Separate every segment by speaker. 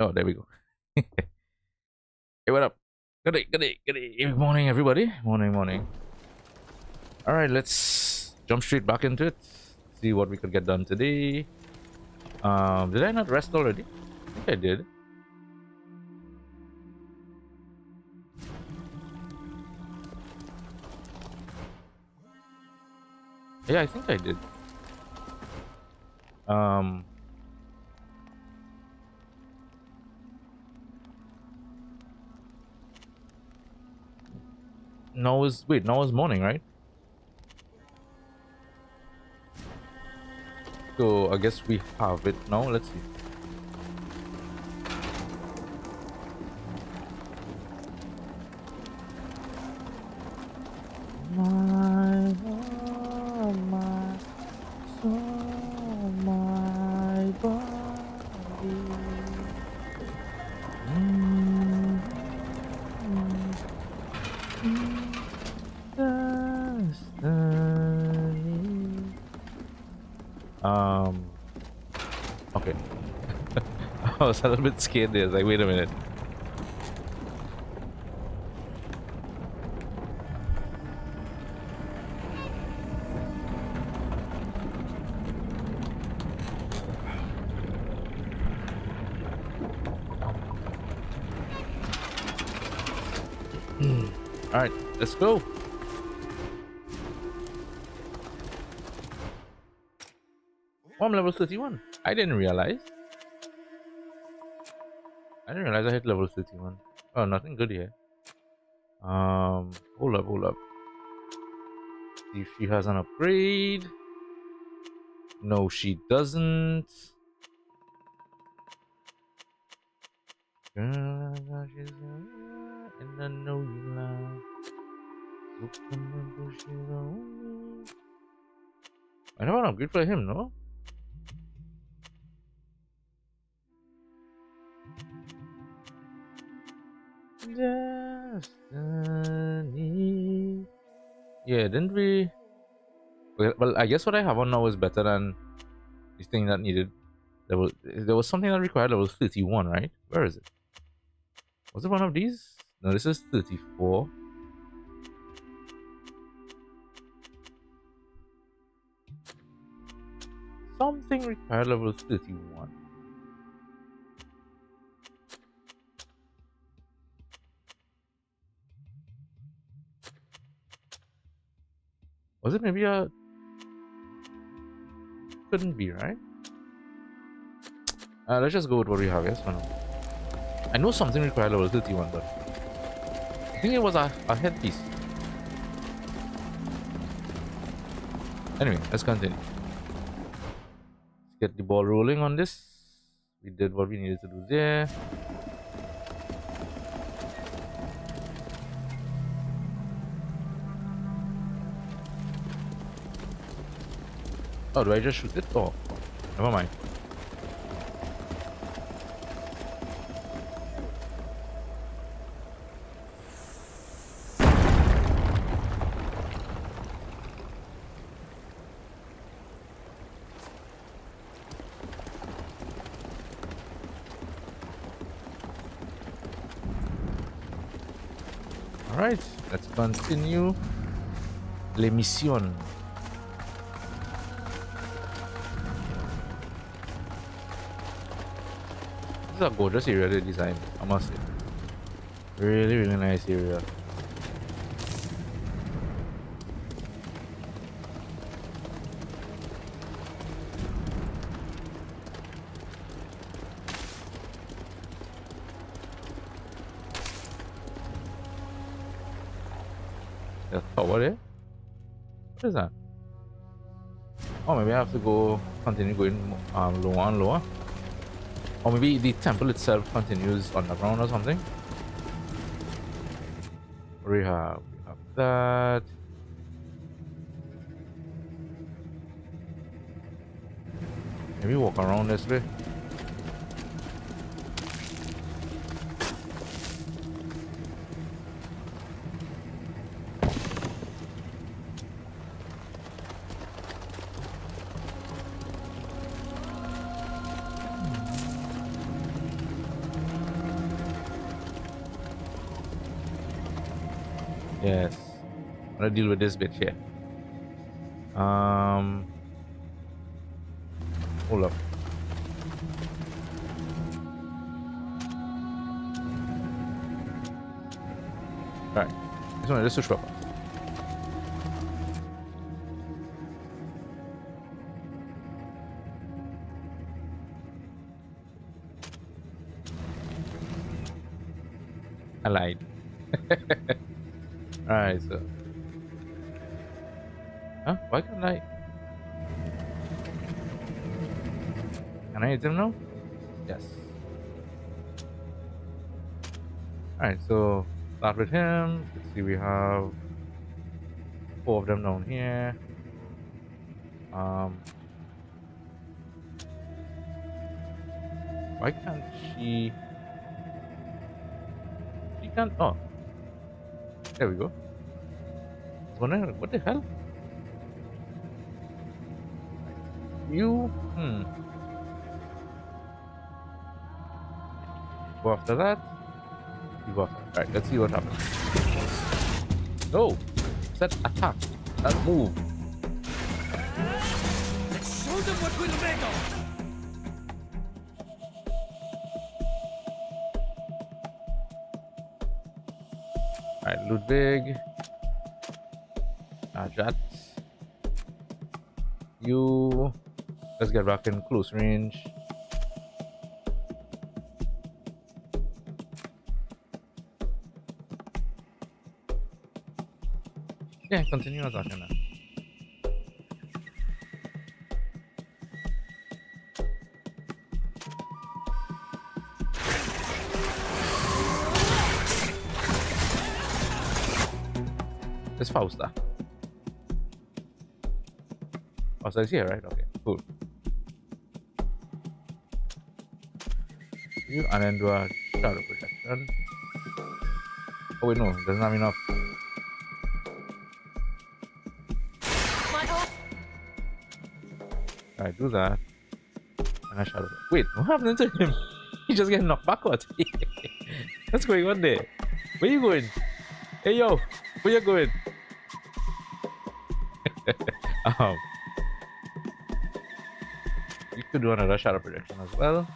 Speaker 1: Oh, there we go. Hey, what up? Good day, good day, good day. Good morning, everybody. Morning, morning. All right, let's jump straight back into it. See what we could get done today. Did I not rest already? I think I did. Yeah, I think I did. Um, now is wait, now is morning, right? So I guess we have it now. Let's see. My heart, my soul, my body. Mm, destiny. Okay. I was a little bit scared there. Like, wait a minute. All right, let's go. Oh, I'm level 31. I didn't realize. I didn't realize I hit level 31. Oh, nothing good here. Hold up, hold up. See if she has an upgrade. No, she doesn't. Girl, and I know you lie. I never an upgrade for him, no? Destiny. Yeah, didn't we? Well, I guess what I have on now is better than this thing that needed level. There was something that required level 31, right? Where is it? Was it one of these? No, this is 34. Something required level 31. Was it maybe a... Couldn't be, right? Let's just go with what we have, yes or no? I know something required level 31, but I think it was a headpiece. Anyway, let's continue. Let's get the ball rolling on this. We did what we needed to do there. Oh, do I just shoot it? Oh, never mind. Alright, let's continue. La mission. This is a gorgeous area they designed, I must say. Really, really nice area. There's power there? What is that? Oh, maybe I have to go continue going lower and lower. Or maybe the temple itself continues underground or something. We have that. Maybe walk around this way. Yes. I'm gonna deal with this bitch here. Hold up. Alright. This one, let's switch weapons. I lied. Alright, so. Huh? Why can't I? Can I hit him now? Yes. Alright, so start with him. Let's see, we have 4 of them down here. Why can't she? She can't. Oh, there we go. I was wondering, what the hell? You. Go after that. You go after that. Alright, let's see what happens. No! Set attack. That move.
Speaker 2: Let's show them what we're made of.
Speaker 1: Alright, Ludwig. Ajat. You. Let's get back in close range. Yeah, continue attacking now. It's Fausta. Fausta is here, right? Okay, cool. You and then do a shadow projection. Oh wait, no, it doesn't have enough. Alright, do that. And I shadow. Wait, what happened to him? He just getting knocked backwards. What's going on there? Where you going? Hey yo, where you going? You could do another shadow projection as well.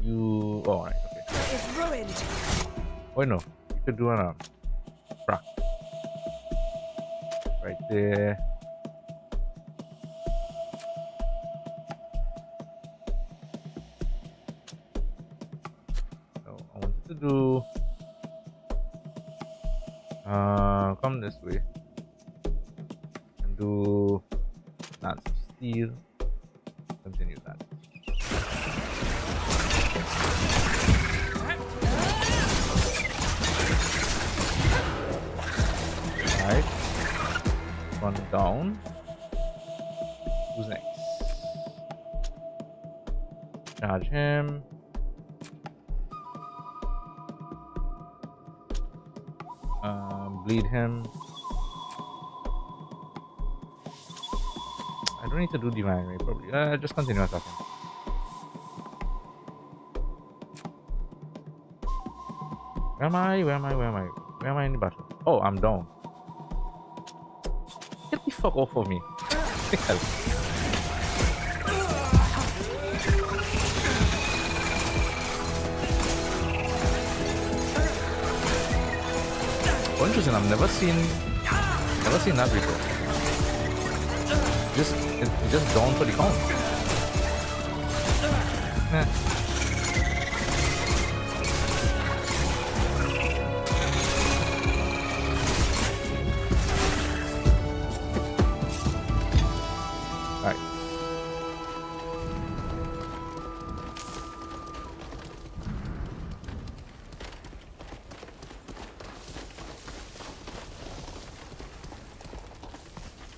Speaker 1: You. Oh, right, okay.
Speaker 2: It's ruined.
Speaker 1: Oh no, you could do an frack right there. So I wanted to do. Come this way and do Lance of Steel. Continue that. Alright. One down. Who's next? Charge him. Bleed him. I don't need to do Divine Ray probably. Just continue attacking. Where am I? Where am I? Where am I? Where am I in the battle? Oh, I'm down. Get the fuck off of me. Oh, interesting. I've never seen that before. It's just down for the count. Alright.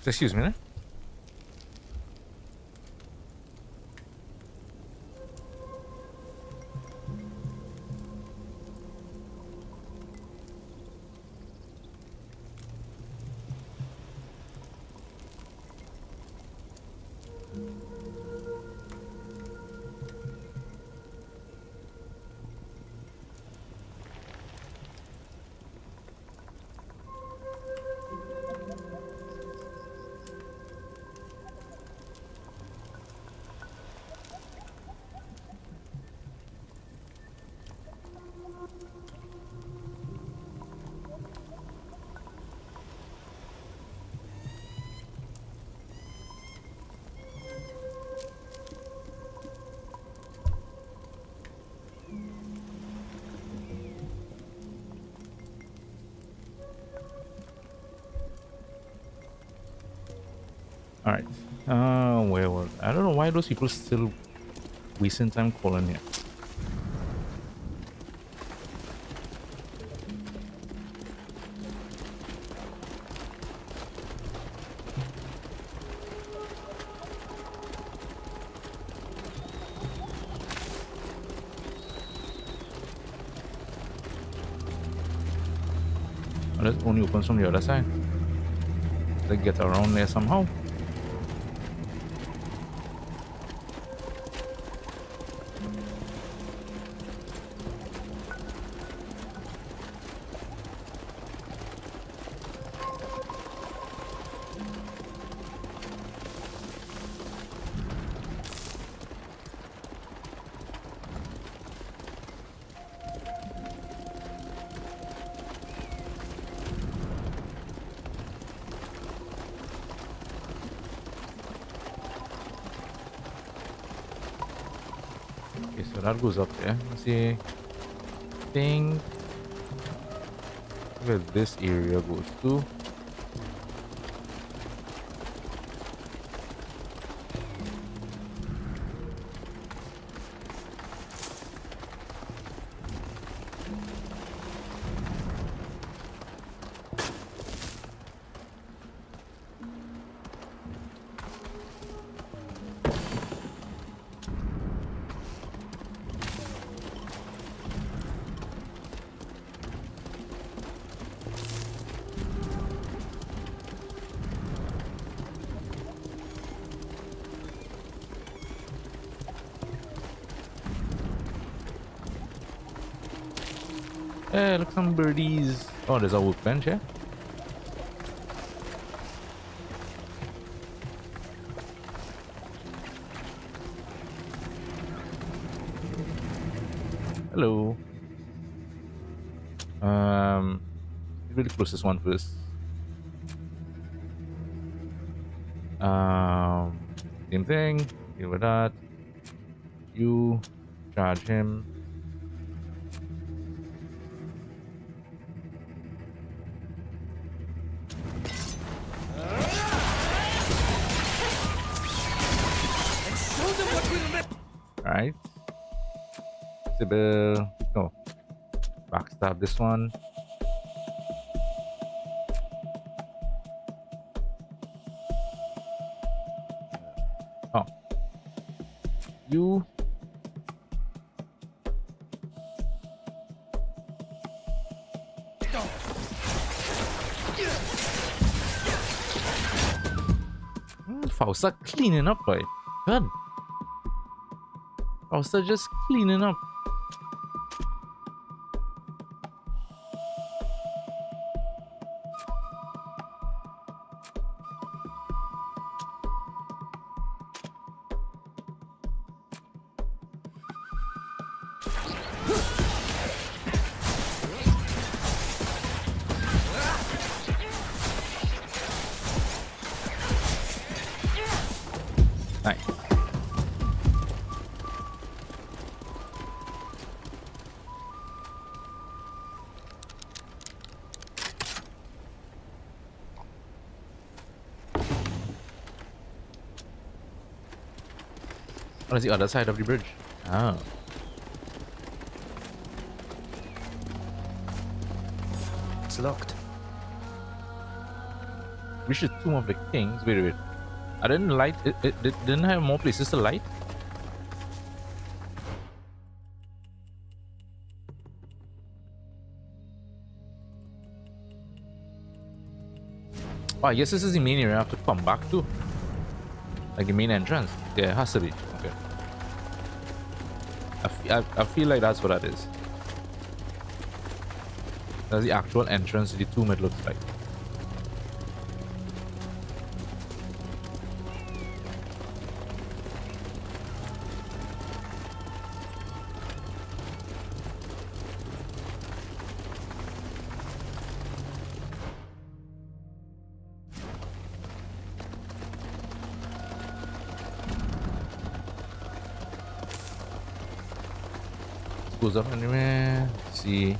Speaker 1: Excuse me, né? All right. Where was I don't know why those people still wasting time calling here. Oh, that only opens from the other side. They get around there somehow. Okay, so that goes up there. Let's see. Think where this area goes to. Hey, look, some birdies. Oh, there's a workbench here. Hello. Really close this one first. Same thing. Deal with that. You charge him.
Speaker 2: And show them what we'll make.
Speaker 1: Alright. Sybil. No. Backstab this one. Oh. You. Fausta cleaning up, boy. Good. Fausta just cleaning up. Nice. What is the other side of the bridge? Oh.
Speaker 2: It's locked.
Speaker 1: We should Tomb of the Kings. Wait, wait. I didn't light it. It didn't have more places to light. Oh, I guess this is the main area I have to come back to. Like the main entrance. Yeah, it has to be. Okay. I feel like that's what that is. That's the actual entrance to the tomb, it looks like. Goes up anywhere. Let's see.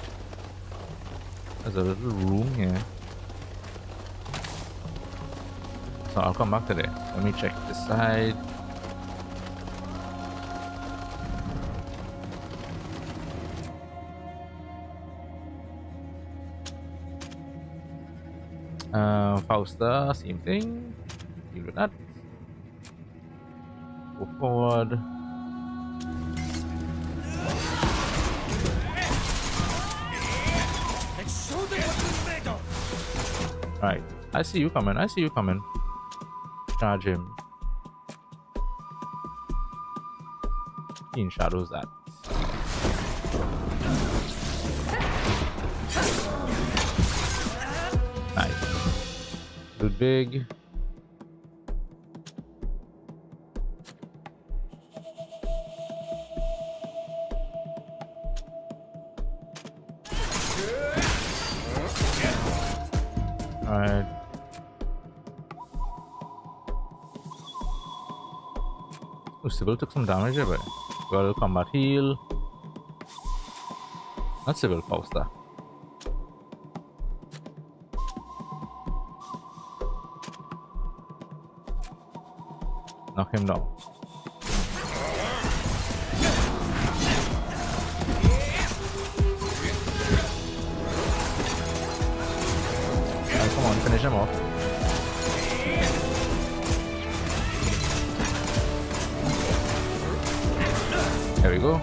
Speaker 1: There's a little room here. so I'll come back to there. Let me check this side. Fausta, same thing. Deal with that. Go forward.
Speaker 2: And show them what we're made of.
Speaker 1: Right. I see you coming. I see you coming. Charge him. In shadows that. Nice. Good big. Alright. Oh, Sybil took some damage there, but got a little combat heal. Not Sybil, Fausta. Knock him down. Alright, come on, finish him off. There we go.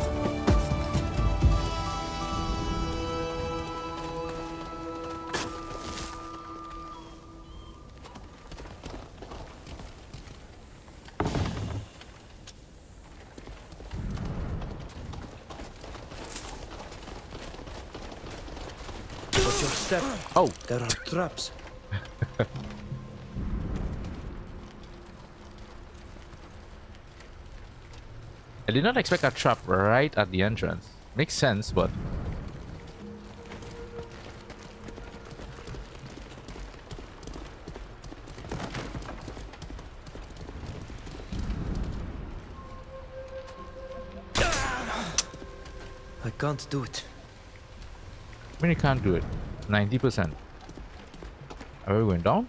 Speaker 2: Watch your step.
Speaker 1: Oh,
Speaker 2: There are traps.
Speaker 1: I did not expect a trap right at the entrance. Makes sense, but
Speaker 2: I can't do it.
Speaker 1: I mean, you can't do it. 90%. Are we going down?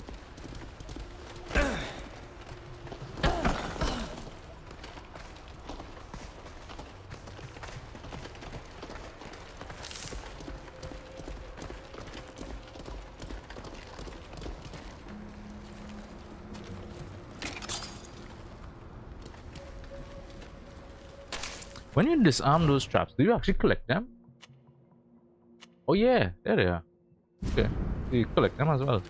Speaker 1: When you disarm those traps, do you actually collect them? Oh yeah, there they are. Okay, so you collect them as well.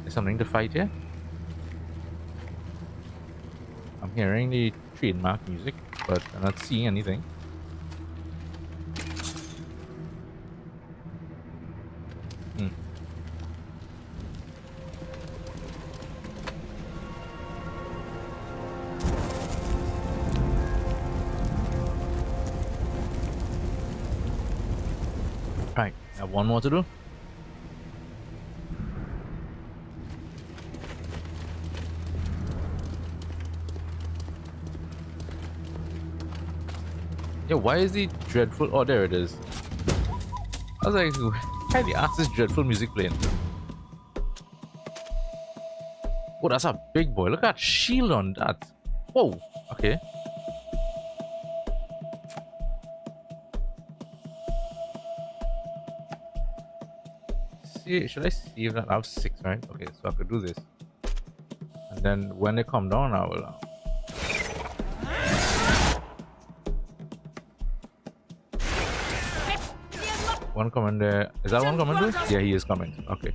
Speaker 1: There's something to fight here. I'm hearing the trademark music, but I'm not seeing anything. Right, I have one more to do. Yeah, why is the dreadful? Oh, there it is. I was like, why the ass is dreadful music playing? Oh, that's a big boy. Look at that shield on that. Whoa. Okay. See, should I see if that I have 6, right? Okay, so I could do this, and then when they come down, I will. One coming there. Is that one coming too? Yeah, he is coming. Okay.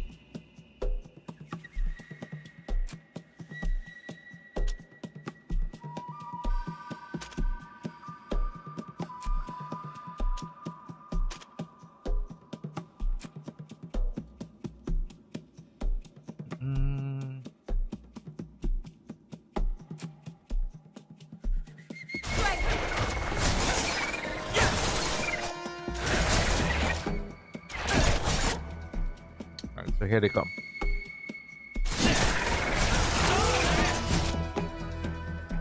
Speaker 1: So here they come.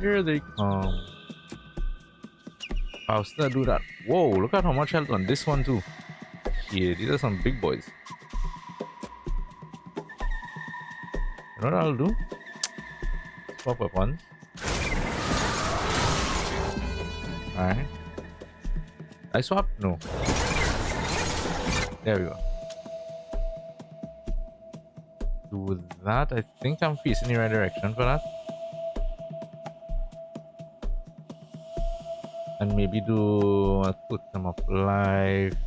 Speaker 1: Here they come. I'll still do that. Whoa, look at how much health on this one too. Shit, these are some big boys. You know what I'll do? Swap weapons. Alright. I swap? No. There we go. Do that. I think I'm facing the right direction for that. And maybe do put them up live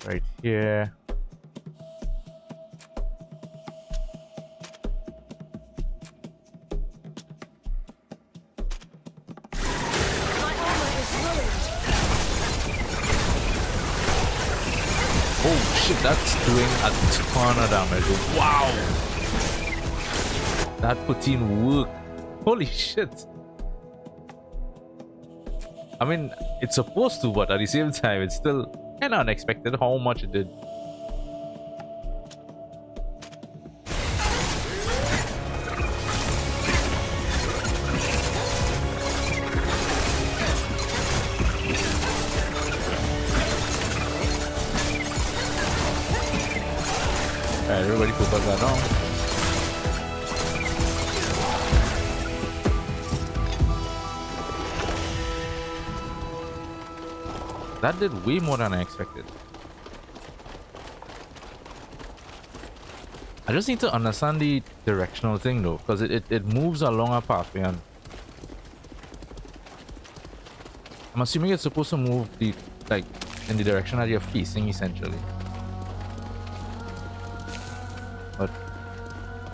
Speaker 1: right here. Oh shit, that's doing a ton of damage. Wow! That put in work. Holy shit. I mean, it's supposed to, but at the same time, it's still kind of unexpected how much it did. Alright, everybody focus that down. That did way more than I expected. I just need to understand the directional thing though, because it moves along a pathway and I'm assuming it's supposed to move the like in the direction that you're facing essentially. But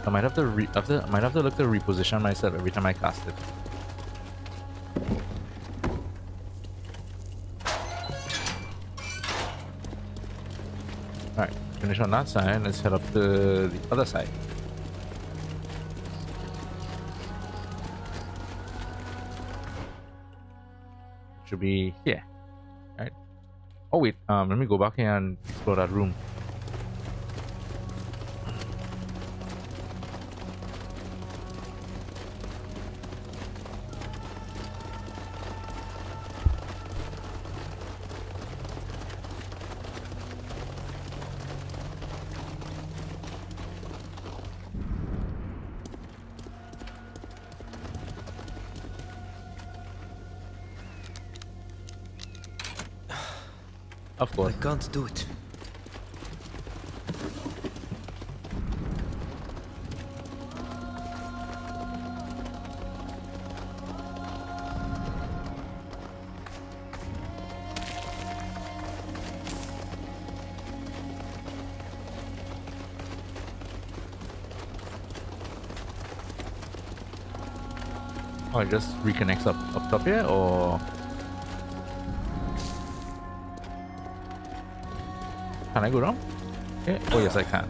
Speaker 1: I might have to look to reposition myself every time I cast it. Alright, finish on that side. Let's head up to the other side. Should be here. Alright. Oh wait, let me go back here and explore that room. Of course.
Speaker 2: I can't do it.
Speaker 1: Oh, it just reconnects up top here, or can I go down? Okay. Oh yes, I can.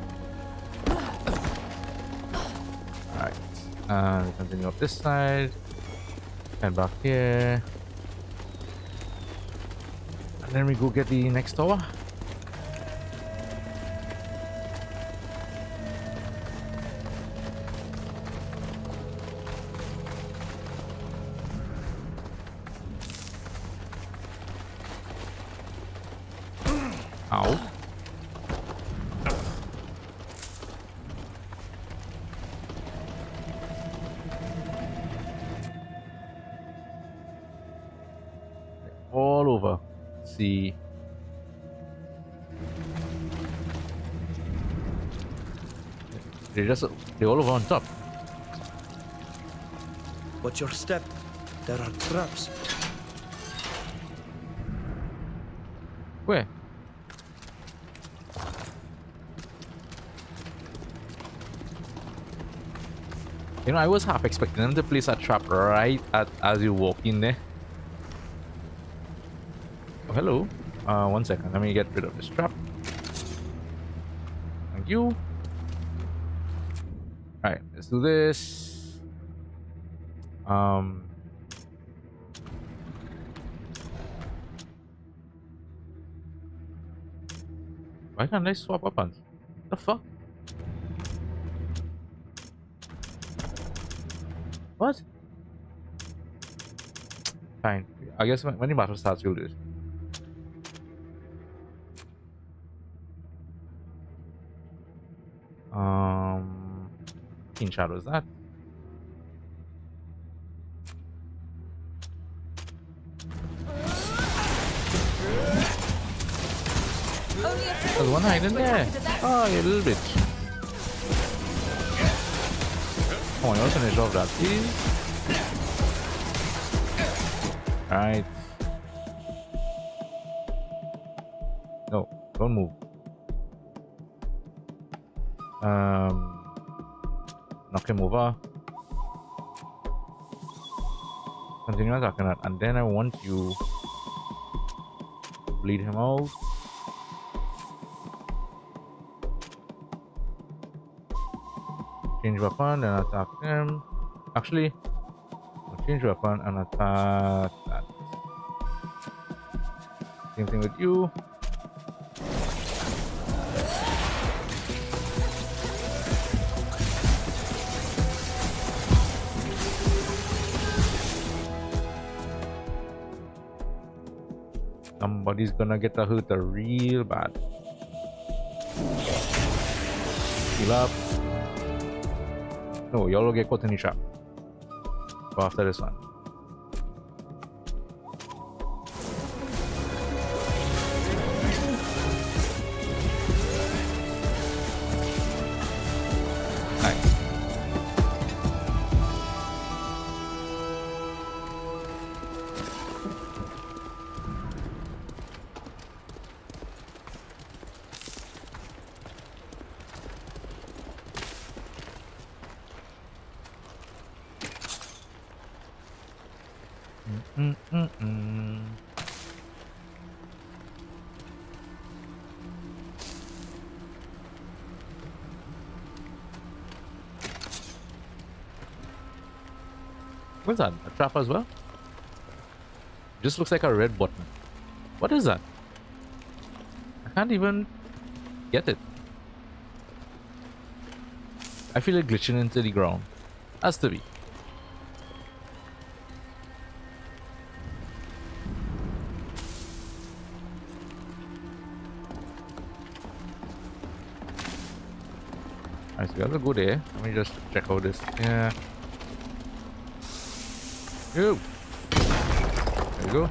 Speaker 1: Alright. We continue up this side. And back here. And then we go get the next tower. Ow. All over. Let's see. They're all over on top.
Speaker 2: Watch your step. There are traps.
Speaker 1: Where? You know, I was half expecting them to place a trap right as you walk in there. Oh, hello. 1 second. Let me get rid of this trap. Thank you. Alright, let's do this. Why can't I swap weapons? The fuck? What? Fine. I guess when the battle starts, you'll do it. Keen Shadow is that? There's one hiding there. Oh, you little bitch. Come on, you'll finish off that, please. Alright. No, don't move. Knock him over. Continue attacking that, and then I want you to bleed him out. Change weapon and attack him. Actually, I'll change weapon and attack that. Same thing with you. Somebody's gonna get hurt real bad. Heal up. No, y'all will get caught in the trap. Go after this one. Nice. What's that? A trap as well? Just looks like a red button. What is that? I can't even get it. I feel it glitching into the ground. Has to be. Alright, so we have to go there. Let me just check out this. Yeah. Ooh. There we go.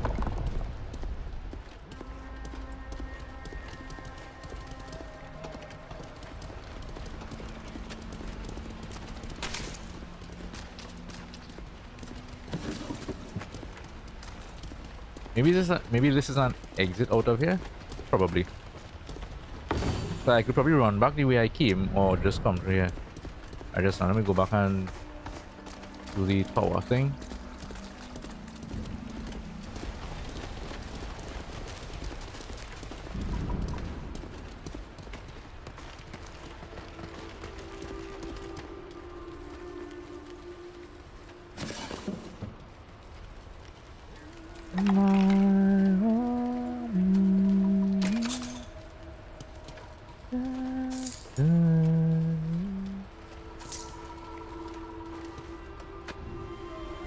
Speaker 1: Maybe this is an exit out of here. Probably. So I could probably run back the way I came, or just come through here. Let me go back and do the tower thing.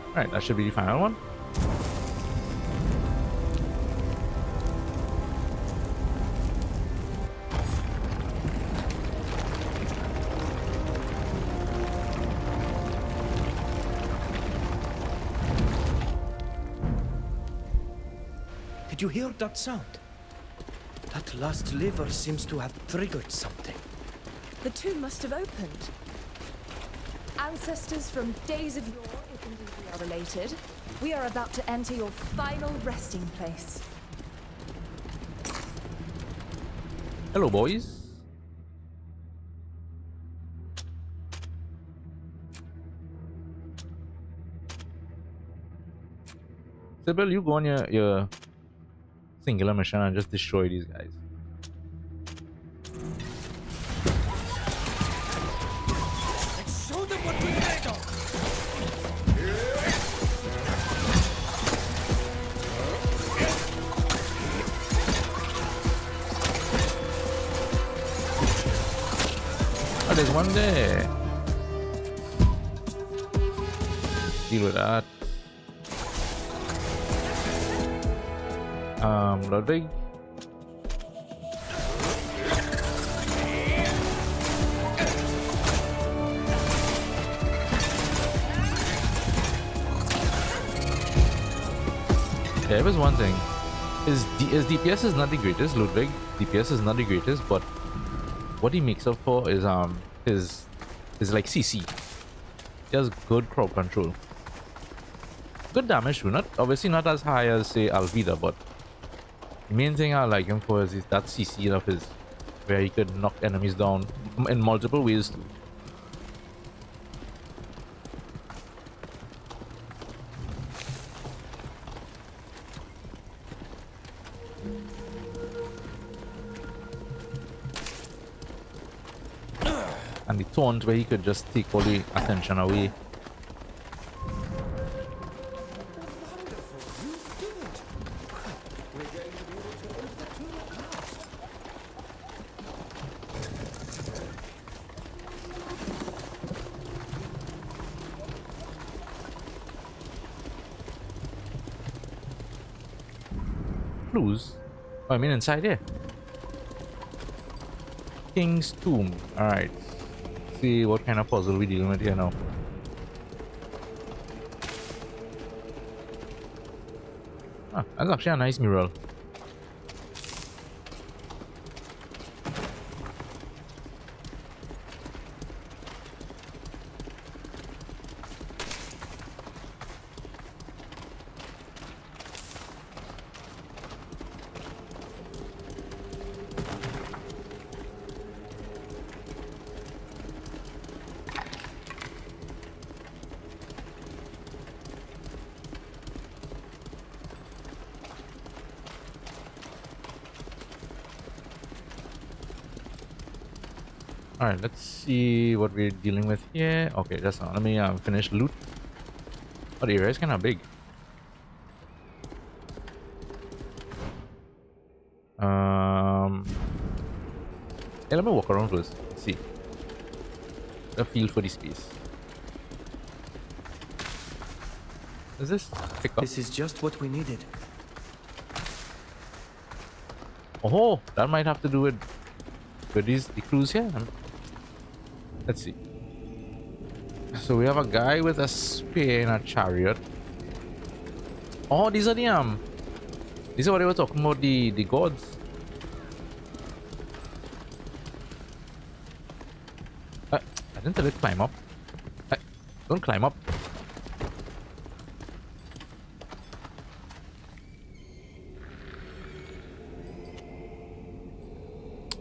Speaker 1: Alright, that should be the final one.
Speaker 2: Did you hear that sound? That last lever seems to have triggered something.
Speaker 3: The tomb must have opened. Ancestors from days of yore, if indeed we are related, we are about to enter your final resting place.
Speaker 1: Hello, boys. Sybil, you go on your singular mission and just destroy these guys.
Speaker 2: Show them what we're made of!
Speaker 1: Oh, there's one there. Deal with that. Ludwig. Yeah, it was one thing. His DPS is not the greatest, Ludwig. DPS is not the greatest, but what he makes up for is his like CC. He has good crowd control. Good damage too, not obviously not as high as say Alvida, but the main thing I like him for is that CC of his, where he could knock enemies down in multiple ways too. And the taunt where he could just take all the attention away. Clues? Oh, I mean inside here. King's Tomb. Alright. See what kind of puzzle we're dealing with here now. Ah, that's actually a nice mural. Alright, let's see what we're dealing with here. Okay, that's not. Let me finish loot. Oh, the area is kind of big. Yeah, let me walk around first. Let's see. A feel for the space. Is this pick up?
Speaker 2: This is just what we needed.
Speaker 1: Oh, that might have to do with the clues here. Let's see. So we have a guy with a spear in a chariot. Oh, these are these are what they were talking about, the gods. I didn't tell it climb up. Don't climb up.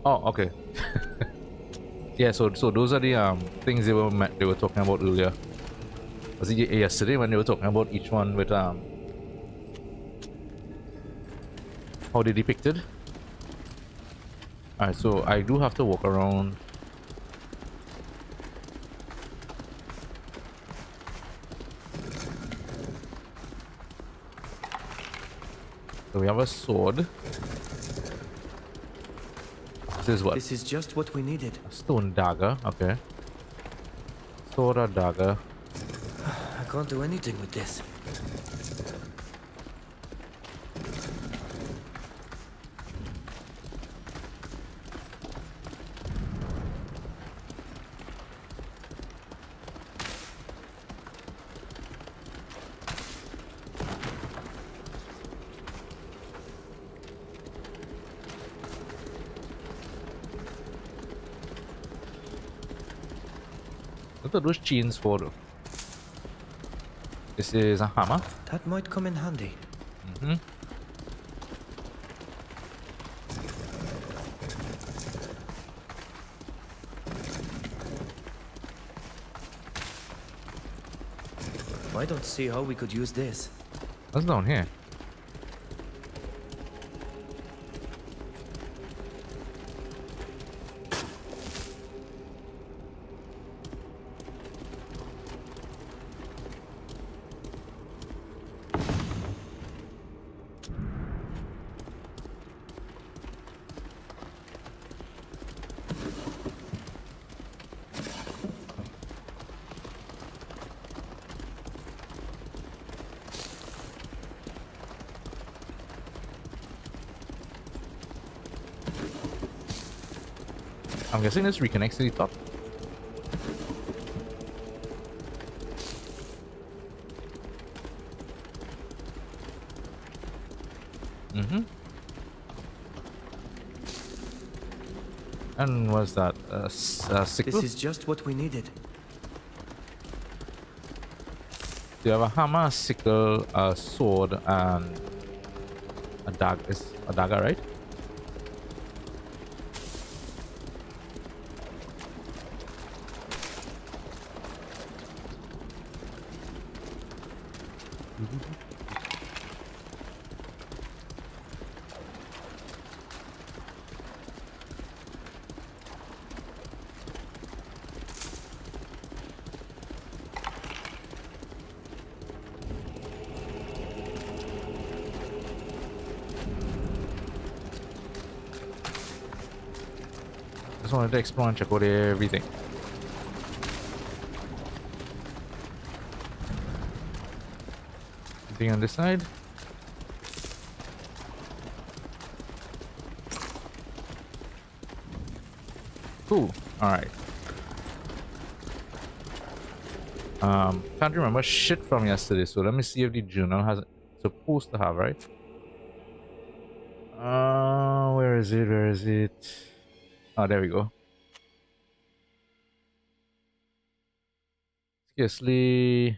Speaker 1: Oh, okay. Yeah, so those are the things they were talking about earlier. Was it yesterday when they were talking about each one with how they depicted? Alright, so I do have to walk around. So we have a sword. This is what?
Speaker 2: This is just what we needed.
Speaker 1: A stone dagger, okay. Sword or dagger.
Speaker 2: I can't do anything with this.
Speaker 1: What are those chains for though? This is a hammer.
Speaker 2: That might come in handy.
Speaker 1: Mm-hmm.
Speaker 2: I don't see how we could use this.
Speaker 1: What's down here? I'm guessing this reconnects to the top. Mm-hmm. And what's that? A sickle?
Speaker 2: This is just what we needed.
Speaker 1: You have a hammer, a sickle, a sword, and a dagger. Is a dagger, right? Just wanted to explore and check out everything. Anything on this side? Cool. Alright. Can't remember shit from yesterday, so let me see if the journal has supposed to have, right? Where is it? Where is it? Oh, there we go. Scarcely.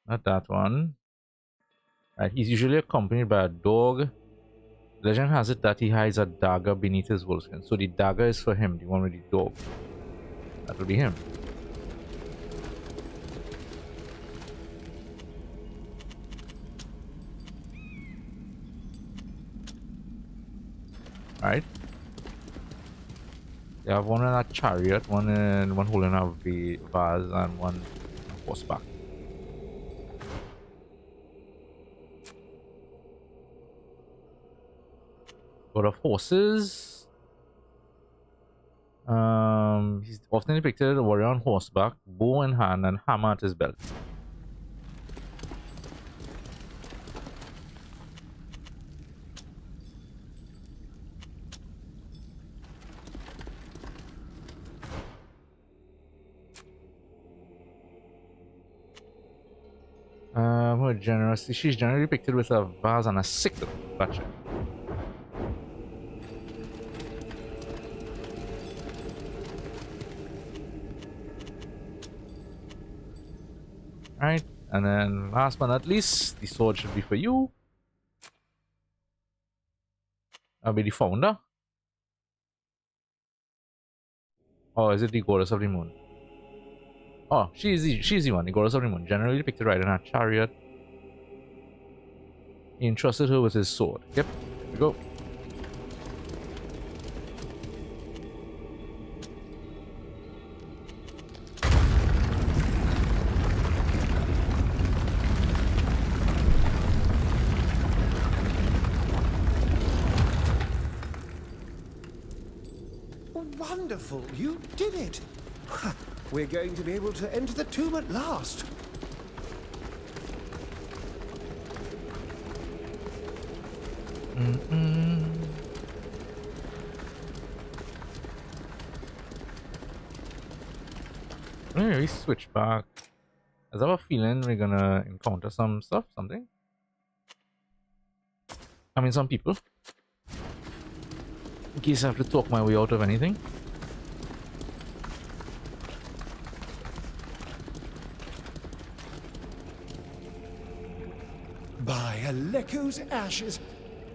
Speaker 1: Not that one. Right, he's usually accompanied by a dog. Legend has it that he hides a dagger beneath his wolfskin. So the dagger is for him, the one with the dog. That will be him. Alright. They have one in a chariot, one holding a vase, and one on horseback. For the horses, he's often depicted a warrior on horseback, bow in hand, and hammer at his belt. Her generosity. She's generally depicted with a vase and a sickle. Gotcha. Alright, and then last but not least, the sword should be for you. I'll be the founder. Or is it the goddess of the moon? Oh, she's the one, the goddess of the moon. Generally depicted riding a chariot. He entrusted her with his sword. Yep, here we go.
Speaker 2: Wonderful, you did it. We're going to be able to enter the tomb at last.
Speaker 1: Let me switch back. I have a feeling we're gonna encounter something. I mean, some people. In case I have to talk my way out of anything.
Speaker 2: By Aleko's ashes,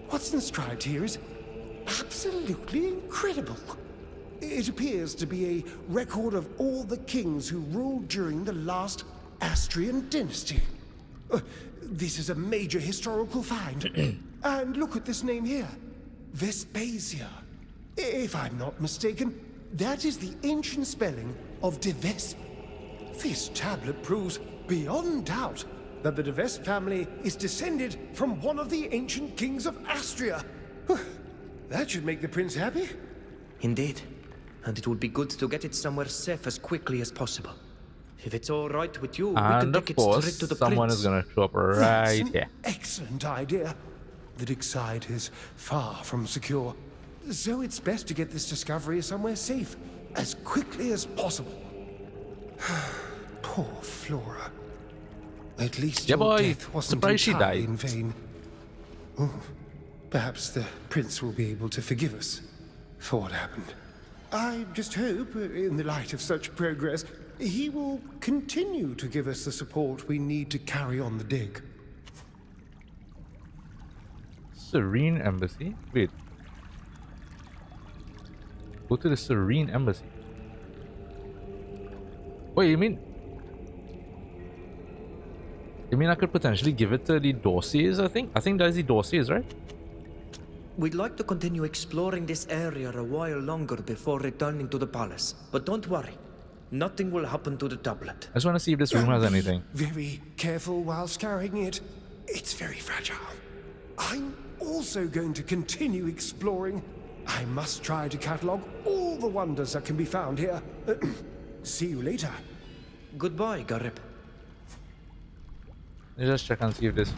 Speaker 2: what's inscribed here is absolutely incredible. It appears to be a record of all the kings who ruled during the last Astrian dynasty. This is a major historical find. And look at this name here, Vespasia. If I'm not mistaken, that is the ancient spelling of De Vesp. This tablet proves beyond doubt that the De Vesp family is descended from one of the ancient kings of Astria. That should make the prince happy. Indeed. And it would be good to get it somewhere safe as quickly as possible. If it's all right with you, we can
Speaker 1: And
Speaker 2: take
Speaker 1: of
Speaker 2: it straight
Speaker 1: course,
Speaker 2: to the
Speaker 1: someone
Speaker 2: prince.
Speaker 1: is gonna show up right
Speaker 2: That's an
Speaker 1: here.
Speaker 2: excellent idea. The dig site is far from secure. So it's best to get this discovery somewhere safe, as quickly as possible. Poor Flora. At least
Speaker 1: Yeah,
Speaker 2: your
Speaker 1: boy.
Speaker 2: death wasn't
Speaker 1: Surprised she
Speaker 2: entirely
Speaker 1: died.
Speaker 2: in vain. Oh, perhaps the prince will be able to forgive us for what happened. I just hope, in the light of such progress, he will continue to give us the support we need to carry on the dig.
Speaker 1: Serene Embassy? Wait. Go to the Serene Embassy. Wait, you mean I could potentially give it to the Dorseys, I think? I think that's the Dorseys, right?
Speaker 4: We'd like to continue exploring this area a while longer before returning to the palace. But don't worry, nothing will happen to the tablet.
Speaker 1: I just want to see if this room has
Speaker 2: Be
Speaker 1: anything.
Speaker 2: very careful whilst carrying it. It's very fragile. I'm also going to continue exploring. I must try to catalog all the wonders that can be found here. See you later.
Speaker 4: Goodbye, Garib.
Speaker 1: Let's just check and see if this...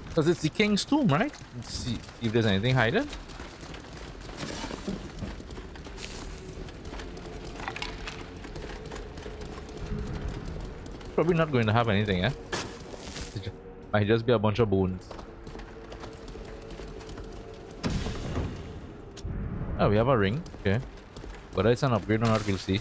Speaker 1: Because it's the king's tomb, right? Let's see if there's anything hidden. Probably not going to have anything, eh? Might just be a bunch of bones. Oh, we have a ring. Okay. Whether it's an upgrade or not, we'll see.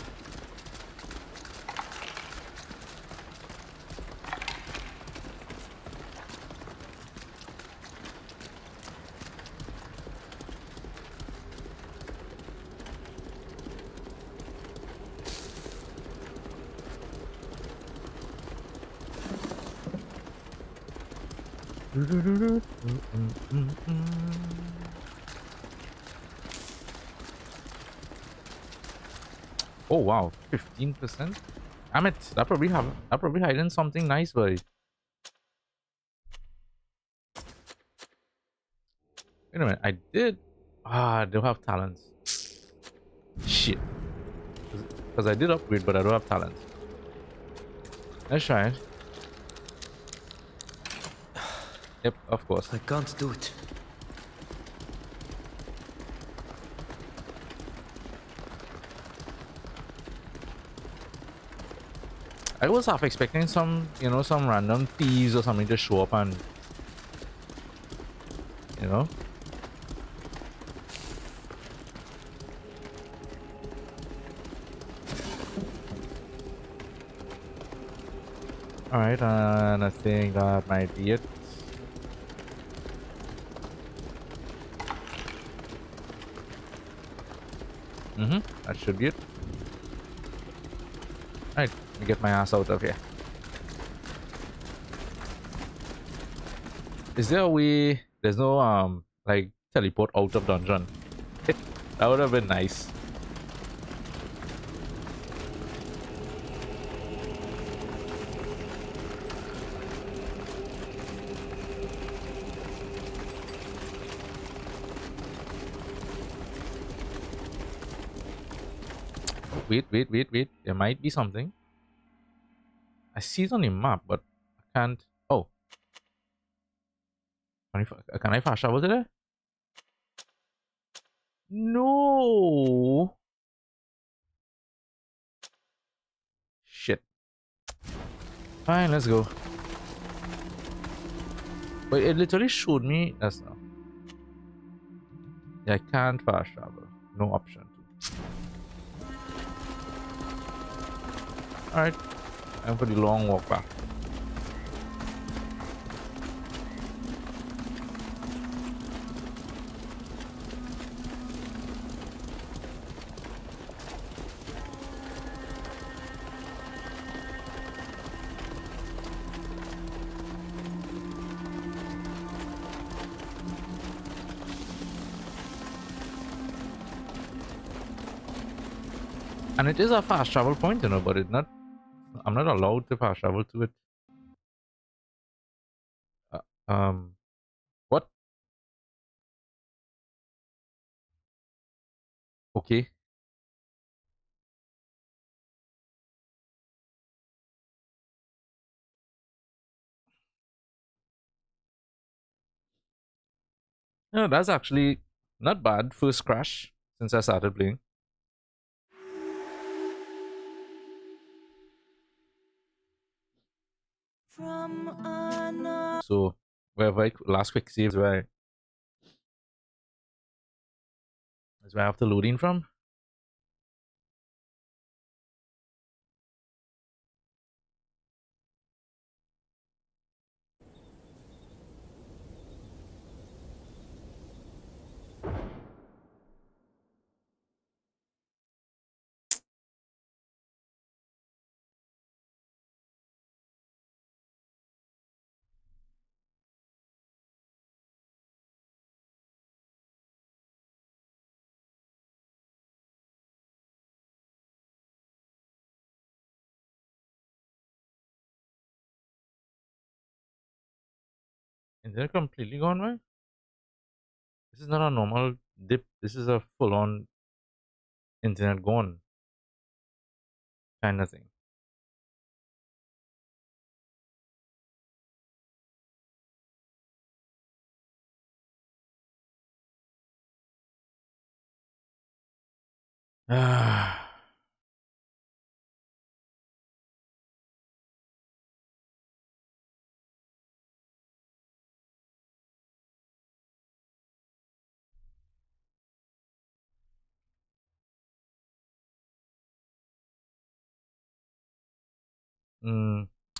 Speaker 1: Oh wow, 15%. Damn it! That probably hiding something nice, buddy. Wait a minute, I did. I don't have talents. Shit. Because I did upgrade, but I don't have talents. Let's try it. Yep, of course.
Speaker 4: I can't do it.
Speaker 1: I was half expecting some, some random thieves or something to show up and, you know. Alright, and I think that might be it. That should be it. Alright, let me get my ass out of here. Is there a way? There's no like teleport out of dungeon. That would have been nice. Wait. There might be something. I see it on the map, but I can't. Oh. Can I fast travel to there? No. Shit. Fine, let's go. But it literally showed me. That's no. Yeah, I can't fast travel. No option. Alright. Time for the long walk back. And it is a fast travel point, but it's not. I'm not allowed to fast travel to it. What? Okay. No, that's actually Not bad. First crash since I started playing. So wherever last quick save is where I have to load in from. Is it completely gone, right? This is not a normal dip. This is a full-on internet gone kind of thing. Ah.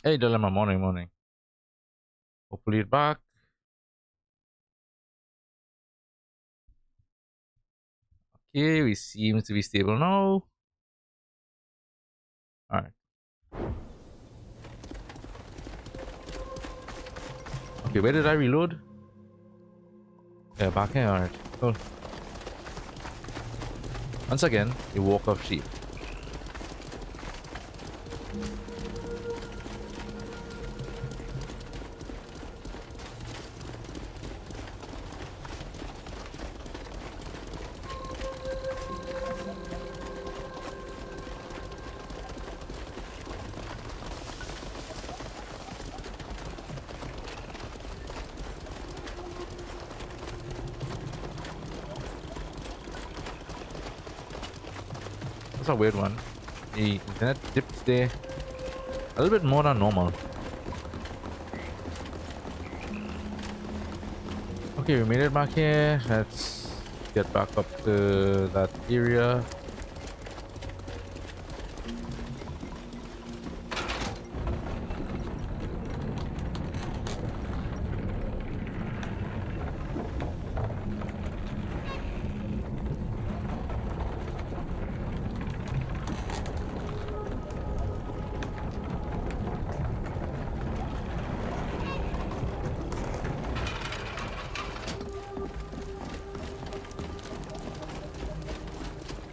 Speaker 1: Hey, dilemma. Morning. Hopefully it's back. Okay, we seem to be stable now. Alright. Okay, where did I reload? Yeah, back here. Alright. Cool. Once again, a walk of sheep. That's a weird one. The internet dipped there a little bit more than normal. Okay, we made it back here. Let's get back up to that area.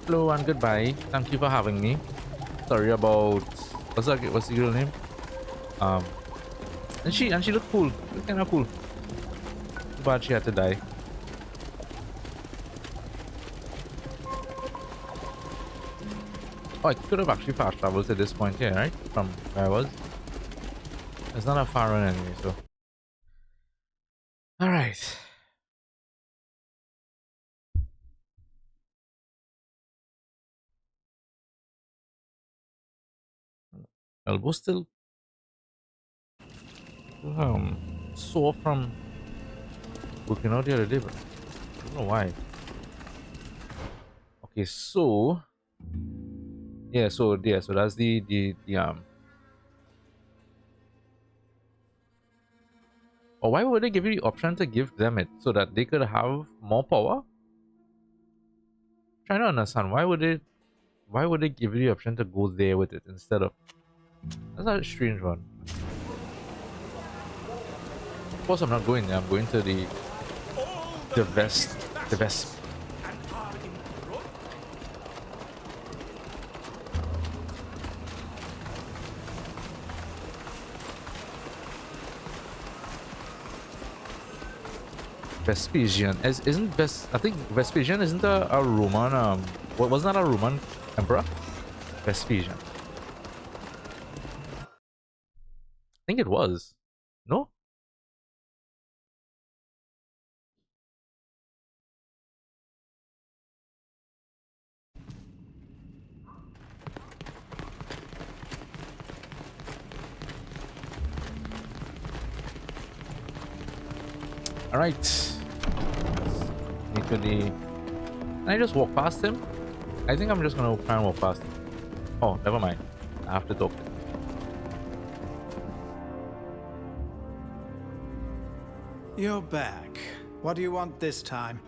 Speaker 1: Hello and goodbye. Thank you for having me. Sorry about what's the girl name? Um, and she looked cool. Looked kind of cool. Too bad she had to die. Oh, I could have actually fast traveled to this point here, right? From where I was. It's not a far run anyway, so. Alright. Elbow still sore from working out the other day, but I don't know why. Okay, so so that's the. Or why would they give you the option to give them it so that they could have more power? Trying to understand why would they give you the option to go there with it instead of. That's a strange one. Of course I'm not going there, I'm going to the best. Vespasian isn't best. I think Vespasian isn't a Roman. What wasn't that a Roman emperor? Vespasian. I think it was. No. Alright. Need to the... Can I just walk past him? I think I'm just gonna try and walk past him. Oh, never mind. I have to talk to him.
Speaker 5: You're back. What do you want this time?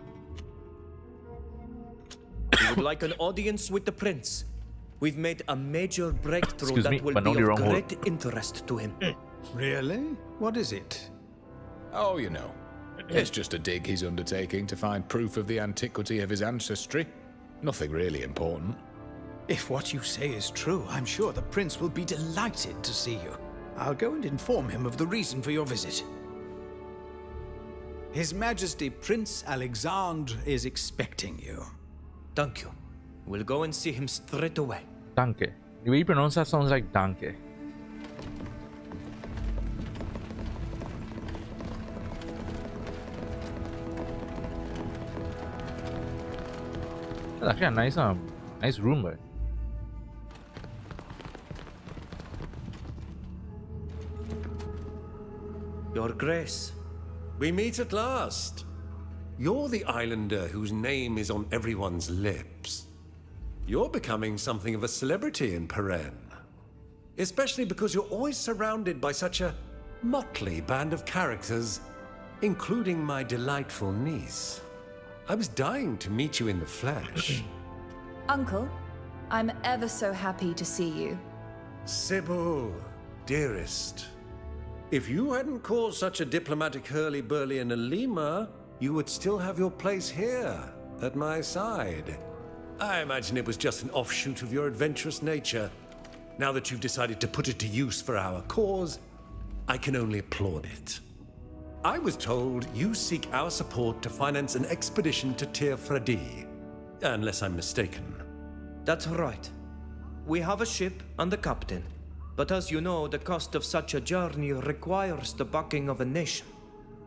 Speaker 4: We would like an audience with the prince. We've made a major breakthrough
Speaker 1: Excuse me,
Speaker 4: that will
Speaker 1: but not
Speaker 4: be
Speaker 1: the
Speaker 4: of
Speaker 1: wrong word.
Speaker 4: great interest to him.
Speaker 5: Really? What is it?
Speaker 6: Oh, you know. It's just a dig he's undertaking to find proof of the antiquity of his ancestry. Nothing really important.
Speaker 5: If what you say is true, I'm sure the prince will be delighted to see you. I'll go and inform him of the reason for your visit. His Majesty Prince Alexandre is expecting you.
Speaker 4: Thank you. We'll go and see him straight away.
Speaker 1: Danke. The way you pronounce that sounds like danke. That's actually a nice room, right?
Speaker 4: Your Grace.
Speaker 2: We meet at last. You're the islander whose name is on everyone's lips. You're becoming something of a celebrity in Peren. Especially because you're always surrounded by such a motley band of characters, including my delightful niece. I was dying to meet you in the flesh.
Speaker 3: Uncle, I'm ever so happy to see you.
Speaker 2: Sybil, dearest. If you hadn't caused such a diplomatic hurly-burly in Alima, you would still have your place here, at my side. I imagine it was just an offshoot of your adventurous nature. Now that you've decided to put it to use for our cause, I can only applaud it. I was told you seek our support to finance an expedition to Tir Fredi, unless I'm mistaken.
Speaker 4: That's right. We have a ship and a captain. But as you know, the cost of such a journey requires the backing of a nation.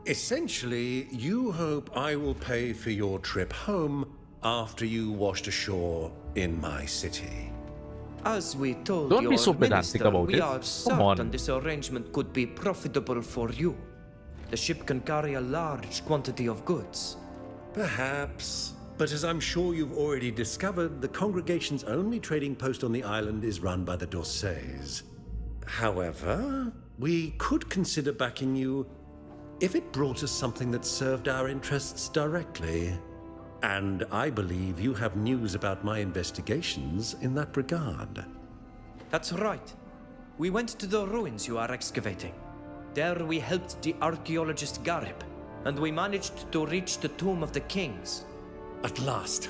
Speaker 2: Essentially, you hope I will pay for your trip home after you washed ashore in my city.
Speaker 4: As we told
Speaker 1: Don't be
Speaker 4: your
Speaker 1: so pedantic
Speaker 4: minister,
Speaker 1: about
Speaker 4: we
Speaker 1: it.
Speaker 4: are
Speaker 1: Come
Speaker 4: certain
Speaker 1: on.
Speaker 4: this arrangement could be profitable for you. The ship can carry a large quantity of goods.
Speaker 2: Perhaps. But as I'm sure you've already discovered, the congregation's only trading post on the island is run by the Dorsays. However, we could consider backing you if it brought us something that served our interests directly. And I believe you have news about my investigations in that regard.
Speaker 4: That's right. We went to the ruins you are excavating. There we helped the archaeologist Garib, and we managed to reach the tomb of the kings.
Speaker 2: At last.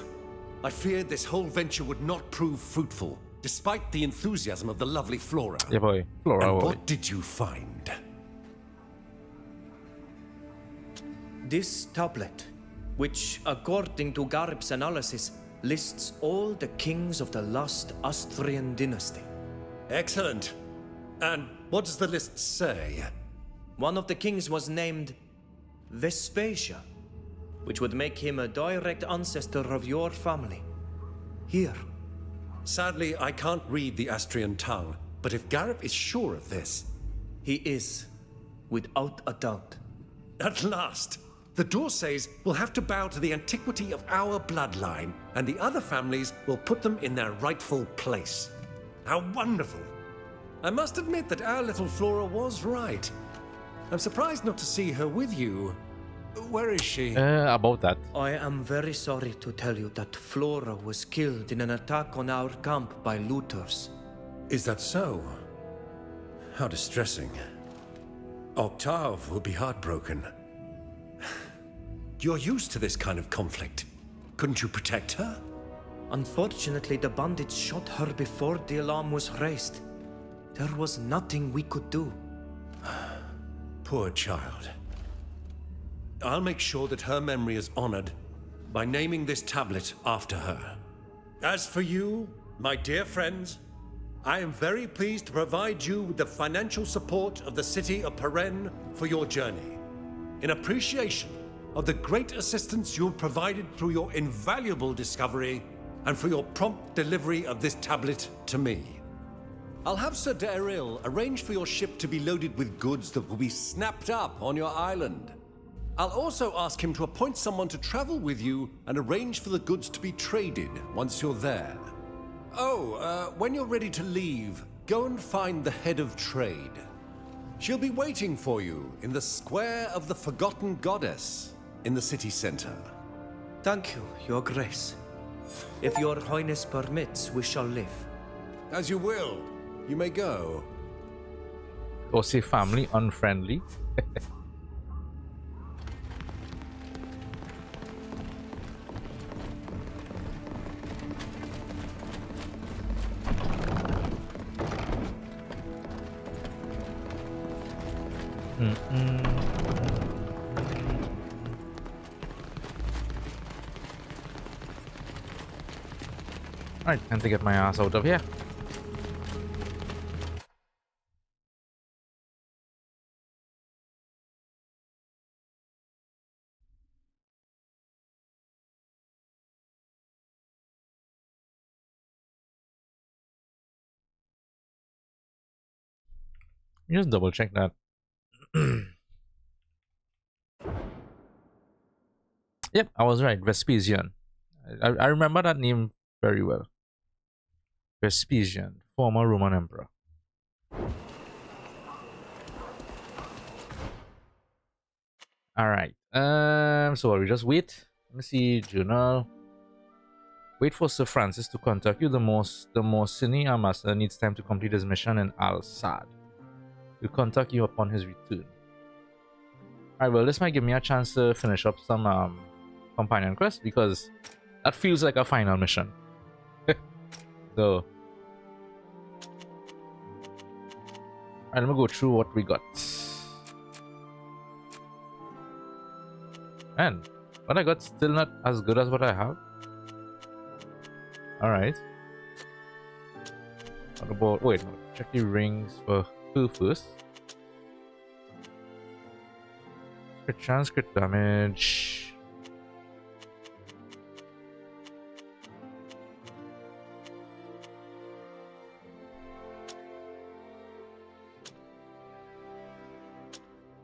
Speaker 2: I feared this whole venture would not prove fruitful, despite the enthusiasm of the lovely Flora.
Speaker 1: Yeah, boy. Flora,
Speaker 2: And
Speaker 1: boy.
Speaker 2: what did you find?
Speaker 4: This tablet, which, according to Garib's analysis, lists all the kings of the last Austrian dynasty.
Speaker 2: Excellent. And what does the list say?
Speaker 4: One of the kings was named Vespasia, which would make him a direct ancestor of your family. Here.
Speaker 2: Sadly, I can't read the Astrian tongue, but if Garib is sure of this...
Speaker 4: He is, without a doubt.
Speaker 2: At last! The Dorsays will have to bow to the antiquity of our bloodline, and the other families will put them in their rightful place. How wonderful! I must admit that our little Flora was right. I'm surprised not to see her with you. Where is she?
Speaker 1: About that.
Speaker 4: I am very sorry to tell you that Flora was killed in an attack on our camp by looters.
Speaker 2: Is that so? How distressing. Octave will be heartbroken. You're used to this kind of conflict. Couldn't you protect her?
Speaker 4: Unfortunately, the bandits shot her before the alarm was raised. There was nothing we could do.
Speaker 2: Poor child. I'll make sure that her memory is honored by naming this tablet after her. As for you, my dear friends, I am very pleased to provide you with the financial support of the city of Peren for your journey. In appreciation of the great assistance you have provided through your invaluable discovery and for your prompt delivery of this tablet to me. I'll have Sir Daryl arrange for your ship to be loaded with goods that will be snapped up on your island. I'll also ask him to appoint someone to travel with you and arrange for the goods to be traded once you're there. Oh, when you're ready to leave, go and find the head of trade. She'll be waiting for you in the Square of the Forgotten Goddess in the city center.
Speaker 4: Thank you, Your Grace. If Your Highness permits, we shall live.
Speaker 2: As you will. You may go.
Speaker 1: Or say family unfriendly. Alright, time to get my ass out of here. Just double check that. Yep, I was right. Vespasian. I remember that name very well. Vespasian, former Roman emperor. All right. So what, we just wait. Let me see. Journal. Wait for Sir Francis to contact you. The more senior master needs time to complete his mission in Al Sad. He'll contact you upon his return. Alright, well, this might give me a chance to finish up some companion quests because that feels like a final mission. So, alright, let me go through what we got. Man, what I got still not as good as what I have. Alright. What about, wait, no, check the rings for who first. Crit chance, crit damage.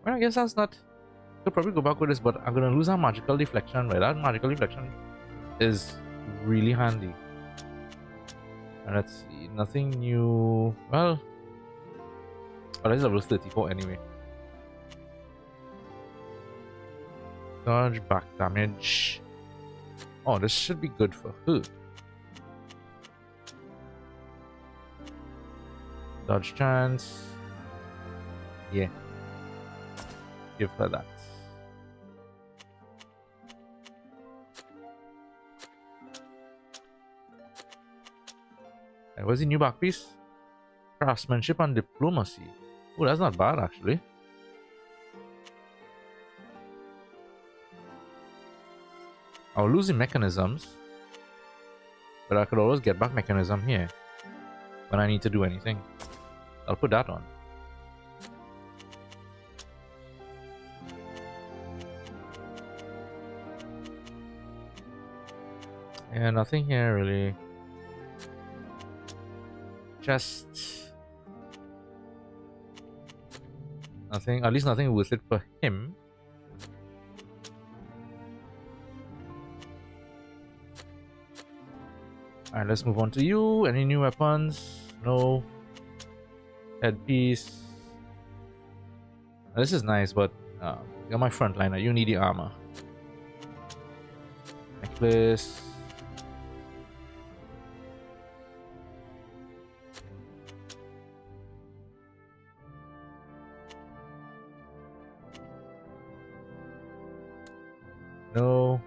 Speaker 1: Well, I guess that's not. Could probably go back with this, but I'm gonna lose our magical deflection. Right, that magical deflection is really handy. And let's see, nothing new. Well, that's level 34 anyway. Dodge, back damage. Oh, this should be good for her. Dodge chance. Yeah. Give her that. And what's the new back piece? Craftsmanship and diplomacy. Oh, that's not bad actually. I'll lose the mechanisms, but I could always get back mechanism here when I need to do anything. I'll put that on. Yeah, nothing here really. Just nothing, at least nothing worth it for him. Alright, let's move on to you. Any new weapons? No. Headpiece. Now, this is nice, but you're my frontliner. You need the armor. Necklace. No.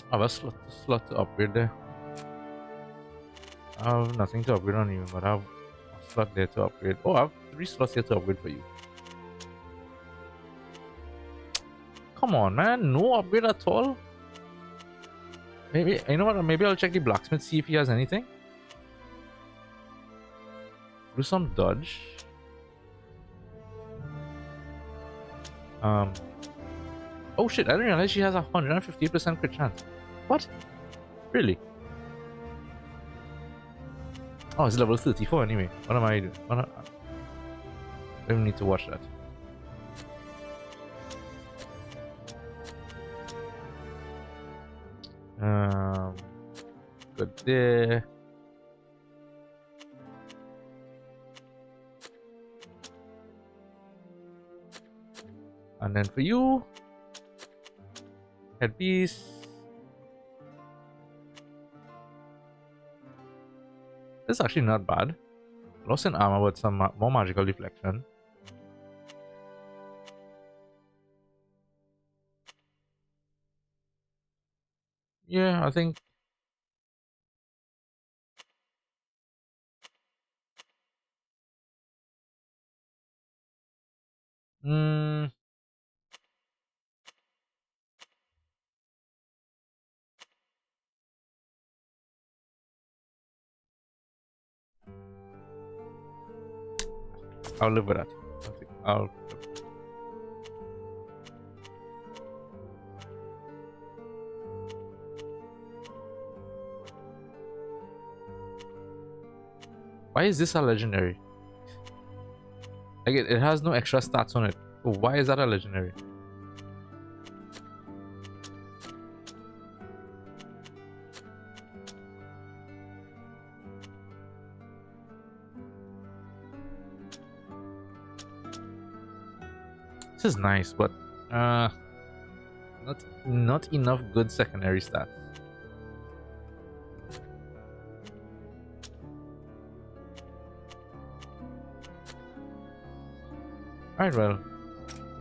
Speaker 1: I have a slot to upgrade there. I have nothing to upgrade on you, but I have a slot there to upgrade. Oh, I have 3 slots here to upgrade for you. Come on, man. No upgrade at all? Maybe, you know what? Maybe I'll check the blacksmith, see if he has anything. Do some dodge. Oh shit, I didn't realize she has a 150% crit chance. What? Really? Oh, it's level 34 anyway. What am I doing? I don't need to watch that. Good there. And then for you, headpiece. This is actually not bad. Loss in armor with some more magical deflection. Yeah, I think. Hmm. I'll live with that. I think I'll. Why is this a legendary? Like it has no extra stats on it. So why is that a legendary? This is nice, but not enough good secondary stats. Alright, well,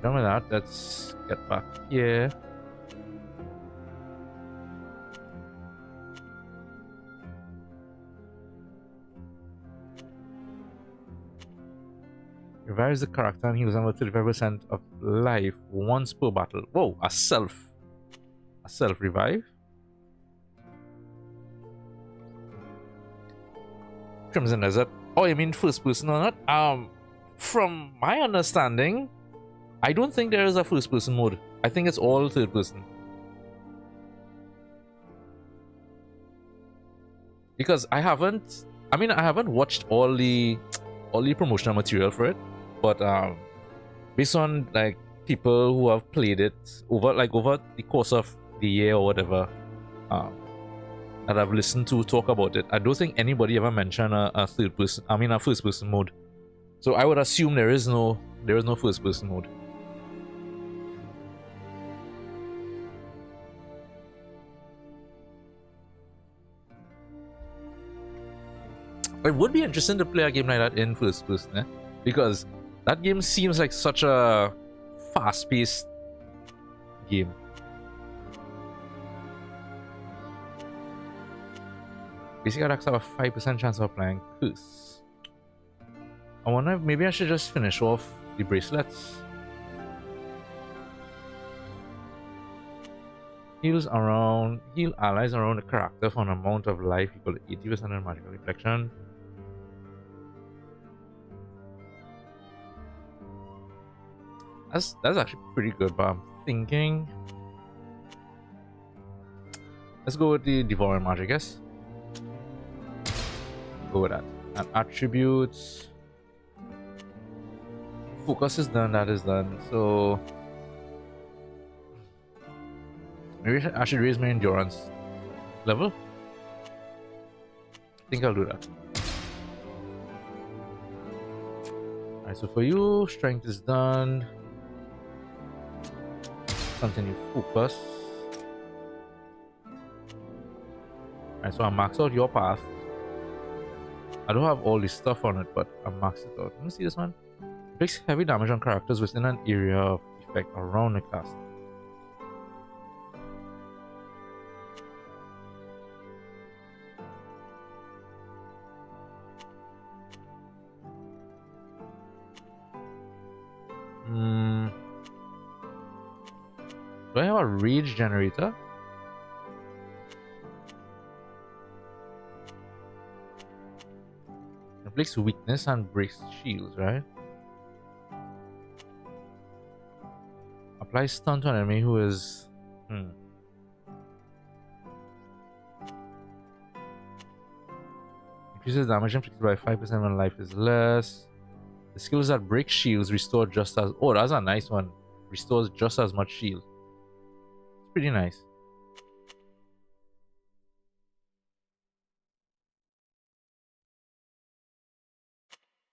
Speaker 1: done with that. Let's get back here. Revives the character and heals them with 35% of life once per battle. Whoa, a self revive. Crimson Desert. Oh, you mean first person or not? From my understanding, I don't think there is a first person mode. I think it's all third person. Because I haven't watched all the promotional material for it, but based on like people who have played it over the course of the year or whatever, that I've listened to talk about it, I don't think anybody ever mentioned a first person mode. So I would assume there is no first person mode. It would be interesting to play a game like that in first person, because that game seems like such a fast-paced game. Basic attacks have a 5% chance of applying curse. I wonder if maybe I should just finish off the bracelets. Heal allies around the character for an amount of life equal to 80% of magical reflection. That's actually pretty good, but I'm thinking let's go with the devouring magic, I guess. Go with that. And attributes. Focus is done, that is done. So maybe I should raise my endurance level. I think I'll do that. Alright, so for you, strength is done. Continue focus. Alright, so I max out your path. I don't have all this stuff on it, but I maxed it out. Let me see this one. Inflicts heavy damage on characters within an area of effect around the cast. Do I have a rage generator? Inflicts weakness and breaks shields, right? Apply stun to an enemy who is Increases damage inflicted by 5% when life is less. The skills that break shields restore just as... Oh, that's a nice one. Restores just as much shield. It's pretty nice.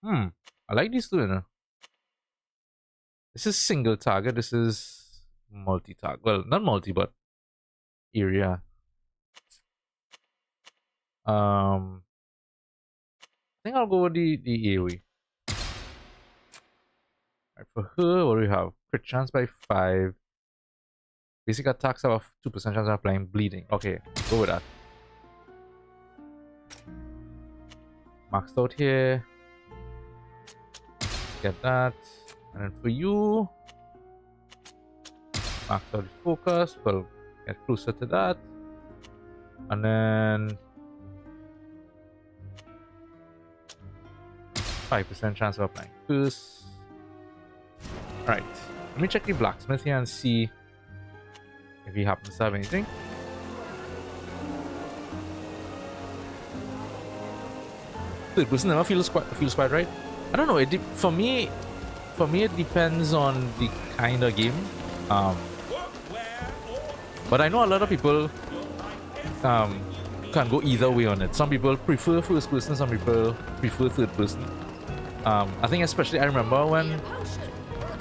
Speaker 1: I like these two, you know. This is single target. This is multi-target. Well, not multi, but area. I think I'll go with the AoE. Right, for her, what do we have? Crit chance by 5. Basic attacks have a 2% chance of applying bleeding. Okay, go with that. Maxed out here. Get that. And then for you, maxed out the focus. We'll get closer to that. And then 5% chance of applying curse. Alright, let me check the blacksmith here and see if he happens to have anything. Third person never feels quite right. I don't know. For me, it depends on the kind of game. But I know a lot of people can go either way on it. Some people prefer first person. Some people prefer third person. I think especially I remember when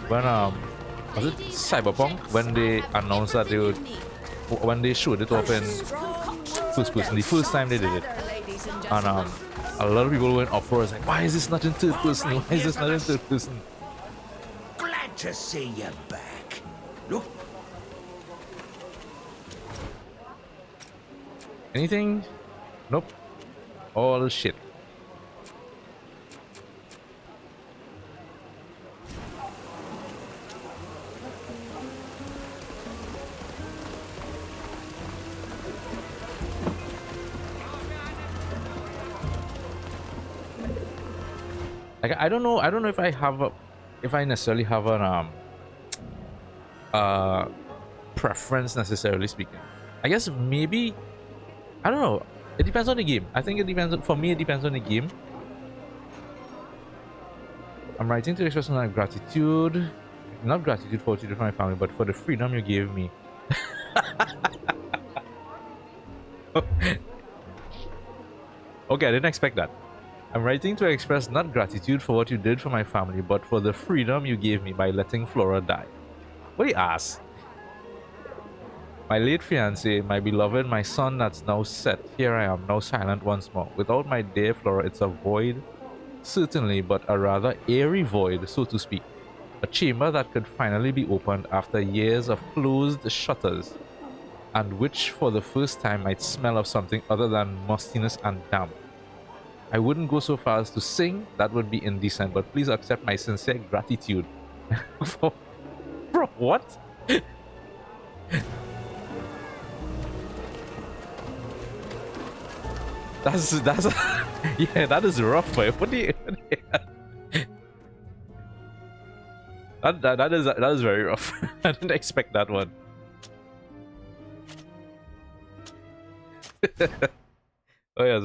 Speaker 1: was it Cyberpunk when they announced that when they showed it off in first person the first time they did it, and a lot of people were in uproar like, why is this not in third person? Why is this not in third person?
Speaker 2: Glad to see you back. Look.
Speaker 1: Anything? Nope. All shit. Like I don't know if I necessarily have an preference necessarily speaking. I guess maybe I don't know. It depends on the game. I think it depends for me it depends on the game. I'm writing to express my gratitude. Not gratitude for you to my family, but for the freedom you gave me. Okay, I didn't expect that. I'm writing to express not gratitude for what you did for my family, but for the freedom you gave me by letting Flora die. What do you ask? My late fiancé, my beloved, my son that's now set. Here I am, now silent once more. Without my dear Flora, it's a void, certainly, but a rather airy void, so to speak. A chamber that could finally be opened after years of closed shutters, and which for the first time might smell of something other than mustiness and damp. I wouldn't go so far as to sing, that would be indecent, but please accept my sincere gratitude. Bro, what? That's yeah, that is rough, boy. What do you that is very rough. I didn't expect that one. Oh yeah,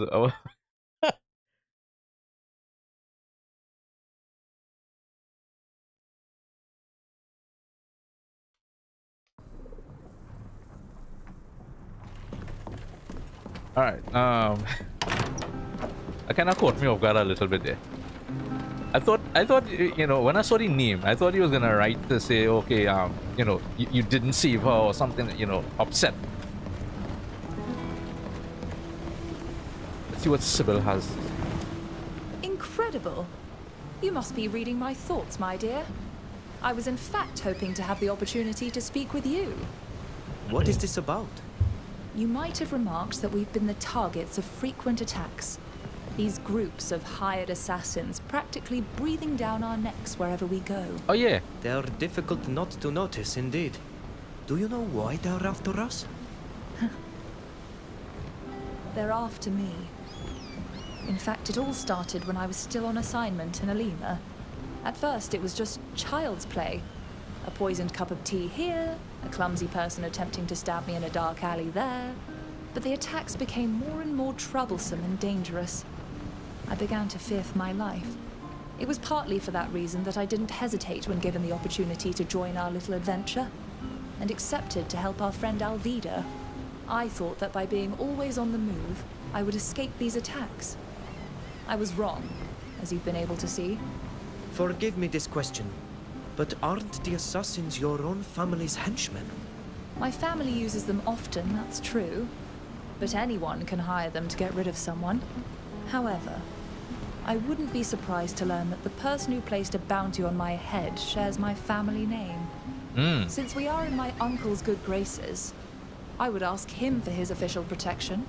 Speaker 1: Alright, that kind of caught me off guard a little bit there. I thought, you know, when I saw the name, I thought he was gonna write to say, okay, you know, you didn't save her or something, you know, upset. Let's see what Sybil has.
Speaker 3: Incredible. You must be reading my thoughts, my dear. I was in fact hoping to have the opportunity to speak with you.
Speaker 4: What is this about?
Speaker 3: You might have remarked that we've been the targets of frequent attacks. These groups of hired assassins practically breathing down our necks wherever we go.
Speaker 1: Oh yeah.
Speaker 4: They are difficult not to notice, indeed. Do you know why they are after us?
Speaker 3: They're after me. In fact, it all started when I was still on assignment in Alima. At first, it was just child's play. A poisoned cup of tea here, a clumsy person attempting to stab me in a dark alley there. But the attacks became more and more troublesome and dangerous. I began to fear for my life. It was partly for that reason that I didn't hesitate when given the opportunity to join our little adventure, and accepted to help our friend Alvida. I thought that by being always on the move, I would escape these attacks. I was wrong, as you've been able to see.
Speaker 4: Forgive me this question, but aren't the assassins your own family's henchmen?
Speaker 3: My family uses them often, that's true, but anyone can hire them to get rid of someone. However, I wouldn't be surprised to learn that the person who placed a bounty on my head shares my family name. Since we are in my uncle's good graces, I would ask him for his official protection.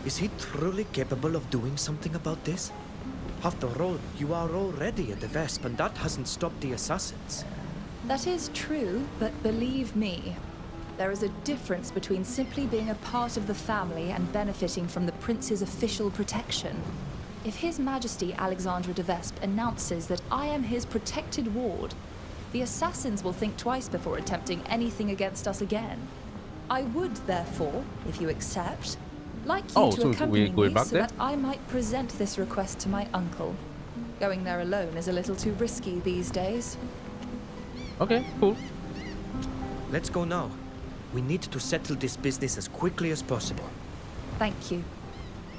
Speaker 4: Is he truly capable of doing something about this? After all, you are already at the Vesp, and that hasn't stopped the assassins.
Speaker 3: That is true, but believe me, there is a difference between simply being a part of the family and benefiting from the prince's official protection. If His Majesty Alexandra de Vesp announces that I am his protected ward, the assassins will think twice before attempting anything against us again. I would, therefore, if you accept, like you to accompany me so that I might present this request to my uncle. Going there alone is a little too risky these days.
Speaker 1: Okay, cool.
Speaker 4: Let's go now. We need to settle this business as quickly as possible.
Speaker 3: Thank you.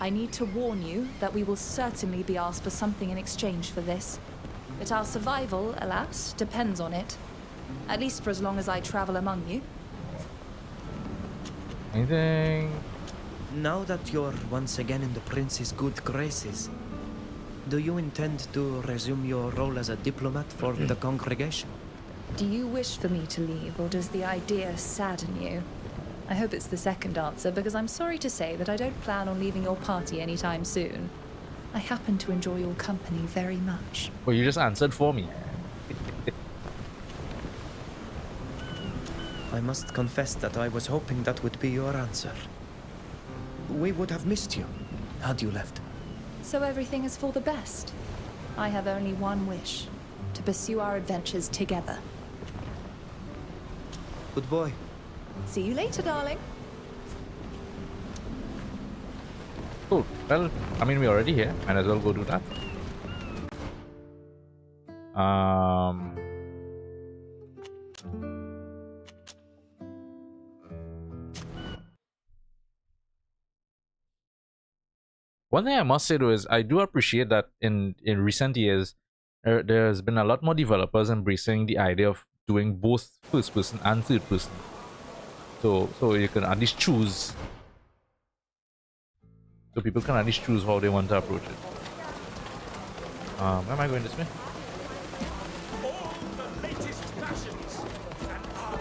Speaker 3: I need to warn you that we will certainly be asked for something in exchange for this. But our survival, alas, depends on it. At least for as long as I travel among you.
Speaker 1: Anything?
Speaker 4: Now that you're once again in the prince's good graces, do you intend to resume your role as a diplomat for the congregation?
Speaker 3: Do you wish for me to leave, or does the idea sadden you? I hope it's the second answer, because I'm sorry to say that I don't plan on leaving your party anytime soon. I happen to enjoy your company very much.
Speaker 1: Well, you just answered for me.
Speaker 4: I must confess that I was hoping that would be your answer. We would have missed you had you left.
Speaker 3: So everything is for the best. I have only one wish, to pursue our adventures together.
Speaker 4: Good boy.
Speaker 3: See you later, darling.
Speaker 1: Cool. Well, I mean, we're already here. Might as well go do that. One thing I must say though is I do appreciate that in recent years there's been a lot more developers embracing the idea of doing both first person and third person. So you can at least choose. So people can at least choose how they want to approach it. Where am I going this way?
Speaker 2: All the latest fashions and art.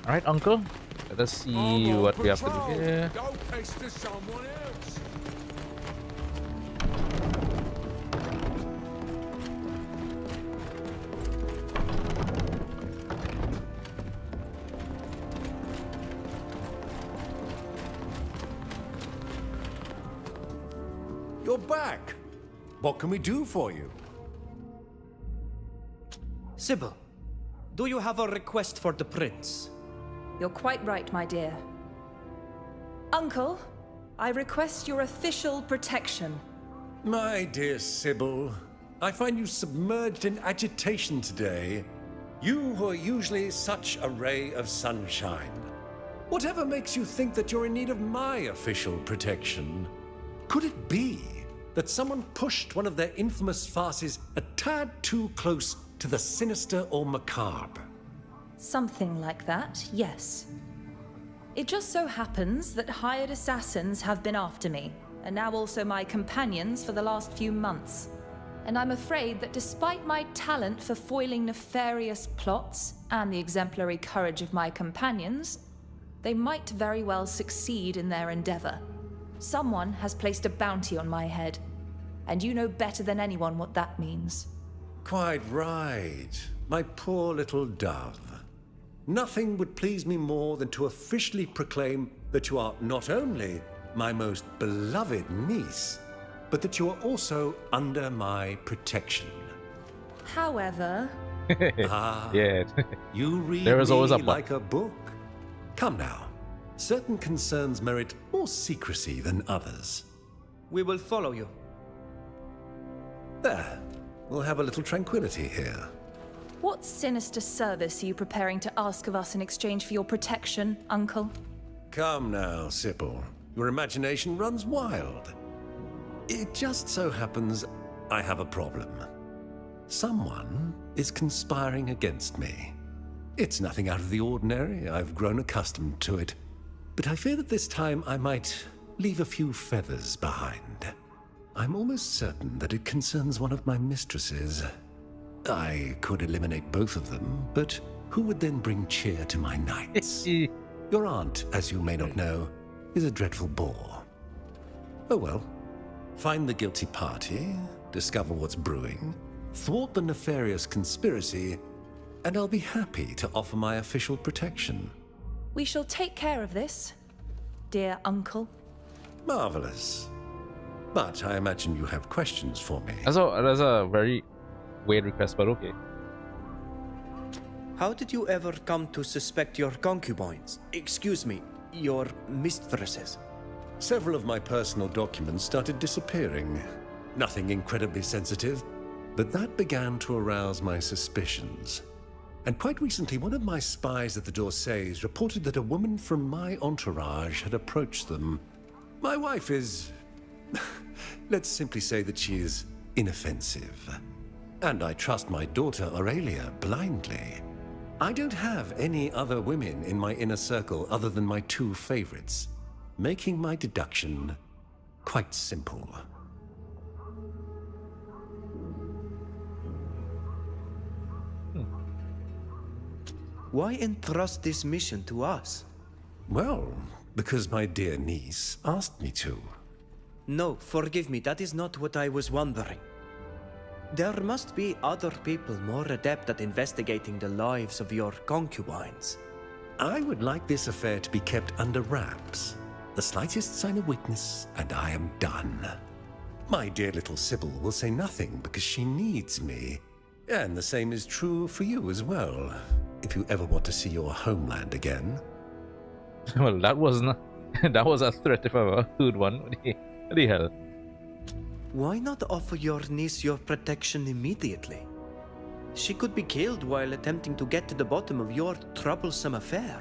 Speaker 1: Alright, uncle. Let us see what we have to do here.
Speaker 2: Go pester someone else. You're back. What can we do for you?
Speaker 4: Sybil, do you have a request for the prince?
Speaker 3: You're quite right, my dear. Uncle, I request your official protection.
Speaker 2: My dear Sybil, I find you submerged in agitation today. You who are usually such a ray of sunshine. Whatever makes you think that you're in need of my official protection? Could it be that someone pushed one of their infamous farces a tad too close to the sinister or macabre?
Speaker 3: Something like that, yes. It just so happens that hired assassins have been after me, and now also my companions for the last few months. And I'm afraid that despite my talent for foiling nefarious plots and the exemplary courage of my companions, they might very well succeed in their endeavor. Someone has placed a bounty on my head, and you know better than anyone what that means.
Speaker 2: Quite right, my poor little dove. Nothing would please me more than to officially proclaim that you are not only my most beloved niece, but that you are also under my protection.
Speaker 3: However,
Speaker 1: Yeah.
Speaker 2: You read
Speaker 1: There is
Speaker 2: me
Speaker 1: always a but.
Speaker 2: like a book. Come now, certain concerns merit more secrecy than others.
Speaker 4: We will follow you.
Speaker 2: There, we'll have a little tranquility here.
Speaker 3: what sinister service are you preparing to ask of us in exchange for your protection, Uncle?
Speaker 2: Come now, Sybil. Your imagination runs wild. It just so happens I have a problem. Someone is conspiring against me. It's nothing out of the ordinary. I've grown accustomed to it. But I fear that this time I might leave a few feathers behind. I'm almost certain that it concerns one of my mistresses. I could eliminate both of them, but who would then bring cheer to my nights? Your aunt, as you may not know, is a dreadful bore. Oh well. Find the guilty party, discover what's brewing, thwart the nefarious conspiracy, and I'll be happy to offer my official protection.
Speaker 3: We shall take care of this, dear Uncle.
Speaker 2: Marvelous. But I imagine you have questions for me.
Speaker 1: That's a very weird request, but okay.
Speaker 4: How did you ever come to suspect your concubines? Excuse me, your mistresses?
Speaker 2: Several of my personal documents started disappearing. Nothing incredibly sensitive, but that began to arouse my suspicions. And quite recently, one of my spies at the D'Orsays reported that a woman from my entourage had approached them. My wife is... let's simply say that she is inoffensive. And I trust my daughter Aurelia blindly. I don't have any other women in my inner circle other than my two favorites, making my deduction quite simple.
Speaker 4: Why entrust this mission to us?
Speaker 2: Well, because my dear niece asked me to.
Speaker 4: No, forgive me, that is not what I was wondering. There must be other people more adept at investigating the lives of your concubines.
Speaker 2: I would like this affair to be kept under wraps. The slightest sign of weakness, and I am done. My dear little Sybil will say nothing because she needs me. And the same is true for you as well, if you ever want to see your homeland again.
Speaker 1: Well, that was not. That was a threat if I ever heard one. What the hell?
Speaker 4: Why not offer your niece your protection immediately? She could be killed while attempting to get to the bottom of your troublesome affair.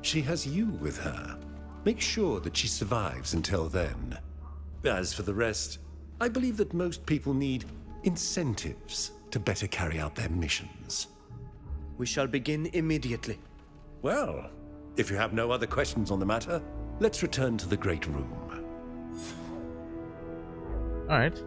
Speaker 2: She has you with her. Make sure that she survives until then. As for the rest, I believe that most people need incentives to better carry out their missions.
Speaker 4: We shall begin immediately.
Speaker 2: Well, if you have no other questions on the matter, let's return to the Great Room.
Speaker 1: All right.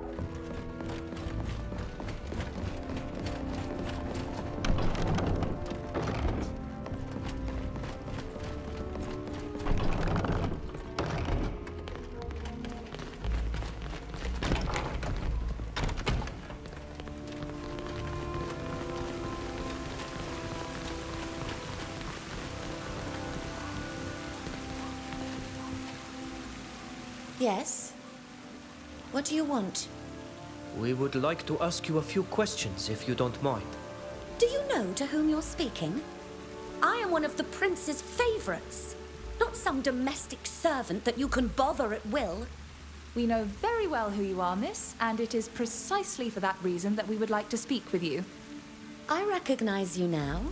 Speaker 7: Yes? What do you want?
Speaker 4: We would like to ask you a few questions, if you don't mind.
Speaker 7: Do you know to whom you're speaking? I am one of the prince's favorites, not some domestic servant that you can bother at will.
Speaker 3: We know very well who you are, miss, and it is precisely for that reason that we would like to speak with you.
Speaker 7: I recognize you now.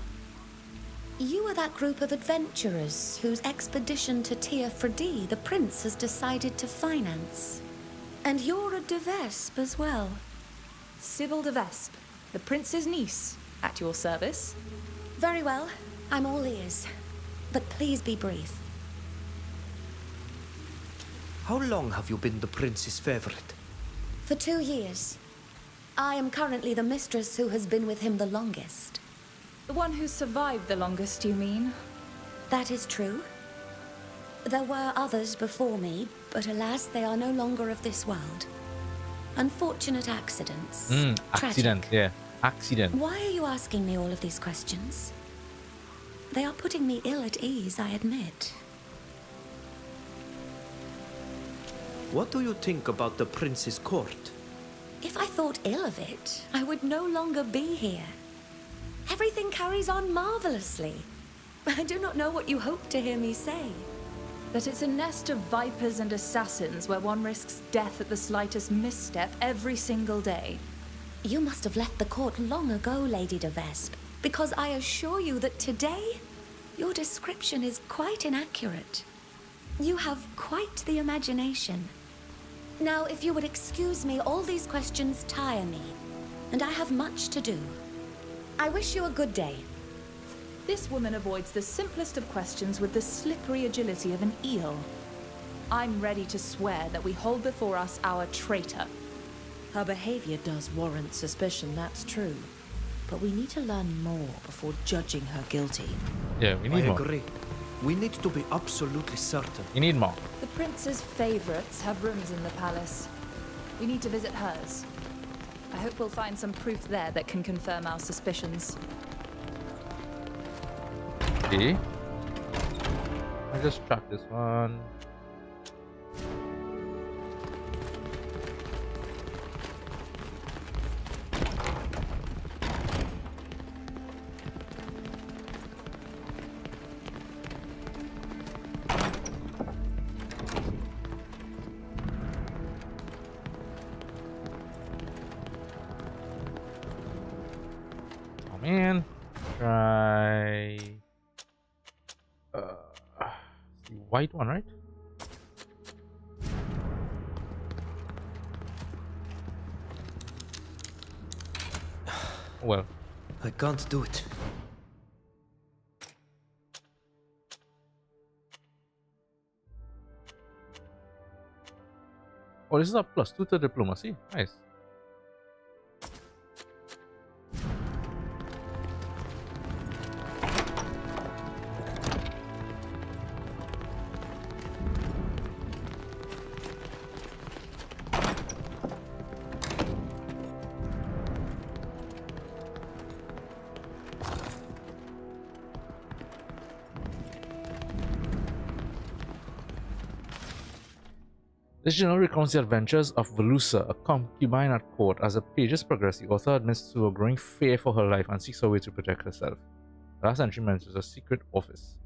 Speaker 7: You are that group of adventurers whose expedition to Tir Fredi the prince has decided to finance. And you're a de Vespe as well.
Speaker 3: Sybil de Vespe, the prince's niece, at your service.
Speaker 7: Very well, I'm all ears. But please be brief.
Speaker 4: How long have you been the prince's favorite?
Speaker 7: For 2 years. I am currently the mistress who has been with him the longest.
Speaker 3: The one who survived the longest, you mean?
Speaker 7: That is true. There were others before me, but alas, they are no longer of this world. Unfortunate accidents.
Speaker 1: Accident,
Speaker 7: Tragic.
Speaker 1: yeah. Accident.
Speaker 7: Why are you asking me all of these questions? They are putting me ill at ease, I admit.
Speaker 4: What do you think about the prince's court?
Speaker 7: If I thought ill of it, I would no longer be here. Everything carries on marvelously. I do not know what you hope to hear me say.
Speaker 3: That it's a nest of vipers and assassins where one risks death at the slightest misstep every single day.
Speaker 7: You must have left the court long ago, Lady de Vespe, because I assure you that today, your description is quite inaccurate. You have quite the imagination. Now, if you would excuse me, all these questions tire me, and I have much to do. I wish you a good day.
Speaker 3: This woman avoids the simplest of questions with the slippery agility of an eel. I'm ready to swear that we hold before us our traitor.
Speaker 8: Her behavior does warrant suspicion, that's true. But we need to learn more before judging her guilty.
Speaker 1: Yeah, we need
Speaker 4: I
Speaker 1: more.
Speaker 4: agree. We need to be absolutely certain.
Speaker 1: We need more.
Speaker 3: The prince's favorites have rooms in the palace. We need to visit hers. I hope we'll find some proof there that can confirm our suspicions.
Speaker 1: Okay. I just track this one. Oh man. Try the white one, right? Well,
Speaker 4: I can't do it.
Speaker 1: oh, this is a +2 to diplomacy. Nice. This journal recounts the adventures of Velusa, a concubine at court. As the pages progress, the author admits to a growing fear for her life and seeks a way to protect herself. The last entry mentions a secret office.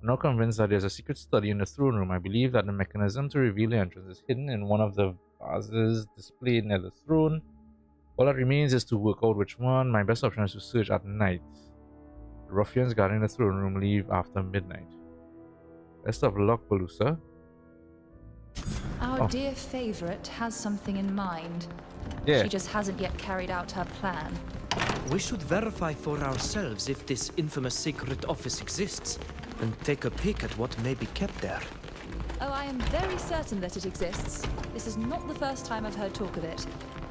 Speaker 1: I'm not convinced that there's a secret study in the throne room. I believe that the mechanism to reveal the entrance is hidden in one of the vases displayed near the throne. All that remains is to work out which one. My best option is to search at night. The ruffians guarding the throne room leave after midnight. Best of luck, Velusa.
Speaker 3: Our dear favorite has something in mind.
Speaker 1: Yeah.
Speaker 3: She just hasn't yet carried out her plan.
Speaker 4: We should verify for ourselves if this infamous secret office exists, and take a peek at what may be kept there.
Speaker 3: Oh, I am very certain that it exists. This is not the first time I've heard talk of it,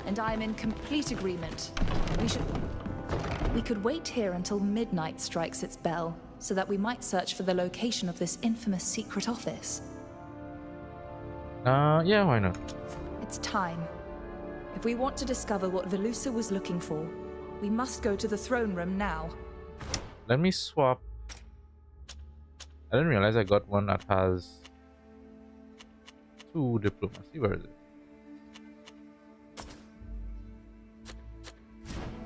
Speaker 3: and I am in complete agreement. We could wait here until midnight strikes its bell, so that we might search for the location of this infamous secret office.
Speaker 1: Yeah, why not?
Speaker 3: It's time. If we want to discover what Velusa was looking for, we must go to the throne room now.
Speaker 1: Let me swap. I didn't realize I got one that has 2 diplomacy. Where is it?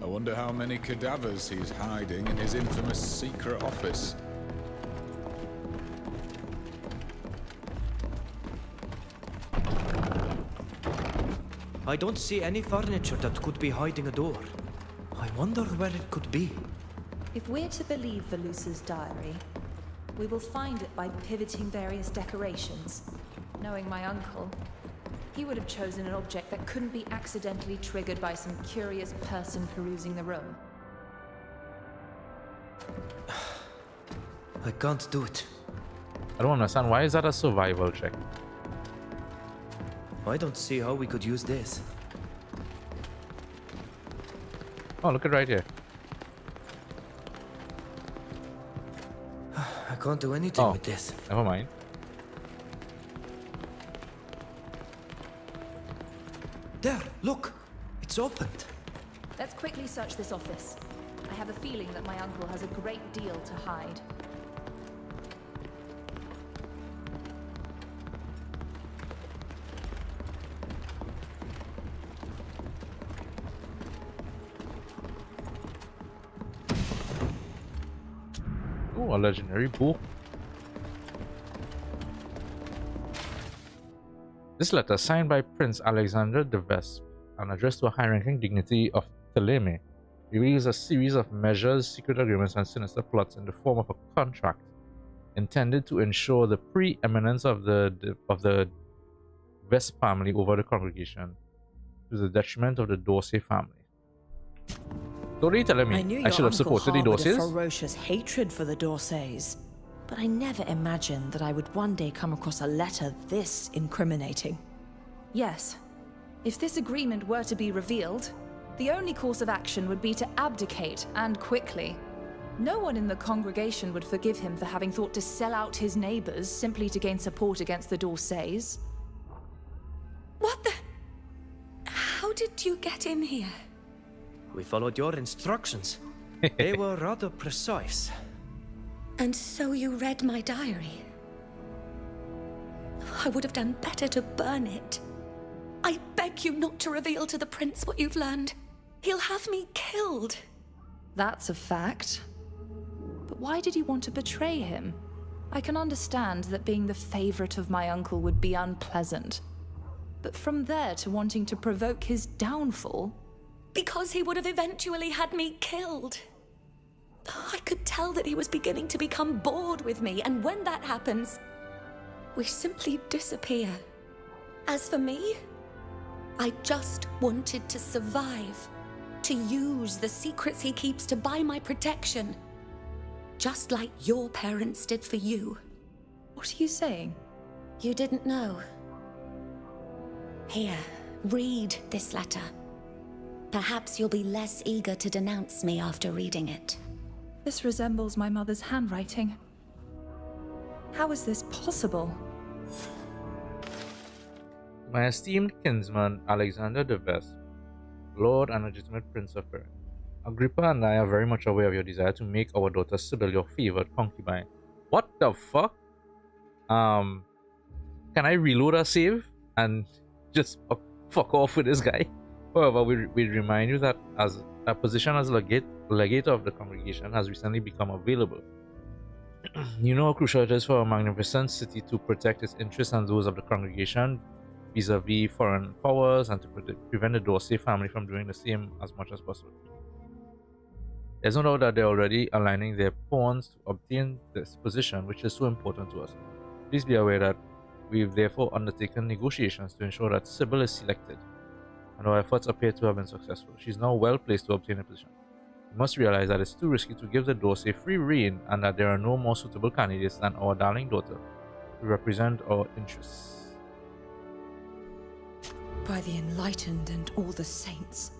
Speaker 6: I wonder how many cadavers he's hiding in his infamous secret office.
Speaker 4: I don't see any furniture that could be hiding a door. I wonder where it could be.
Speaker 3: If we're to believe Velusa's diary, we will find it by pivoting various decorations. Knowing my uncle, he would have chosen an object that couldn't be accidentally triggered by some curious person perusing the room.
Speaker 4: I can't do it.
Speaker 1: I don't understand. Why is that a survival check?
Speaker 4: I don't see how we could use this.
Speaker 1: Oh, look at right here.
Speaker 4: I can't do anything
Speaker 1: Oh,
Speaker 4: with this.
Speaker 1: never mind.
Speaker 4: There, look. It's opened.
Speaker 3: Let's quickly search this office. I have a feeling that my uncle has a great deal to hide.
Speaker 1: Oh, a legendary book. This letter, signed by Prince Alexander de Vespe and addressed to a high-ranking dignity of Theleme, reveals a series of measures, secret agreements, and sinister plots in the form of a contract intended to ensure the preeminence of the Vespe family over the congregation, to the detriment of the Dorsey family. So they telling
Speaker 8: I knew
Speaker 1: me
Speaker 8: your
Speaker 1: I should have
Speaker 8: uncle
Speaker 1: supported the
Speaker 8: harbored a
Speaker 1: Dorseys?
Speaker 8: ferocious hatred for the Dorseys, but I never imagined that I would one day come across a letter this incriminating.
Speaker 3: Yes. If this agreement were to be revealed, the only course of action would be to abdicate, and quickly. No one in the congregation would forgive him for having thought to sell out his neighbors simply to gain support against the Dorseys.
Speaker 7: What the? How did you get in here?
Speaker 4: We followed your instructions. They were rather precise.
Speaker 7: And so you read my diary? I would have done better to burn it. I beg you not to reveal to the prince what you've learned. He'll have me killed.
Speaker 3: That's a fact. But why did you want to betray him? I can understand that being the favorite of my uncle would be unpleasant. But from there to wanting to provoke his downfall?
Speaker 7: Because he would have eventually had me killed. I could tell that he was beginning to become bored with me, and when that happens, we simply disappear. As for me, I just wanted to survive, to use the secrets he keeps to buy my protection, just like your parents did for you.
Speaker 3: What are you saying?
Speaker 7: You didn't know. Here, read this letter. Perhaps you'll be less eager to denounce me after reading it.
Speaker 3: This resembles my mother's handwriting. How is this possible?
Speaker 1: My esteemed kinsman Alexander de Vespe, Lord and legitimate Prince of Perth, Agrippa and I are very much aware of your desire to make our daughter Sybil your favored concubine. What the fuck? Can I reload our save and just fuck off with this guy? However, we remind you that as a position as legate of the congregation has recently become available. You know how crucial it is for a magnificent city to protect its interests and those of the congregation vis-a-vis foreign powers, and to prevent the Dorsey family from doing the same as much as possible. There's no doubt that they're already aligning their pawns to obtain this position, which is so important to us. Please be aware that we've therefore undertaken negotiations to ensure that Sybil is selected, and our efforts appear to have been successful. She's now well placed to obtain a position. You must realize that it's too risky to give the Dorsey free rein, and that there are no more suitable candidates than our darling daughter to represent our interests.
Speaker 8: By the enlightened and all the saints,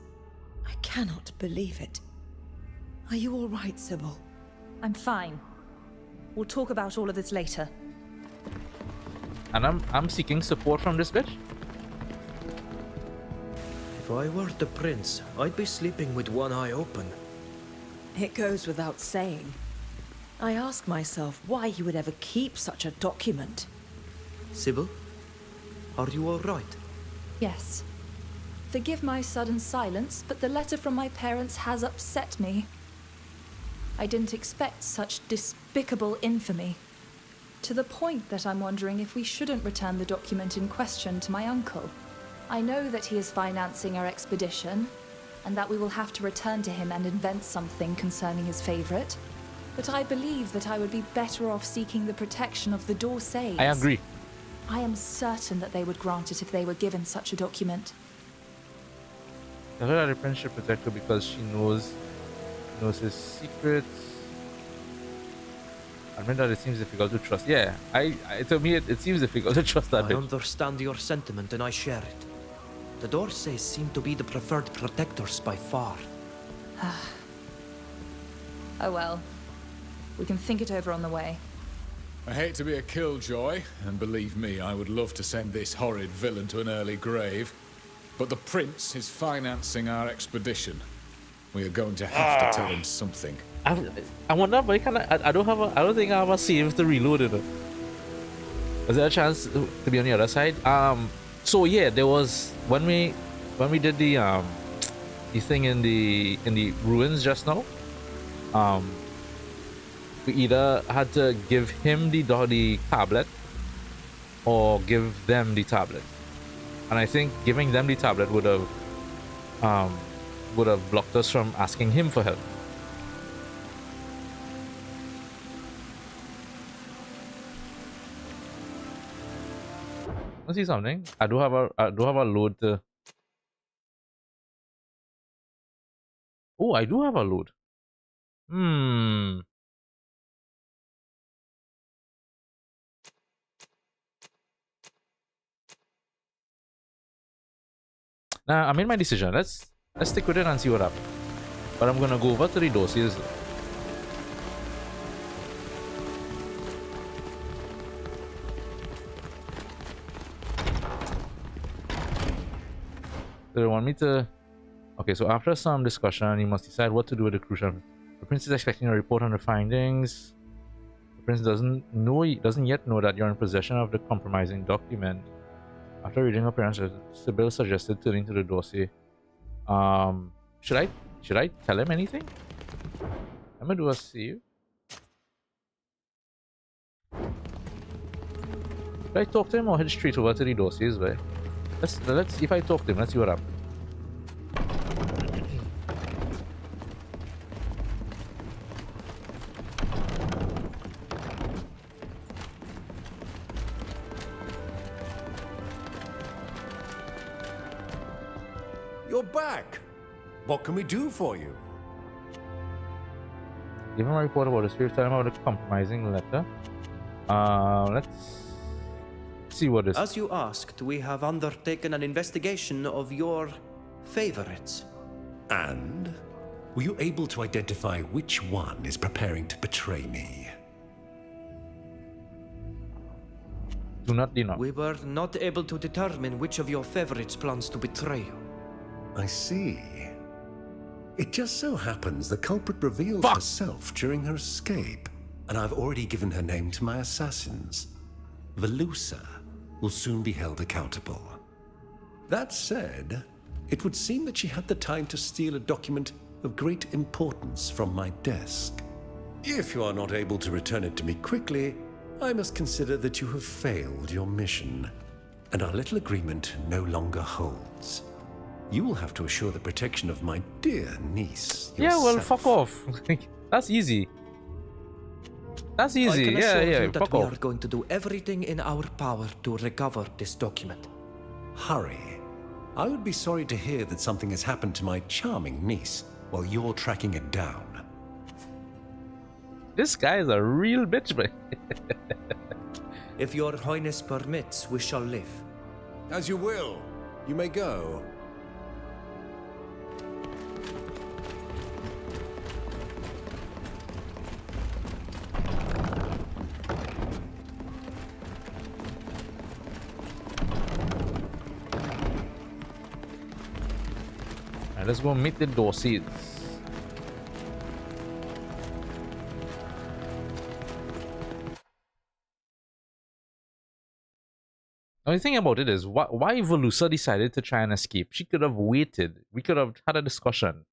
Speaker 8: I cannot believe it. Are you all right, Sybil?
Speaker 3: I'm fine. We'll talk about all of this later.
Speaker 1: And I'm seeking support from this bitch?
Speaker 4: If I were the prince, I'd be sleeping with one eye open.
Speaker 8: It goes without saying. I ask myself why he would ever keep such a document.
Speaker 4: Sybil, are you all right?
Speaker 3: Yes. Forgive my sudden silence, but the letter from my parents has upset me. I didn't expect such despicable infamy. To the point that I'm wondering if we shouldn't return the document in question to my uncle. I know that he is financing our expedition, and that we will have to return to him and invent something concerning his favorite. But I believe that I would be better off seeking the protection of the Dorseys.
Speaker 1: I agree.
Speaker 3: I am certain that they would grant it if they were given such a document.
Speaker 1: Tell her that the prince should protect her because she knows his secrets. Admit that it seems difficult to trust. Yeah, to me it seems difficult to trust that
Speaker 4: I
Speaker 1: bitch.
Speaker 4: understand your sentiment and I share it. The Dorseys seem to be the preferred protectors by far.
Speaker 3: Oh well. We can think it over on the way.
Speaker 6: I hate to be a killjoy, and believe me, I would love to send this horrid villain to an early grave. But the prince is financing our expedition. We are going to have to tell him something.
Speaker 1: I wonder, but I don't think I have a save to reload it. Was there a chance to be on the other side? So yeah, there was when we did the thing in the ruins just now. We either had to give him the tablet or give them the tablet, and I think giving them the tablet would have blocked us from asking him for help. Let's see something. I do have a load to. Oh, I do have a load. Nah, I made my decision. Let's stick with it and see what happens. But I'm gonna go over to the dossiers. So they want me to. Okay, so after some discussion, you must decide what to do with the crucial. The prince is expecting a report on the findings. The prince doesn't yet know that you're in possession of the compromising document. After reading appearances, Sybil suggested turning to the dossier. Should I tell him anything? I'm gonna do a save. Should I talk to him or head straight over to the dossiers? Way. Let's if I talk to him, let's see what happens.
Speaker 2: You're back. What can we do for you?
Speaker 1: Give him a report about the spirit. Tell him about the compromising letter. Let's see what this.
Speaker 4: As you asked, we have undertaken an investigation of your favorites.
Speaker 2: And? Were you able to identify which one is preparing to betray me?
Speaker 1: Do not deny.
Speaker 4: We were not able to determine which of your favorites plans to betray you.
Speaker 2: I see. It just so happens the culprit revealed herself during her escape, and I've already given her name to my assassins. Velusa will soon be held accountable. That said, it would seem that she had the time to steal a document of great importance from my desk. If you are not able to return it to me quickly, I must consider that you have failed your mission, and our little agreement no longer holds. You will have to assure the protection of my dear niece.
Speaker 1: Yeah, well,
Speaker 2: yourself.
Speaker 1: fuck off. That's easy. That's easy.
Speaker 4: I can assure
Speaker 1: Yeah,
Speaker 4: you that
Speaker 1: fuck
Speaker 4: we
Speaker 1: off.
Speaker 4: are going to do everything in our power to recover this document.
Speaker 2: Hurry. I would be sorry to hear that something has happened to my charming niece while you're tracking it down.
Speaker 1: This guy is a real bitch, man.
Speaker 4: If your highness permits, we shall live.
Speaker 2: As you will. You may go.
Speaker 1: Alright, let's go meet the dossiers. The only thing about it is why Velusa decided to try and escape. She could have waited. We could have had a discussion.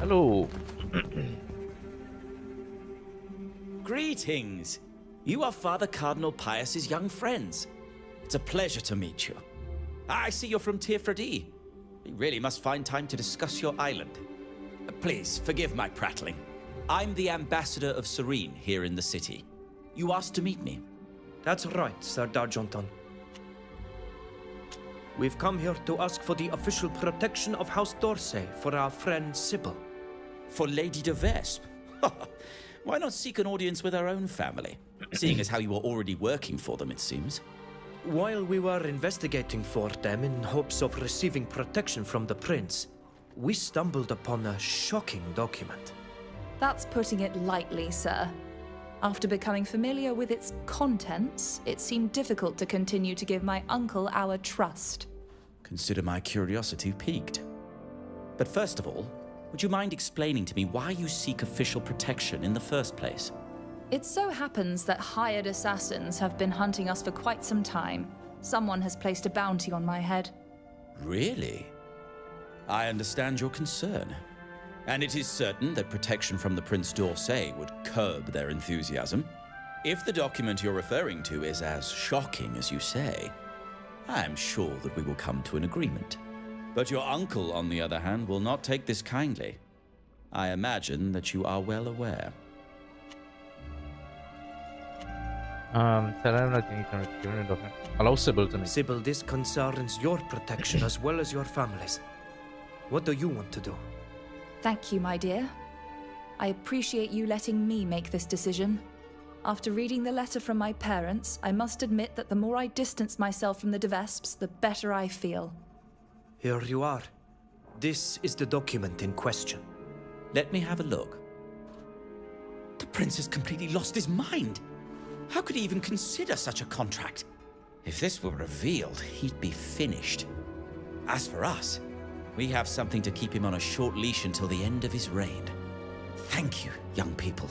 Speaker 1: Hello.
Speaker 9: Greetings. You are Father Cardinal Pius's young friends. It's a pleasure to meet you. I see you're from Tirfredi. We really must find time to discuss your island. Please, forgive my prattling. I'm the ambassador of Serene here in the city. You asked to meet me.
Speaker 4: That's right, Sir Dargenton. We've come here to ask for the official protection of House D'Orsay for our friend Sybil.
Speaker 9: For Lady de Vespe? Why not seek an audience with our own family? Seeing as how you are already working for them, it seems.
Speaker 4: While we were investigating for them in hopes of receiving protection from the prince, we stumbled upon a shocking document.
Speaker 3: That's putting it lightly, sir. After becoming familiar with its contents, it seemed difficult to continue to give my uncle our trust.
Speaker 9: Consider my curiosity piqued. But first of all, would you mind explaining to me why you seek official protection in the first place?
Speaker 3: It so happens that hired assassins have been hunting us for quite some time. Someone has placed a bounty on my head.
Speaker 9: Really? I understand your concern. And it is certain that protection from the Prince d'Orsay would curb their enthusiasm. If the document you're referring to is as shocking as you say, I am sure that we will come to an agreement. But your uncle, on the other hand, will not take this kindly. I imagine that you are well aware.
Speaker 1: Tell him that you need to give him a document. Allow Sybil to me.
Speaker 4: Sybil, this concerns your protection as well as your family's. What do you want to do?
Speaker 3: Thank you, my dear. I appreciate you letting me make this decision. After reading the letter from my parents, I must admit that the more I distance myself from the de Vespes, the better I feel.
Speaker 4: Here you are. This is the document in question.
Speaker 9: Let me have a look. The prince has completely lost his mind. How could he even consider such a contract? If this were revealed, he'd be finished. As for us, we have something to keep him on a short leash until the end of his reign. Thank you, young people.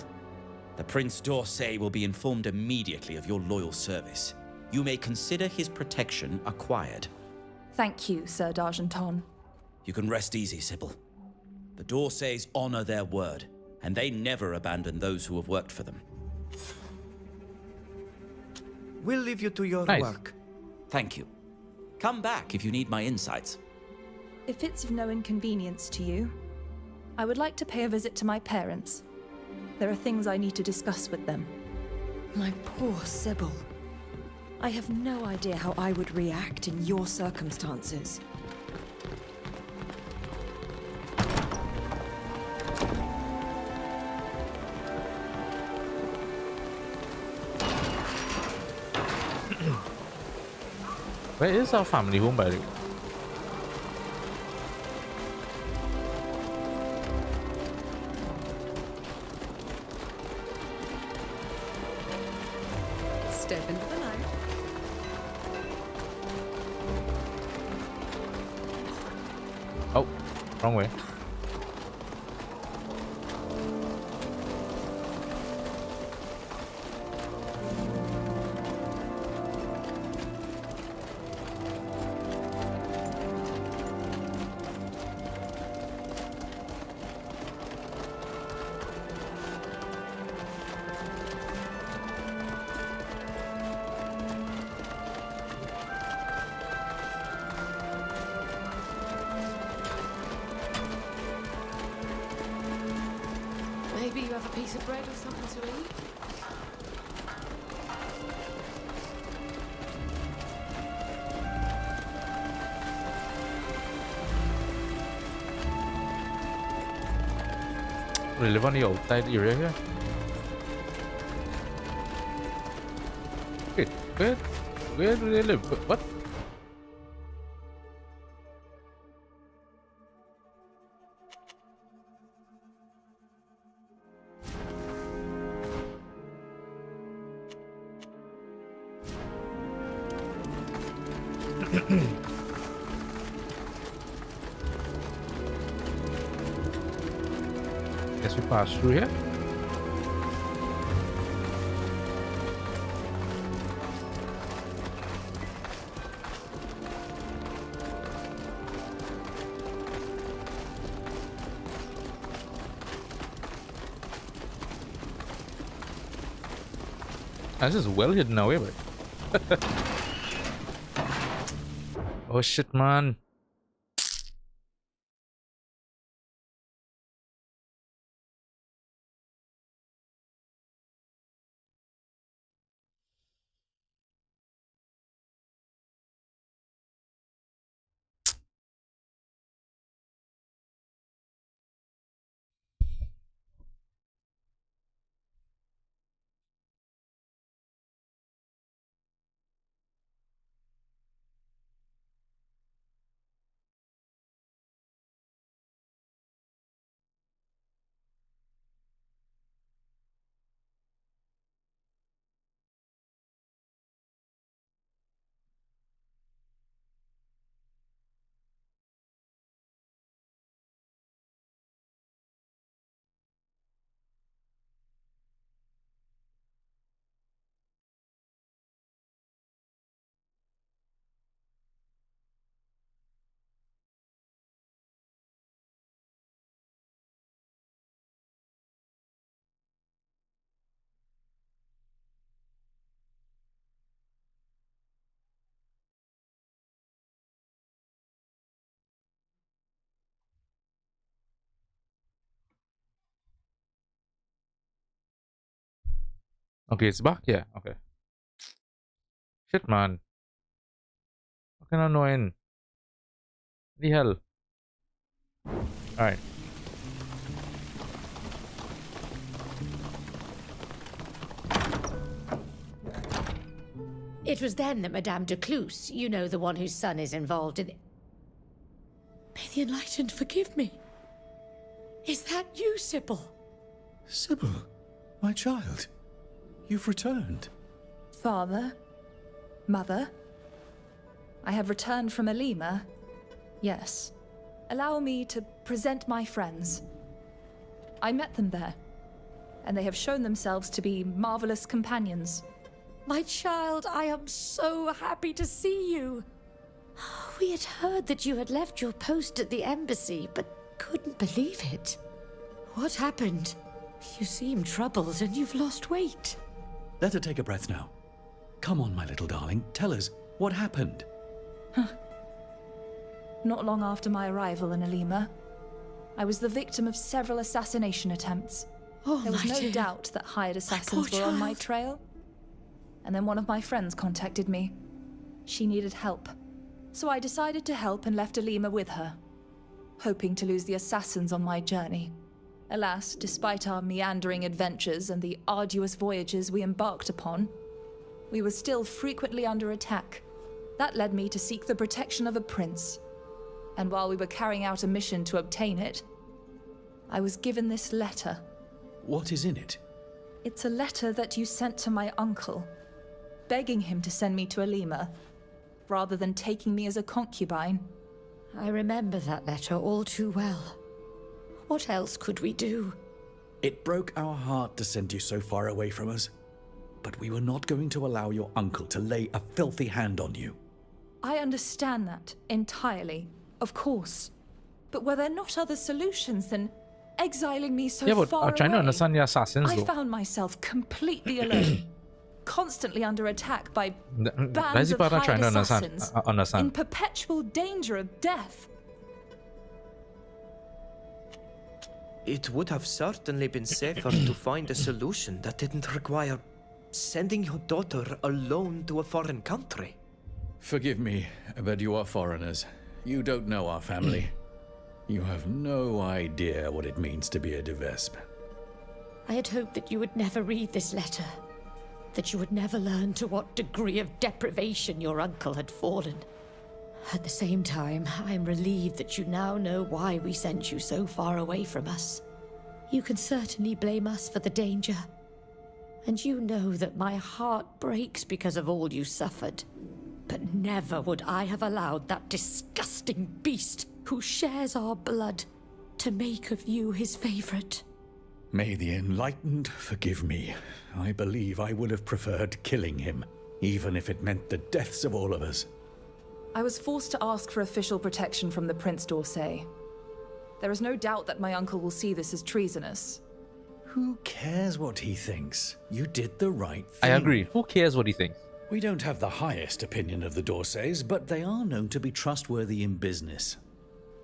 Speaker 9: The Prince d'Orsay will be informed immediately of your loyal service. You may consider his protection acquired.
Speaker 3: Thank you, Sir Dargenton.
Speaker 9: You can rest easy, Sybil. The d'Orsays honor their word, and they never abandon those who have worked for them.
Speaker 4: We'll leave you to your
Speaker 1: Nice.
Speaker 4: work.
Speaker 9: Thank you. Come back if you need my insights.
Speaker 3: If it's of no inconvenience to you, I would like to pay a visit to my parents. There are things I need to discuss with them.
Speaker 8: My poor Sybil. I have no idea how I would react in your circumstances.
Speaker 1: Where is our family home, by the way?
Speaker 8: Step into the light.
Speaker 1: Oh, wrong way.
Speaker 10: Maybe you have a piece of bread or something to eat?
Speaker 1: We live on the outside area here. Wait, where do they live? What? Guess we pass through here. This is well hidden away, but Oh shit, man. Okay, it's back. Yeah. Okay. Shit, man. Fucking annoying. The hell. All right.
Speaker 11: It was then that Madame de Cluse, you know, the one whose son is involved in it. May the Enlightened forgive me. Is that you, Sybil?
Speaker 2: Sybil, my child, you've returned.
Speaker 3: Father? Mother? I have returned from Alima. Yes. Allow me to present my friends. I met them there, and they have shown themselves to be marvelous companions.
Speaker 11: My child, I am so happy to see you. We had heard that you had left your post at the embassy, but couldn't believe it. What happened? You seem troubled and you've lost weight.
Speaker 12: Let her take a breath now. Come on, my little darling. Tell us, what happened?
Speaker 3: Not long after my arrival in Alima, I was the victim of several assassination attempts.
Speaker 11: Oh,
Speaker 3: there was
Speaker 11: my
Speaker 3: no
Speaker 11: dear.
Speaker 3: doubt that hired assassins were on my
Speaker 11: child.
Speaker 3: trail. And then one of my friends contacted me. She needed help. So I decided to help and left Alima with her, hoping to lose the assassins on my journey. Alas, despite our meandering adventures and the arduous voyages we embarked upon, we were still frequently under attack. That led me to seek the protection of a prince. And while we were carrying out a mission to obtain it, I was given this letter.
Speaker 12: What is in it?
Speaker 3: It's a letter that you sent to my uncle, begging him to send me to Alima, rather than taking me as a concubine.
Speaker 11: I remember that letter all too well. What else could we do?
Speaker 12: It broke our heart to send you so far away from us. But we were not going to allow your uncle to lay a filthy hand on you.
Speaker 3: I understand that entirely, of course. But were there not other solutions than exiling me so
Speaker 1: Yeah, but
Speaker 3: far
Speaker 1: I'm trying to
Speaker 3: away?
Speaker 1: understand the assassins
Speaker 3: I
Speaker 1: though.
Speaker 3: found myself completely alone, constantly under attack by
Speaker 1: That's
Speaker 3: bands
Speaker 1: the
Speaker 3: of
Speaker 1: part I'm
Speaker 3: hired
Speaker 1: trying to
Speaker 3: assassins, in
Speaker 1: understand.
Speaker 3: perpetual danger of death.
Speaker 4: It would have certainly been safer to find a solution that didn't require sending your daughter alone to a foreign country.
Speaker 12: Forgive me, but you are foreigners. You don't know our family. You have no idea what it means to be a de Vespe.
Speaker 11: I had hoped that you would never read this letter, that you would never learn to what degree of deprivation your uncle had fallen. At the same time, I am relieved that you now know why we sent you so far away from us. You can certainly blame us for the danger. And you know that my heart breaks because of all you suffered. But never would I have allowed that disgusting beast who shares our blood to make of you his favorite.
Speaker 12: May the Enlightened forgive me. I believe I would have preferred killing him, even if it meant the deaths of all of us.
Speaker 3: I was forced to ask for official protection from the Prince d'Orsay. There is no doubt that my uncle will see this as treasonous.
Speaker 12: Who cares what he thinks? You did the right
Speaker 1: I
Speaker 12: thing.
Speaker 1: agree. Who cares what he thinks?
Speaker 12: We don't have the highest opinion of the Dorsays, but they are known to be trustworthy in business.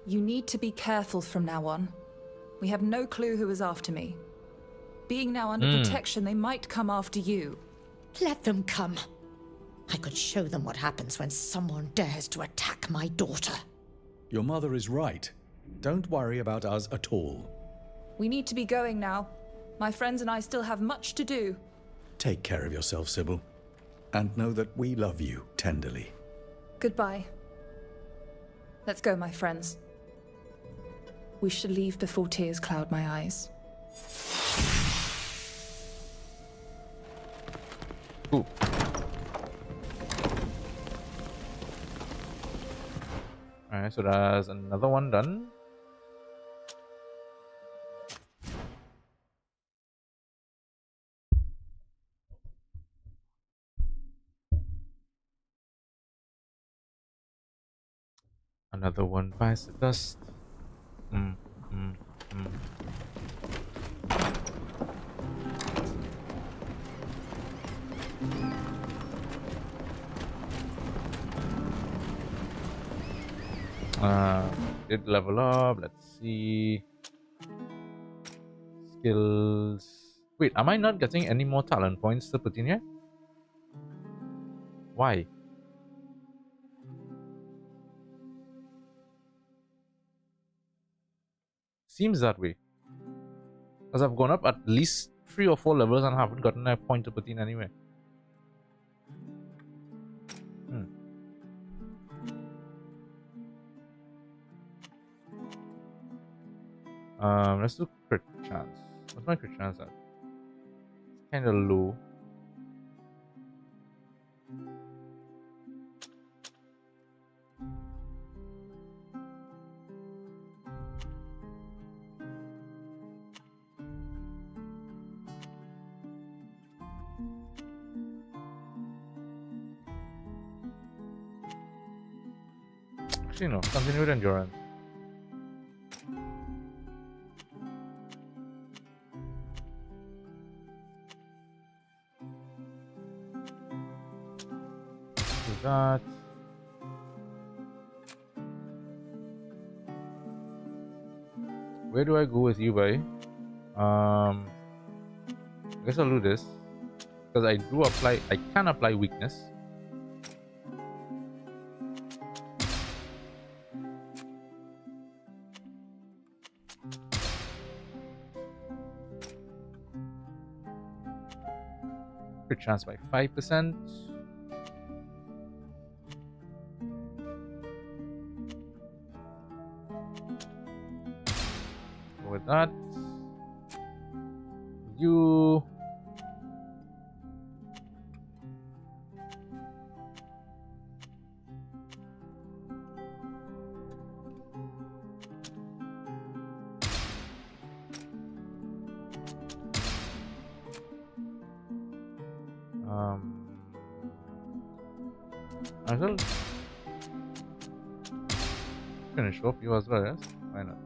Speaker 3: You need to be careful from now on. We have no clue who is after me. Being now under protection, they might come after you.
Speaker 11: Let them come. I could show them what happens when someone dares to attack my daughter.
Speaker 12: Your mother is right. Don't worry about us at all.
Speaker 3: We need to be going now. My friends and I still have much to do.
Speaker 12: Take care of yourself, Sybil. And know that we love you tenderly.
Speaker 3: Goodbye. Let's go, my friends. We should leave before tears cloud my eyes.
Speaker 1: Cool. Alright, so that's another one done. Another one bites the dust. Did level up. Let's see. Skills. Wait, am I not getting any more talent points to put in here? Why? Seems that way. Because I've gone up at least 3 or 4 levels and haven't gotten a point to put in anyway. Let's do crit chance. What's my crit chance at? It's kind of low. Actually, no. Continue with endurance. Do that. Where do I go with you, buddy? I guess I'll do this because I can apply weakness. Crit chance by 5%. Go with that. You. I will finish off you as well, yes? Why not?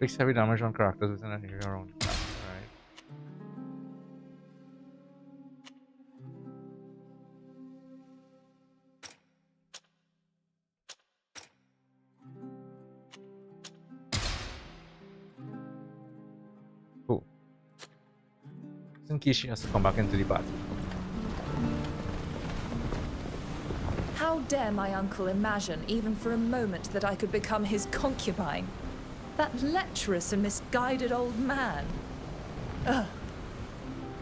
Speaker 1: Takes heavy damage on characters within an area around the map. Alright. Cool. Just in case she has to come back into the battle.
Speaker 3: How dare my uncle imagine, even for a moment, that I could become his concubine? That lecherous and misguided old man. Ugh.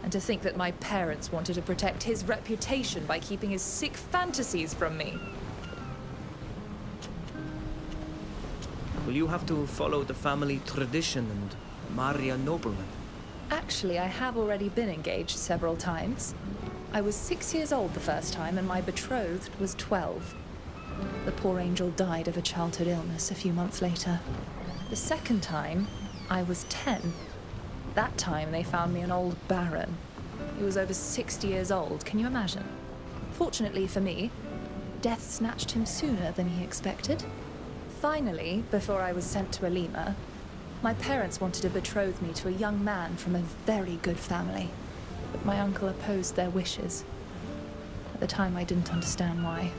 Speaker 3: And to think that my parents wanted to protect his reputation by keeping his sick fantasies from me.
Speaker 4: Will you have to follow the family tradition and marry a nobleman?
Speaker 3: Actually, I have already been engaged several times. I was 6 years old the first time, and my betrothed was 12. The poor angel died of a childhood illness a few months later. The second time, I was 10. That time, they found me an old baron. He was over 60 years old, can you imagine? Fortunately for me, death snatched him sooner than he expected. Finally, before I was sent to Alima, my parents wanted to betroth me to a young man from a very good family, but my uncle opposed their wishes. At the time, I didn't understand why.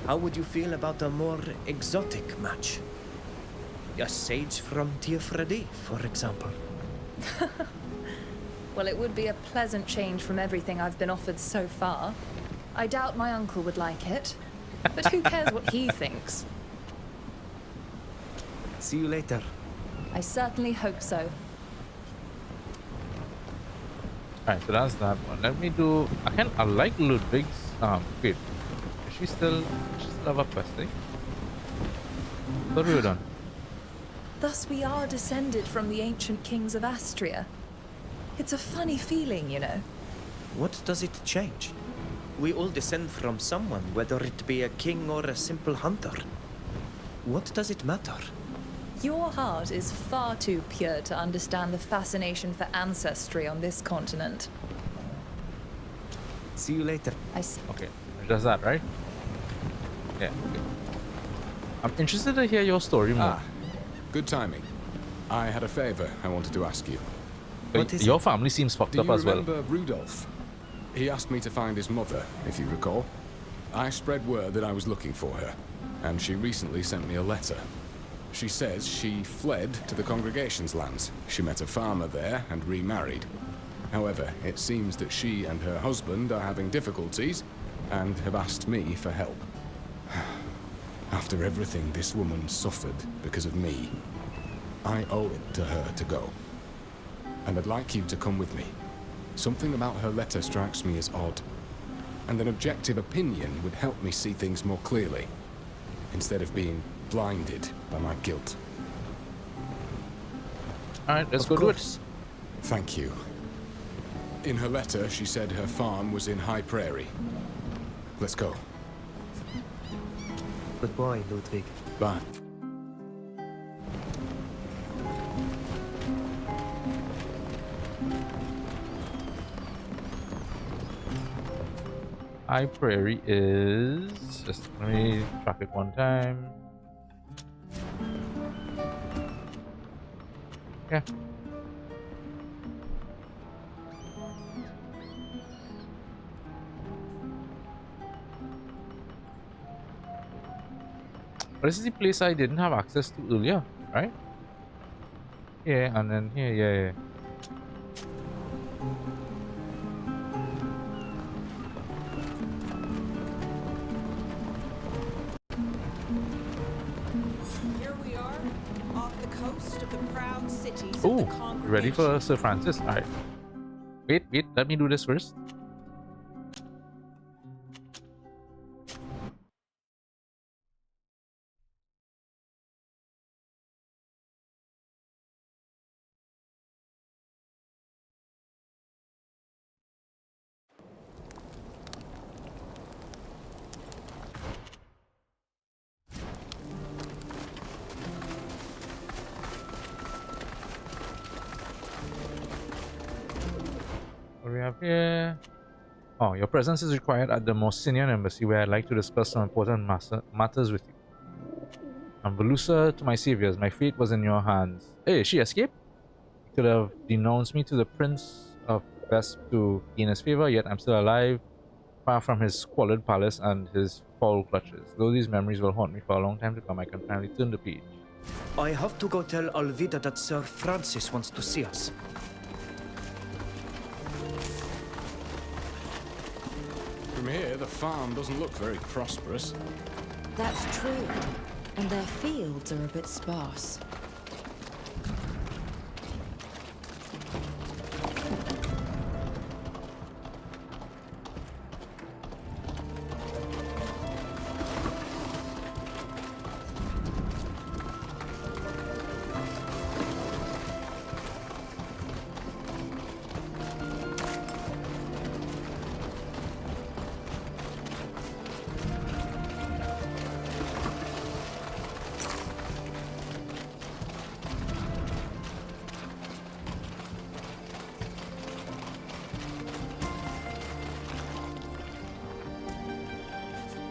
Speaker 4: How would you feel about a more exotic match? A sage from Tia Freddy, for example.
Speaker 3: Well, it would be a pleasant change from everything I've been offered so far. I doubt my uncle would like it, but who cares what he thinks?
Speaker 4: See you later.
Speaker 3: I certainly hope so.
Speaker 1: Alright, so that's that one. Let me do. I like Ludwig's. Wait. Is she still have a questing? What are we done?
Speaker 3: Thus we are descended from the ancient kings of Astria. It's a funny feeling, you know.
Speaker 4: What does it change? We all descend from someone, whether it be a king or a simple hunter. What does it matter?
Speaker 3: Your heart is far too pure to understand the fascination for ancestry on this continent.
Speaker 4: See you later.
Speaker 1: Okay, just that, right? Yeah. Okay. I'm interested to hear your story more.
Speaker 6: Good timing. I had a favor I wanted to ask you.
Speaker 1: Your family seems fucked up as well.
Speaker 6: Do you remember Rudolph? He asked me to find his mother, if you recall. I spread word that I was looking for her, and she recently sent me a letter. She says she fled to the congregation's lands. She met a farmer there and remarried. However, it seems that she and her husband are having difficulties and have asked me for help. After everything this woman suffered because of me, I owe it to her to go. And I'd like you to come with me. Something about her letter strikes me as odd, and an objective opinion would help me see things more clearly, instead of being blinded by my guilt.
Speaker 1: Alright, let's go do it.
Speaker 6: Thank you. In her letter, she said her farm was in High Prairie. Let's go.
Speaker 4: Goodbye, Ludwig.
Speaker 6: Bye.
Speaker 1: High Prairie is just let me track it one time. Yeah. But this is the place I didn't have access to earlier, right? Yeah, and then here, yeah. Oh, ready for Sir Francis? Alright. Wait, let me do this first. What do we have here? Oh, your presence is required at the Mosinian embassy, where I'd like to discuss some important matters with you. I'm Velusa to my saviors. My fate was in your hands. Hey, she escaped? He could have denounced me to the Prince of West to gain his favor, yet I'm still alive, far from his squalid palace and his foul clutches. Though these memories will haunt me for a long time to come, I can finally turn the page.
Speaker 4: I have to go tell Alvida that Sir Francis wants to see us.
Speaker 6: From here, the farm doesn't look very prosperous.
Speaker 8: That's true. And their fields are a bit sparse.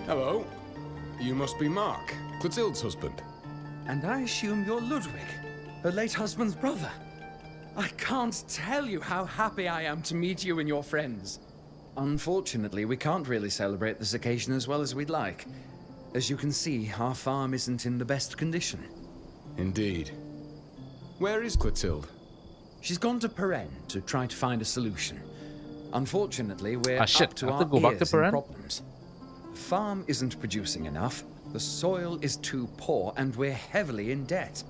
Speaker 6: Hello. You must be Mark, Clotilde's husband.
Speaker 5: And I assume you're Ludwig, her late husband's brother. I can't tell you how happy I am to meet you and your friends. Unfortunately, we can't really celebrate this occasion as well as we'd like. As you can see, our farm isn't in the best condition.
Speaker 6: Indeed. Where is Clotilde?
Speaker 5: She's gone to Peren to try to find a solution. Unfortunately, we're
Speaker 1: shit.
Speaker 5: up to
Speaker 1: I have
Speaker 5: our
Speaker 1: to go back to
Speaker 5: ears in
Speaker 1: Peren?
Speaker 5: problems. The farm isn't producing enough, the soil is too poor, and we're heavily in debt.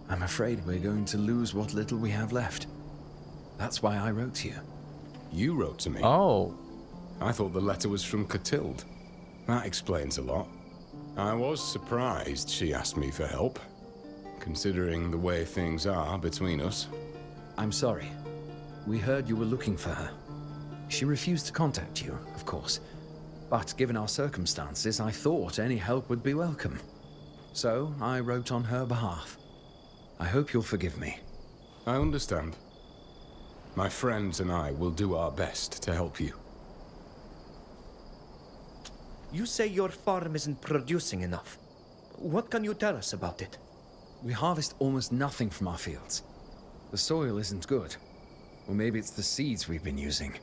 Speaker 5: I'm afraid we're going to lose what little we have left. That's why I wrote to you.
Speaker 6: You wrote to me?
Speaker 1: Oh.
Speaker 6: I thought the letter was from Clotilde. That explains a lot. I was surprised she asked me for help, considering the way things are between us.
Speaker 5: I'm sorry. We heard you were looking for her. She refused to contact you, of course. But given our circumstances, I thought any help would be welcome. So I wrote on her behalf. I hope you'll forgive me.
Speaker 6: I understand. My friends and I will do our best to help you.
Speaker 4: You say your farm isn't producing enough. What can you tell us about it?
Speaker 5: We harvest almost nothing from our fields. The soil isn't good. Or maybe it's the seeds we've been using.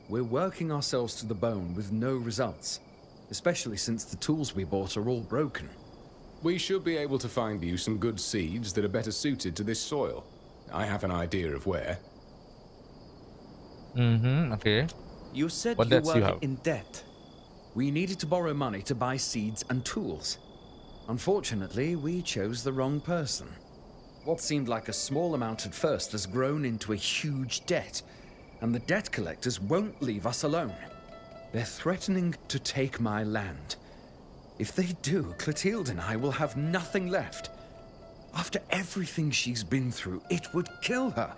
Speaker 5: We're working ourselves to the bone with no results, especially since the tools we bought are all broken.
Speaker 6: We should be able to find you some good seeds that are better suited to this soil. I have an idea of where.
Speaker 1: Okay.
Speaker 4: You said
Speaker 1: What
Speaker 4: you
Speaker 1: debts you
Speaker 4: were
Speaker 1: have?
Speaker 4: in debt.
Speaker 5: We needed to borrow money to buy seeds and tools. Unfortunately, we chose the wrong person. What seemed like a small amount at first has grown into a huge debt, and the debt collectors won't leave us alone. They're threatening to take my land. If they do, Clotilde and I will have nothing left. After everything she's been through, it would kill her.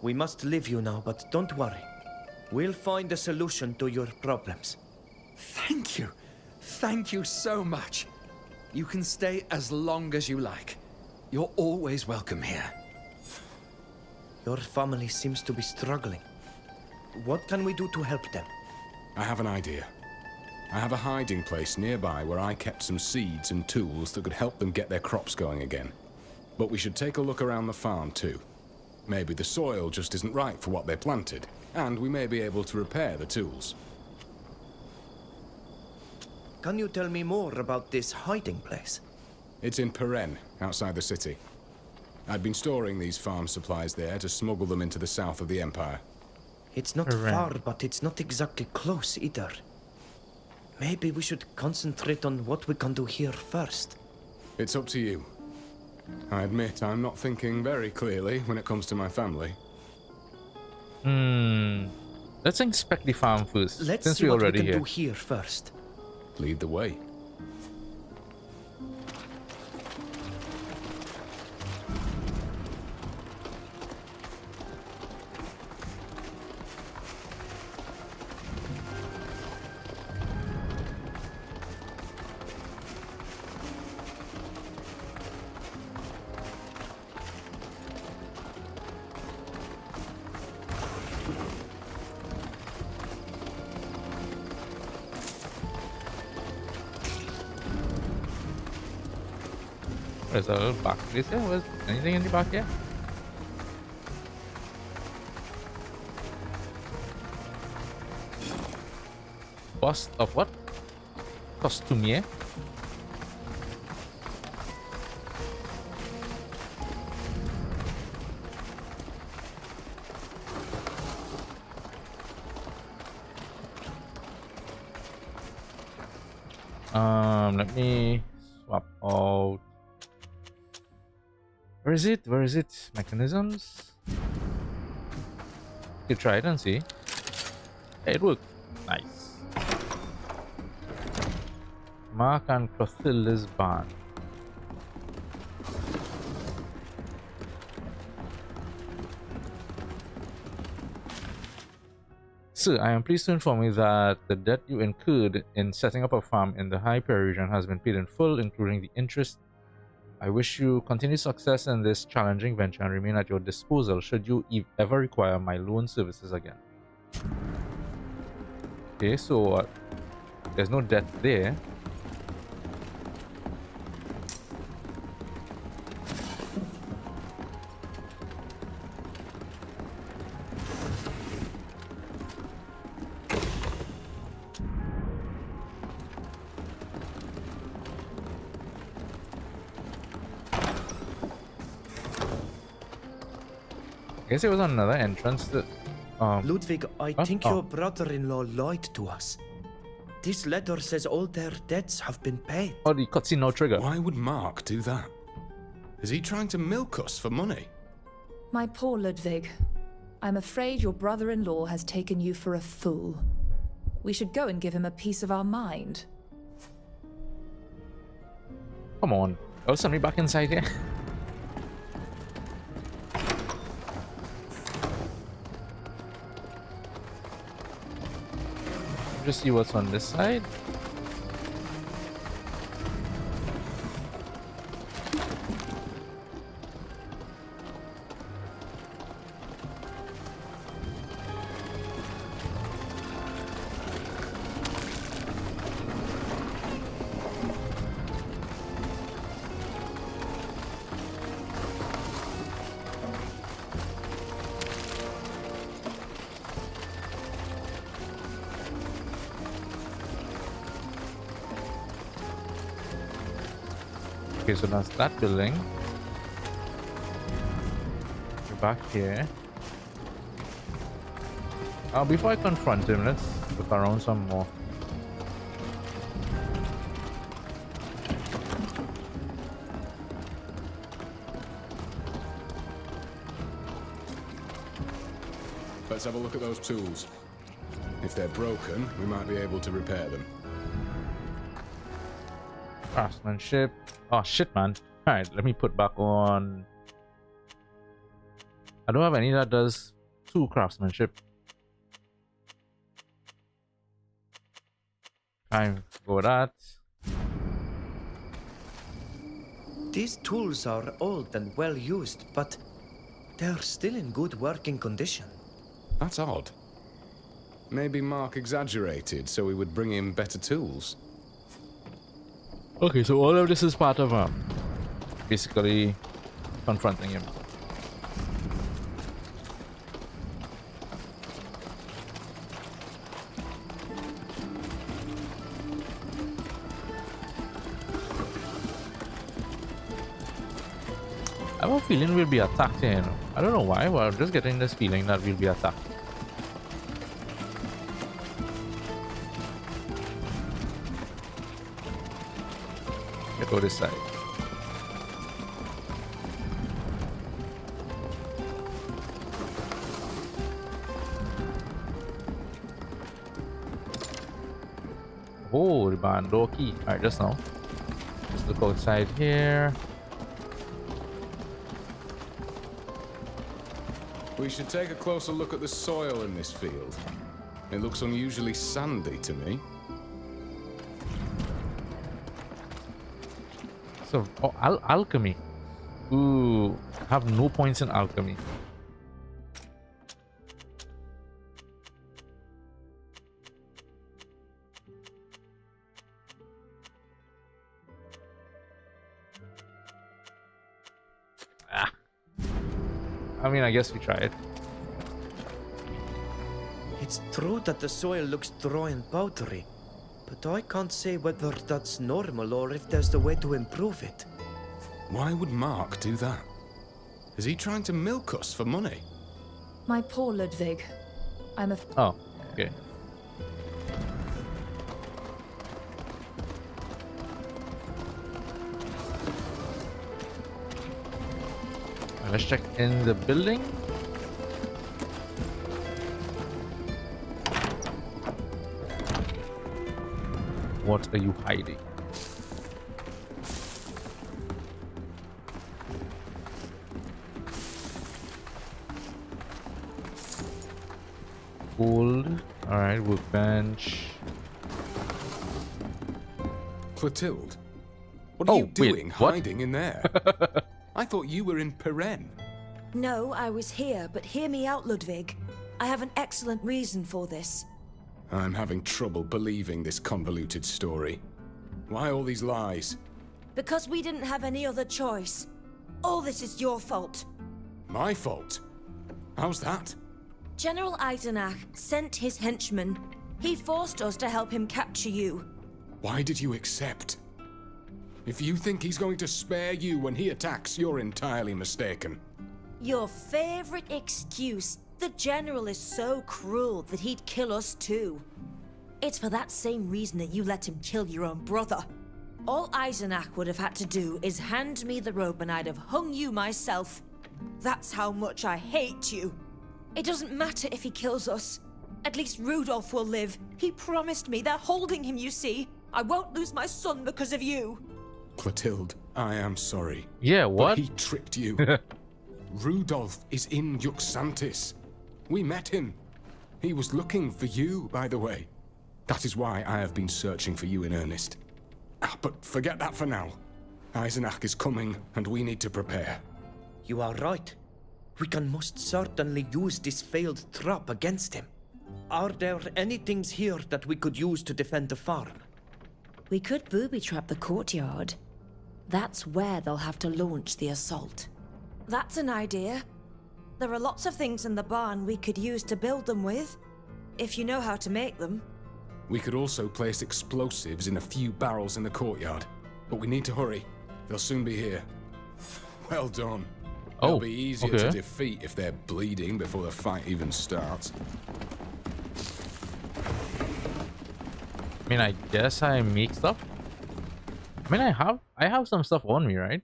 Speaker 4: We must leave you now, but don't worry. We'll find a solution to your problems.
Speaker 5: Thank you. Thank you so much. You can stay as long as you like. You're always welcome here.
Speaker 4: Your family seems to be struggling. What can we do to help them?
Speaker 6: I have an idea. I have a hiding place nearby where I kept some seeds and tools that could help them get their crops going again. But we should take a look around the farm too. Maybe the soil just isn't right for what they planted, and we may be able to repair the tools.
Speaker 4: Can you tell me more about this hiding place?
Speaker 6: It's in Peren, outside the city. I'd been storing these farm supplies there to smuggle them into the south of the Empire.
Speaker 4: It's not far, but it's not exactly close either. Maybe we should concentrate on what we can do here first.
Speaker 6: It's up to you. I admit I'm not thinking very clearly when it comes to my family.
Speaker 1: Let's inspect the farm first.
Speaker 4: Let's
Speaker 1: since
Speaker 4: see
Speaker 1: we're
Speaker 4: what we
Speaker 1: already
Speaker 4: can
Speaker 1: here.
Speaker 4: do here first.
Speaker 6: Lead the way.
Speaker 1: There's a little back place here. Was anything in the back here? Bust of what? Costumier? Let me swap out. Where is it? Where is it? Mechanisms? You try it and see. Hey, it worked. Nice. Mark and Clotilde's barn. Sir, I am pleased to inform you that the debt you incurred in setting up a farm in the Hyper region has been paid in full, including the interest. I wish you continued success in this challenging venture and remain at your disposal should you ever require my loan services again. Okay, so there's no death there. I guess it was another entrance that.
Speaker 4: Ludwig, I
Speaker 1: what?
Speaker 4: think
Speaker 1: Oh.
Speaker 4: your brother-in-law lied to us. This letter says all their debts have been paid.
Speaker 1: Oh, the cutscene no trigger.
Speaker 6: Why would Mark do that? Is he trying to milk us for money?
Speaker 3: My poor Ludwig. I'm afraid your brother-in-law has taken you for a fool. We should go and give him a piece of our mind.
Speaker 1: Come on. Oh, somebody back inside here. Just see what's on this side. Okay, so that's that building. We're back here. Before I confront him, let's look around some more.
Speaker 6: Let's have a look at those tools. If they're broken, we might be able to repair them.
Speaker 1: Craftsmanship. Oh shit, man. Alright, let me put back on. I don't have any that does 2 craftsmanship. Time go with that.
Speaker 4: These tools are old and well used, but they're still in good working condition.
Speaker 6: That's odd. Maybe Mark exaggerated so we would bring him better tools.
Speaker 1: Okay, so all of this is part of basically confronting him. I have a feeling we'll be attacked here, you know. I don't know why, but I'm just getting this feeling that we'll be attacked. Let's go this side. Oh, the barn door key. Alright, just now. Just look outside here.
Speaker 6: We should take a closer look at the soil in this field. It looks unusually sandy to me.
Speaker 1: So, oh, alchemy. Ooh, have no points in alchemy. Ah. I mean, I guess we try it.
Speaker 4: It's true that the soil looks dry and powdery, but I can't say whether that's normal or if there's a way to improve it.
Speaker 6: Why would Mark do that? Is he trying to milk us for money?
Speaker 3: My poor Ludwig. I'm a...
Speaker 1: Oh, okay. Let's check in the building. What are you hiding? Gold. Alright, workbench.
Speaker 6: Clotilde, what are you doing
Speaker 1: what?
Speaker 6: hiding in there? I thought you were in Peren.
Speaker 8: No, I was here, but hear me out, Ludwig. I have an excellent reason for this.
Speaker 6: I'm having trouble believing this convoluted story. Why all these lies?
Speaker 8: Because we didn't have any other choice. All this is your fault.
Speaker 6: My fault? How's that?
Speaker 8: General Eisenach sent his henchmen. He forced us to help him capture you.
Speaker 6: Why did you accept? If you think he's going to spare you when he attacks, you're entirely mistaken.
Speaker 8: Your favorite excuse. The General is so cruel that he'd kill us too. It's for that same reason that you let him kill your own brother. All Eisenach would have had to do is hand me the rope and I'd have hung you myself. That's how much I hate you. It doesn't matter if he kills us. At least Rudolph will live. He promised me. They're holding him, you see. I won't lose my son because of you.
Speaker 6: Clotilde, I am sorry.
Speaker 1: Yeah, what?
Speaker 6: But he tricked you. Rudolph is in Yuxantis. We met him. He was looking for you, by the way. That is why I have been searching for you in earnest. But forget that for now. Eisenach is coming, and we need to prepare.
Speaker 4: You are right. We can most certainly use this failed trap against him. Are there any things here that we could use to defend the farm?
Speaker 8: We could booby-trap the courtyard. That's where they'll have to launch the assault. That's an idea. There are lots of things in the barn we could use to build them with, if you know how to make them.
Speaker 6: We could also place explosives in a few barrels in the courtyard. But we need to hurry. They'll soon be here. Well done. They'll be easier to defeat if they're bleeding before the fight even starts.
Speaker 1: I mean, I guess I make stuff. I mean, I have some stuff on me, right?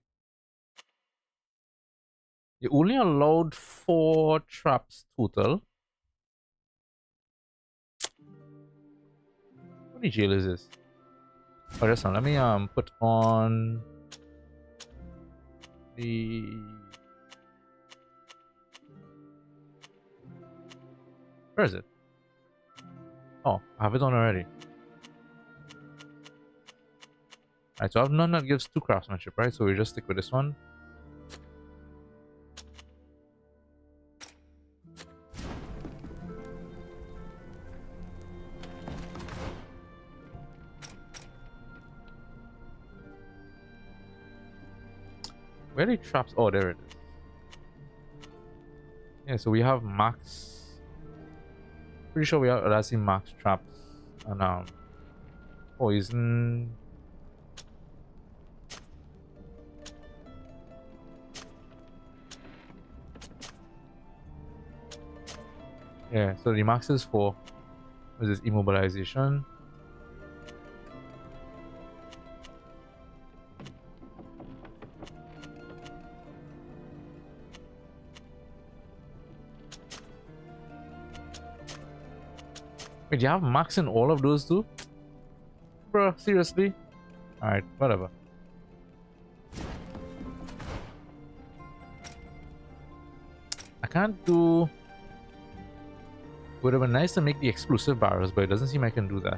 Speaker 1: You only allowed 4 traps total. What the jail is this? Oh, that's not. Let me put on the. Where is it? Oh, I have it on already. Alright, so I have none that gives 2 craftsmanship, right? So we just stick with this one. Where are the traps? Oh, there it is. Yeah, so we have max. Pretty sure we have that's the max traps and poison. Yeah, so the max is 4. What is this? Immobilization. Wait, you have max in all of those too? Bro, seriously? Alright, whatever. I can't do... Would have been nice to make the explosive barrels, but it doesn't seem I can do that.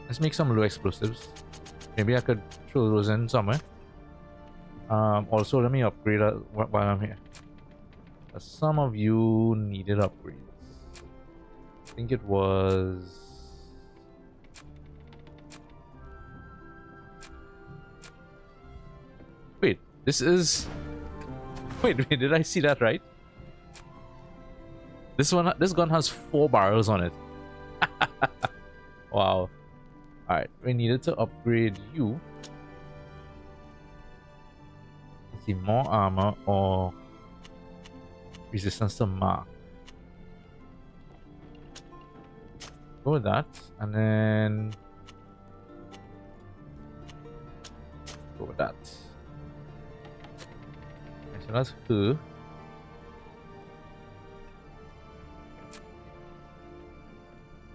Speaker 1: Let's make some low explosives. Maybe I could throw those in somewhere. Also, let me upgrade while I'm here. Some of you needed upgrades. I think it was... Wait, this is... Wait, did I see that right? This gun has 4 barrels on it. Wow. Alright, we needed to upgrade you. Let's see, more armor or resistance to mark. Go with that, and then go with that. Okay, so that's her.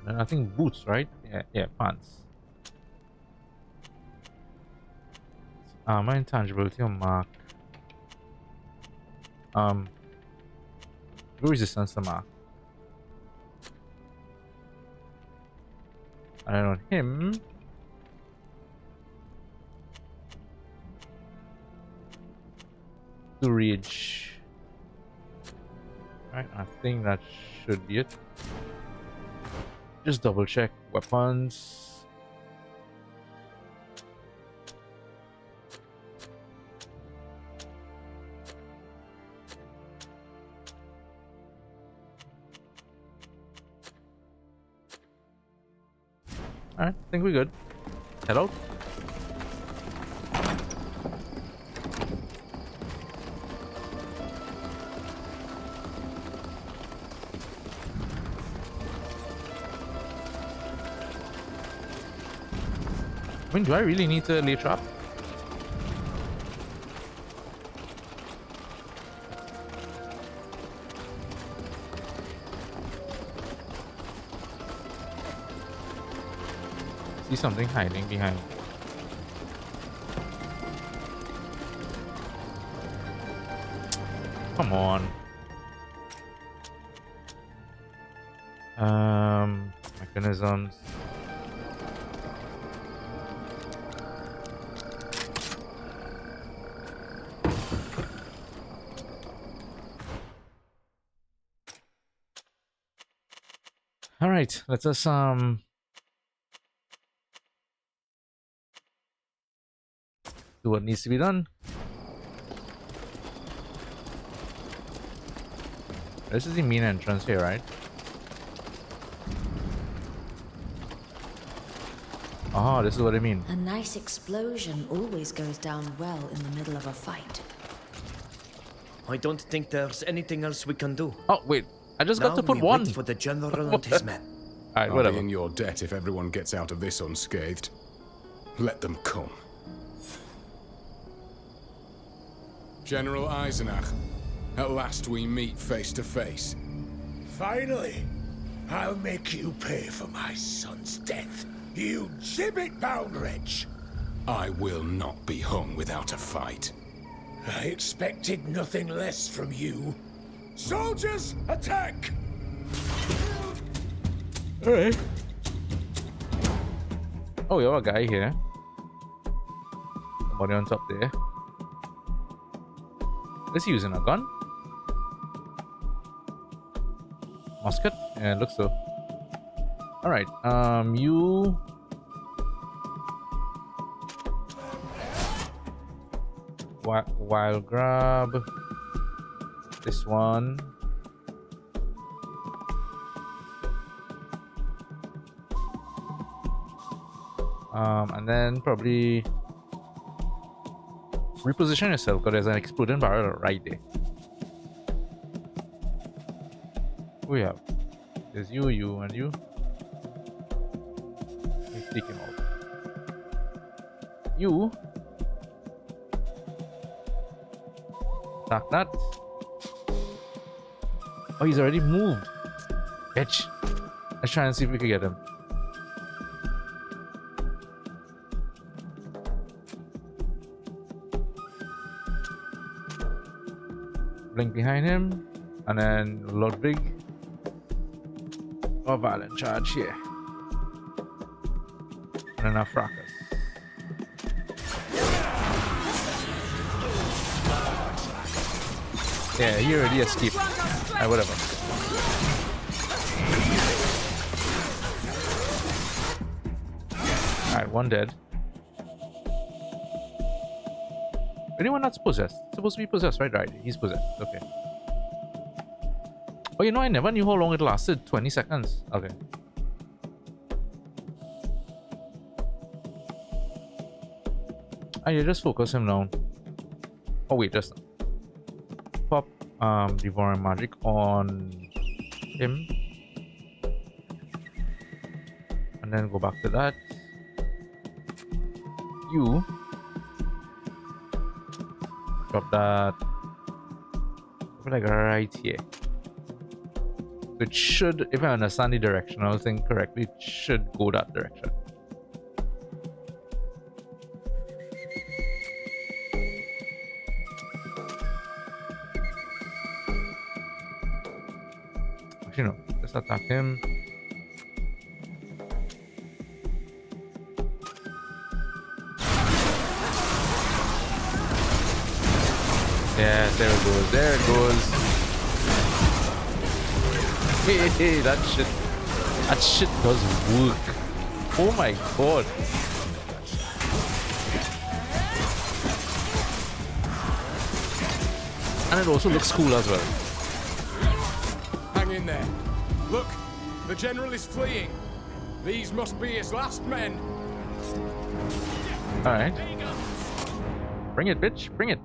Speaker 1: And I think boots, right? Yeah, pants. Armor, intangibility, or mark. Resistance to mark. And then on him, to reach. Right, I think that should be it. just double check weapons. Alright, I think we're good. Head out. I mean, do I really need to lay trap? See something hiding behind. Come on. Mechanisms. All right, let's just do what needs to be done. This is the main entrance here, right? Oh, this is what I mean.
Speaker 7: A nice explosion always goes down well in the middle of a fight.
Speaker 4: I don't think there's anything else we can do.
Speaker 1: Oh, wait. I just got to put
Speaker 4: we
Speaker 1: one.
Speaker 4: wait for the general and his men.
Speaker 1: Alright,
Speaker 6: I'll
Speaker 1: whatever.
Speaker 6: be in your debt if everyone gets out of this unscathed. Let them come. General Eisenach, at last we meet face to face.
Speaker 2: Finally, I'll make you pay for my son's death, you gibbet-bound wretch.
Speaker 6: I will not be hung without a fight.
Speaker 2: I expected nothing less from you. Soldiers, attack!
Speaker 1: Alright. Oh, you have a guy here. Somebody on top there. Is he using a gun? Musket? Yeah, it looks so. Alright, you... Wild grab. This one. And then probably reposition yourself because there's an exploding barrel right there. Who we have? There's you, and you. Let's take him out. You. Attack that. Oh, he's already moved. Bitch. Let's try and see if we can get him. Blink behind him, and then Ludwig. Or violent charge here. And then a fracas. Yeah, he already escaped. Alright, whatever. Alright, one dead. Anyone that's possessed? Supposed to be possessed, right? Right, he's possessed. Okay. Oh, you know, I never knew how long it lasted. 20 seconds. Okay. You just focus him now. Oh wait, just pop devouring magic on him. And then go back to that. You drop that like right here. It should, if I understand the directional thing correctly, it should go that direction. Actually, no. Let's attack him. Yeah, there it goes. There it goes. Hey, that shit That shit does work. Oh my god. And it also looks cool as well.
Speaker 6: Hang in there. Look, the general is fleeing. These must be his last men.
Speaker 1: Alright. Bring it, bitch. Bring it.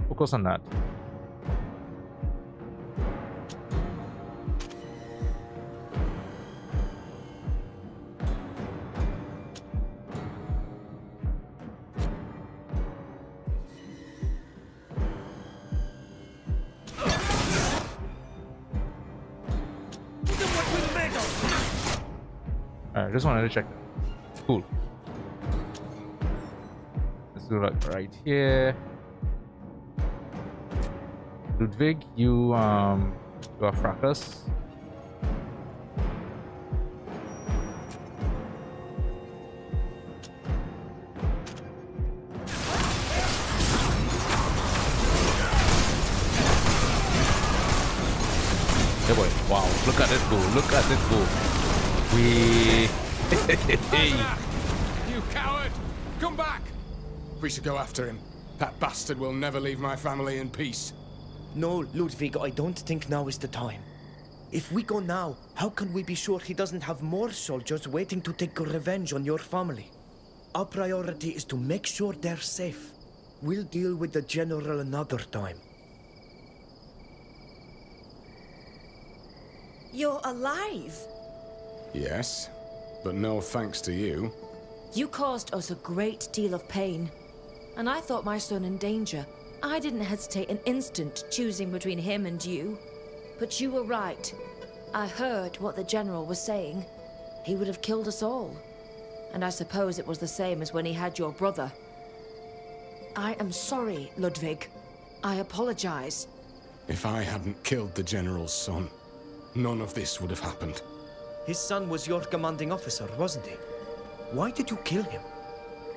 Speaker 1: Focus on that. Alright, just wanted to check that. Cool. Let's do like right here. Ludwig, you are fracas. Yeah, boy. Wow, look at it go. Look at it go. We
Speaker 6: You coward! Come back! We should go after him. That bastard will never leave my family in peace.
Speaker 4: No, Ludwig, I don't think now is the time. If we go now, how can we be sure he doesn't have more soldiers waiting to take revenge on your family? Our priority is to make sure they're safe. We'll deal with the general another time.
Speaker 8: You're alive.
Speaker 6: Yes, but no thanks to you.
Speaker 8: You caused us a great deal of pain. And I thought my son in danger. I didn't hesitate an instant choosing between him and you. But you were right. I heard what the general was saying. He would have killed us all. And I suppose it was the same as when he had your brother. I am sorry, Ludwig. I apologize.
Speaker 6: If I hadn't killed the general's son, none of this would have happened.
Speaker 4: His son was your commanding officer, wasn't he? Why did you kill him?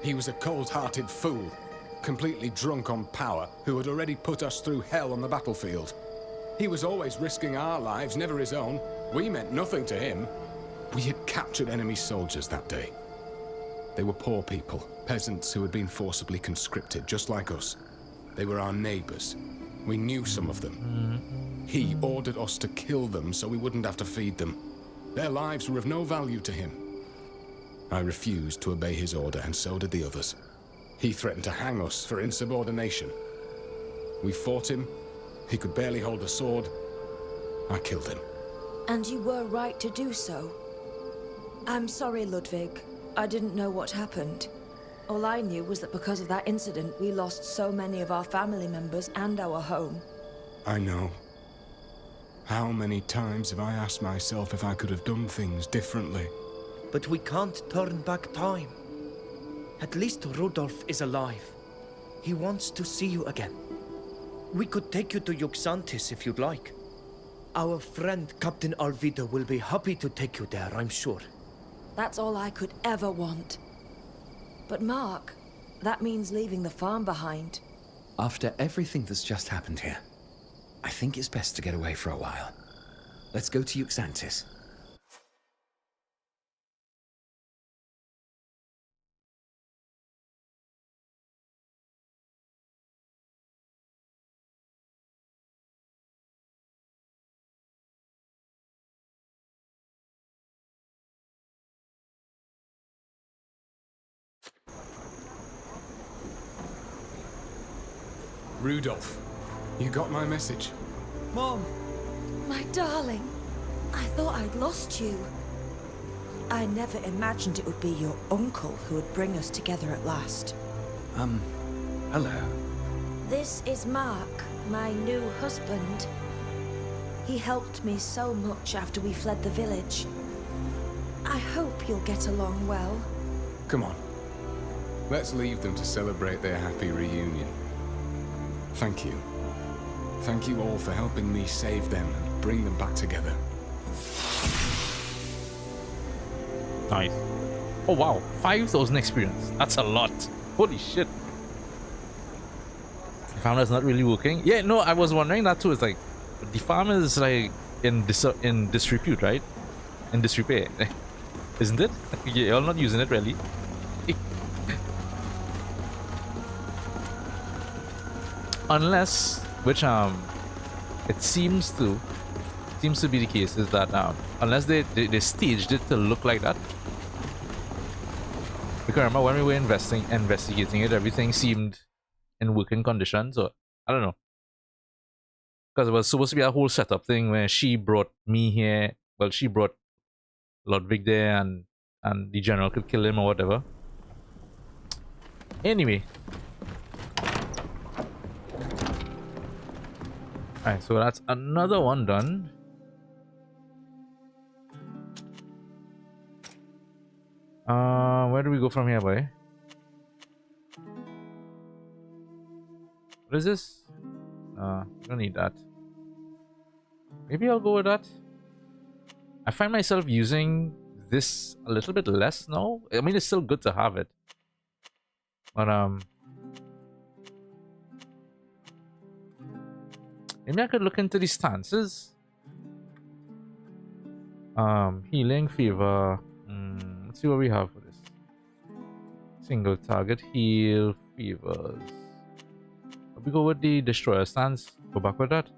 Speaker 6: He was a cold-hearted fool, completely drunk on power, who had already put us through hell on the battlefield. He was always risking our lives, never his own. We meant nothing to him. We had captured enemy soldiers that day. They were poor people, peasants who had been forcibly conscripted, just like us. They were our neighbors. We knew some of them. He ordered us to kill them so we wouldn't have to feed them. Their lives were of no value to him. I refused to obey his order, and so did the others. He threatened to hang us for insubordination. We fought him. He could barely hold a sword. I killed him.
Speaker 8: And you were right to do so. I'm sorry, Ludwig. I didn't know what happened. All I knew was that because of that incident, we lost so many of our family members and our home.
Speaker 6: I know. How many times have I asked myself if I could have done things differently?
Speaker 4: But we can't turn back time. At least Rudolf is alive. He wants to see you again. We could take you to Yuxantis if you'd like. Our friend Captain Alvida will be happy to take you there, I'm sure.
Speaker 8: That's all I could ever want. But Mark, that means leaving the farm behind.
Speaker 5: After everything that's just happened here, I think it's best to get away for a while. Let's go to Yuxantis.
Speaker 6: Rudolph, you got my message?
Speaker 4: Mom!
Speaker 8: My darling, I thought I'd lost you. I never imagined it would be your uncle who would bring us together at last.
Speaker 5: Hello.
Speaker 8: This is Mark, my new husband. He helped me so much after we fled the village. I hope you'll get along well.
Speaker 6: Come on. Let's leave them to celebrate their happy reunion. Thank you. Thank you all for helping me save them and bring them back together.
Speaker 1: Nice. Oh wow, 5,000 experience. That's a lot. Holy shit. The farm is not really working. Yeah, no, I was wondering that too. It's like the farm is like in disrepute, right? In disrepair, isn't it? You're not using it really. Unless, which it seems to be the case, is that unless they staged it to look like that. Because remember when we were investigating it, everything seemed in working condition. So I don't know, because it was supposed to be a whole setup thing where she brought me here. Well, she brought Ludwig there, and the general could kill him or whatever. Anyway, alright, so that's another one done. Where do we go from here, boy? What is this? Don't need that. Maybe I'll go with that. I find myself using this a little bit less now. I mean, it's still good to have it, but maybe I could look into these stances. Healing fever. Let's see what we have for this. Single target heal fevers. We go with the destroyer stance. Go back with that.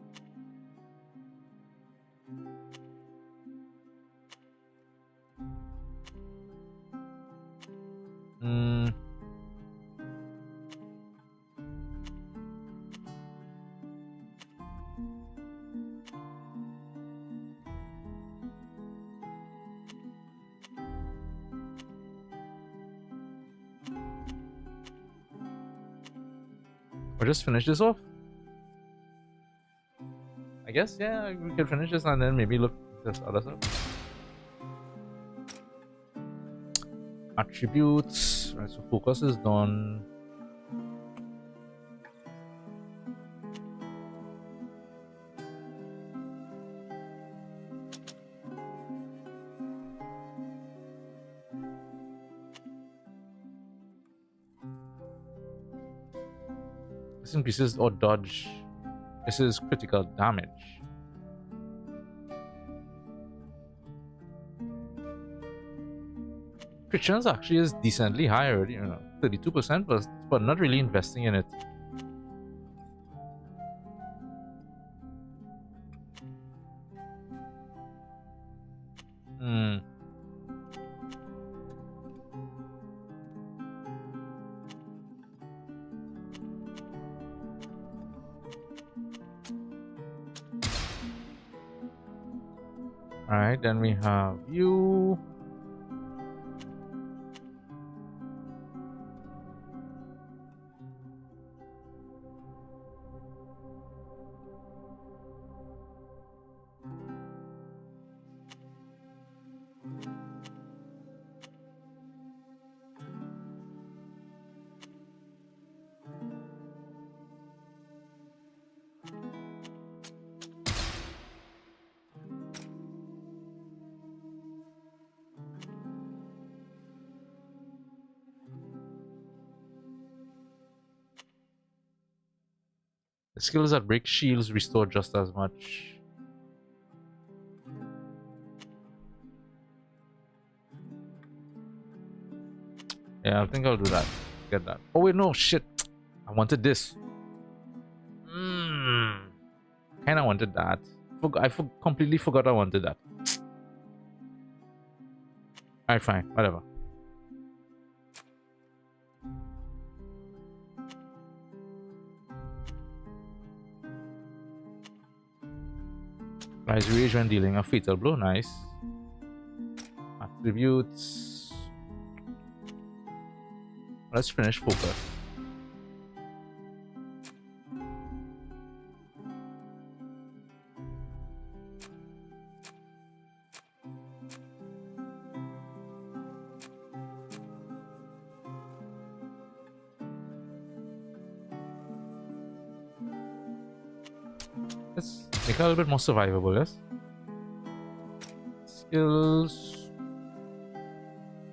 Speaker 1: Or just finish this off. I guess, yeah, we can finish this and then maybe look at this other stuff. Attributes. Right, so focus is done. This increases or dodge. This is critical damage. Crit chance actually is decently higher, 32%, but not really investing in it. Alright, then we have you. The skills that break shields restore just as much. Yeah, I think I'll do that. Get that. Oh wait, no, shit. I wanted this. Kinda wanted that. I completely forgot I wanted that. Alright, fine. Whatever. Rise rage when dealing a fatal blow. Nice. Attributes. Let's finish focus. Let's make it a little bit more survivable, yes? Skills.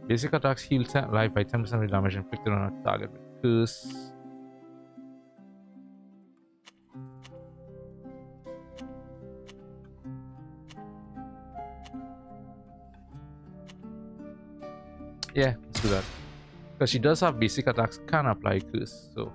Speaker 1: Basic attacks heal life by 10% of the damage inflicted on a target with curse. Yeah, let's do that. Because she does have basic attacks, can apply curse, so.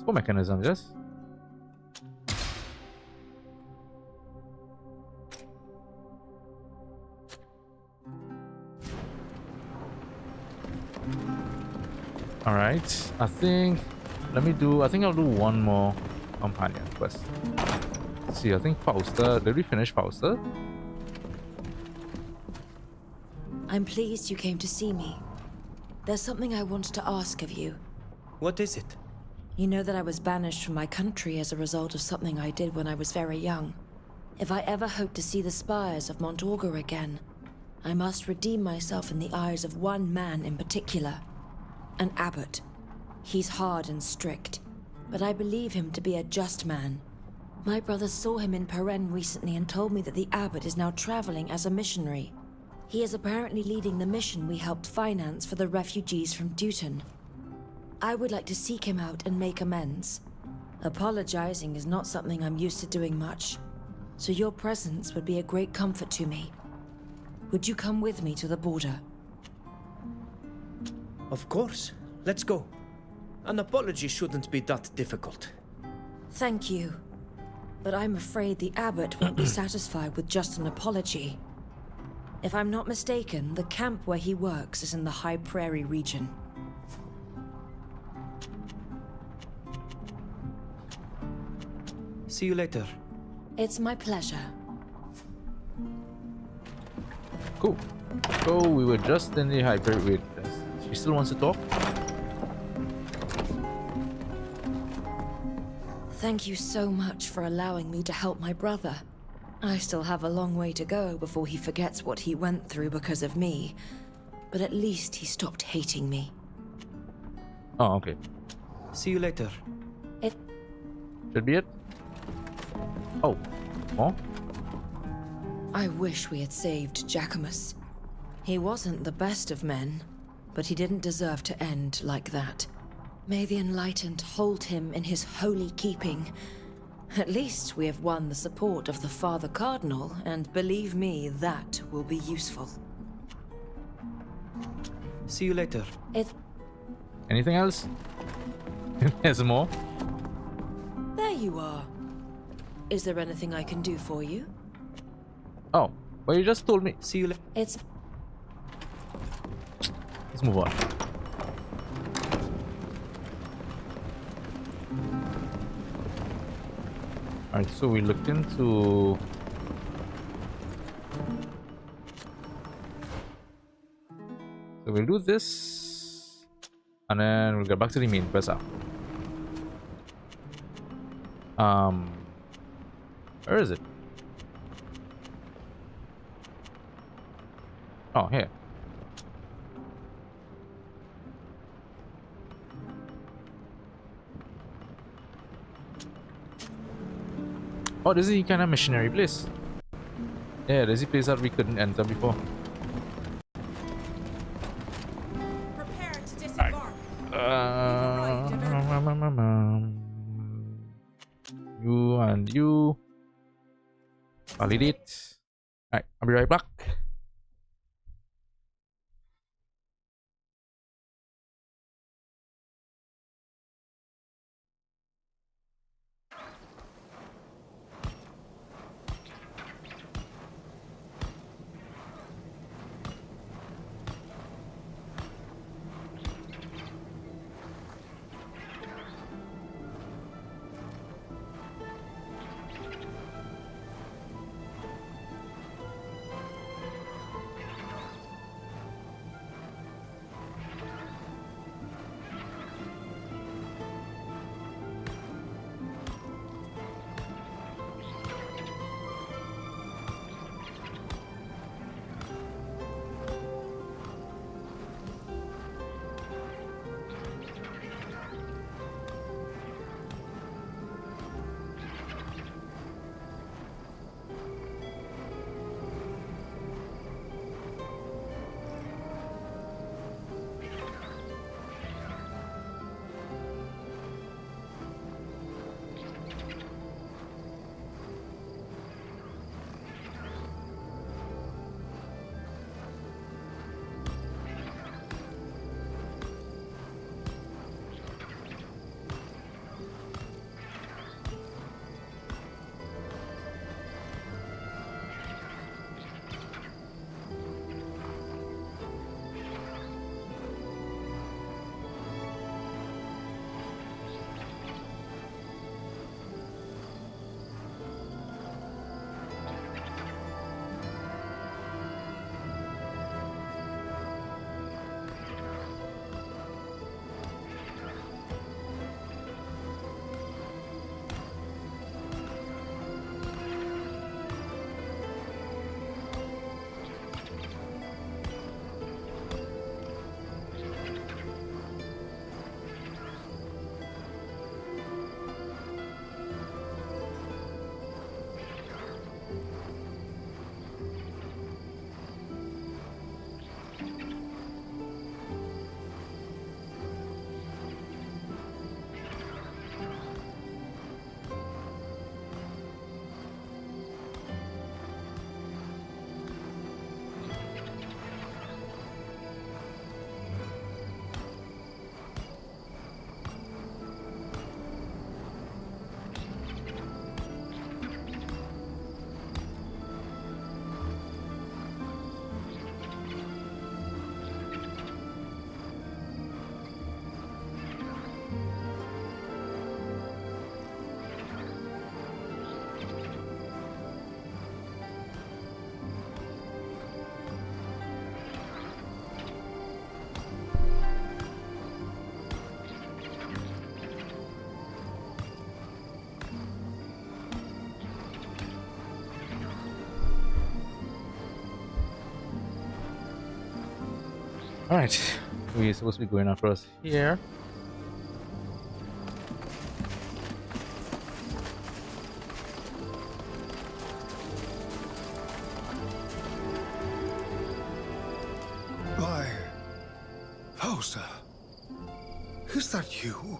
Speaker 1: What mechanism, yes? Alright, I think I'll do one more companion quest. Let's see, I think Fausta, did we finish Fausta?
Speaker 8: I'm pleased you came to see me. There's something I wanted to ask of you.
Speaker 4: What is it?
Speaker 8: You know that I was banished from my country as a result of something I did when I was very young. If I ever hope to see the spires of Mont Augur again, I must redeem myself in the eyes of one man in particular. An abbot. He's hard and strict, but I believe him to be a just man. My brother saw him in Peren recently and told me that the abbot is now traveling as a missionary. He is apparently leading the mission we helped finance for the refugees from Duton. I would like to seek him out and make amends. Apologizing is not something I'm used to doing much, so your presence would be a great comfort to me. Would you come with me to the border?
Speaker 4: Of course. Let's go. An apology shouldn't be that difficult.
Speaker 8: Thank you. But I'm afraid the abbot won't be satisfied with just an apology. If I'm not mistaken, the camp where he works is in the High Prairie region.
Speaker 4: See you later.
Speaker 8: It's my pleasure.
Speaker 1: Cool. So we were just in the High Prairie. Wait, she still wants to talk?
Speaker 8: Thank you so much for allowing me to help my brother. I still have a long way to go before he forgets what he went through because of me. But at least he stopped hating me.
Speaker 1: Oh, okay.
Speaker 4: See you later.
Speaker 8: It
Speaker 1: should be it. Oh, more?
Speaker 8: I wish we had saved Jacquemus. He wasn't the best of men, but he didn't deserve to end like that. May the Enlightened hold him in his holy keeping. At least we have won the support of the Father Cardinal, and believe me, that will be useful.
Speaker 4: See you later.
Speaker 1: Anything else? There's more.
Speaker 8: There you are. Is there anything I can do for you?
Speaker 1: Oh, well, you just told me.
Speaker 4: See you later.
Speaker 1: Let's move on. Alright, so we looked into... So we'll do this, and then we'll get back to the main quest after. Where is it? Oh, here. Oh, this is the kind of missionary place. Yeah, this is the place that we couldn't enter before.
Speaker 8: Prepare to disembark.
Speaker 1: You and you. Validate. Alright, I'll be right back. Alright, we're supposed to be going across here.
Speaker 2: Why, Fausta, is that you?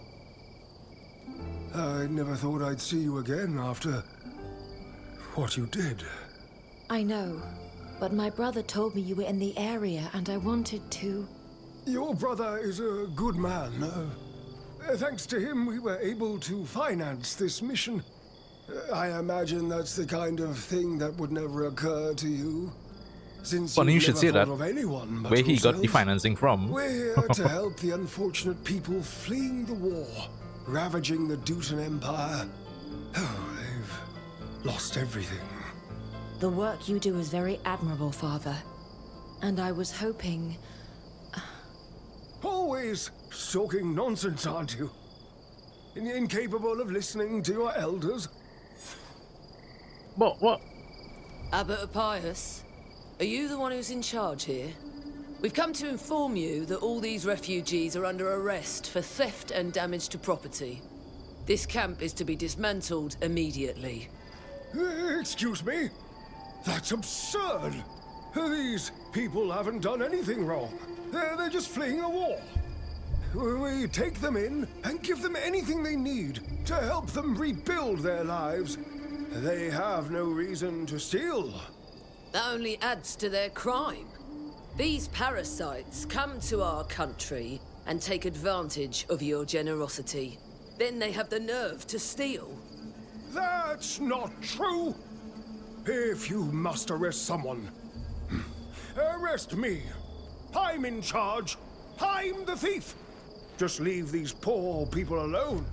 Speaker 2: I never thought I'd see you again after what you did.
Speaker 8: I know, but my brother told me you were in the area and I wanted to...
Speaker 2: Your brother is a good man. Thanks to him, we were able to finance this mission. I imagine that's the kind of thing that would never occur to you. Since
Speaker 1: Funny you
Speaker 2: you've
Speaker 1: should
Speaker 2: never
Speaker 1: say that.
Speaker 2: thought of anyone but
Speaker 1: Where he got the
Speaker 2: yourself.
Speaker 1: financing from.
Speaker 2: We're here to help the unfortunate people fleeing the war, ravaging the Dutan Empire. Oh, they've lost everything.
Speaker 8: The work you do is very admirable, Father. And I was hoping...
Speaker 2: Always talking nonsense, aren't you? Incapable of listening to your elders?
Speaker 1: What?
Speaker 10: Abbot Appius, are you the one who's in charge here? We've come to inform you that all these refugees are under arrest for theft and damage to property. This camp is to be dismantled immediately.
Speaker 2: Excuse me? That's absurd! These people haven't done anything wrong. They're just fleeing a war. We take them in and give them anything they need to help them rebuild their lives. They have no reason to steal.
Speaker 10: That only adds to their crime. These parasites come to our country and take advantage of your generosity. Then they have the nerve to steal.
Speaker 2: That's not true! If you must arrest someone, arrest me. I'm in charge. I'm the thief. Just leave these poor people alone.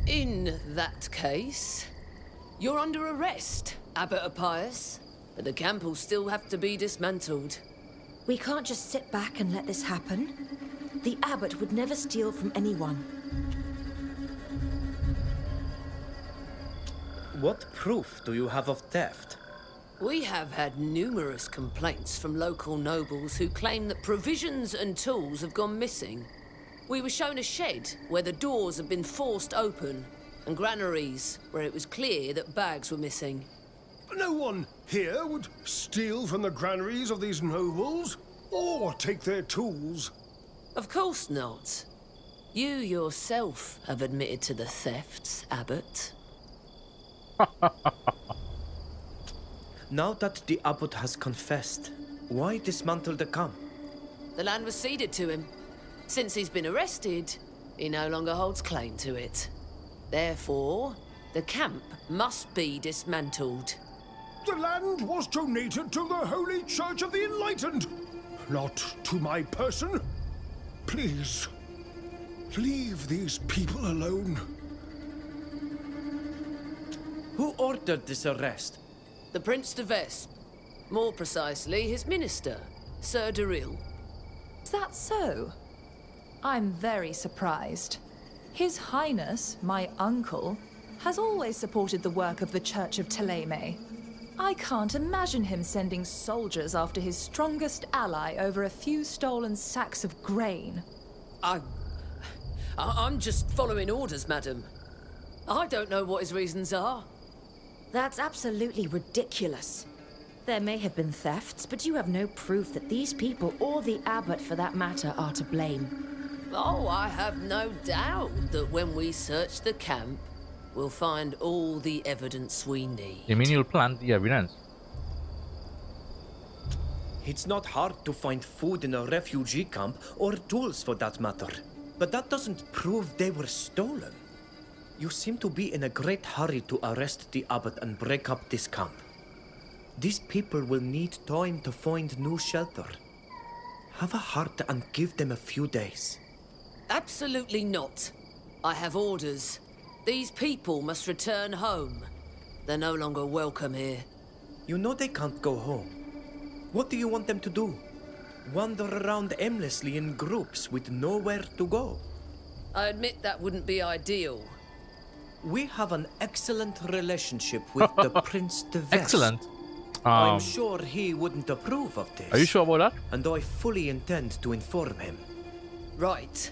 Speaker 10: In that case, you're under arrest, Abbot Appius. But the camp will still have to be dismantled.
Speaker 8: We can't just sit back and let this happen. The abbot would never steal from anyone.
Speaker 4: What proof do you have of theft?
Speaker 10: We have had numerous complaints from local nobles who claim that provisions and tools have gone missing. We were shown a shed where the doors had been forced open, and granaries where it was clear that bags were missing.
Speaker 2: No one here would steal from the granaries of these nobles, or take their tools.
Speaker 10: Of course not. You yourself have admitted to the thefts, Abbot.
Speaker 4: Now that the abbot has confessed, why dismantle the camp?
Speaker 10: The land was ceded to him. Since he's been arrested, he no longer holds claim to it. Therefore, the camp must be dismantled.
Speaker 2: The land was donated to the Holy Church of the Enlightened, not to my person. Please, leave these people alone.
Speaker 4: Who ordered this arrest?
Speaker 10: The Prince de Vespe. More precisely, his minister, Sir Daril.
Speaker 3: Is that so? I'm very surprised. His Highness, my uncle, has always supported the work of the Church of Thélème. I can't imagine him sending soldiers after his strongest ally over a few stolen sacks of grain.
Speaker 10: I'm just following orders, madam. I don't know what his reasons are.
Speaker 8: That's absolutely ridiculous. There may have been thefts, but you have no proof that these people, or the abbot for that matter, are to blame.
Speaker 10: Oh, I have no doubt that when we search the camp, we'll find all the evidence we need.
Speaker 1: You mean you'll plant the evidence?
Speaker 4: It's not hard to find food in a refugee camp, or tools for that matter. But that doesn't prove they were stolen. You seem to be in a great hurry to arrest the abbot and break up this camp. These people will need time to find new shelter. Have a heart and give them a few days.
Speaker 10: Absolutely not. I have orders. These people must return home. They're no longer welcome here.
Speaker 4: You know they can't go home. What do you want them to do? Wander around aimlessly in groups with nowhere to go?
Speaker 10: I admit that wouldn't be ideal.
Speaker 4: We have an excellent relationship with the Prince de Vespe.
Speaker 1: Excellent.
Speaker 4: I'm sure he wouldn't approve of this.
Speaker 1: Are you sure about that?
Speaker 4: And I fully intend to inform him.
Speaker 10: Right.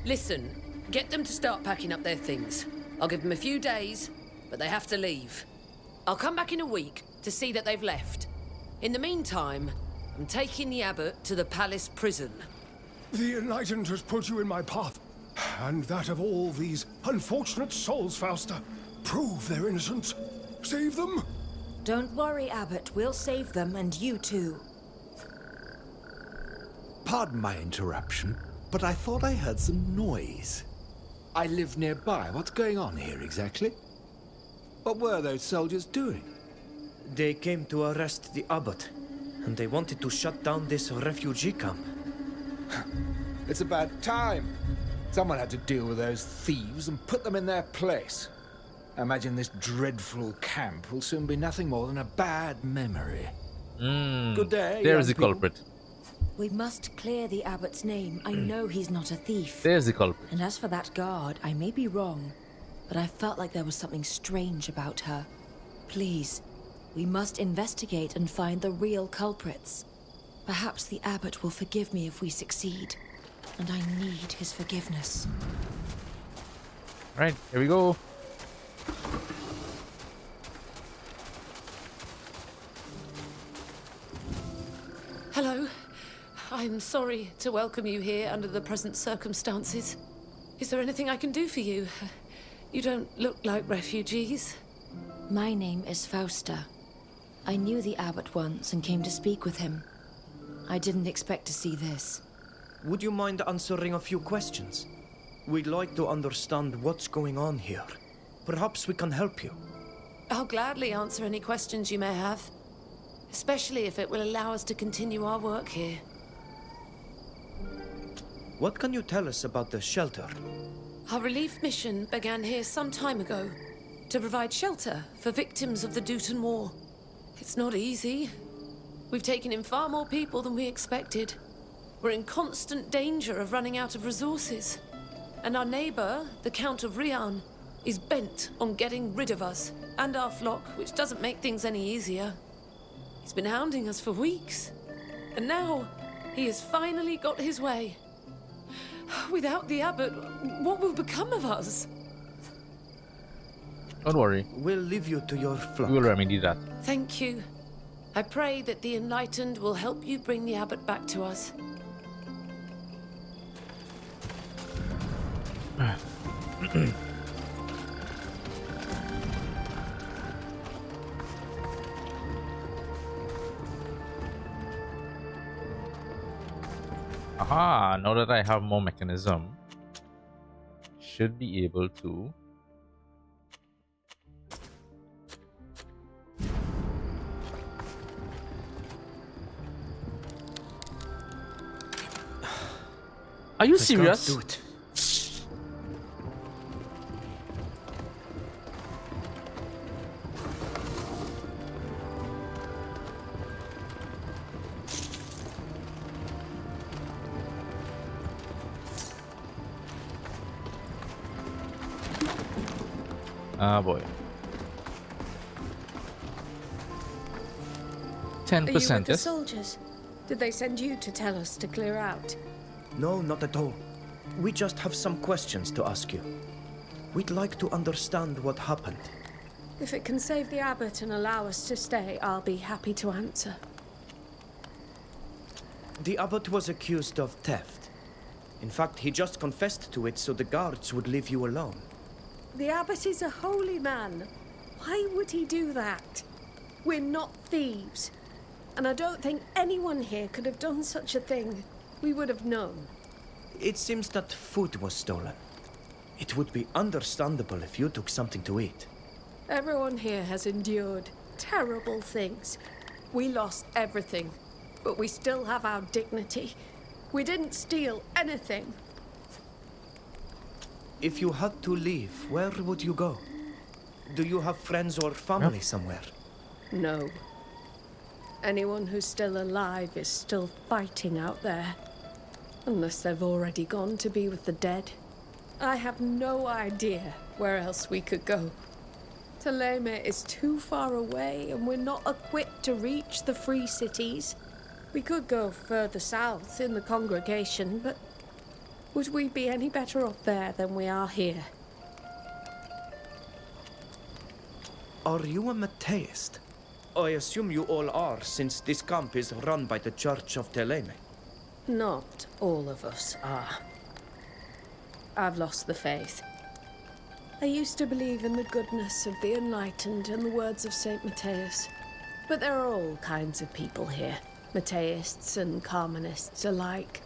Speaker 10: Listen, get them to start packing up their things. I'll give them a few days, but they have to leave. I'll come back in a week to see that they've left. In the meantime, I'm taking the abbot to the palace prison.
Speaker 2: The Enlightened has put you in my path, and that of all these unfortunate souls, Fausta. Prove their innocence. Save them.
Speaker 8: Don't worry, Abbot. We'll save them, and you too.
Speaker 13: Pardon my interruption, but I thought I heard some noise. I live nearby. What's going on here exactly? What were those soldiers doing?
Speaker 4: They came to arrest the abbot, and they wanted to shut down this refugee camp.
Speaker 13: It's about time. Someone had to deal with those thieves and put them in their place. I imagine this dreadful camp will soon be nothing more than a bad memory. Good day.
Speaker 1: There's the
Speaker 13: young people.
Speaker 1: culprit.
Speaker 8: We must clear the Abbot's name. I know he's not a thief.
Speaker 1: There's the culprit.
Speaker 8: And as for that guard, I may be wrong, but I felt like there was something strange about her. Please, we must investigate and find the real culprits. Perhaps the Abbot will forgive me if we succeed, and I need his forgiveness.
Speaker 1: Right, here we go.
Speaker 10: Hello. I'm sorry to welcome you here under the present circumstances. Is there anything I can do for you? You don't look like refugees.
Speaker 8: My name is Fausta. I knew the Abbot once and came to speak with him. I didn't expect to see this.
Speaker 4: Would you mind answering a few questions? We'd like to understand what's going on here. Perhaps we can help you.
Speaker 10: I'll gladly answer any questions you may have, especially if it will allow us to continue our work here.
Speaker 4: What can you tell us about the shelter?
Speaker 10: Our relief mission began here some time ago to provide shelter for victims of the Dutan War. It's not easy. We've taken in far more people than we expected. We're in constant danger of running out of resources. And our neighbor, the Count of Rian, is bent on getting rid of us and our flock, which doesn't make things any easier. He's been hounding us for weeks. And now, he has finally got his way. Without the Abbot, what will become of us?
Speaker 1: Don't worry.
Speaker 4: We'll leave you to your flock.
Speaker 1: We will remedy that.
Speaker 10: Thank you. I pray that the Enlightened will help you bring the Abbot back to us.
Speaker 1: Aha, now that I have more mechanism, should be able to Are you serious?
Speaker 4: I can't do it.
Speaker 1: Ah boy. 10%,
Speaker 11: Are you with the
Speaker 1: yes?
Speaker 11: soldiers? Did they send you to tell us to clear out?
Speaker 4: No, not at all. We just have some questions to ask you. We'd like to understand what happened.
Speaker 11: If it can save the Abbot and allow us to stay, I'll be happy to answer.
Speaker 4: The Abbot was accused of theft. In fact, he just confessed to it so the guards would leave you alone.
Speaker 11: The Abbot is a holy man. Why would he do that? We're not thieves. And I don't think anyone here could have done such a thing. We would have known.
Speaker 4: It seems that food was stolen. It would be understandable if you took something to eat.
Speaker 11: Everyone here has endured terrible things. We lost everything, but we still have our dignity. We didn't steal anything.
Speaker 4: If you had to leave, where would you go? Do you have friends or family somewhere?
Speaker 11: No. Anyone who's still alive is still fighting out there. Unless they've already gone to be with the dead. I have no idea where else we could go.
Speaker 10: Teleme is too far away, and we're not equipped to reach the free cities. We could go further south in the congregation, but would we be any better off there than we are here?
Speaker 4: Are you a Mateist? I assume you all are, since this camp is run by the Church of Teleme.
Speaker 10: Not all of us are. I've lost the faith. I used to believe in the goodness of the enlightened and the words of St. Matthias. But there are all kinds of people here, Matthists and Carmenists alike.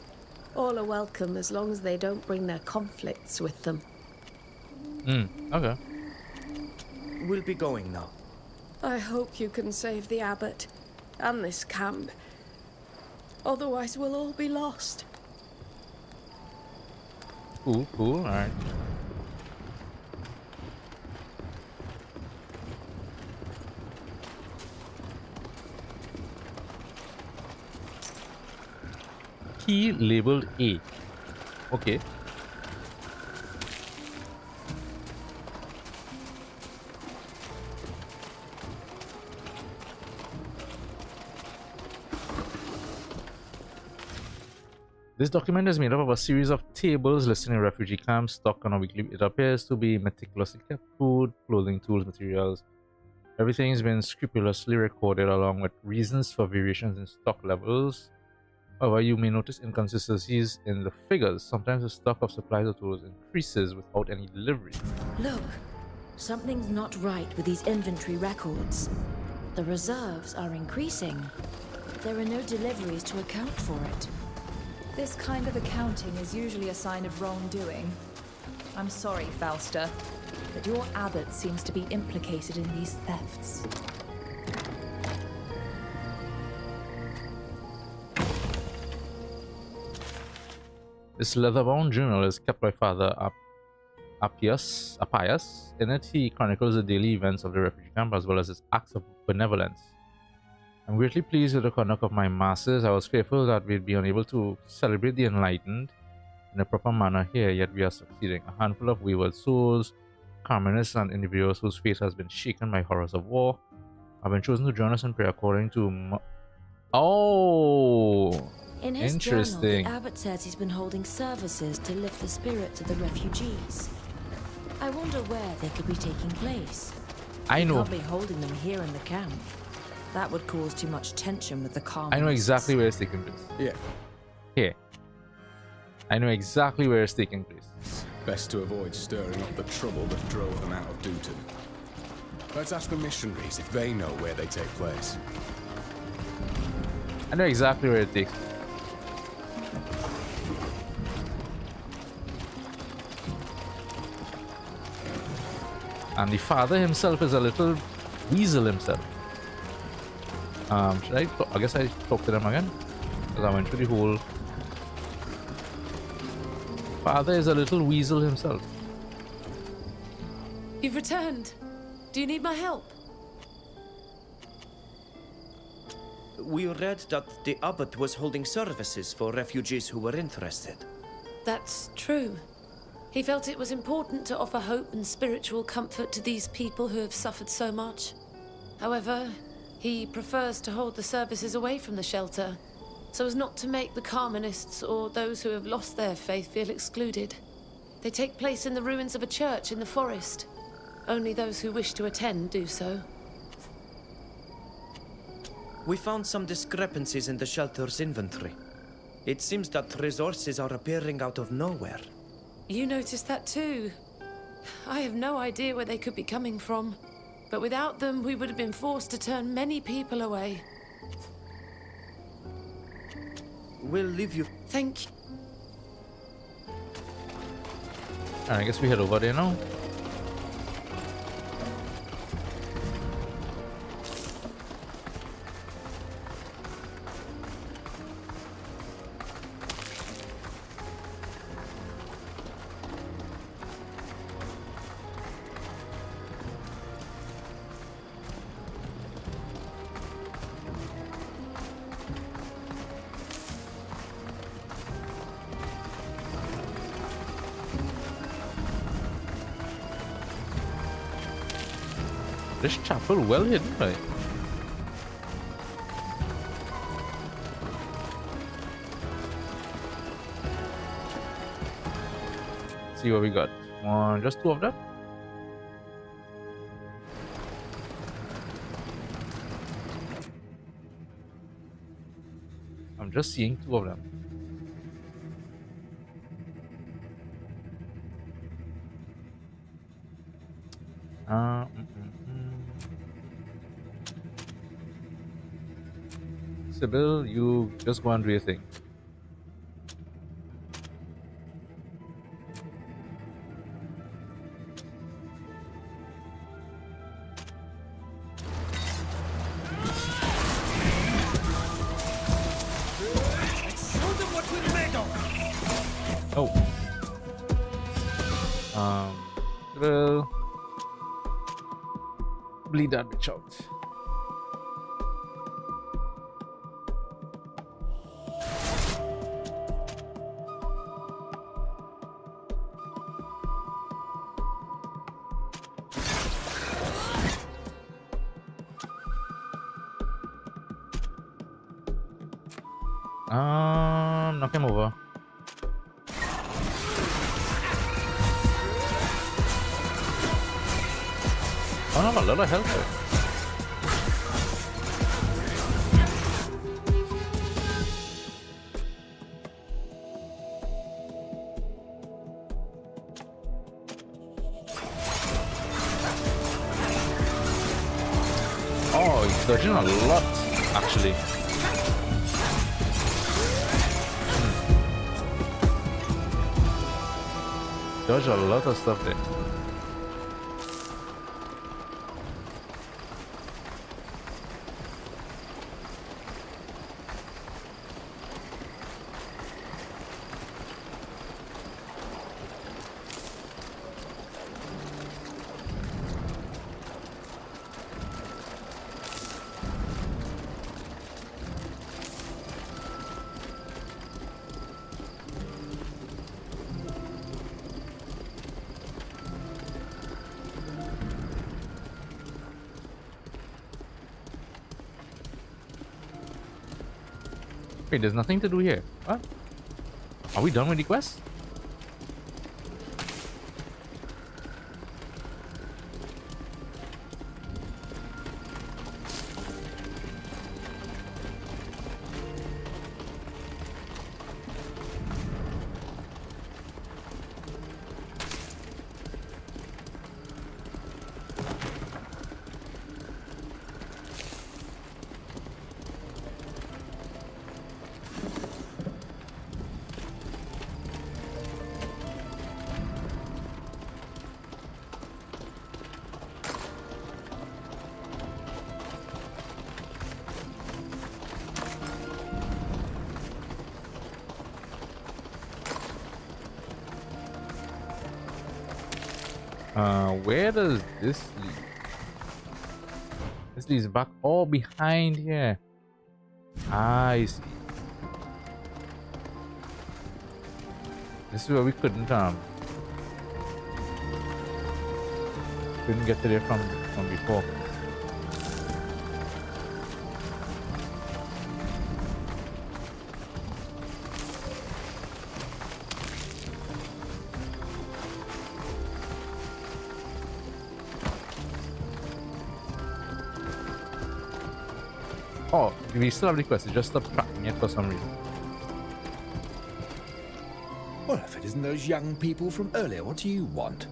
Speaker 10: All are welcome as long as they don't bring their conflicts with them.
Speaker 1: Okay.
Speaker 4: We'll be going now.
Speaker 10: I hope you can save the abbot and this camp. Otherwise, we'll all be lost.
Speaker 1: Cool, alright. Key labeled A. Okay. This document is made up of a series of tables listing refugee camps, stock on a weekly. It appears to be meticulously kept: food, clothing, tools, materials. Everything has been scrupulously recorded along with reasons for variations in stock levels. However, you may notice inconsistencies in the figures. Sometimes the stock of supplies or tools increases without any delivery.
Speaker 8: Look, something's not right with these inventory records. The reserves are increasing. There are no deliveries to account for it.
Speaker 3: This kind of accounting is usually a sign of wrongdoing. I'm sorry, Fausta, but your abbot seems to be implicated in these thefts.
Speaker 1: This leather-bound journal is kept by Father Appius. In it, he chronicles the daily events of the refugee camp as well as his acts of benevolence. I'm greatly pleased with the conduct of my masses. I was fearful that we'd be unable to celebrate the enlightened in a proper manner here, yet we are succeeding. A handful of wayward souls, Carmenists, and individuals whose faith has been shaken by horrors of war have been chosen to join us in prayer according to...
Speaker 8: In his
Speaker 1: interesting.
Speaker 8: journal, the abbot says he's been holding services to lift the spirits of the refugees. I wonder where they could be taking place.
Speaker 1: I know.
Speaker 8: He can't be holding them here in the camp. That would cause too much tension with the Carmenists.
Speaker 1: I know exactly where it's taking place.
Speaker 6: Yeah.
Speaker 1: Here. I know exactly where it's taking place.
Speaker 6: Best to avoid stirring up the trouble that drove them out of Dooton. Let's ask the missionaries if they know where they take place.
Speaker 1: I know exactly where it takes place. And the father himself is a little weasel himself. Should I? I guess I talk to them again, because I went through the whole. Father is a little weasel himself.
Speaker 10: You've returned. Do you need my help?
Speaker 4: We read that the abbot was holding services for refugees who were interested.
Speaker 10: That's true. He felt it was important to offer hope and spiritual comfort to these people who have suffered so much. However, he prefers to hold the services away from the shelter, so as not to make the Carmenists or those who have lost their faith feel excluded. They take place in the ruins of a church in the forest. Only those who wish to attend do so.
Speaker 4: We found some discrepancies in the shelter's inventory. It seems that resources are appearing out of nowhere.
Speaker 10: You noticed that too. I have no idea where they could be coming from, but without them, we would have been forced to turn many people away.
Speaker 4: We'll leave you.
Speaker 10: Thank you.
Speaker 1: And I guess we head over there now. This chapel well hidden, right? See what we got. Just two of them. I'm just seeing two of them. Sybil, you just go and do your thing. Oh. Sybil. Bleed that bitch out. Knock him over. Oh no, a lot of health there. Oh, he's dodging a lot, actually. Dodge a lot of stuff there. Wait, there's nothing to do here. What? Are we done with the quest? Where does this lead? This leads back all behind here. I see. This is where we couldn't get to there from before. Oh, we still have requests, it's just stopped tracking it for some reason.
Speaker 13: Well, if it isn't those young people from earlier, what do you want?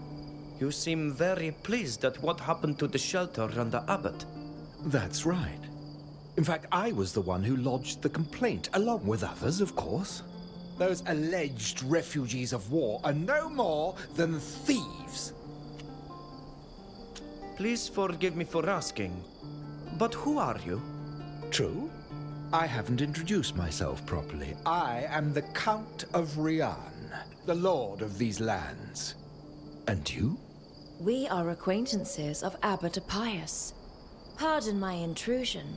Speaker 4: You seem very pleased at what happened to the shelter and the abbot.
Speaker 13: That's right. In fact, I was the one who lodged the complaint, along with others, of course. Those alleged refugees of war are no more than thieves.
Speaker 4: Please forgive me for asking, but who are you?
Speaker 13: True. I haven't introduced myself properly. I am the Count of Rian, the lord of these lands. And you?
Speaker 8: We are acquaintances of Abbot Appius. Pardon my intrusion,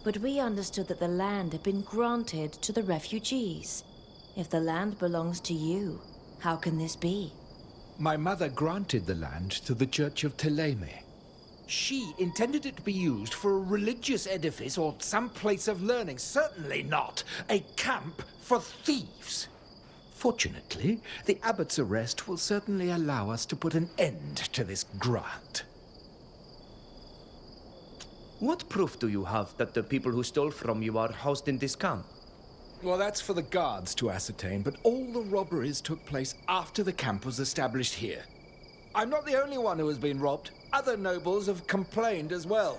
Speaker 8: but we understood that the land had been granted to the refugees. If the land belongs to you, how can this be?
Speaker 13: My mother granted the land to the Church of Teleme. She intended it to be used for a religious edifice or some place of learning. Certainly not a camp for thieves. Fortunately, the abbot's arrest will certainly allow us to put an end to this grant.
Speaker 4: What proof do you have that the people who stole from you are housed in this camp?
Speaker 13: Well, that's for the guards to ascertain, but all the robberies took place after the camp was established here. I'm not the only one who has been robbed. Other nobles have complained as well.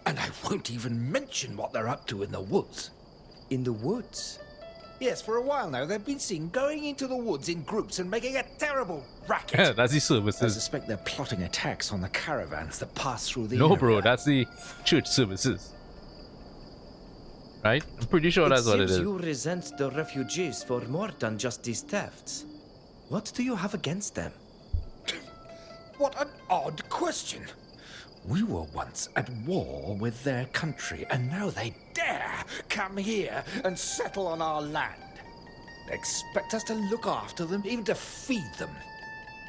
Speaker 13: And I won't even mention what they're up to in the woods.
Speaker 4: In the woods?
Speaker 13: Yes, for a while now, they've been seen going into the woods in groups and making a terrible racket.
Speaker 1: That's the services.
Speaker 13: I suspect they're plotting attacks on the caravans that pass through the
Speaker 1: No,
Speaker 13: area.
Speaker 1: bro, that's the church services. Right? I'm pretty sure that's what it is.
Speaker 4: You resent the refugees for more than just these thefts. What do you have against them?
Speaker 13: What an odd question. We were once at war with their country, and now they dare come here and settle on our land. They expect us to look after them, even to feed them.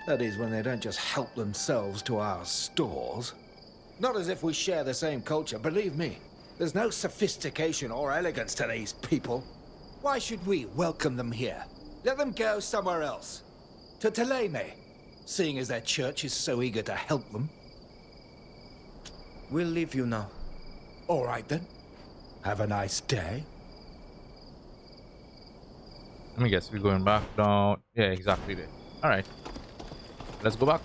Speaker 13: That is, when they don't just help themselves to our stores. Not as if we share the same culture, believe me. There's no sophistication or elegance to these people. Why should we welcome them here? Let them go somewhere else. To Teleme, seeing as their church is so eager to help them.
Speaker 4: We'll leave you now.
Speaker 13: All right then. Have a nice day.
Speaker 1: Let me guess, we're going back down. Yeah, exactly there. Alright. Let's go back.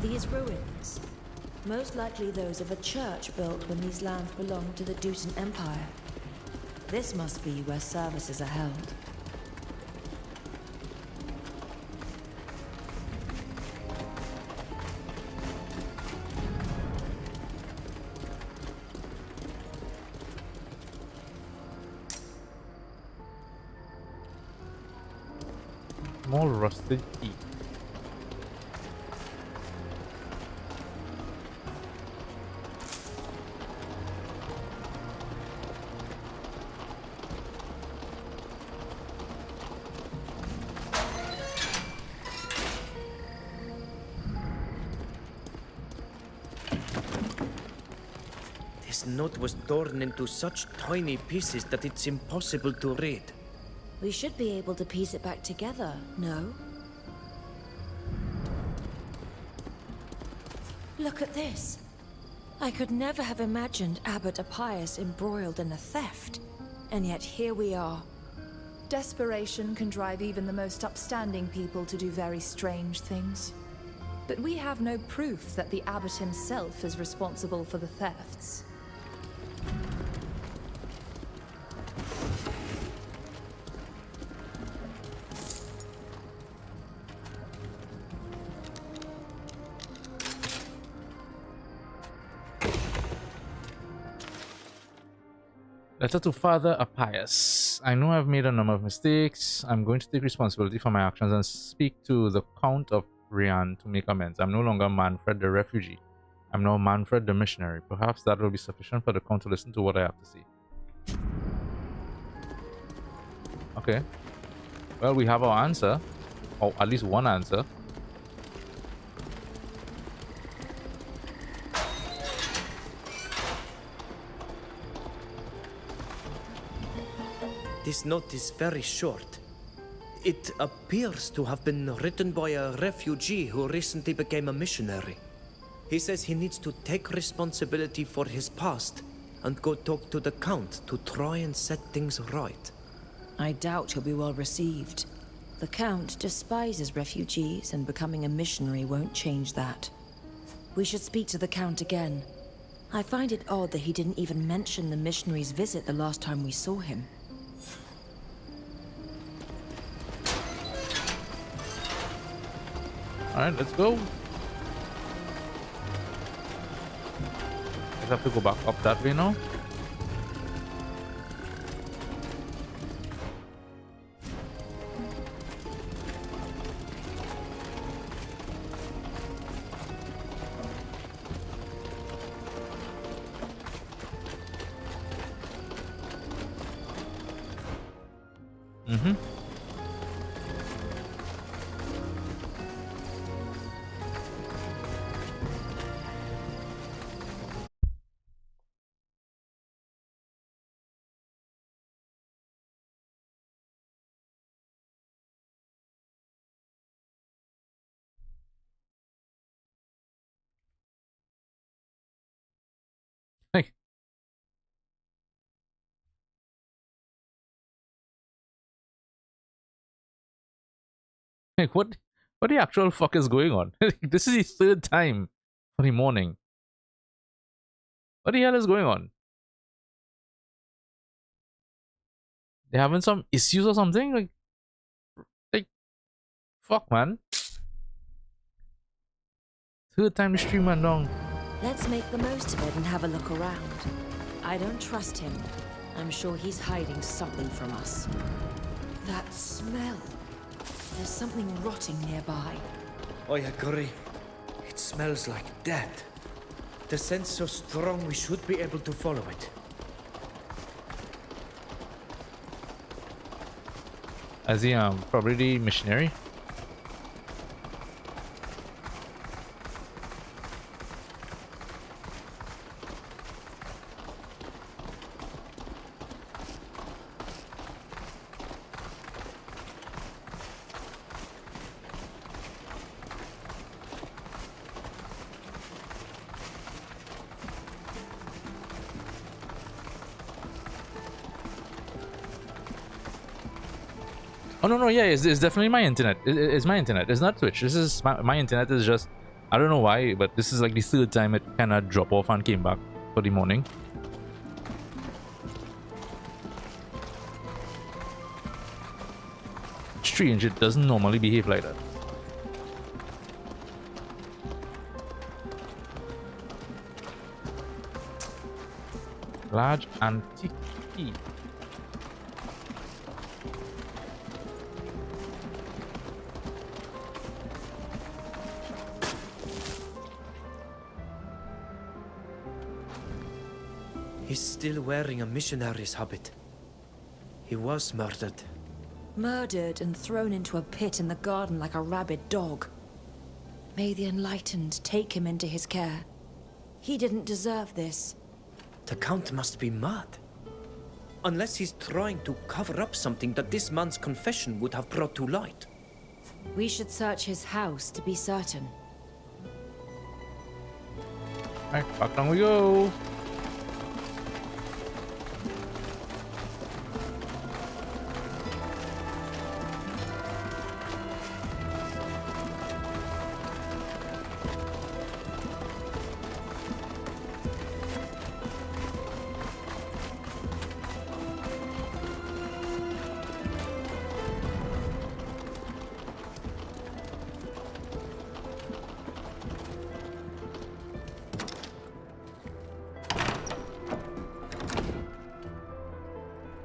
Speaker 8: These ruins, most likely those of a church built when these lands belonged to the Dutan Empire. This must be where services are held.
Speaker 1: Small rusted key.
Speaker 4: This note was torn into such tiny pieces that it's impossible to read.
Speaker 8: We should be able to piece it back together, no? Look at this. I could never have imagined Abbot Appius embroiled in a theft. And yet here we are.
Speaker 3: Desperation can drive even the most upstanding people to do very strange things. But we have no proof that the abbot himself is responsible for the thefts.
Speaker 1: Letter to Father Appius. I know I've made a number of mistakes. I'm going to take responsibility for my actions and speak to the Count of Rian to make amends. I'm no longer Manfred the refugee. I'm now Manfred the missionary. Perhaps that will be sufficient for the Count to listen to what I have to say. Okay. Well, we have our answer. Or at least one answer.
Speaker 4: This note is very short. It appears to have been written by a refugee who recently became a missionary. He says he needs to take responsibility for his past and go talk to the Count to try and set things right.
Speaker 8: I doubt he'll be well received. The Count despises refugees, and becoming a missionary won't change that. We should speak to the Count again. I find it odd that he didn't even mention the missionary's visit the last time we saw him.
Speaker 1: Alright, let's go. Just have to go back up that way now. Mm-hmm. Like, like what the actual fuck is going on? This is the third time for the morning. What the hell is going on? They having some issues or something? Like fuck, man. Third time the stream went down.
Speaker 8: Let's make the most of it and have a look around. I don't trust him. I'm sure he's hiding something from us. That smell. There's something rotting nearby.
Speaker 4: I agree. It smells like death. The scent's so strong we should be able to follow it.
Speaker 1: As he probably the missionary. Oh no, yeah, it's definitely my internet. It's my internet. It's not Twitch. This is my internet is just, I don't know why, but this is like the third time it kind of dropped off and came back for the morning. Strange, it doesn't normally behave like that. Large antique key.
Speaker 4: He's still wearing a missionary's habit. He was murdered.
Speaker 8: Murdered and thrown into a pit in the garden like a rabid dog. May the Enlightened take him into his care. He didn't deserve this.
Speaker 4: The Count must be mad. Unless he's trying to cover up something that this man's confession would have brought to light.
Speaker 8: We should search his house to be certain.
Speaker 1: Alright, back down we go.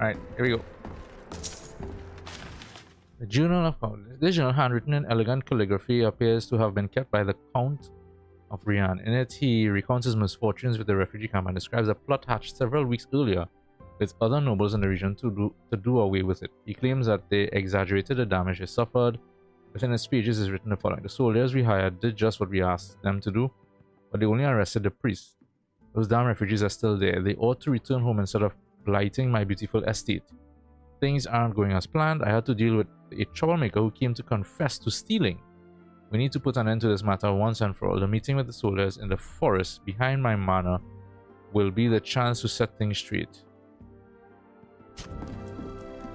Speaker 1: Alright, here we go. The Journal of this journal, handwritten in elegant calligraphy, appears to have been kept by the Count of Rian. In it, he recounts his misfortunes with the refugee camp and describes a plot hatched several weeks earlier with other nobles in the region to do away with it. He claims that they exaggerated the damage they suffered. Within his pages is written the following: the soldiers we hired did just what we asked them to do, but they only arrested the priest. Those damn refugees are still there. They ought to return home instead of blighting my beautiful estate. Things aren't going as planned. I had to deal with a troublemaker who came to confess to stealing. We need to put an end to this matter once and for all. The meeting with the soldiers in the forest behind my manor will be the chance to set things straight.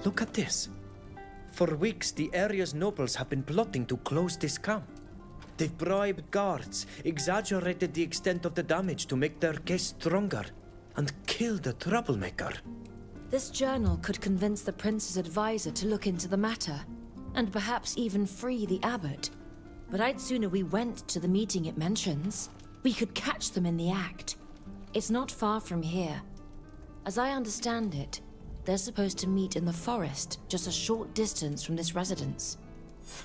Speaker 4: Look at this. For weeks, the area's nobles have been plotting to close this camp. They've bribed guards, exaggerated the extent of the damage to make their case stronger, and killed the troublemaker.
Speaker 8: This journal could convince the prince's advisor to look into the matter, and perhaps even free the abbot. But I'd sooner we went to the meeting it mentions. We could catch them in the act. It's not far from here. As I understand it, they're supposed to meet in the forest, just a short distance from this residence.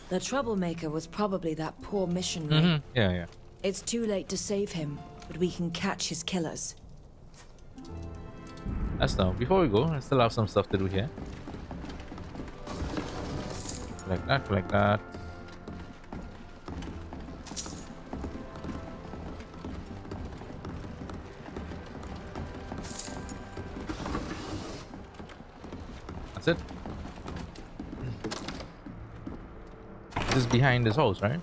Speaker 8: The troublemaker was probably that poor missionary.
Speaker 1: Yeah, yeah.
Speaker 8: It's too late to save him, but we can catch his killers.
Speaker 1: That's now. Before we go, I still have some stuff to do here. Like that, like that. That's it. This is behind this house, right?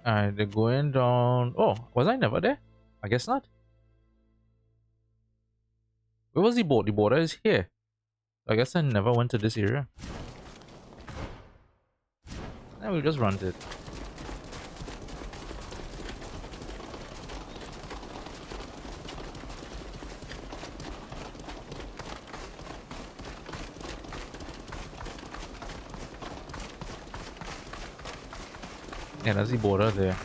Speaker 1: Alright, they're going down. Oh, was I never there? I guess not. Where was the boat? The border is here. I guess I never went to this area. Now we'll just run to it. Yeah, that's the border there.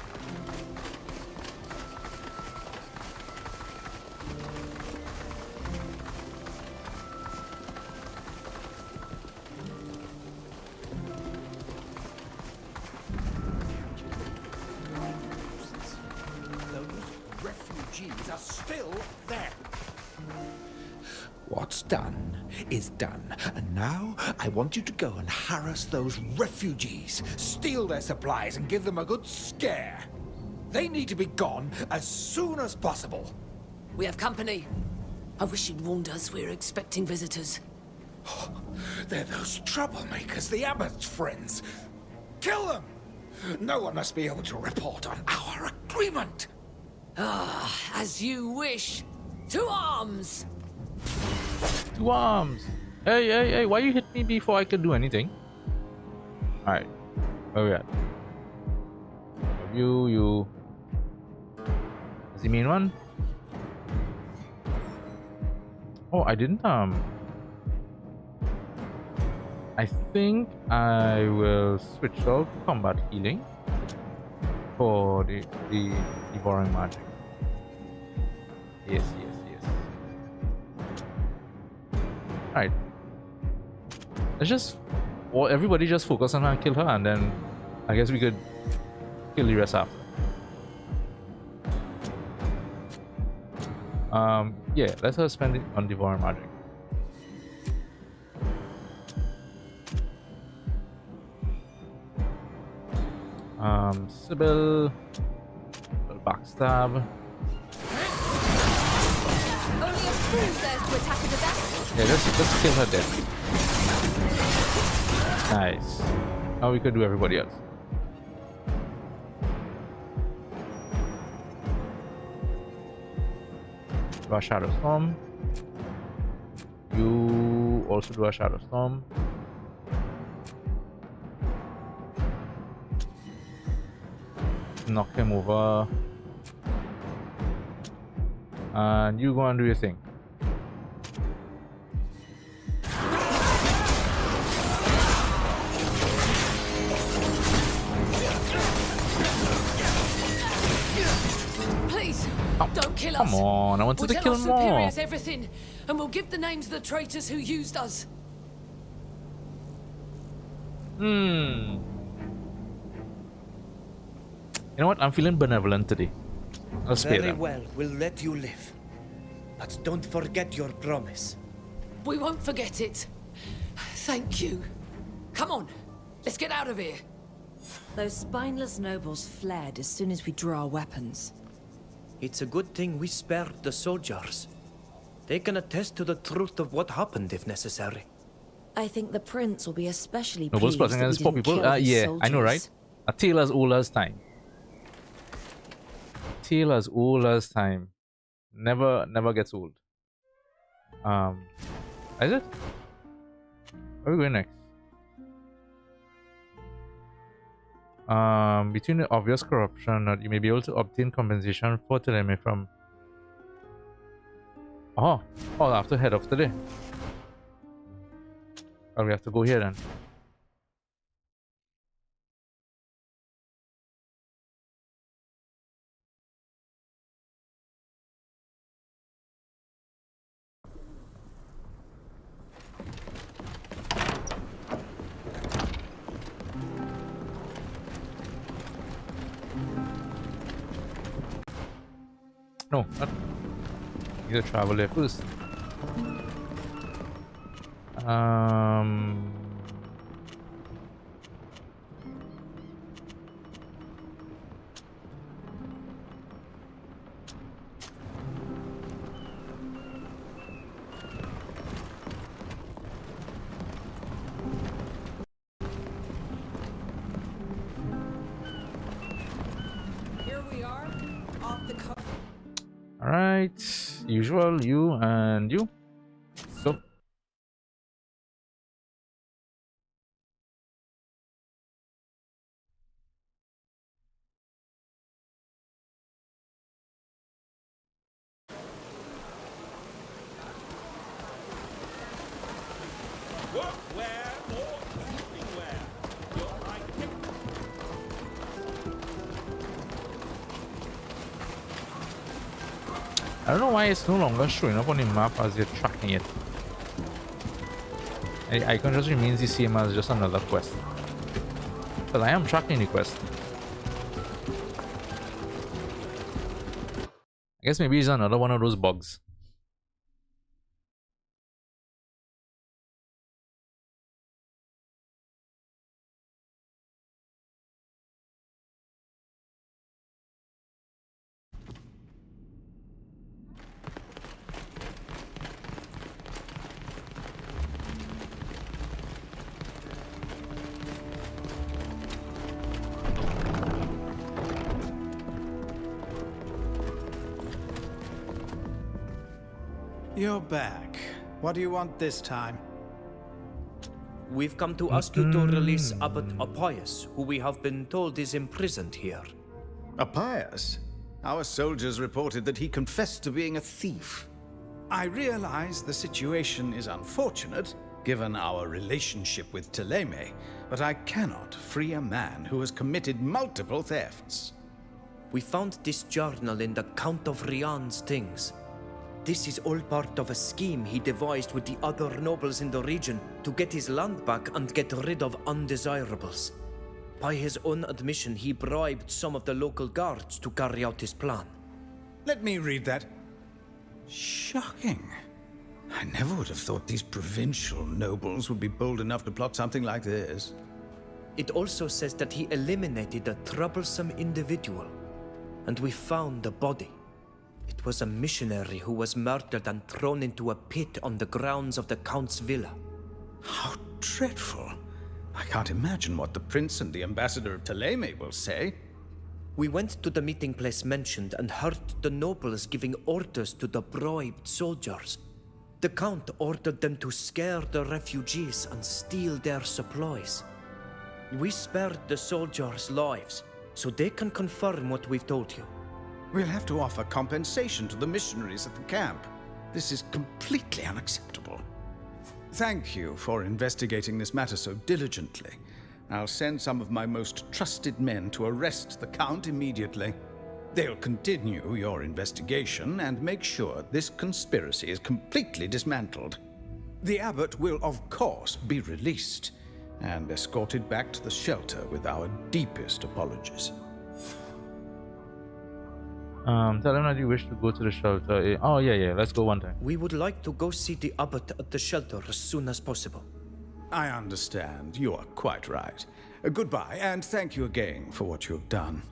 Speaker 2: Are still there. What's done is done, and now I want you to go and harass those refugees, steal their supplies, and give them a good scare. They need to be gone as soon as possible.
Speaker 10: We have company. I wish you'd warned us we're expecting visitors.
Speaker 2: They're those troublemakers, the abbot's friends. Kill them! No one must be able to report on our agreement.
Speaker 10: Ah, as you wish. To arms!
Speaker 1: To arms! Hey, hey, hey, why you hit me before I could do anything? Alright. Where we at? You. Is the main one? Oh, I didn't, I think I will switch out combat healing for the devouring magic. Yes. Alright. Let's just... Or everybody just focus on her and kill her, and then I guess we could kill the rest after. Yeah, let's her spend it on devouring magic. Sybil, backstab.
Speaker 3: Only a fool dares to attack a disaster.
Speaker 1: Yeah, let's kill her dead. Nice. Now we could do everybody else. Do a shadow storm. You also do a shadow storm. Knock him over. And you go and do your thing.
Speaker 10: Please, don't kill us.
Speaker 1: Come on, I wanted to
Speaker 10: We'll
Speaker 1: kill
Speaker 10: tell our
Speaker 1: more.
Speaker 10: superiors everything, and we'll give the names of the traitors who used us.
Speaker 1: You know what? I'm feeling benevolent today. I'll spare
Speaker 4: Very
Speaker 1: them.
Speaker 4: well, we'll let you live. But don't forget your promise.
Speaker 10: We won't forget it. Thank you. Come on, let's get out of here.
Speaker 8: Those spineless nobles fled as soon as we drew our weapons.
Speaker 4: It's a good thing we spared the soldiers. They can attest to the truth of what happened if necessary.
Speaker 8: I think the prince will be especially
Speaker 1: Nobles
Speaker 8: pleased
Speaker 1: plotting
Speaker 8: that we
Speaker 1: against poor
Speaker 8: didn't
Speaker 1: people.
Speaker 8: kill his
Speaker 1: Yeah, I know, right?
Speaker 8: soldiers.
Speaker 1: A tale as old as time. Tale as old as time. Never gets old. Is it? Where are we going next? Between the obvious corruption, you may be able to obtain compensation for Teleme from Oh, I have to head off today. Oh, we have to go here then. No, not. You gotta travel there first.
Speaker 10: Here we are, off the coast.
Speaker 1: All right, usual, you and you. So. I don't know why it's no longer showing up on the map as you're tracking it. The icon just remains the same as just another quest. But I am tracking the quest. I guess maybe it's another one of those bugs.
Speaker 14: You're back. What do you want this time?
Speaker 4: We've come to ask you to release Abbot Appius, who we have been told is imprisoned here.
Speaker 14: Appius? Our soldiers reported that he confessed to being a thief. I realize the situation is unfortunate, given our relationship with Thélème, but I cannot free a man who has committed multiple thefts.
Speaker 4: We found this journal in the Count of Rian's things. This is all part of a scheme he devised with the other nobles in the region to get his land back and get rid of undesirables. By his own admission, he bribed some of the local guards to carry out his plan.
Speaker 14: Let me read that. Shocking. I never would have thought these provincial nobles would be bold enough to plot something like this.
Speaker 4: It also says that he eliminated a troublesome individual, and we found the body. It was a missionary who was murdered and thrown into a pit on the grounds of the Count's villa.
Speaker 14: How dreadful. I can't imagine what the prince and the ambassador of Thélème will say.
Speaker 4: We went to the meeting place mentioned and heard the nobles giving orders to the bribed soldiers. The Count ordered them to scare the refugees and steal their supplies. We spared the soldiers' lives, so they can confirm what we've told you.
Speaker 14: We'll have to offer compensation to the missionaries at the camp. This is completely unacceptable. Thank you for investigating this matter so diligently. I'll send some of my most trusted men to arrest the Count immediately. They'll continue your investigation and make sure this conspiracy is completely dismantled. The abbot will, of course, be released and escorted back to the shelter with our deepest apologies.
Speaker 1: Tell them that you wish to go to the shelter. Oh, yeah, let's go one time.
Speaker 4: We would like to go see the abbot at the shelter as soon as possible.
Speaker 14: I understand. You are quite right. Goodbye, and thank you again for what you have done.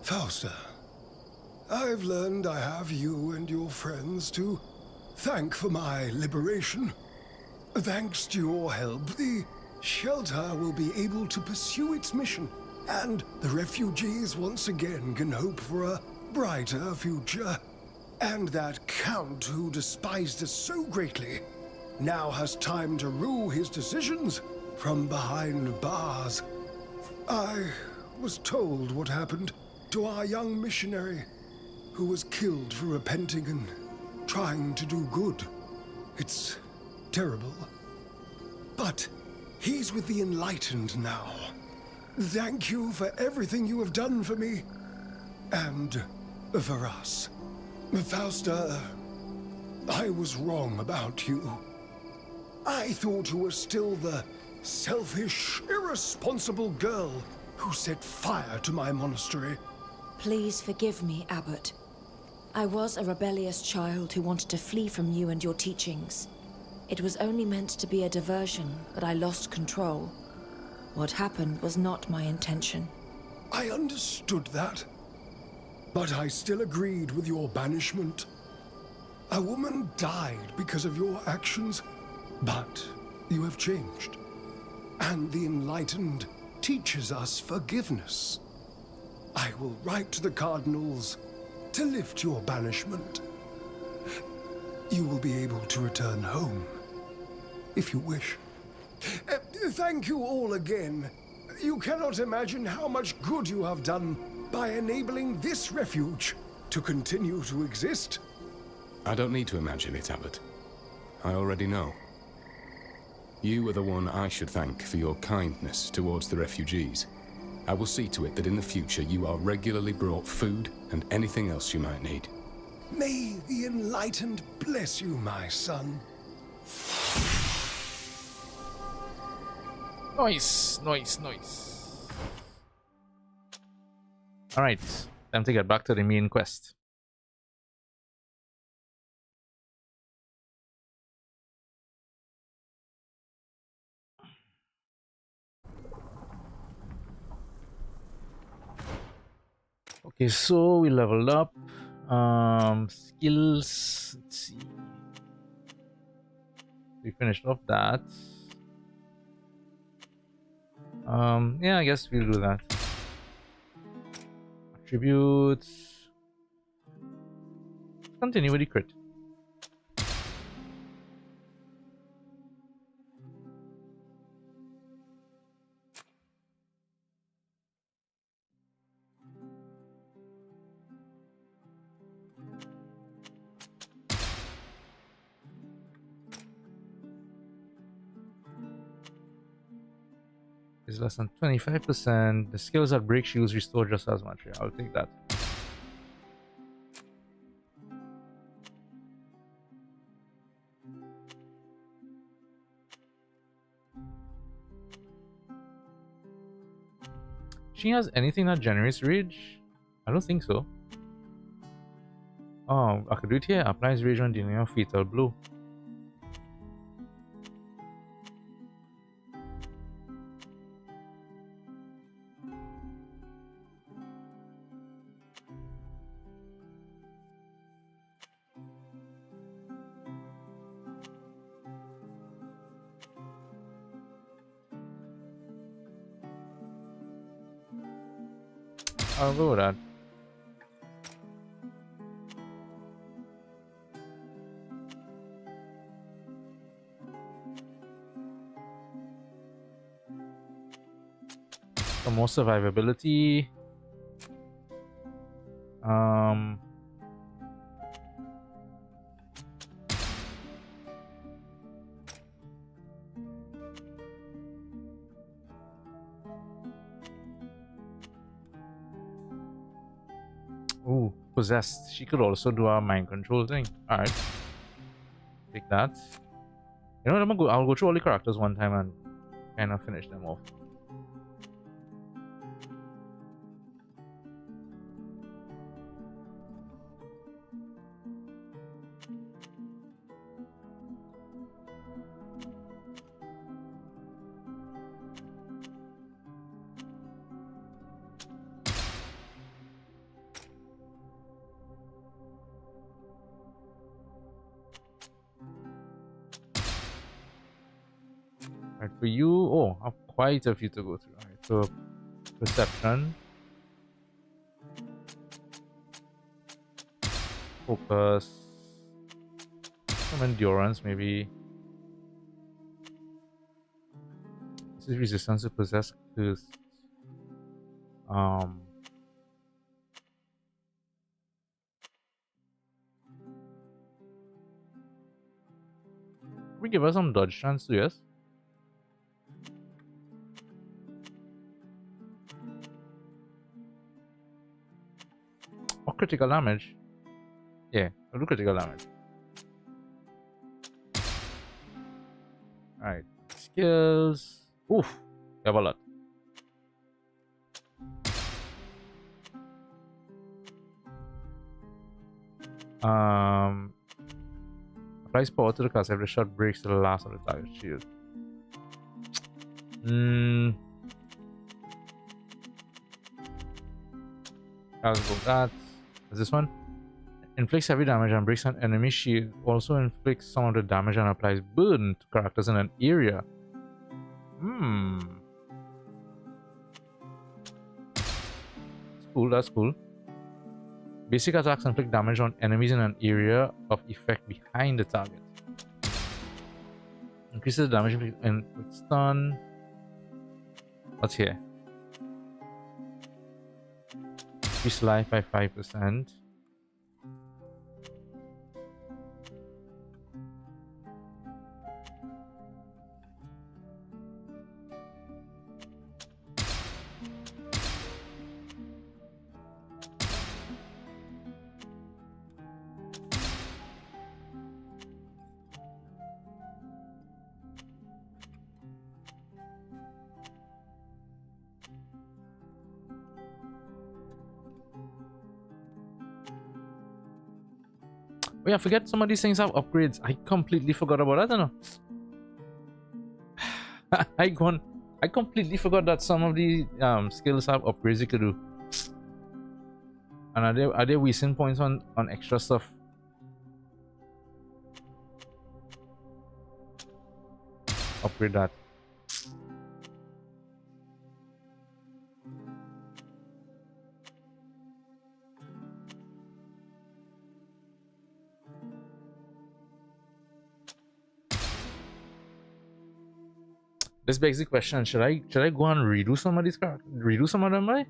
Speaker 2: Fausta, I've learned I have you and your friends to thank for my liberation. Thanks to your help, the shelter will be able to pursue its mission. and the refugees once again can hope for a brighter future. And that Count who despised us so greatly now has time to rue his decisions from behind bars. I was told what happened to our young missionary, who was killed for repenting and trying to do good. It's terrible. But he's with the Enlightened now. Thank you for everything you have done for me. And for us. Fausta, I was wrong about you. I thought you were still the selfish, irresponsible girl who set fire to my monastery.
Speaker 8: Please forgive me, Abbot. I was a rebellious child who wanted to flee from you and your teachings. It was only meant to be a diversion, but I lost control. What happened was not my intention.
Speaker 2: I understood that. But I still agreed with your banishment. A woman died because of your actions, but you have changed. And the Enlightened teaches us forgiveness. I will write to the cardinals to lift your banishment. You will be able to return home, if you wish. Thank you all again. You cannot imagine how much good you have done by enabling this refuge to continue to exist.
Speaker 15: I don't need to imagine it, Abbot. I already know. You are the one I should thank for your kindness towards the refugees. I will see to it that in the future you are regularly brought food and anything else you might need.
Speaker 2: May the Enlightened bless you, my son.
Speaker 1: Nice, nice, nice. Alright, time to get back to the main quest. Okay, so we leveled up. Skills. Let's see. We finished off that. Yeah, I guess we'll do that. Attributes. Continue with the crit. Is less than 25%. The skills that break shields restore just as much. Yeah, I'll take that. She has anything that generates rage? I don't think so. Oh, I could do it here. Applies rage on dealing a fatal blow. I'll go with that. Some more survivability. Ooh, possessed. She could also do our mind control thing. Alright. Take that. You know what, I'll go through all the characters one time and kind of finish them off. Right, for you, oh, I have quite a few to go through. Alright, so Perception. Focus. Some endurance, maybe. This is resistance to possess curse. We give us some dodge chance to yes. Or critical damage. Yeah, I'll do critical damage. Alright. Skills. Oof. We have a lot. Applies power to the cast. Every shot breaks the last of the target shield. I'll go that. Is this one? Inflicts heavy damage and breaks an enemy shield. Also inflicts some of the damage and applies burden to characters in an area. That's cool, that's cool. Basic attacks inflict damage on enemies in an area of effect behind the target. Increases damage and stun. What's here? Increase life by 5%. Oh yeah, forget some of these things have upgrades. I completely forgot about that, I know. I completely forgot that some of the skills have upgrades you could do. And are they wasting points on extra stuff? Upgrade that. This begs the question: should I go and redo some of these characters? Redo some of them, right?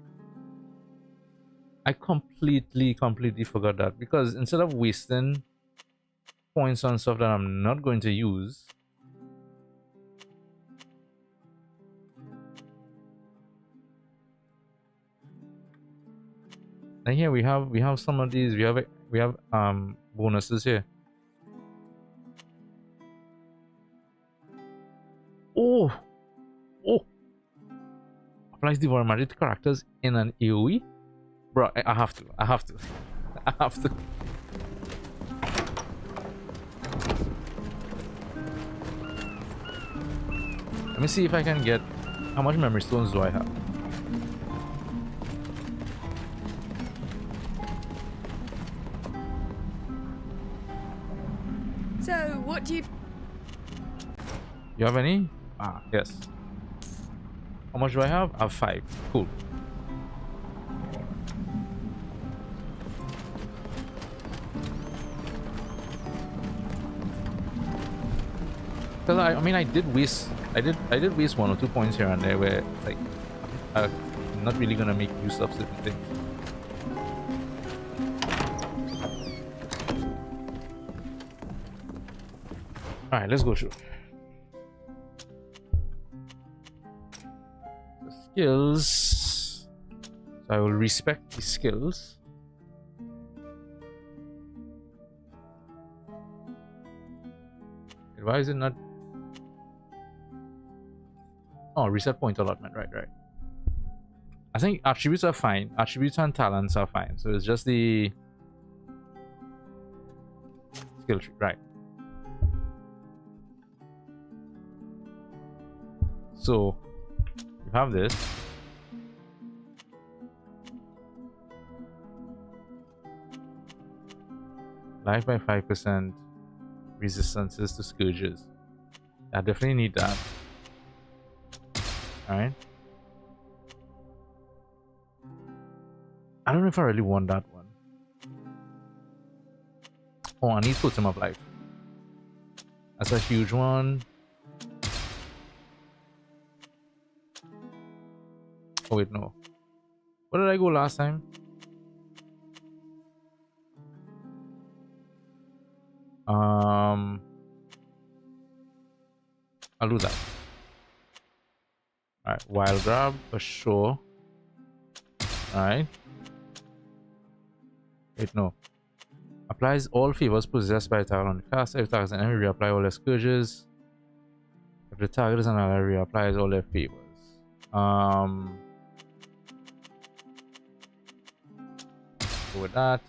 Speaker 1: I completely forgot that, because instead of wasting points on stuff that I'm not going to use, and here we have some of these. We have bonuses here. Oh, applies Devour Magic to characters in an AoE. Bro, I have to. I have to. Let me see if I can get. How much memory stones do I have?
Speaker 16: So, what do you...
Speaker 1: You have any? Ah, yes. How much do I have? I have 5. Cool. Because I mean, I did waste 1 or 2 points here and there where like I'm not really gonna make use of certain things. All right, let's go through. Skills. So I will respect the skills. Why is it not? Oh, reset point allotment. Right. I think attributes are fine. Attributes and talents are fine. So it's just the skill tree. Right. So you have this. Life by 5%. Resistances to scourges. I definitely need that. Alright. I don't know if I really want that one. Oh, I need Totem of Life. That's a huge one. Oh wait, no. Where did I go last time? I'll do that. Alright, Wild Grab for sure. Alright. Wait, no. Applies all favors possessed by the target on the cast. If target is an enemy, reapply all their scourges. If the target is an ally, reapplies all their favors. Go with that.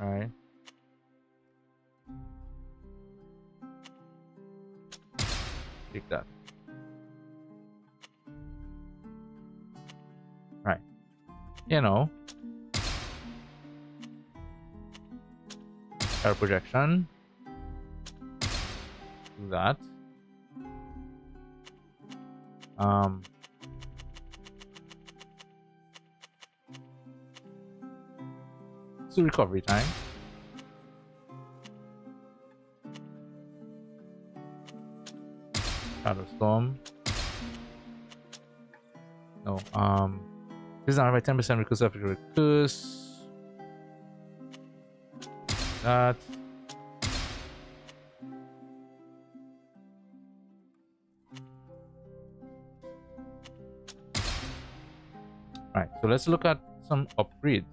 Speaker 1: Alright. Take that. Right. You know. Air projection. Do that. So recovery time. Shadow Storm. No, this is not by 10% recursive after recurse. That. Alright, so let's look at some upgrades.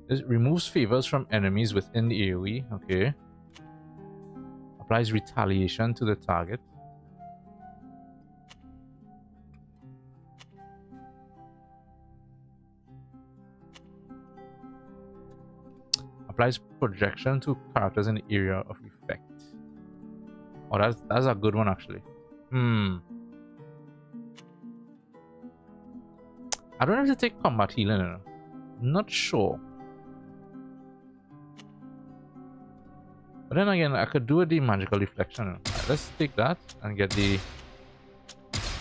Speaker 1: This removes favors from enemies within the AoE. Okay. Applies retaliation to the target. Applies projection to characters in the area of effect. Oh, that's a good one actually. I don't have to take combat healing. I'm not sure. But then again, I could do the magical reflection. Right, let's take that and get the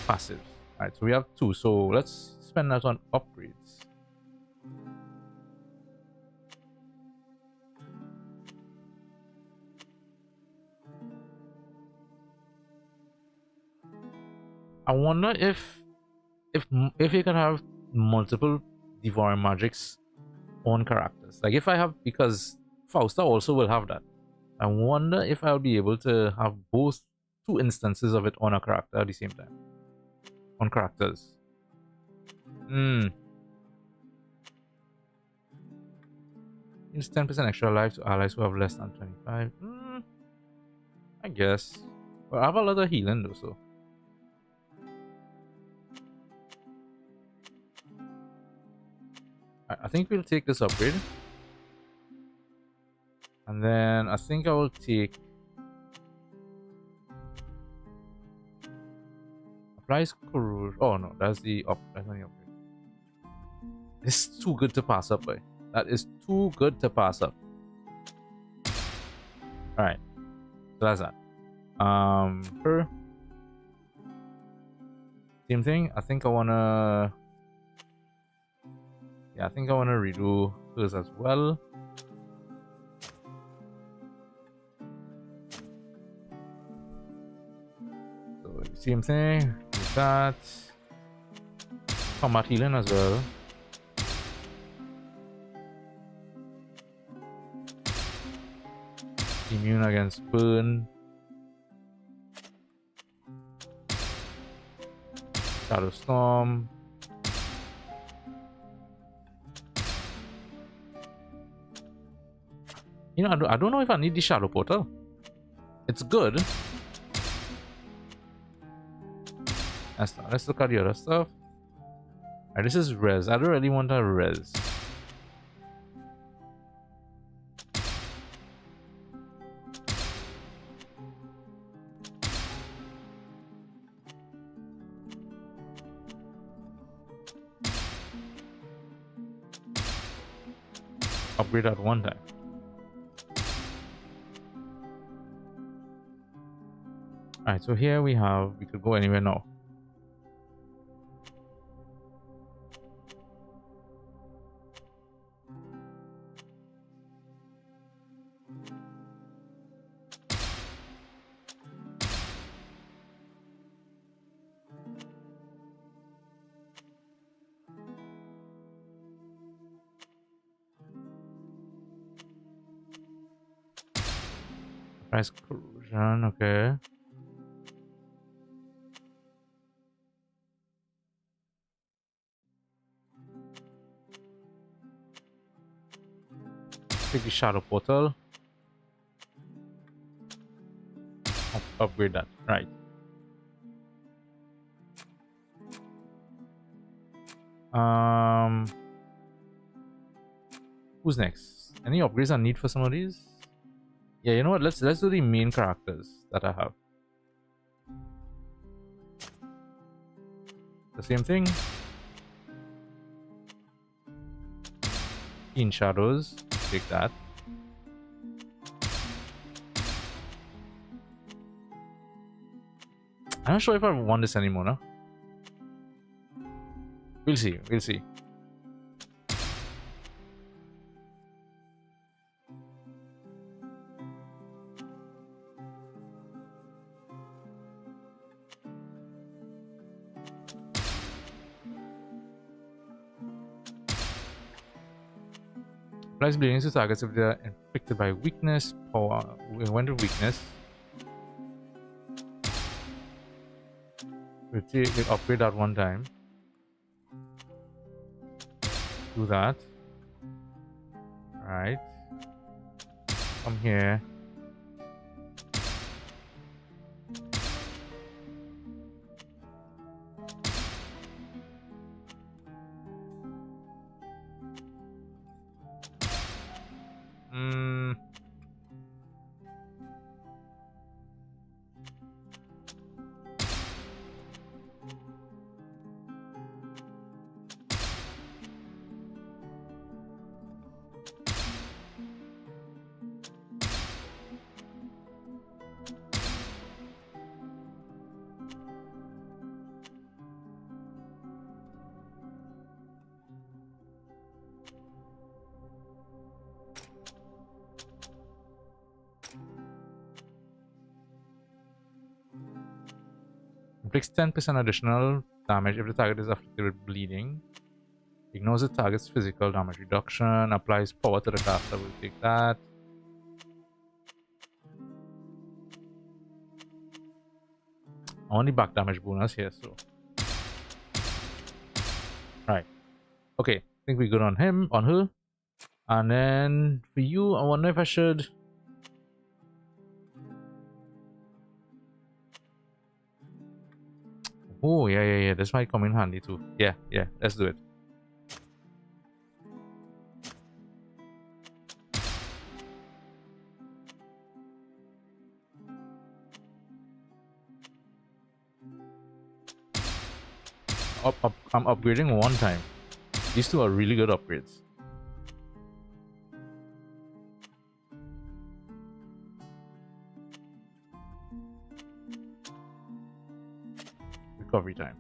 Speaker 1: passives. Alright, so we have 2. So let's spend that on upgrades. I wonder if you can have multiple devouring magics on characters. Like if I have, because Fausta also will have that. I wonder if I'll be able to have both 2 instances of it on a character at the same time. On characters. It's 10% extra life to allies who have less than 25. I guess. But I have a lot of healing though, so. I think we'll take this upgrade. And then I think I will take applies corrosion. Oh no, that's the that's not the upgrade. This is too good to pass up, boy. That is too good to pass up. Alright. So that's that. Same thing. I think I wanna redo hers as well. Same thing with that. Combat healing as well. Immune against burn. Shadow Storm. You know, I don't know if I need the Shadow Portal. It's good. Let's look at the other stuff. Alright, this is res. I don't really want a res. Upgrade at one time. Alright, so here we could go anywhere now. Price corrosion, okay. Take the shadow portal. Upgrade that, right. Who's next? Any upgrades I need for some of these? Yeah, you know what? Let's do the main characters that I have. The same thing. In shadows, take that. I'm not sure if I want this anymore, no? We'll see, we'll see. Applies bleeding to targets if they are inflicted by weakness, power. We went to weakness. We'll upgrade that one time. Do that. Alright. Come here. Inflicts 10% additional damage if the target is afflicted with bleeding. Ignores the target's physical damage reduction. Applies power to the caster. We'll take that. I want the back damage bonus here, so. Right. Okay. I think we're good on him, on her. And then for you, I wonder if I should. Oh, yeah. This might come in handy too. Yeah. Let's do it. I'm upgrading one time. These two are really good upgrades. Recovery time.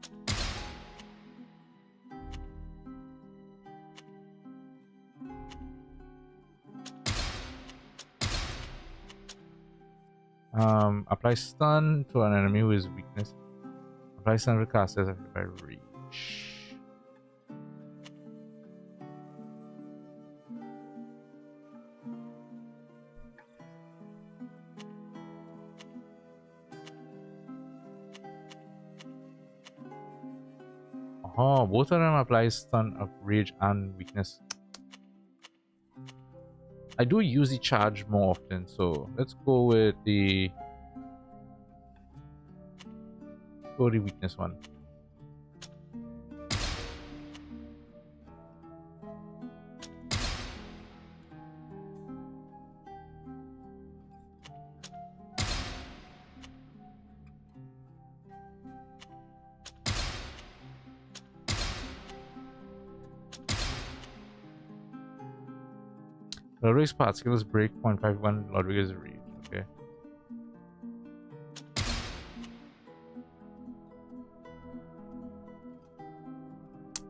Speaker 1: Apply stun to an enemy who is weakness. Apply stun to casters affected by reach. Oh, both of them apply stun of rage and weakness. I do use the charge more often, so let's go with the weakness one. Rodriguez particles break 0.51 Rodriguez reach. Okay.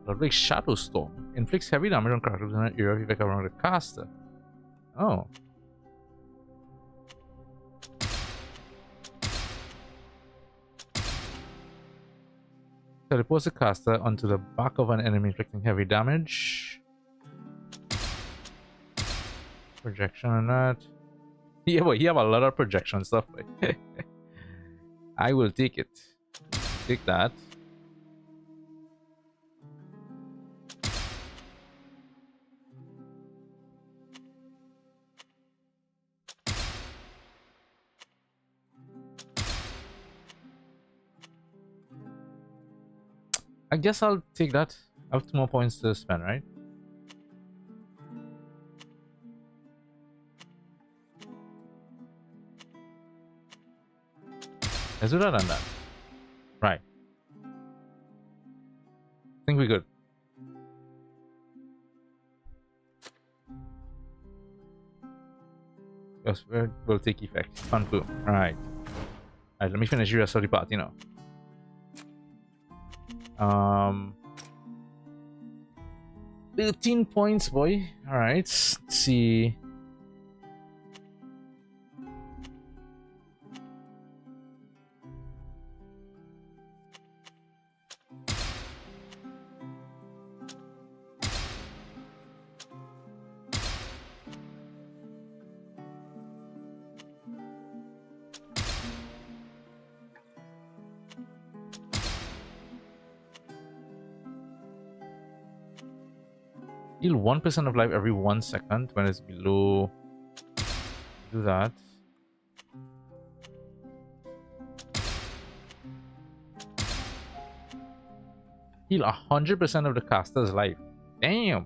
Speaker 1: Ludwig Shadow Storm inflicts heavy damage on characters in an area of effect around the caster. Oh. Teleports the caster onto the back of an enemy, inflicting heavy damage. Projection on that. Yeah, but he have a lot of projection stuff. I will take it. Take that. I guess I'll take that. I have 2 more points to spend, right? Let's do that and that. Right. I think we're good. Yes, will take effect. Fun boom. Alright. Alright, let me finish the rest of the party now. 13 points, boy. Alright, let's see. Heal 1% of life every 1 second when it's below. Do that. Heal 100% of the caster's life. Damn.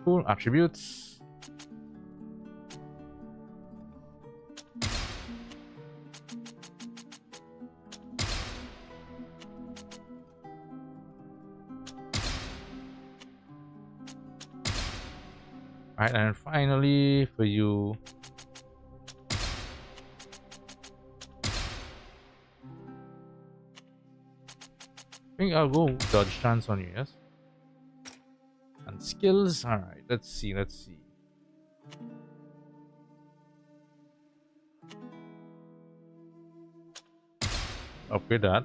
Speaker 1: Cool. Attributes. Alright, and finally for you. I think I'll go dodge stance on you, yes? And skills. Alright, let's see. Upgrade that.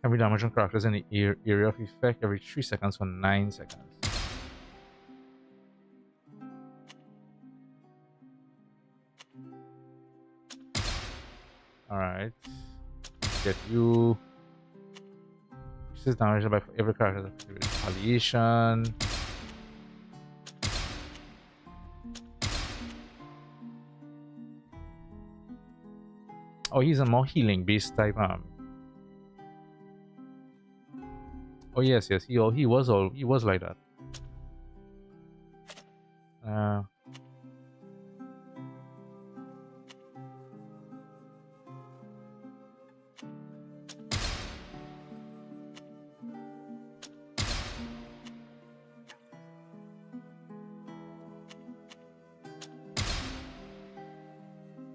Speaker 1: Every damage on characters in the area of effect every 3 seconds for 9 seconds. Alright. Get you. This is damage by every character. Retaliation. Oh, he's a more healing based type Oh yes, he was like that.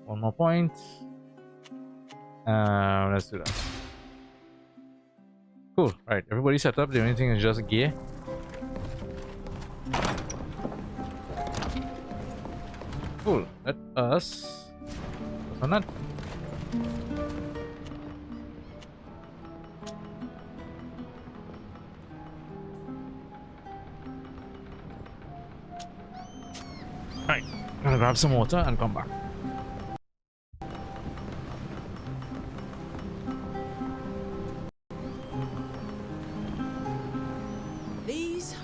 Speaker 1: One more point. Let's do that. Cool. Right, everybody set up. The only thing is just gear. Cool. Let us focus on that. Right, I'm gonna grab some water and come back.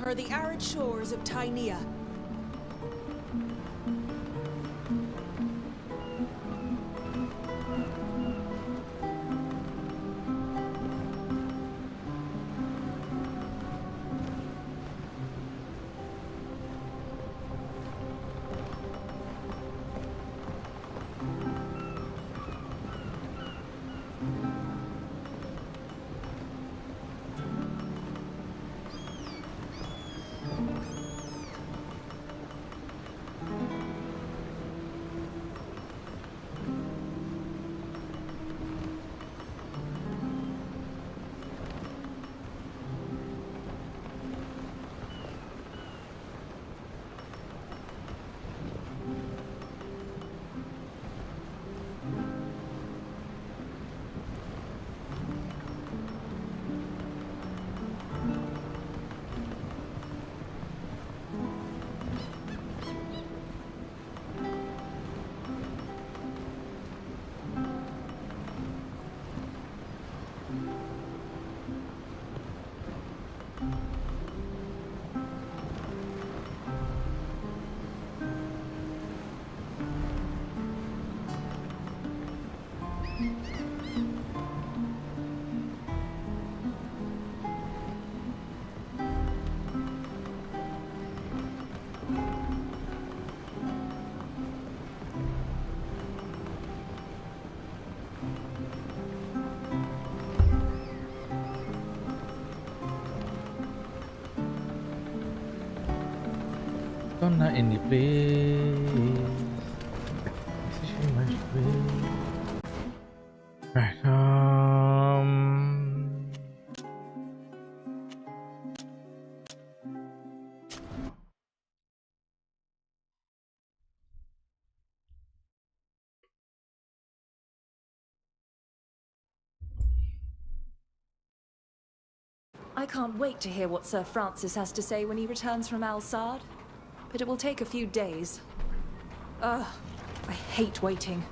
Speaker 16: her the arid shores of Tainea.
Speaker 1: Not in the place. Right.
Speaker 3: I can't wait to hear what Sir Francis has to say when he returns from Al-Sard. But it will take a few days. Ugh, I hate waiting.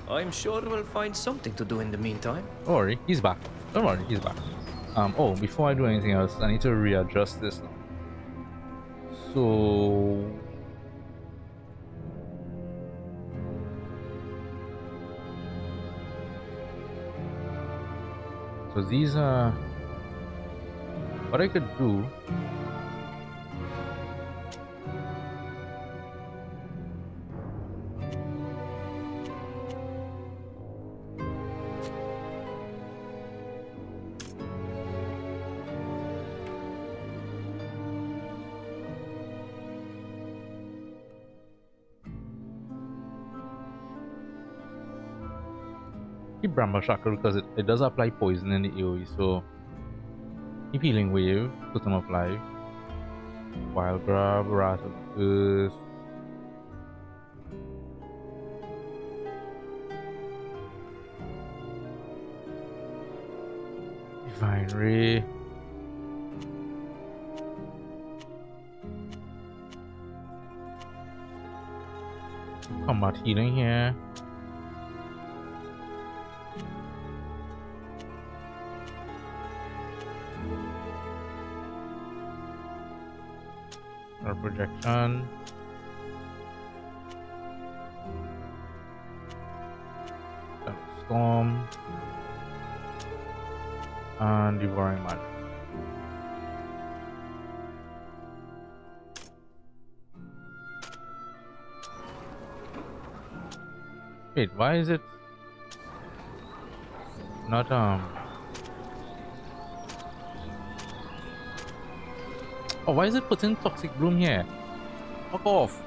Speaker 4: I'm sure we'll find something to do in the meantime.
Speaker 1: Don't worry, he's back. Don't worry, he's back. Oh, before I do anything else, I need to readjust this now. So... So these are... What I could do... Keep Bramble Shackle because it does apply poison in the AoE, so keep Healing Wave, put them up live. Wild Grab, Wrath of the Earth. Divine Ray. Combat healing here. Or projection. Storm. And Devouring Magic. Wait, why is it not oh, why is it putting Toxic Bloom here? Fuck off.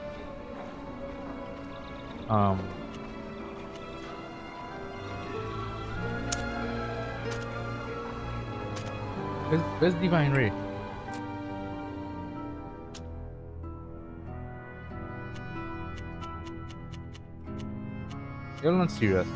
Speaker 1: Where's Divine Ray? You're not serious.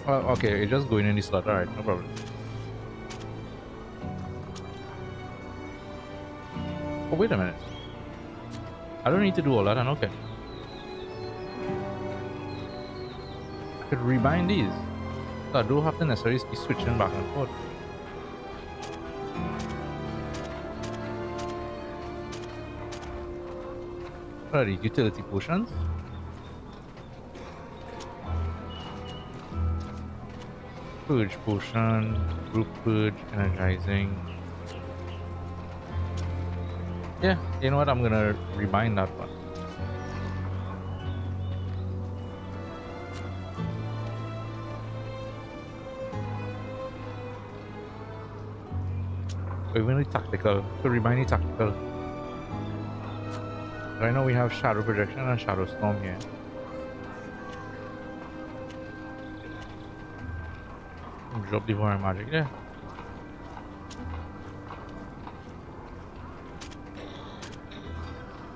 Speaker 1: Okay, it's just going in the slot. Alright, no problem. Oh, wait a minute. I don't need to do all that, and okay. I could rebind these. So I don't have to necessarily be switching back and forth. What are these? Utility potions? Purge potion, group purge, energizing. Yeah, you know what? I'm gonna rebind that one. Even the tactical, so rebind the tactical. Right now we have shadow projection and shadow storm here. Drop the Warren magic there.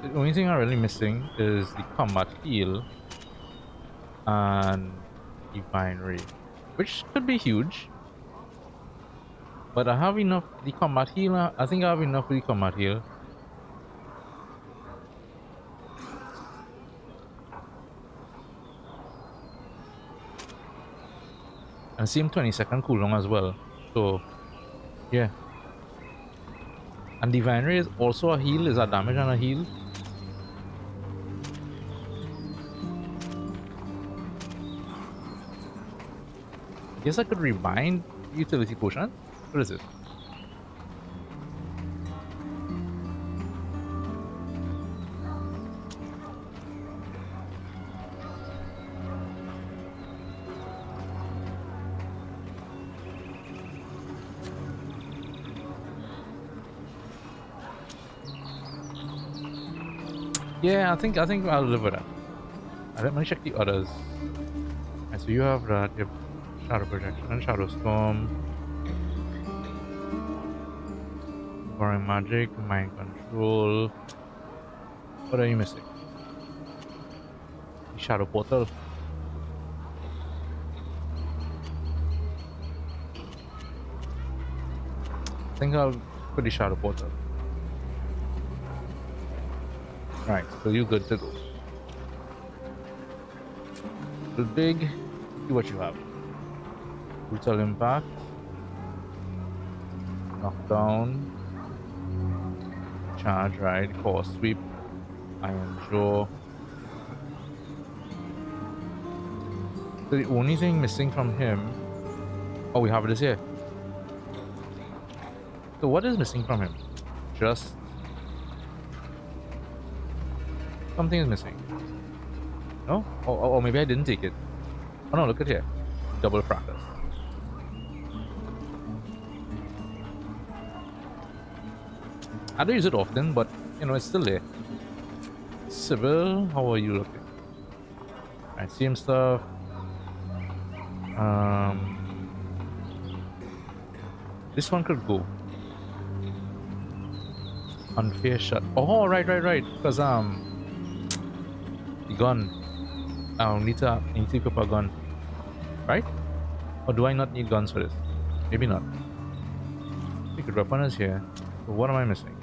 Speaker 1: The only thing I'm really missing is the combat heal and divine ray, which could be huge. But I have enough the combat heal. I think I have enough with the combat heal. And same 20-second cooldown as well. So yeah. And divine ray is also a heal. Is a damage and a heal. I guess I could rebind utility potion. What is it? Yeah, I think I'll live with that. Let me check the others. Right, so you have that. You have shadow projection and shadow storm. Boring magic, mind control. What are you missing? The shadow portal. I think I'll put the shadow portal. Right, so you're good to go. Little big, see what you have. Brutal impact. Knockdown. Charge, right? Core sweep. Iron jaw. So the only thing missing from him... Oh, we have this here. So what is missing from him? Just... Something is missing. No? Or maybe I didn't take it. Oh no, look at here. Double fracas. I don't use it often, but you know, it's still there. Sybil, how are you looking? Alright, same stuff. This one could go. Unfair shot. Oh, right. Because the gun. I need to equip a gun, right? Or do I not need guns for this? Maybe not. Secret weapon is here. So what am I missing?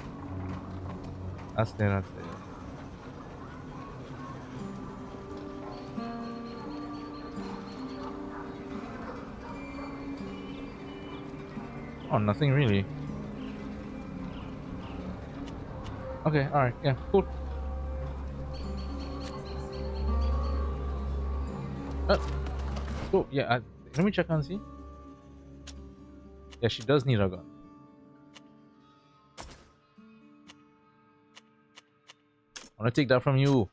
Speaker 1: That's there. Oh, nothing really. Okay, alright, yeah, cool. So, yeah, let me check and see. Yeah, she does need a gun. I wanna take that from you.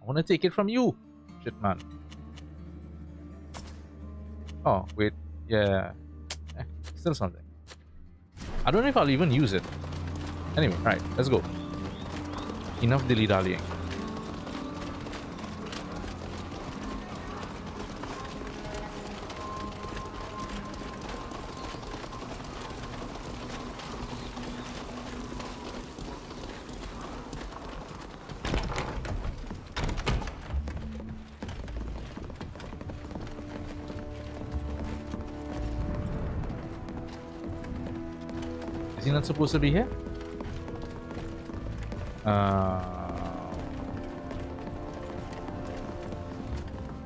Speaker 1: I wanna take it from you. Shit, man. Oh, wait. Yeah. Still something. I don't know if I'll even use it. Anyway, right, let's go. Enough dilly-dallying. he not supposed to be here?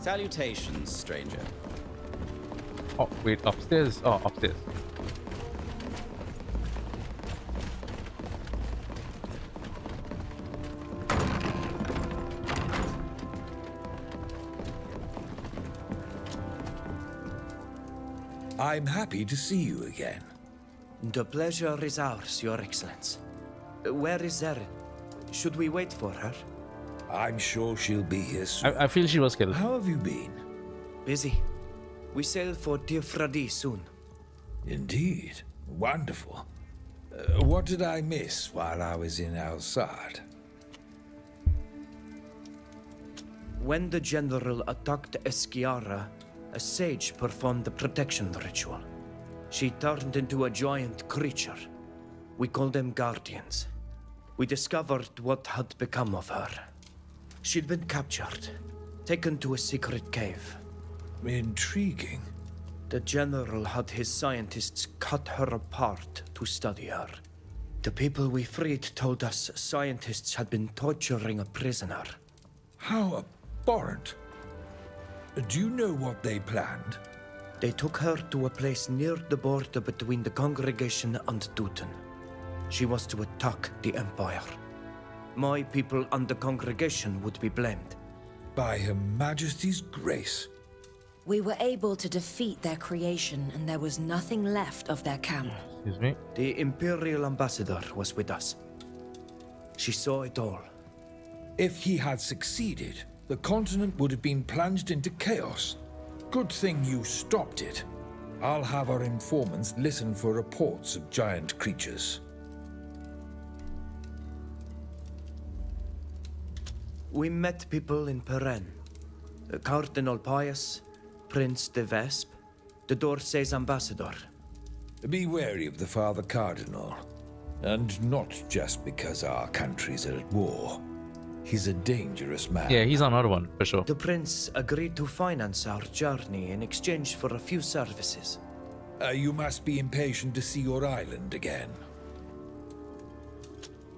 Speaker 9: Salutations, stranger.
Speaker 1: Oh, wait, upstairs? Oh, upstairs.
Speaker 17: I'm happy to see you again.
Speaker 4: The pleasure is ours, Your Excellence. Where is Zeren? Should we wait for her?
Speaker 17: I'm sure she'll be here soon.
Speaker 1: I feel she was killed.
Speaker 17: How have you been?
Speaker 4: Busy. We sail for Tirfradi soon.
Speaker 17: Indeed. Wonderful. What did I miss while I was in Al-Sad?
Speaker 4: When the general attacked Esquiara, a sage performed the protection ritual. She turned into a giant creature. We called them guardians. We discovered what had become of her. She'd been captured, taken to a secret cave.
Speaker 17: Intriguing.
Speaker 4: The general had his scientists cut her apart to study her. The people we freed told us scientists had been torturing a prisoner.
Speaker 17: How abhorrent. Do you know what they planned?
Speaker 4: They took her to a place near the border between the congregation and Dutton. She was to attack the Empire. My people and the congregation would be blamed.
Speaker 17: By Her Majesty's grace.
Speaker 8: We were able to defeat their creation, and there was nothing left of their camp.
Speaker 1: Excuse me?
Speaker 4: The Imperial Ambassador was with us. She saw it all.
Speaker 17: If he had succeeded, the continent would have been plunged into chaos. Good thing you stopped it. I'll have our informants listen for reports of giant creatures.
Speaker 4: We met people in Perrin. Cardinal Pius, Prince de Vesp, the d'Orsay's ambassador.
Speaker 17: Be wary of the Father Cardinal. And not just because our countries are at war. He's a dangerous man.
Speaker 1: Yeah, he's another one, for sure.
Speaker 4: The prince agreed to finance our journey in exchange for a few services.
Speaker 17: You must be impatient to see your island again.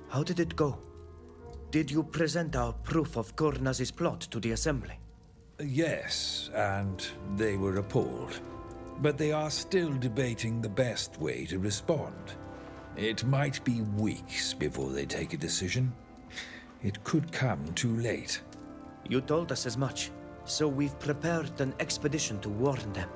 Speaker 4: How did it go? Did you present our proof of Kornaz's plot to the Assembly?
Speaker 17: Yes, and they were appalled. But they are still debating the best way to respond. It might be weeks before they take a decision. It could come too late.
Speaker 4: You told us as much, so we've prepared an expedition to warn them.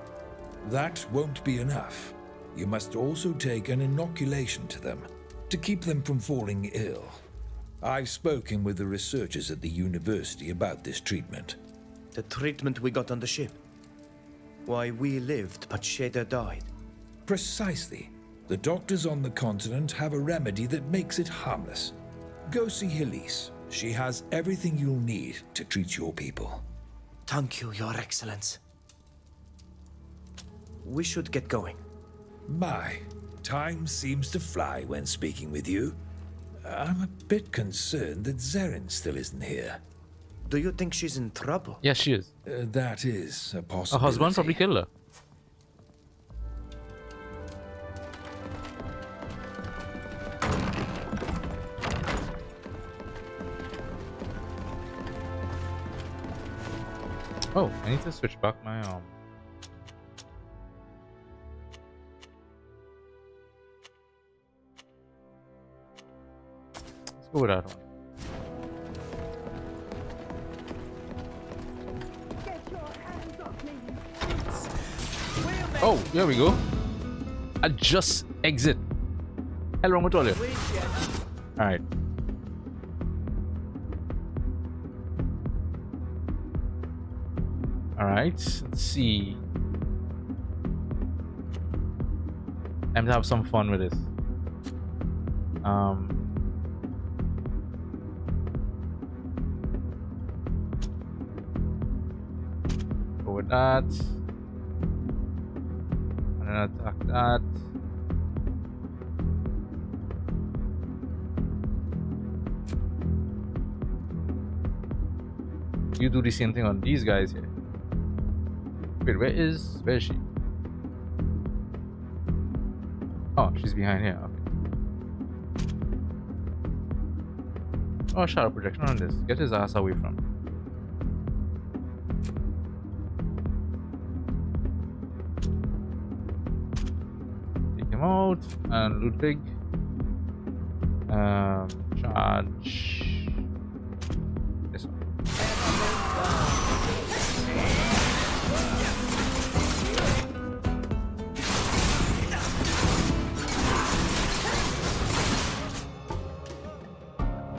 Speaker 17: That won't be enough. You must also take an inoculation to them, to keep them from falling ill. I've spoken with the researchers at the university about this treatment.
Speaker 4: The treatment we got on the ship? Why, we lived, but Shader died.
Speaker 17: Precisely. The doctors on the continent have a remedy that makes it harmless. Go see Helise. She has everything you'll need to treat your people.
Speaker 4: Thank you, Your Excellence. We should get going.
Speaker 17: My, time seems to fly when speaking with you. I'm a bit concerned that Zeren still isn't here.
Speaker 4: Do you think she's in trouble?
Speaker 1: Yes, she is.
Speaker 17: That is a possibility.
Speaker 1: Her husband probably killed her. Oh, I need to switch back my Let's go with that one. Oh, here we go. I just exit. Hell wrong with all you? Alright. Alright, let's see. Time to have some fun with this. Go with that. And then attack that. You do the same thing on these guys here. Wait, where is she? Oh, she's behind here. Okay. Oh, shadow projection on this. Get his ass away from. Take him out and Ludwig. Charge. This one.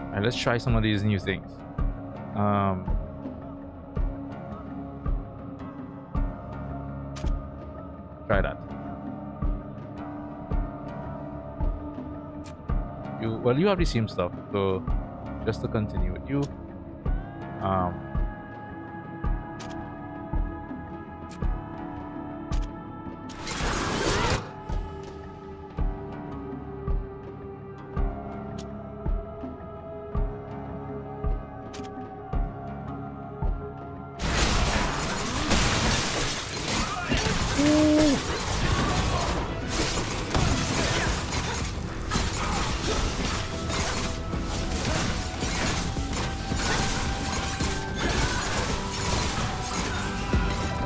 Speaker 1: Alright, let's try some of these new things. Try that. You have the same stuff, so just to continue with you.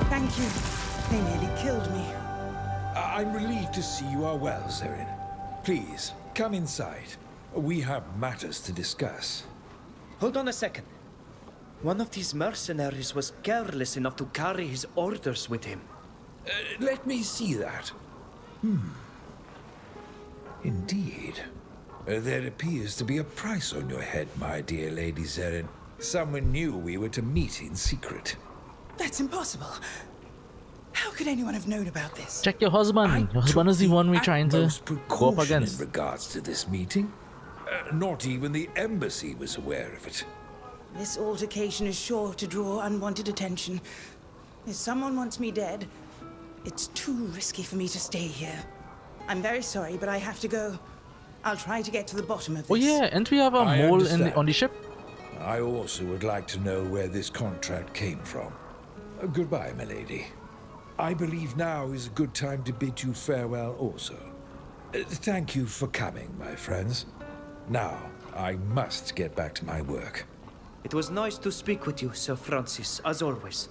Speaker 18: Thank you. They nearly killed me.
Speaker 17: I'm relieved to see you are well, Zerin. Please, come inside. We have matters to discuss.
Speaker 4: Hold on a second. One of these mercenaries was careless enough to carry his orders with him.
Speaker 17: Let me see that. Indeed. There appears to be a price on your head, my dear Lady Zerin. Someone knew we were to meet in secret.
Speaker 18: That's impossible. How could anyone have known about this?
Speaker 1: Check your husband. Your husband is the one we're trying to go up against.
Speaker 17: In regards to this meeting, not even the embassy was aware of it.
Speaker 18: This altercation is sure to draw unwanted attention. If someone wants me dead, it's too risky for me to stay here. I'm very sorry, but I have to go. I'll try to get to the bottom of this.
Speaker 1: Oh yeah, and we have a mole on the ship.
Speaker 17: I also would like to know where this contract came from. Goodbye, my lady. I believe now is a good time to bid you farewell also. Thank you for coming, my friends. Now, I must get back to my work.
Speaker 4: It was nice to speak with you, Sir Francis, as always.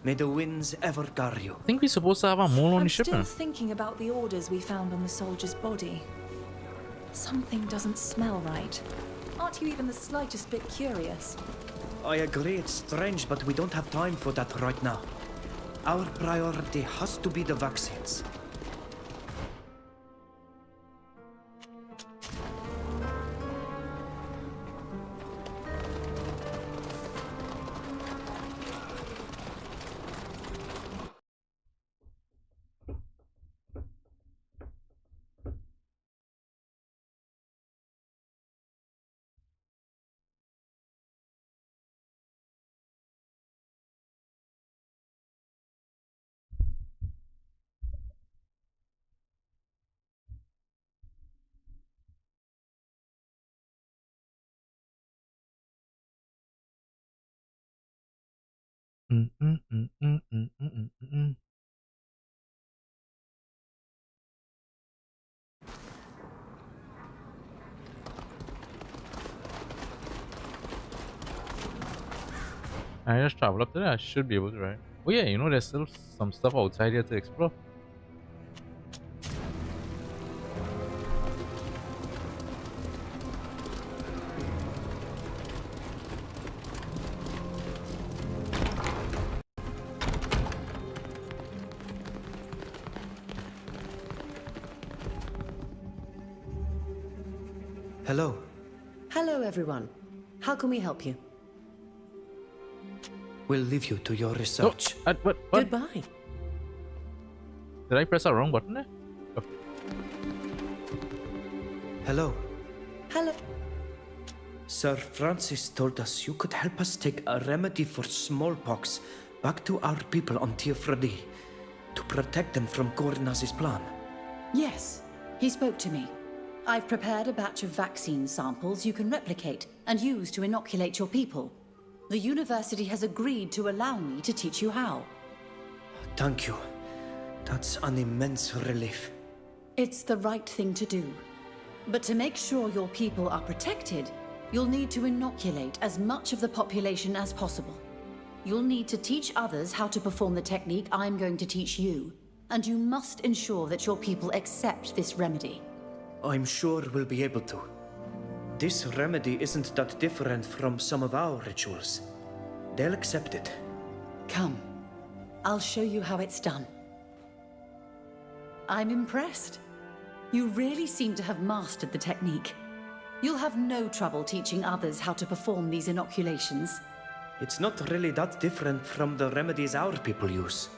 Speaker 4: May the winds ever guard you.
Speaker 1: I think we're supposed to have a mole on the ship
Speaker 3: I'm
Speaker 1: now.
Speaker 3: still thinking about the orders we found on the soldier's body. Something doesn't smell right. Aren't you even the slightest bit curious?
Speaker 4: I agree it's strange, but we don't have time for that right now. Our priority has to be the vaccines.
Speaker 1: I just travel up there. I should be able to, right? Oh yeah, you know there's still some stuff outside here to explore.
Speaker 4: Hello.
Speaker 7: Hello, everyone. How can we help you?
Speaker 4: We'll leave you to your research.
Speaker 1: Oh, what?
Speaker 7: Goodbye.
Speaker 1: Did I press the wrong button there? Oh.
Speaker 4: Hello.
Speaker 7: Hello.
Speaker 4: Sir Francis told us you could help us take a remedy for smallpox back to our people on Tiafredi to protect them from Gornaz's plan.
Speaker 19: Yes, he spoke to me. I've prepared a batch of vaccine samples you can replicate and use to inoculate your people. The university has agreed to allow me to teach you how.
Speaker 4: Thank you. That's an immense relief.
Speaker 19: It's the right thing to do. But to make sure your people are protected, You'll need to inoculate as much of the population as possible. You'll need to teach others how to perform the technique I'm going to teach you. And you must ensure that your people accept this remedy.
Speaker 4: I'm sure we'll be able to. This remedy isn't that different from some of our rituals. They'll accept it.
Speaker 19: Come. I'll show you how it's done. I'm impressed. You really seem to have mastered the technique. You'll have no trouble teaching others how to perform these inoculations.
Speaker 4: It's not really that different from the remedies our people use.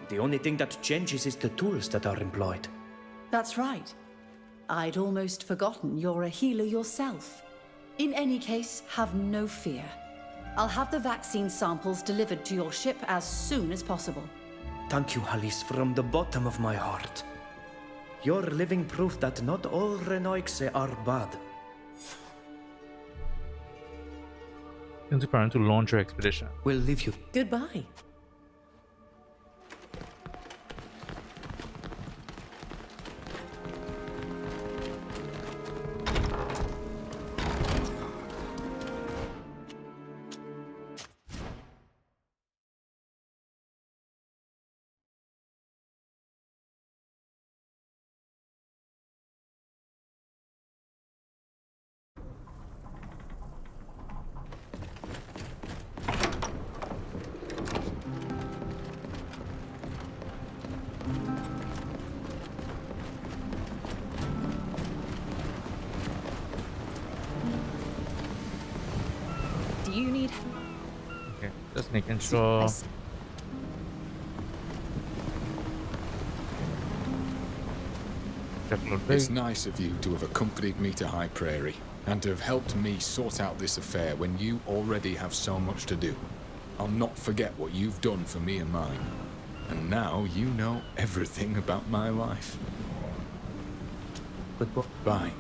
Speaker 4: The only thing that changes is the tools that are employed.
Speaker 19: That's right. I'd almost forgotten you're a healer yourself. In any case, have no fear. I'll have the vaccine samples delivered to your ship as soon as possible.
Speaker 4: Thank you, Alice, from the bottom of my heart. You're living proof that not all Renoixe are bad.
Speaker 1: Since preparing to launch your expedition.
Speaker 4: We'll leave you.
Speaker 19: Goodbye.
Speaker 3: You need...
Speaker 1: Okay, just making sure.
Speaker 6: It's nice of you to have accompanied me to High Prairie and to have helped me sort out this affair when you already have so much to do. I'll not forget what you've done for me and mine. And now you know everything about my life. Goodbye.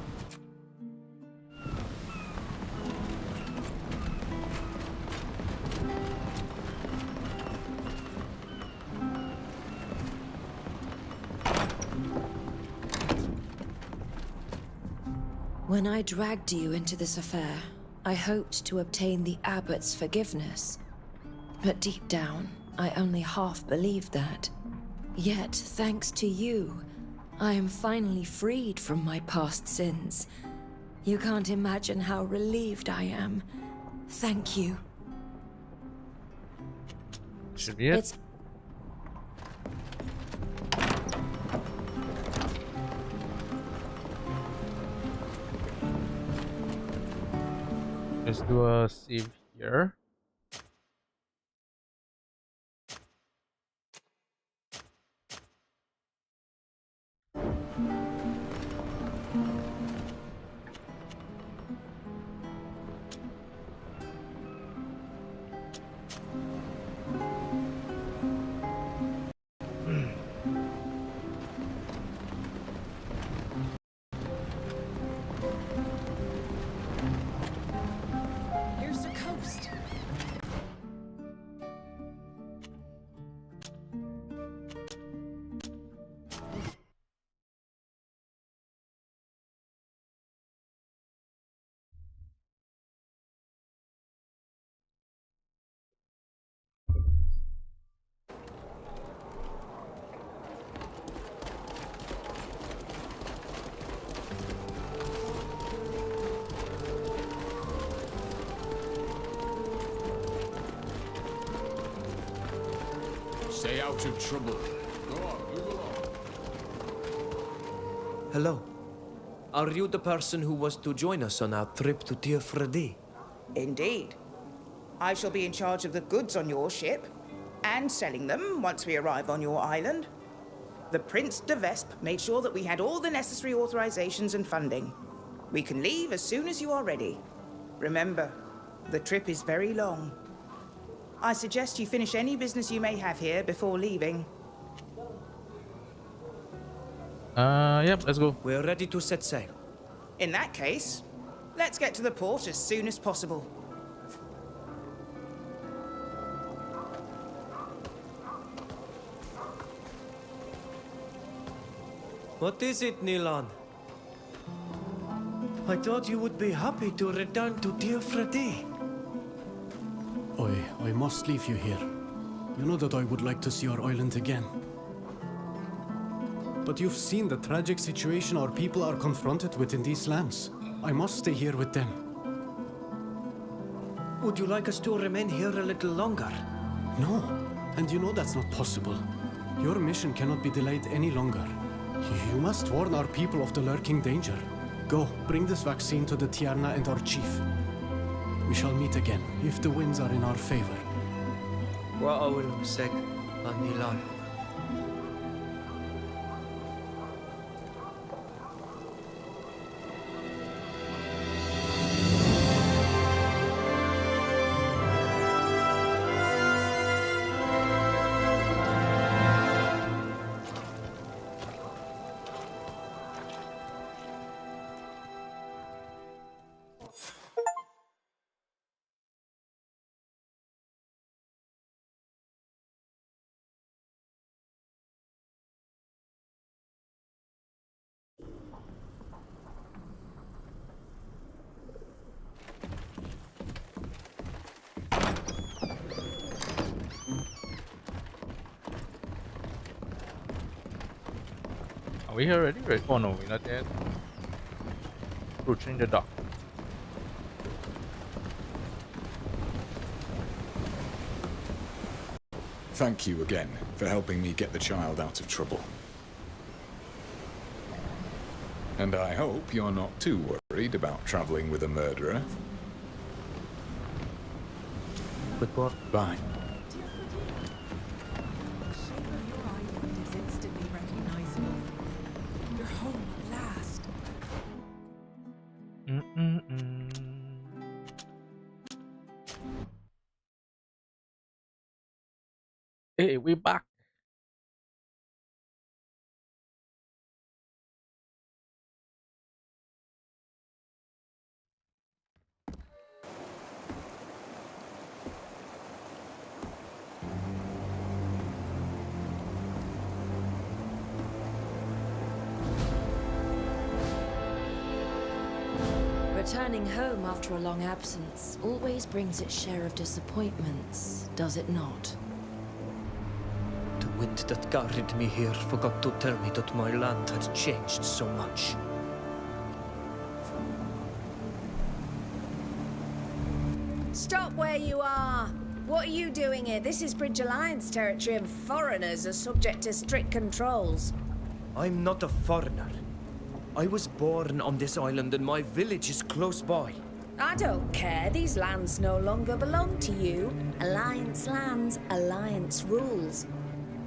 Speaker 8: When I dragged you into this affair, I hoped to obtain the abbot's forgiveness. But deep down, I only half believed that. Yet, thanks to you, I am finally freed from my past sins. You can't imagine how relieved I am. Thank you.
Speaker 1: Should be it. Let's do a save here.
Speaker 18: Here's the coast.
Speaker 6: Stay out of trouble. Go on, move along.
Speaker 4: Hello. Are you the person who was to join us on our trip to Tir Fredi?
Speaker 18: Indeed. I shall be in charge of the goods on your ship and selling them once we arrive on your island. The Prince de Vesp made sure that we had all the necessary authorizations and funding. We can leave as soon as you are ready. Remember, the trip is very long. I suggest you finish any business you may have here before leaving.
Speaker 1: Yep, let's go.
Speaker 4: We're ready to set sail.
Speaker 18: In that case, let's get to the port as soon as possible.
Speaker 4: What is it, Nilan? I thought you would be happy to return to Tir Freddy.
Speaker 20: I must leave you here. You know that I would like to see our island again. But you've seen the tragic situation our people are confronted with in these lands. I must stay here with them.
Speaker 4: Would you like us to remain here a little longer?
Speaker 20: No, and you know that's not possible. Your mission cannot be delayed any longer. You must warn our people of the lurking danger. Go, bring this vaccine to the Tiarna and our chief. We shall meet again, if the winds are in our favor.
Speaker 4: Seg, Anilal.
Speaker 1: Are we here already? Right? Oh no, we're not yet. Approaching the dock.
Speaker 6: Thank you again for helping me get the child out of trouble. And I hope you're not too worried about traveling with a murderer. Goodbye.
Speaker 1: Hey, we back.
Speaker 8: Returning home after a long absence always brings its share of disappointments, does it not?
Speaker 4: The wind that guarded me here forgot to tell me that my land had changed so much.
Speaker 21: Stop where you are! What are you doing here? This is Bridge Alliance territory and foreigners are subject to strict controls.
Speaker 4: I'm not a foreigner. I was born on this island and my village is close by.
Speaker 21: I don't care. These lands no longer belong to you. Alliance lands, Alliance rules.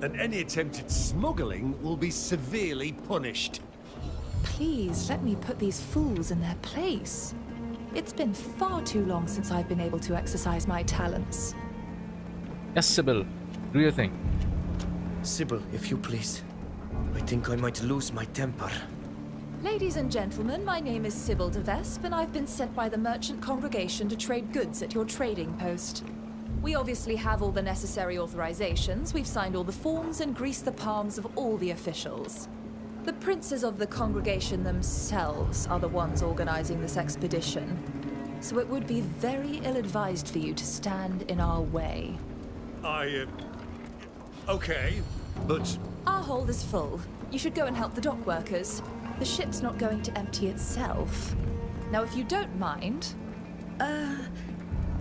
Speaker 2: And any attempted smuggling will be severely punished.
Speaker 3: Please let me put these fools in their place. It's been far too long since I've been able to exercise my talents.
Speaker 1: Yes, Sybil. Do your thing.
Speaker 4: Sybil, if you please. I think I might lose my temper.
Speaker 3: Ladies and gentlemen, my name is Sybil de Vespe, and I've been sent by the merchant congregation to trade goods at your trading post. We obviously have all the necessary authorizations, we've signed all the forms and greased the palms of all the officials. The princes of the congregation themselves are the ones organizing this expedition, so it would be very ill-advised for you to stand in our way.
Speaker 2: Okay, but...
Speaker 3: Our hold is full. You should go and help the dock workers. The ship's not going to empty itself. Now, if you don't mind...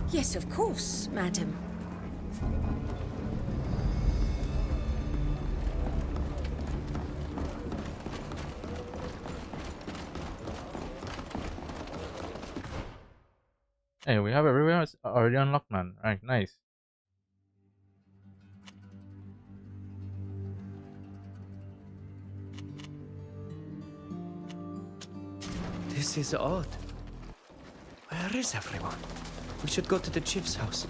Speaker 21: Yes, of course, madam.
Speaker 1: Hey, we have everywhere already unlocked, man. Right, nice.
Speaker 4: This is odd. Where is everyone? We should go to the chief's house.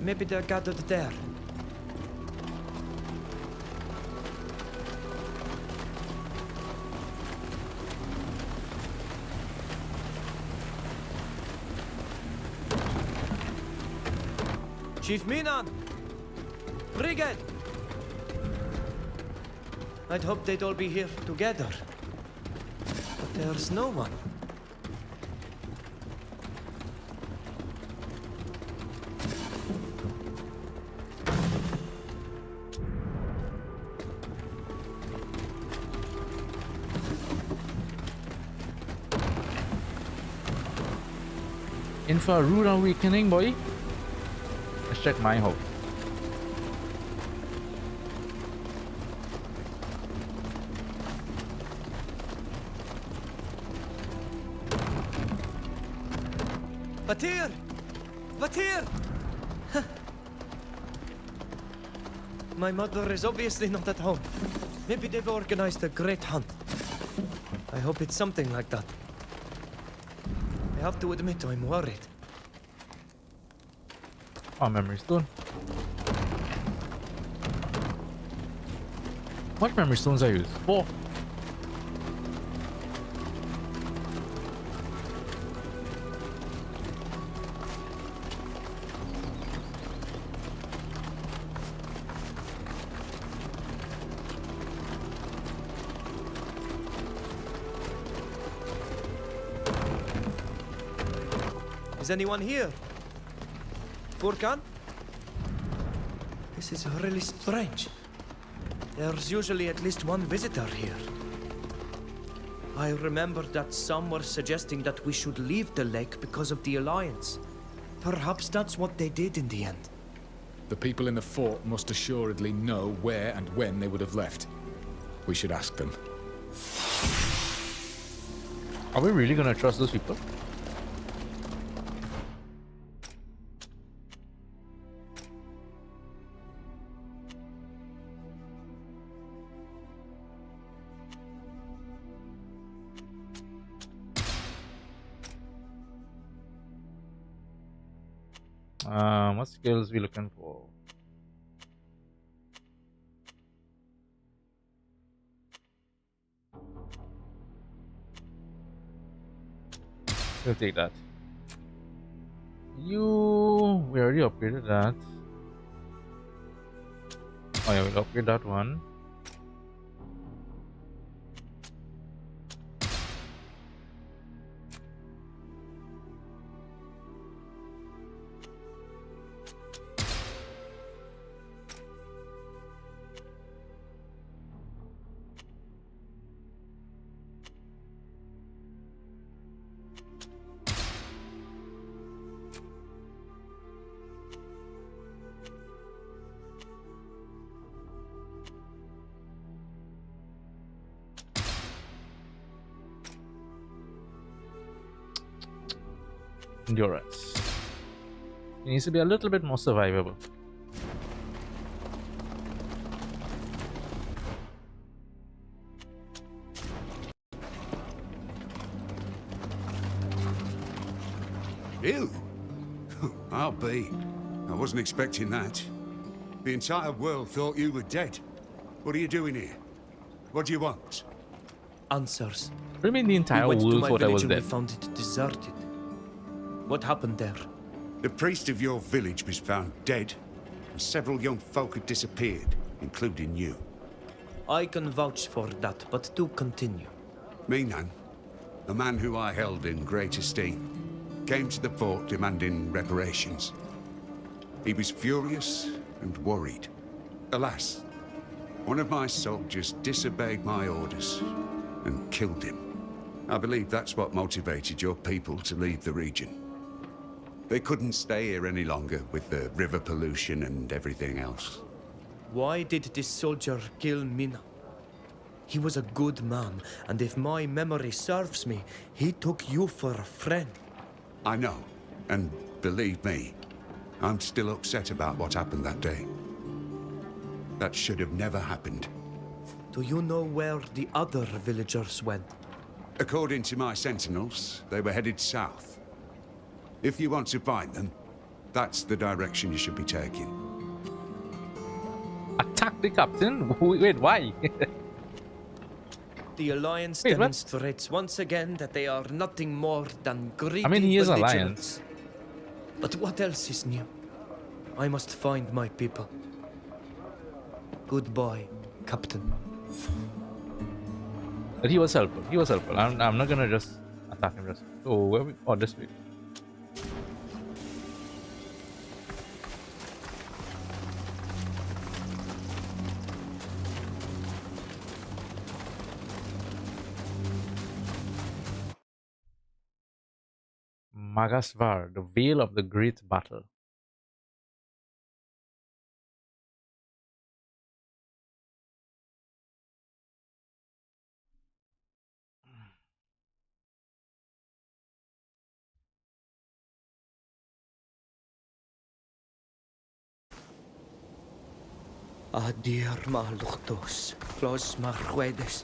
Speaker 4: Maybe they're gathered there. Chief Minan! Brigade! I'd hoped they'd all be here together. But there's no one.
Speaker 1: In for a rude awakening, boy. Let's check my hope.
Speaker 4: Vatir! Vatir! My mother is obviously not at home. Maybe they've organized a great hunt. I hope it's something like that. I have to admit I'm worried.
Speaker 1: Oh, memory stone. What memory stones I use? 4.
Speaker 4: Is anyone here? Furkan? This is really strange. There's usually at least one visitor here. I remember that some were suggesting that we should leave the lake because of the Alliance. Perhaps that's what they did in the end.
Speaker 6: The people in the fort must assuredly know where and when they would have left. We should ask them.
Speaker 1: Are we really gonna trust those people? What skills we looking for? We'll take that. We already upgraded that. Oh yeah, we'll upgrade that one. Endurance. It needs to be a little bit more survivable.
Speaker 12: You? I'll be. I wasn't expecting that. The entire world thought you were dead. What are you doing here? What do you want?
Speaker 4: Answers.
Speaker 1: What do you mean the entire
Speaker 4: we went to
Speaker 1: world
Speaker 4: my
Speaker 1: thought I
Speaker 4: village
Speaker 1: was
Speaker 4: and
Speaker 1: dead?
Speaker 4: we found it deserted. What happened there?
Speaker 12: The priest of your village was found dead, and several young folk had disappeared, including you.
Speaker 4: I can vouch for that, but do continue.
Speaker 12: Minan, a man who I held in great esteem, came to the fort demanding reparations. He was furious and worried. Alas, one of my soldiers disobeyed my orders and killed him. I believe that's what motivated your people to leave the region. They couldn't stay here any longer with the river pollution and everything else.
Speaker 4: Why did this soldier kill Mina? He was a good man, and if my memory serves me, he took you for a friend.
Speaker 12: I know, and believe me, I'm still upset about what happened that day. That should have never happened.
Speaker 4: Do you know where the other villagers went?
Speaker 12: According to my sentinels, they were headed south. If you want to find them, that's the direction you should be taking.
Speaker 1: Attack the captain? Wait, why?
Speaker 4: The Alliance
Speaker 1: Wait, what?
Speaker 4: demonstrates once again that they are nothing more than greedy
Speaker 1: I mean, he is
Speaker 4: belligerents.
Speaker 1: Alliance.
Speaker 4: But what else is new? I must find my people. Goodbye, Captain.
Speaker 1: But he was helpful. He was helpful. I'm not gonna just attack him. Just where we? Oh, this way. Magasvar, the Veil of the Great Battle.
Speaker 4: Adir ma luchtos, clos ma ruedes,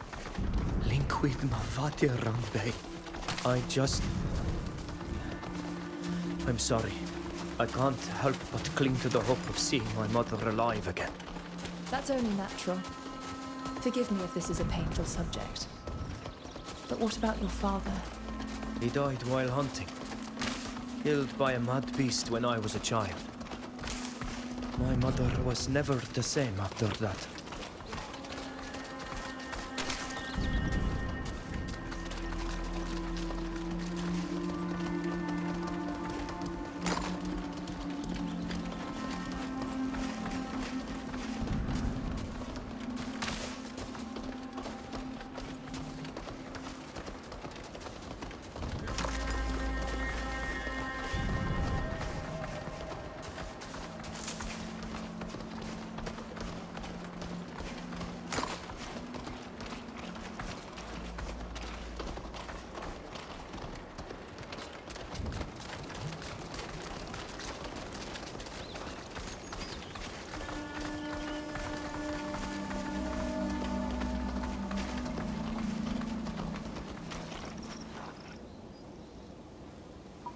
Speaker 4: linquid ma vatir rambe. I'm sorry. I can't help but cling to the hope of seeing my mother alive again.
Speaker 3: That's only natural. Forgive me if this is a painful subject. But what about your father?
Speaker 4: He died while hunting. Killed by a mad beast when I was a child. My mother was never the same after that.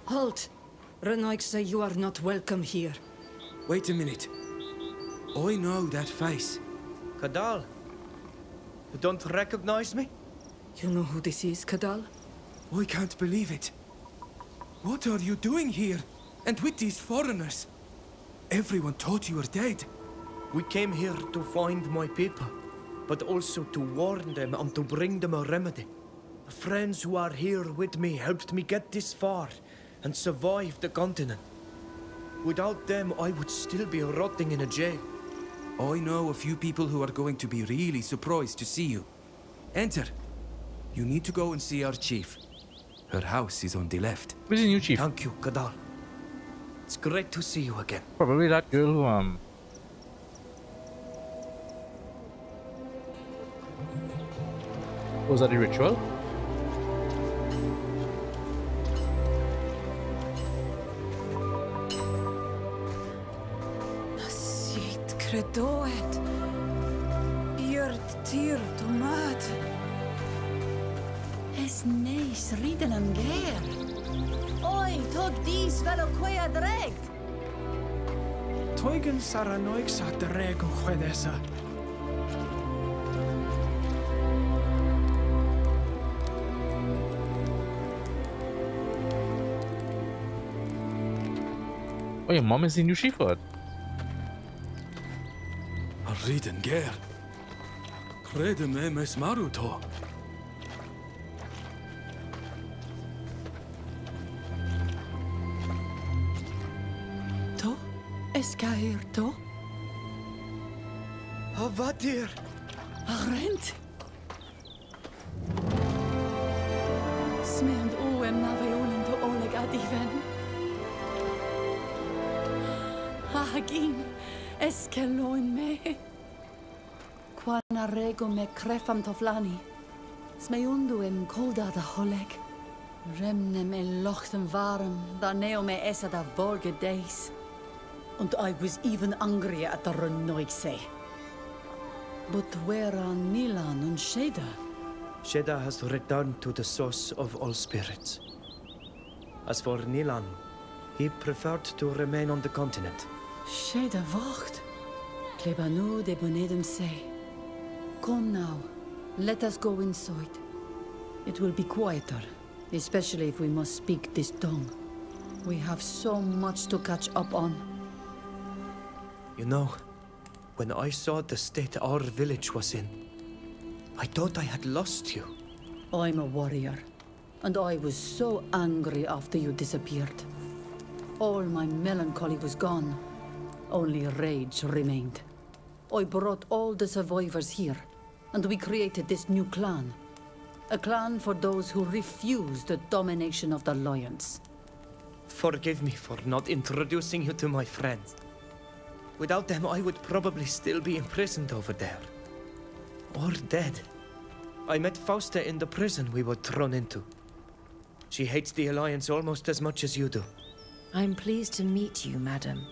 Speaker 10: Halt! Renoik say you are not welcome here.
Speaker 5: Wait a minute. I know that face.
Speaker 4: Kadal? You don't recognize me?
Speaker 10: You know who this is, Kadal?
Speaker 5: I can't believe it. What are you doing here? And with these foreigners? Everyone thought you were dead.
Speaker 4: We came here to find my people, but also to warn them and to bring them a remedy. Friends who are here with me helped me get this far and survive the continent. Without them, I would still be rotting in a jail.
Speaker 5: I know a few people who are going to be really surprised to see you. Enter. You need to go and see our chief. Her house is on the left.
Speaker 1: Who's the new chief?
Speaker 4: Thank you, Kadal. It's great to see you again.
Speaker 1: Probably that girl who was that a ritual?
Speaker 21: Sit credoet. Björd tyr tomat.
Speaker 19: Es neis riden am ger.
Speaker 21: Oi, tog dis velo quea dregt.
Speaker 20: Toigen saranoik sa drego juedesa.
Speaker 1: Oh, your mom is the new chief lord.
Speaker 5: Riden ger. Crede me mes maruto.
Speaker 19: To? Es caer to?
Speaker 4: Avadir!
Speaker 19: Arrent! Smeand oem naveolen to oleg adiven. Hagin, eskeloin me. Quan arrego me crefam toflani. Smeunduem kolda da holeg. Remnem en lochten warm, da neo me esa da volge days.
Speaker 11: And I was even angrier at the Renoikse.
Speaker 19: But where are Nilan and Sheda?
Speaker 4: Sheda has returned to the source of all spirits. As for Nilan, he preferred to remain on the continent.
Speaker 19: Sheda wacht. Klebanu de Bonedem say. Come now, let us go inside. It will be quieter, especially if we must speak this tongue. We have so much to catch up on.
Speaker 4: You know, when I saw the state our village was in, I thought I had lost you.
Speaker 19: I'm a warrior, and I was so angry after you disappeared. All my melancholy was gone. Only rage remained. I brought all the survivors here, and we created this new clan. A clan for those who refuse the domination of the Lions.
Speaker 4: Forgive me for not introducing you to my friends. Without them, I would probably still be imprisoned over there. Or dead. I met Fausta in the prison we were thrown into. She hates the Alliance almost as much as you do.
Speaker 8: I'm pleased to meet you, madam.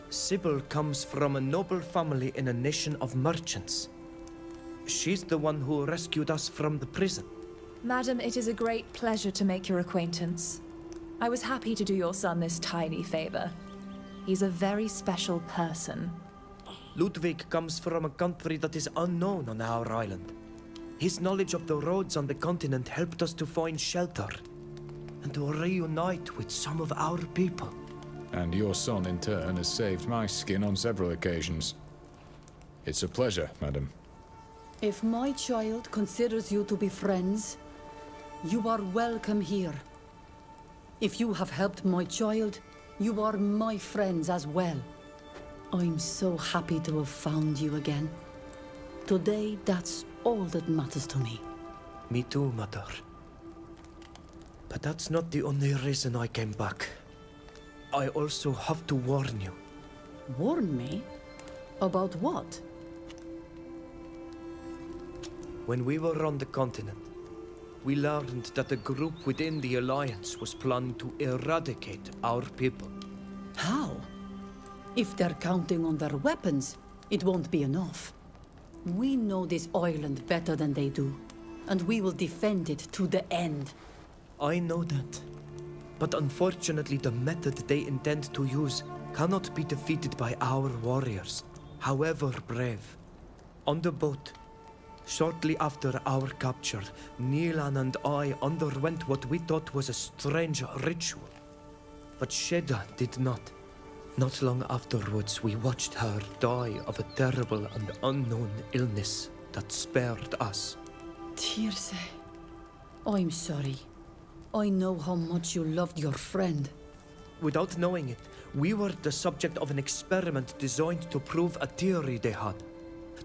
Speaker 4: Sybil comes from a noble family in a nation of merchants. She's the one who rescued us from the prison.
Speaker 3: Madam, it is a great pleasure to make your acquaintance. I was happy to do your son this tiny favor. He's a very special person.
Speaker 4: Ludwig comes from a country that is unknown on our island. His knowledge of the roads on the continent helped us to find shelter and to reunite with some of our people.
Speaker 6: And your son, in turn, has saved my skin on several occasions. It's a pleasure, madam.
Speaker 13: If my child considers you to be friends, you are welcome here. If you have helped my child, you are my friends as well. I'm so happy to have found you again. Today, that's all that matters to me.
Speaker 4: Me too, Mother. But that's not the only reason I came back. I also have to warn you.
Speaker 13: Warn me? About what?
Speaker 4: When we were on the continent, we learned that a group within the Alliance was planning to eradicate our people.
Speaker 13: How? If they're counting on their weapons, it won't be enough. We know this island better than they do, and we will defend it to the end.
Speaker 4: I know that. But unfortunately, the method they intend to use cannot be defeated by our warriors, however brave. On the boat, shortly after our capture, Nilan and I underwent what we thought was a strange ritual. But Sheda did not. Not long afterwards, we watched her die of a terrible and unknown illness that spared us.
Speaker 13: Tirce, I'm sorry. I know how much you loved your friend.
Speaker 4: Without knowing it, we were the subject of an experiment designed to prove a theory they had.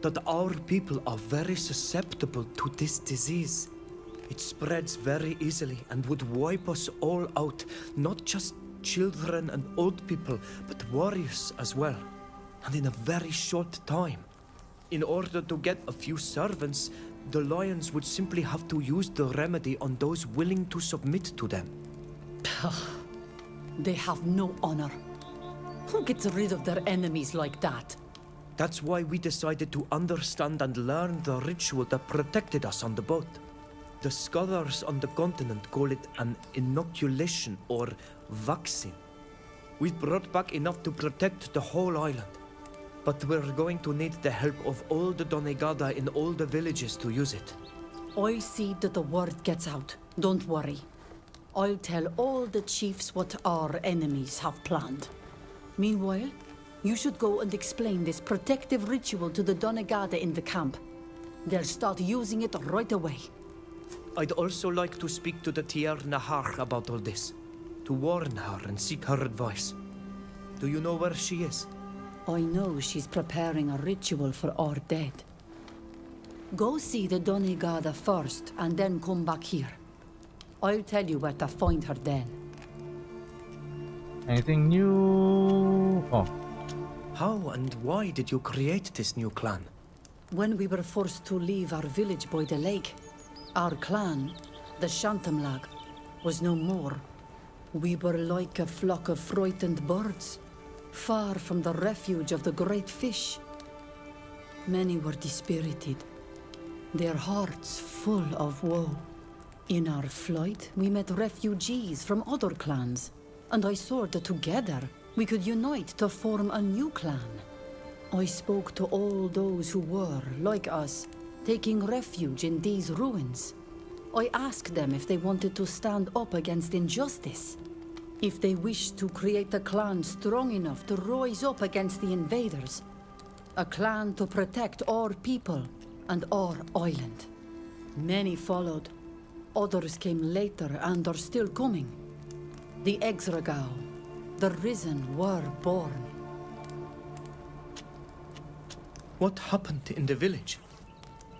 Speaker 4: That our people are very susceptible to this disease. It spreads very easily and would wipe us all out, not just children and old people, but warriors as well, and in a very short time. In order to get a few servants, the Lions would simply have to use the remedy on those willing to submit to them.
Speaker 13: They have no honor. Who gets rid of their enemies like that?
Speaker 4: That's why we decided to understand and learn the ritual that protected us on the boat. The scholars on the continent call it an inoculation or vaccine. We've brought back enough to protect the whole island. But we're going to need the help of all the Donegada in all the villages to use it.
Speaker 13: I'll see that the word gets out. Don't worry. I'll tell all the chiefs what our enemies have planned. Meanwhile, you should go and explain this protective ritual to the Donegada in the camp. They'll start using it right away.
Speaker 4: I'd also like to speak to the Tier Nahar about all this. To warn her and seek her advice. Do you know where she is?
Speaker 13: I know she's preparing a ritual for our dead. Go see the Donegada first, and then come back here. I'll tell you where to find her then.
Speaker 1: Anything new? Oh.
Speaker 4: How and why did you create this new clan?
Speaker 13: When we were forced to leave our village by the lake, our clan, the Shantamlag, was no more. We were like a flock of frightened birds, far from the refuge of the great fish. Many were dispirited, their hearts full of woe. In our flight, we met refugees from other clans, and I saw that together we could unite to form a new clan. I spoke to all those who were, like us, taking refuge in these ruins. I asked them if they wanted to stand up against injustice, if they wished to create a clan strong enough to rise up against the invaders, a clan to protect our people and our island. Many followed. Others came later and are still coming. The Exragao, the Risen, were born.
Speaker 4: What happened in the village?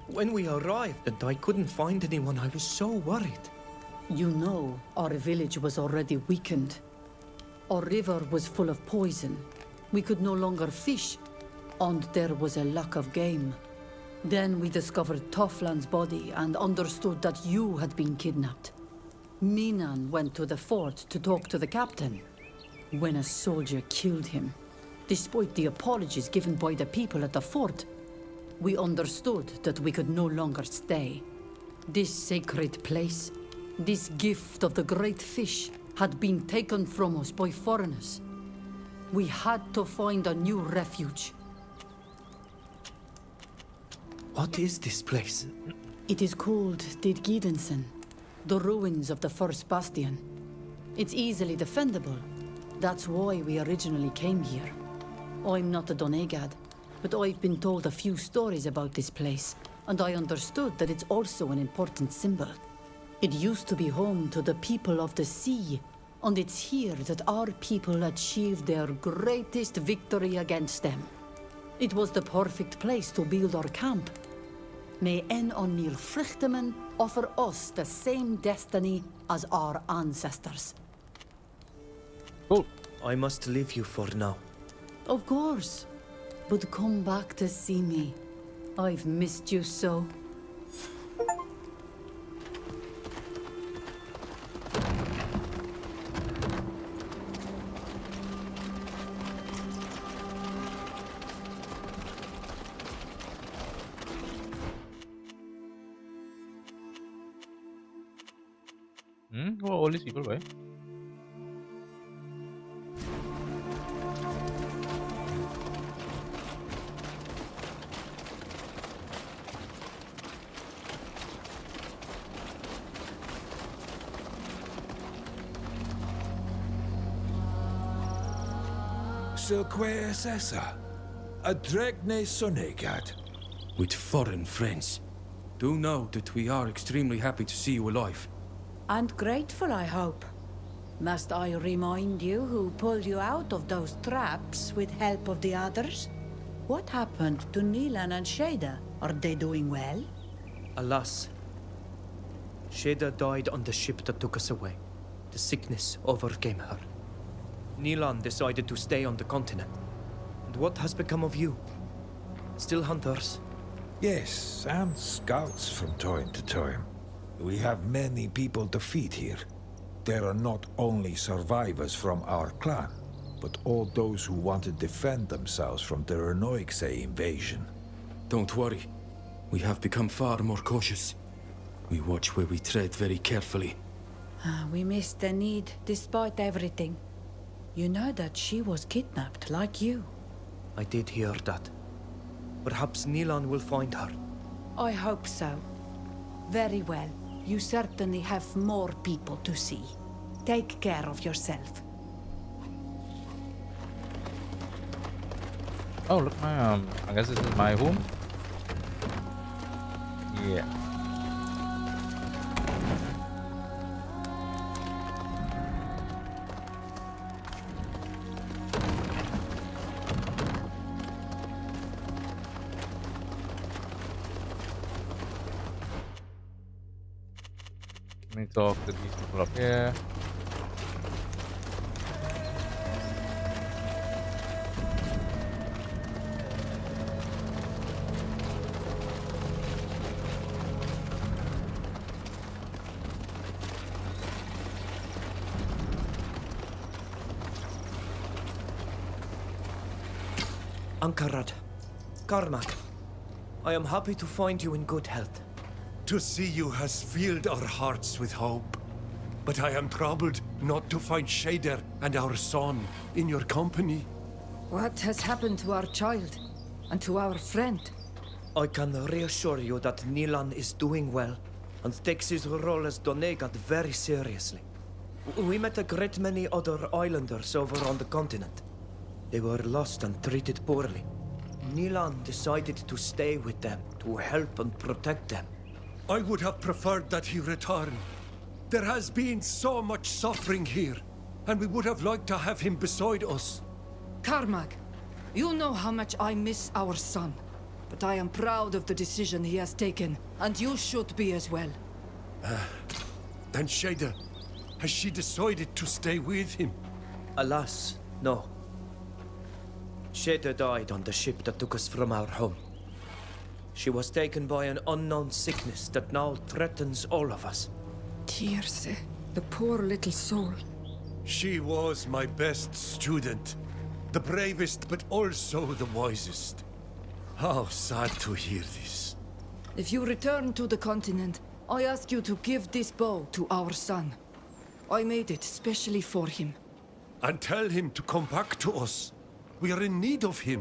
Speaker 4: When we arrived and I couldn't find anyone, I was so worried.
Speaker 13: You know, our village was already weakened. Our river was full of poison. We could no longer fish, and there was a lack of game. Then we discovered Toffland's body and understood that you had been kidnapped. Minan went to the fort to talk to the captain, when a soldier killed him. Despite the apologies given by the people at the fort, we understood that we could no longer stay. This sacred place, this gift of the great fish, had been taken from us by foreigners. We had to find a new refuge.
Speaker 4: What is this place?
Speaker 13: It is called Didgidensen, the ruins of the first bastion. It's easily defendable. That's why we originally came here. I'm not a Donegad, but I've been told a few stories about this place, and I understood that it's also an important symbol. It used to be home to the people of the sea, and it's here that our people achieved their greatest victory against them. It was the perfect place to build our camp. May En O'Neill Frichteman offer us the same destiny as our ancestors.
Speaker 1: Cool.
Speaker 4: I must leave you for now.
Speaker 13: Of course. But come back to see me. I've missed you so.
Speaker 1: Oh, all these people, right?
Speaker 17: So que es esa? A Dregne Sonegad?
Speaker 5: With foreign friends. Do know that we are extremely happy to see you alive.
Speaker 18: And grateful, I hope. Must I remind you who pulled you out of those traps with help of the others? What happened to Nilan and Shada? Are they doing well?
Speaker 4: Alas, Shada died on the ship that took us away. The sickness overcame her. Nilan decided to stay on the continent. And what has become of you? Still hunters?
Speaker 17: Yes, and scouts from time to time. We have many people to feed here. There are not only survivors from our clan, but all those who want to defend themselves from the Renoixe invasion.
Speaker 5: Don't worry. We have become far more cautious. We watch where we tread very carefully.
Speaker 18: We missed the need despite everything. You know that she was kidnapped like you.
Speaker 4: I did hear that. Perhaps Nilan will find her.
Speaker 18: I hope so. Very well. You certainly have more people to see. Take care of yourself.
Speaker 1: Oh, look, my I guess this is my home. Yeah. Let me talk to these people up here.
Speaker 4: Ankarad, Carmack, I am happy to find you in good health.
Speaker 2: To see you has filled our hearts with hope. But I am troubled not to find Shader and our son in your company.
Speaker 18: What has happened to our child? And to our friend?
Speaker 4: I can reassure you that Nilan is doing well and takes his role as Donegad very seriously. We met a great many other islanders over on the continent. They were lost and treated poorly. Nilan decided to stay with them to help and protect them.
Speaker 2: I would have preferred that he return. There has been so much suffering here, and we would have liked to have him beside us.
Speaker 18: Carmack, you know how much I miss our son. But I am proud of the decision he has taken, and you should be as well.
Speaker 2: And Shader, has she decided to stay with him?
Speaker 4: Alas, no. Sheda died on the ship that took us from our home. She was taken by an unknown sickness that now threatens all of us.
Speaker 14: Tirce, the poor little soul.
Speaker 22: She was my best student. The bravest, but also the wisest. How sad to hear this.
Speaker 14: If you return to the continent, I ask you to give this bow to our son. I made it specially for him.
Speaker 22: And tell him to come back to us. We are in need of him.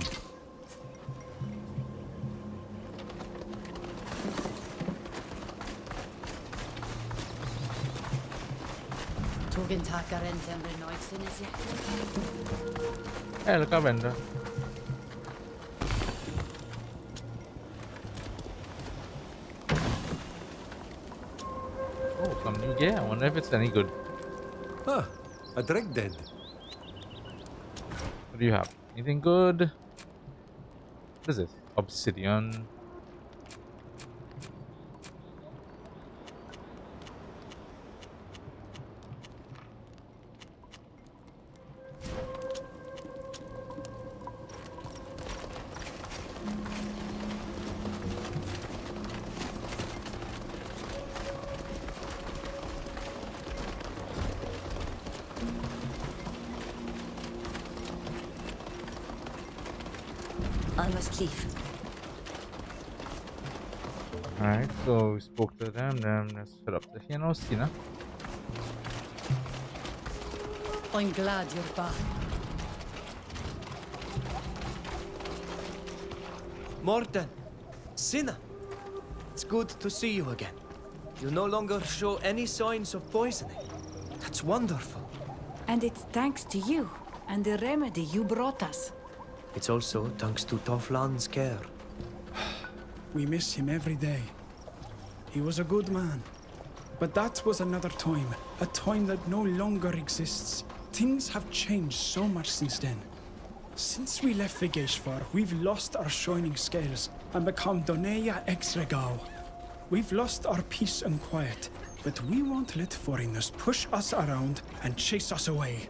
Speaker 11: Tugin takar en temre noixin is
Speaker 1: Look up and oh, some new gear. I wonder if it's any good.
Speaker 22: Ah, a drag dead.
Speaker 1: What do you have? Anything good? What is this? Obsidian.
Speaker 21: I must leave.
Speaker 1: Alright, so we spoke to them, then let's head up to here. No, Sina.
Speaker 11: I'm glad you're back.
Speaker 4: Morten! Sina! It's good to see you again. You no longer show any signs of poisoning. That's wonderful.
Speaker 21: And it's thanks to you and the remedy you brought us.
Speaker 4: It's also thanks to Toflan's care.
Speaker 23: We miss him every day. He was a good man. But that was another time. A time that no longer exists. Things have changed so much since then. Since we left Vigeshvar, we've lost our shining scales and become Doneia ex Regao. We've lost our peace and quiet, but we won't let foreigners push us around and chase us away.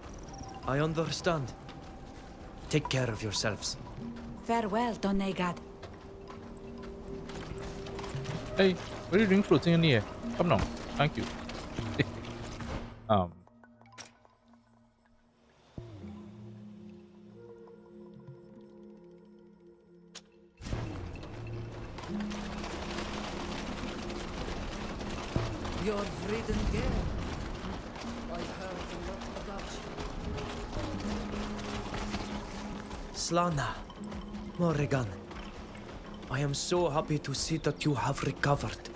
Speaker 4: I understand. Take care of yourselves.
Speaker 21: Farewell, Donegad.
Speaker 1: Hey, what are you doing floating in the air? Come now. Thank you.
Speaker 14: Your freedom girl. I've heard a lot about you.
Speaker 4: Slana, Morrigan. I am so happy to see that you have recovered.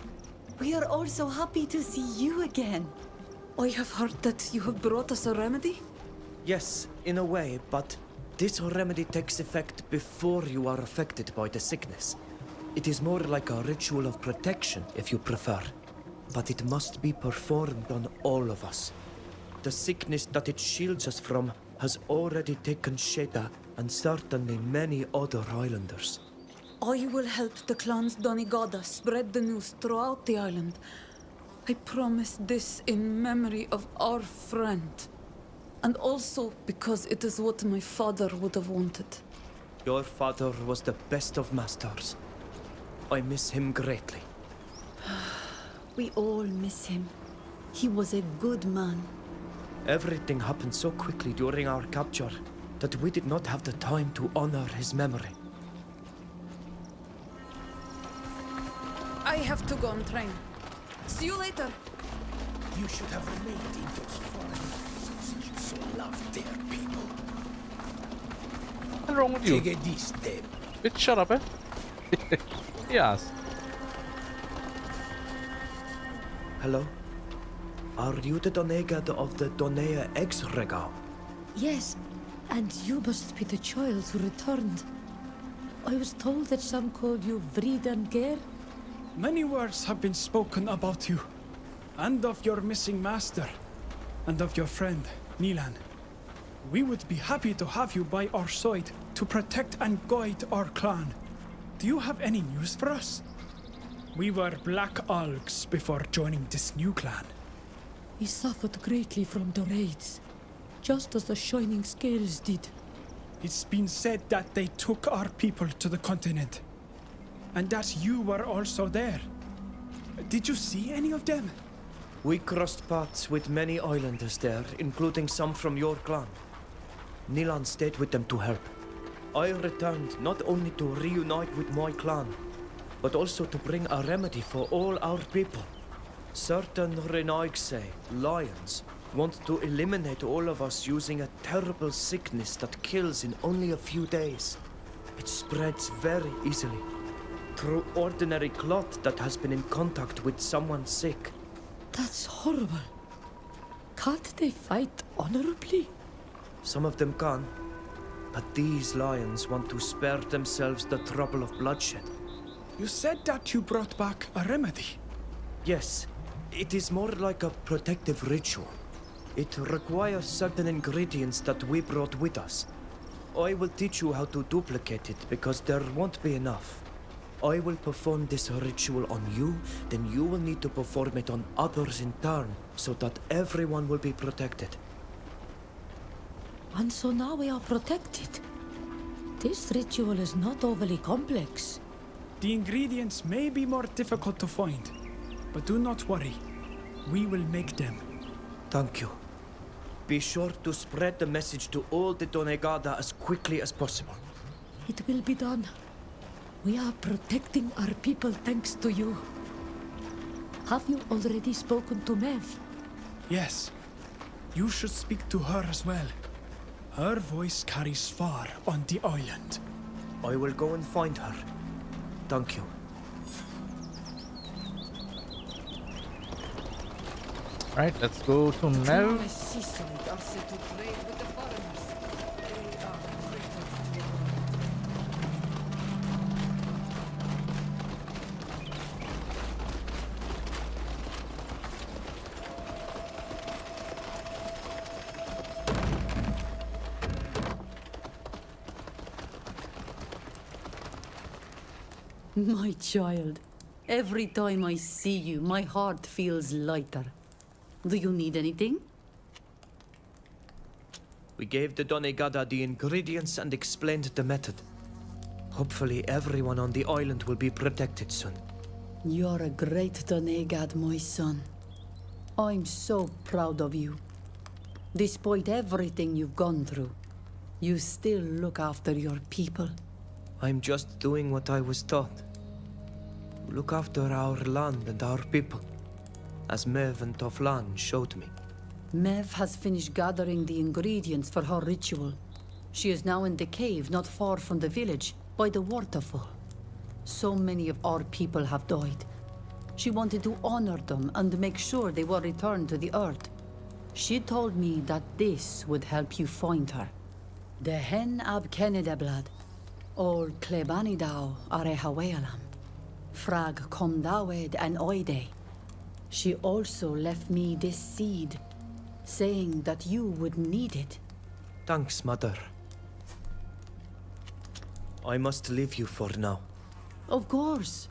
Speaker 21: We are also happy to see you again.
Speaker 14: I have heard that you have brought us a remedy?
Speaker 4: Yes, in a way, but this remedy takes effect before you are affected by the sickness. It is more like a ritual of protection, if you prefer. But it must be performed on all of us. The sickness that it shields us from has already taken Sheda and certainly many other islanders.
Speaker 14: I will help the clans Donegada spread the news throughout the island. I promise this in memory of our friend. And also because it is what my father would have wanted.
Speaker 4: Your father was the best of masters. I miss him greatly.
Speaker 21: We all miss him. He was a good man.
Speaker 4: Everything happened so quickly during our capture that we did not have the time to honor his memory.
Speaker 14: I have to go on train. See you later.
Speaker 17: You should have remained in those foreign lands. You so love their people.
Speaker 1: What's wrong with you?
Speaker 17: Take this, then.
Speaker 1: Bitch, shut up, eh? Yes.
Speaker 4: Hello? Are you the Donegad of the Doneia ex Regao?
Speaker 11: Yes, and you must be the child who returned. I was told that some called you Vridanger.
Speaker 23: Many words have been spoken about you, and of your missing master, and of your friend, Nilan. We would be happy to have you by our side to protect and guide our clan. Do you have any news for us? We were Black Algs before joining this new clan.
Speaker 11: We suffered greatly from the raids. just as the Shining Scales did.
Speaker 23: It's been said that they took our people to the continent, and that you were also there. Did you see any of them?
Speaker 4: We crossed paths with many islanders there, including some from your clan. Nilan stayed with them to help. I returned not only to reunite with my clan, but also to bring a remedy for all our people. Certain Renaigse, lions, want to eliminate all of us using a terrible sickness that kills in only a few days. It spreads very easily, through ordinary cloth that has been in contact with someone sick.
Speaker 11: That's horrible. Can't they fight honorably?
Speaker 4: Some of them can, but these lions want to spare themselves the trouble of bloodshed.
Speaker 23: You said that you brought back a remedy.
Speaker 4: Yes, it is more like a protective ritual. It requires certain ingredients that we brought with us. I will teach you how to duplicate it, because there won't be enough. I will perform this ritual on you, then you will need to perform it on others in turn, so that everyone will be protected.
Speaker 11: And so now we are protected. This ritual is not overly complex.
Speaker 23: The ingredients may be more difficult to find, but do not worry. We will make them.
Speaker 4: Thank you. Be sure to spread the message to all the Donegada as quickly as possible.
Speaker 11: It will be done. We are protecting our people thanks to you. Have you already spoken to Mev?
Speaker 23: Yes. You should speak to her as well. Her voice carries far on the island.
Speaker 4: I will go and find her. Thank you.
Speaker 1: Right, let's go to Mev.
Speaker 13: My child, every time I see you, my heart feels lighter. Do you need anything?
Speaker 4: We gave the Donegada the ingredients and explained the method. Hopefully everyone on the island will be protected soon.
Speaker 13: You're a great Donegad, my son. I'm so proud of you. Despite everything you've gone through, you still look after your people.
Speaker 4: I'm just doing what I was taught. Look after our land and our people, as Mev and Toflan showed me.
Speaker 13: Mev has finished gathering the ingredients for her ritual. She is now in the cave not far from the village, by the waterfall. So many of our people have died. She wanted to honor them and make sure they were returned to the earth. She told me that this would help you find her. The hen ab Kenedeblad, ol Klebanidao are Hawaealam. Frag Komdawed and Oide. She also left me this seed, saying that you would need it.
Speaker 4: Thanks, Mother. I must leave you for now.
Speaker 13: Of course.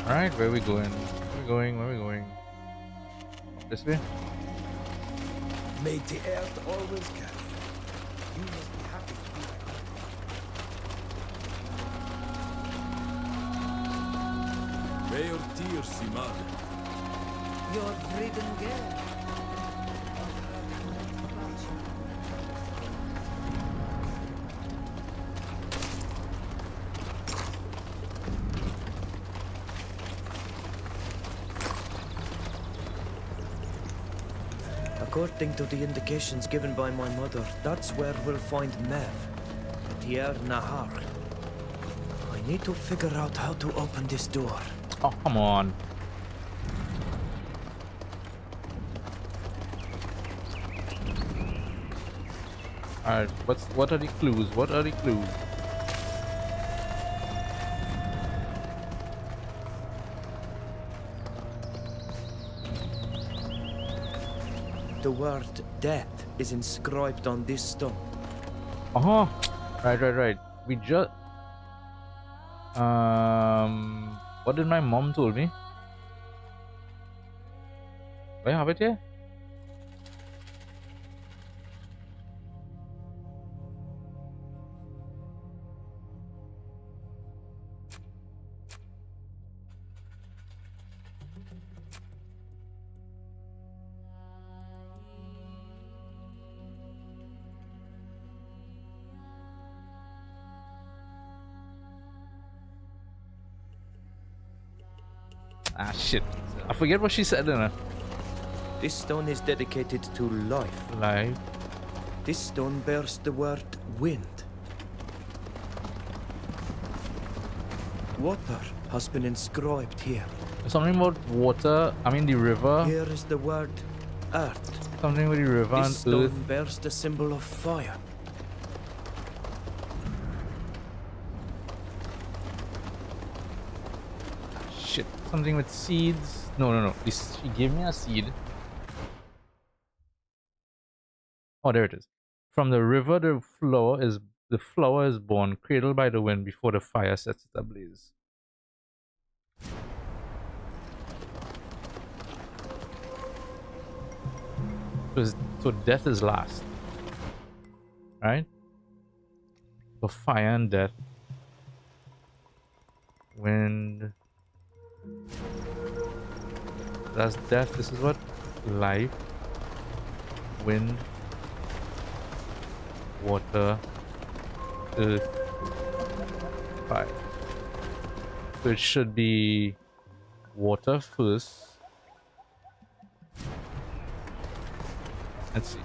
Speaker 1: Alright, where are we going? Where are we going? Where are we going? This way?
Speaker 22: May the earth always carry you. You must be happy to be back.
Speaker 5: May your tears see mud.
Speaker 10: Your freedom girl.
Speaker 4: According to the indications given by my mother, that's where we'll find Mev, Tier Nahar. I need to figure out how to open this door.
Speaker 1: Oh, come on. Alright, what are the clues? What are the clues?
Speaker 4: The word death is inscribed on this stone.
Speaker 1: Uh-huh. Right. We just... What did my mom told me? Do I have it here? Ah, shit. I forget what she said in her.
Speaker 4: This stone is dedicated to life.
Speaker 1: Life.
Speaker 4: This stone bears the word wind. Water has been inscribed here.
Speaker 1: Something about water. I mean the river.
Speaker 4: Here is the word earth.
Speaker 1: Something with the river
Speaker 4: This
Speaker 1: and
Speaker 4: stone
Speaker 1: earth.
Speaker 4: bears the symbol of fire.
Speaker 1: Shit. Something with seeds. No. She gave me a seed. Oh, there it is. From the river, the flower is born, cradled by the wind before the fire sets it ablaze. So death is last, right? So fire and death, wind. That's death. This is what life, wind, water, earth, fire. So it should be water first. Let's see.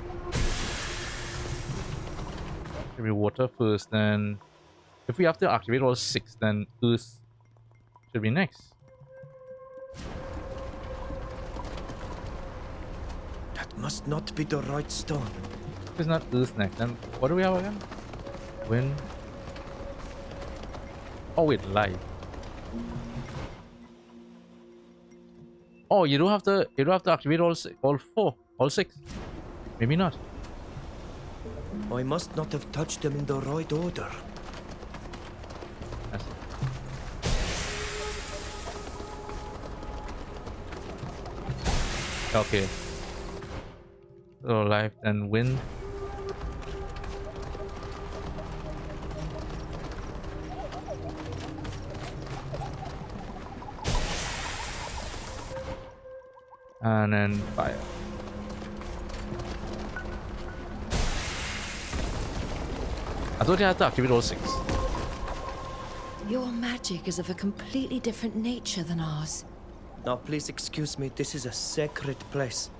Speaker 1: Should be water first, then if we have to activate all 6, then earth should be next.
Speaker 4: That must not be the right stone.
Speaker 1: If it's not earth next, then what do we have again? Wind. Oh wait, life. Oh, you don't have to activate all 6. Maybe not.
Speaker 4: I must not have touched them in the right order.
Speaker 1: Okay. So life and wind. And then fire. I thought you had to activate all 6.
Speaker 7: Your magic is of a completely different nature than ours.
Speaker 4: Now please excuse me, this is a sacred place.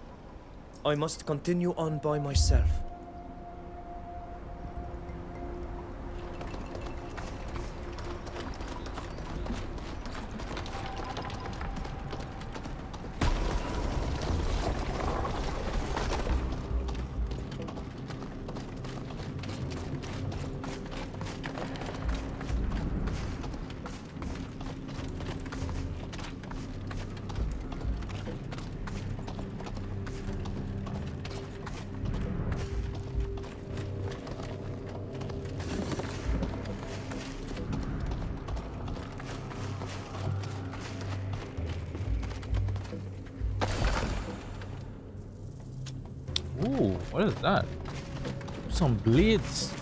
Speaker 4: I must continue on by myself.
Speaker 1: Ooh, what is that? Some blades.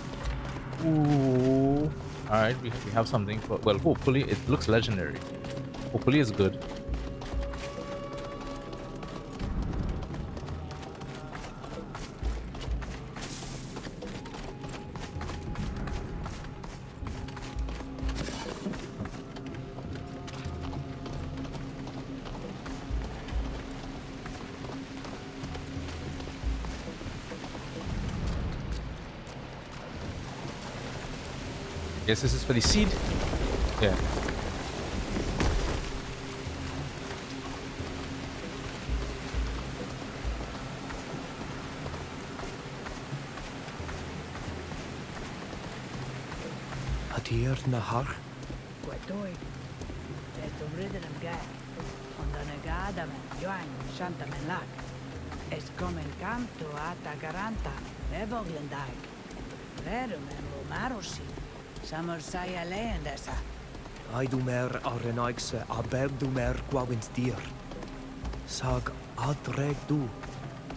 Speaker 1: Ooh. Alright, we have something for, well, hopefully it looks legendary. Hopefully it's good. Guess this is for the seed. Yeah.
Speaker 4: Adir Nahar.
Speaker 9: Quetoy. Esto ridden guy. On the negada men join Shanta Menlak. Es comen canto ata garanta. Evoglendag. Verum en Romarosi. Summer Saya Leendesa.
Speaker 4: Aidumer arenaikse aberdumer quavint dir. Sag adreg du.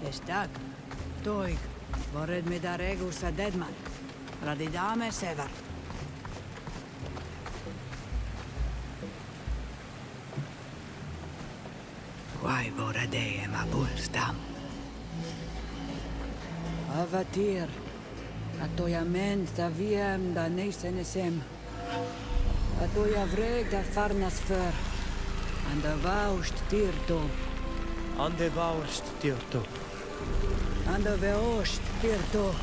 Speaker 9: Estak, toig, vored me da regus a deadman. Radidame sever. Quai vorade ema bulstam. Avatir, atoyament da wiem da nesenesem. Atoya vreg da farnas för. And da vaust tirto.
Speaker 4: Ande vaust tirto.
Speaker 9: And da veost tirto.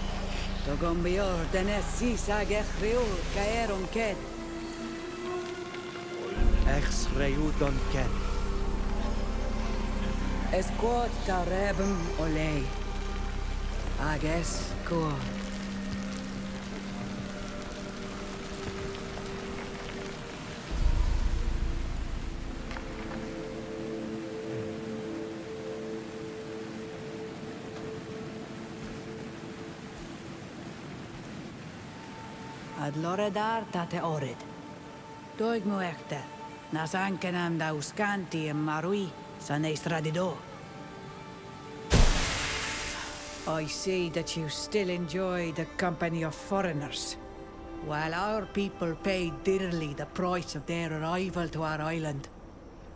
Speaker 9: Da gombior den sisa gechriul kaeron ket.
Speaker 4: Ex reudon ken.
Speaker 9: Es quod da rebem olei. Ages quod. Ad loredar tate orid. Doig mu echter. Nas ankenam da uscanti e marui san estradido. I see that you still enjoy the company of foreigners, while our people pay dearly the price of their arrival to our island.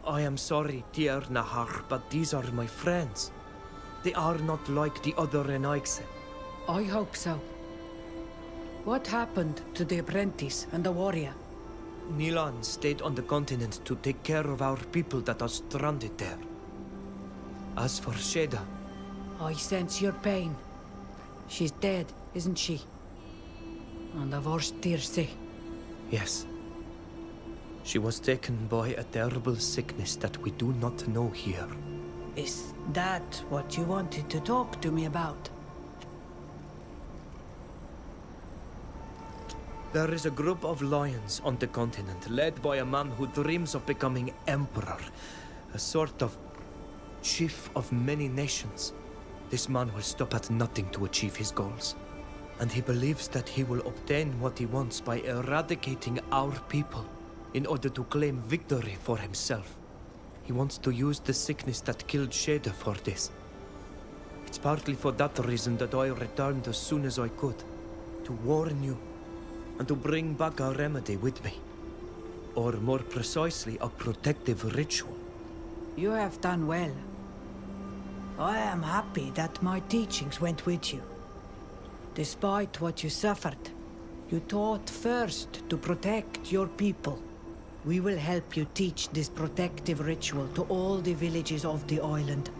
Speaker 4: I am sorry, dear Nahar, but these are my friends. They are not like the other Renaigse.
Speaker 9: I hope so. What happened to the apprentice and the warrior?
Speaker 4: Nilan stayed on the continent to take care of our people that are stranded there. As for Sheda,
Speaker 9: I sense your pain. She's dead, isn't she? And the worst Tirsi.
Speaker 4: yes. She was taken by a terrible sickness that we do not know here.
Speaker 9: Is that what you wanted to talk to me about?
Speaker 4: There is a group of lions on the continent, led by a man who dreams of becoming emperor. A sort of chief of many nations. This man will stop at nothing to achieve his goals. And he believes that he will obtain what he wants by eradicating our people in order to claim victory for himself. He wants to use the sickness that killed Sheda for this. It's partly for that reason that I returned as soon as I could, to warn you, and to bring back a remedy with me. Or more precisely, a protective ritual.
Speaker 9: You have done well. I am happy that my teachings went with you. Despite what you suffered, you taught first to protect your people. We will help you teach this protective ritual to all the villages of the island,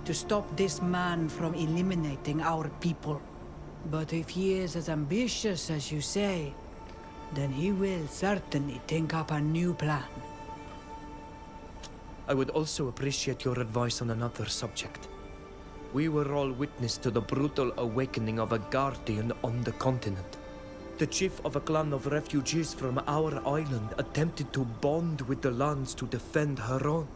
Speaker 9: to stop this man from eliminating our people. But if he is as ambitious as you say, then he will certainly think up a new plan.
Speaker 4: I would also appreciate your advice on another subject. We were all witness to the brutal awakening of a guardian on the continent. The chief of a clan of refugees from our island attempted to bond with the lands to defend her own.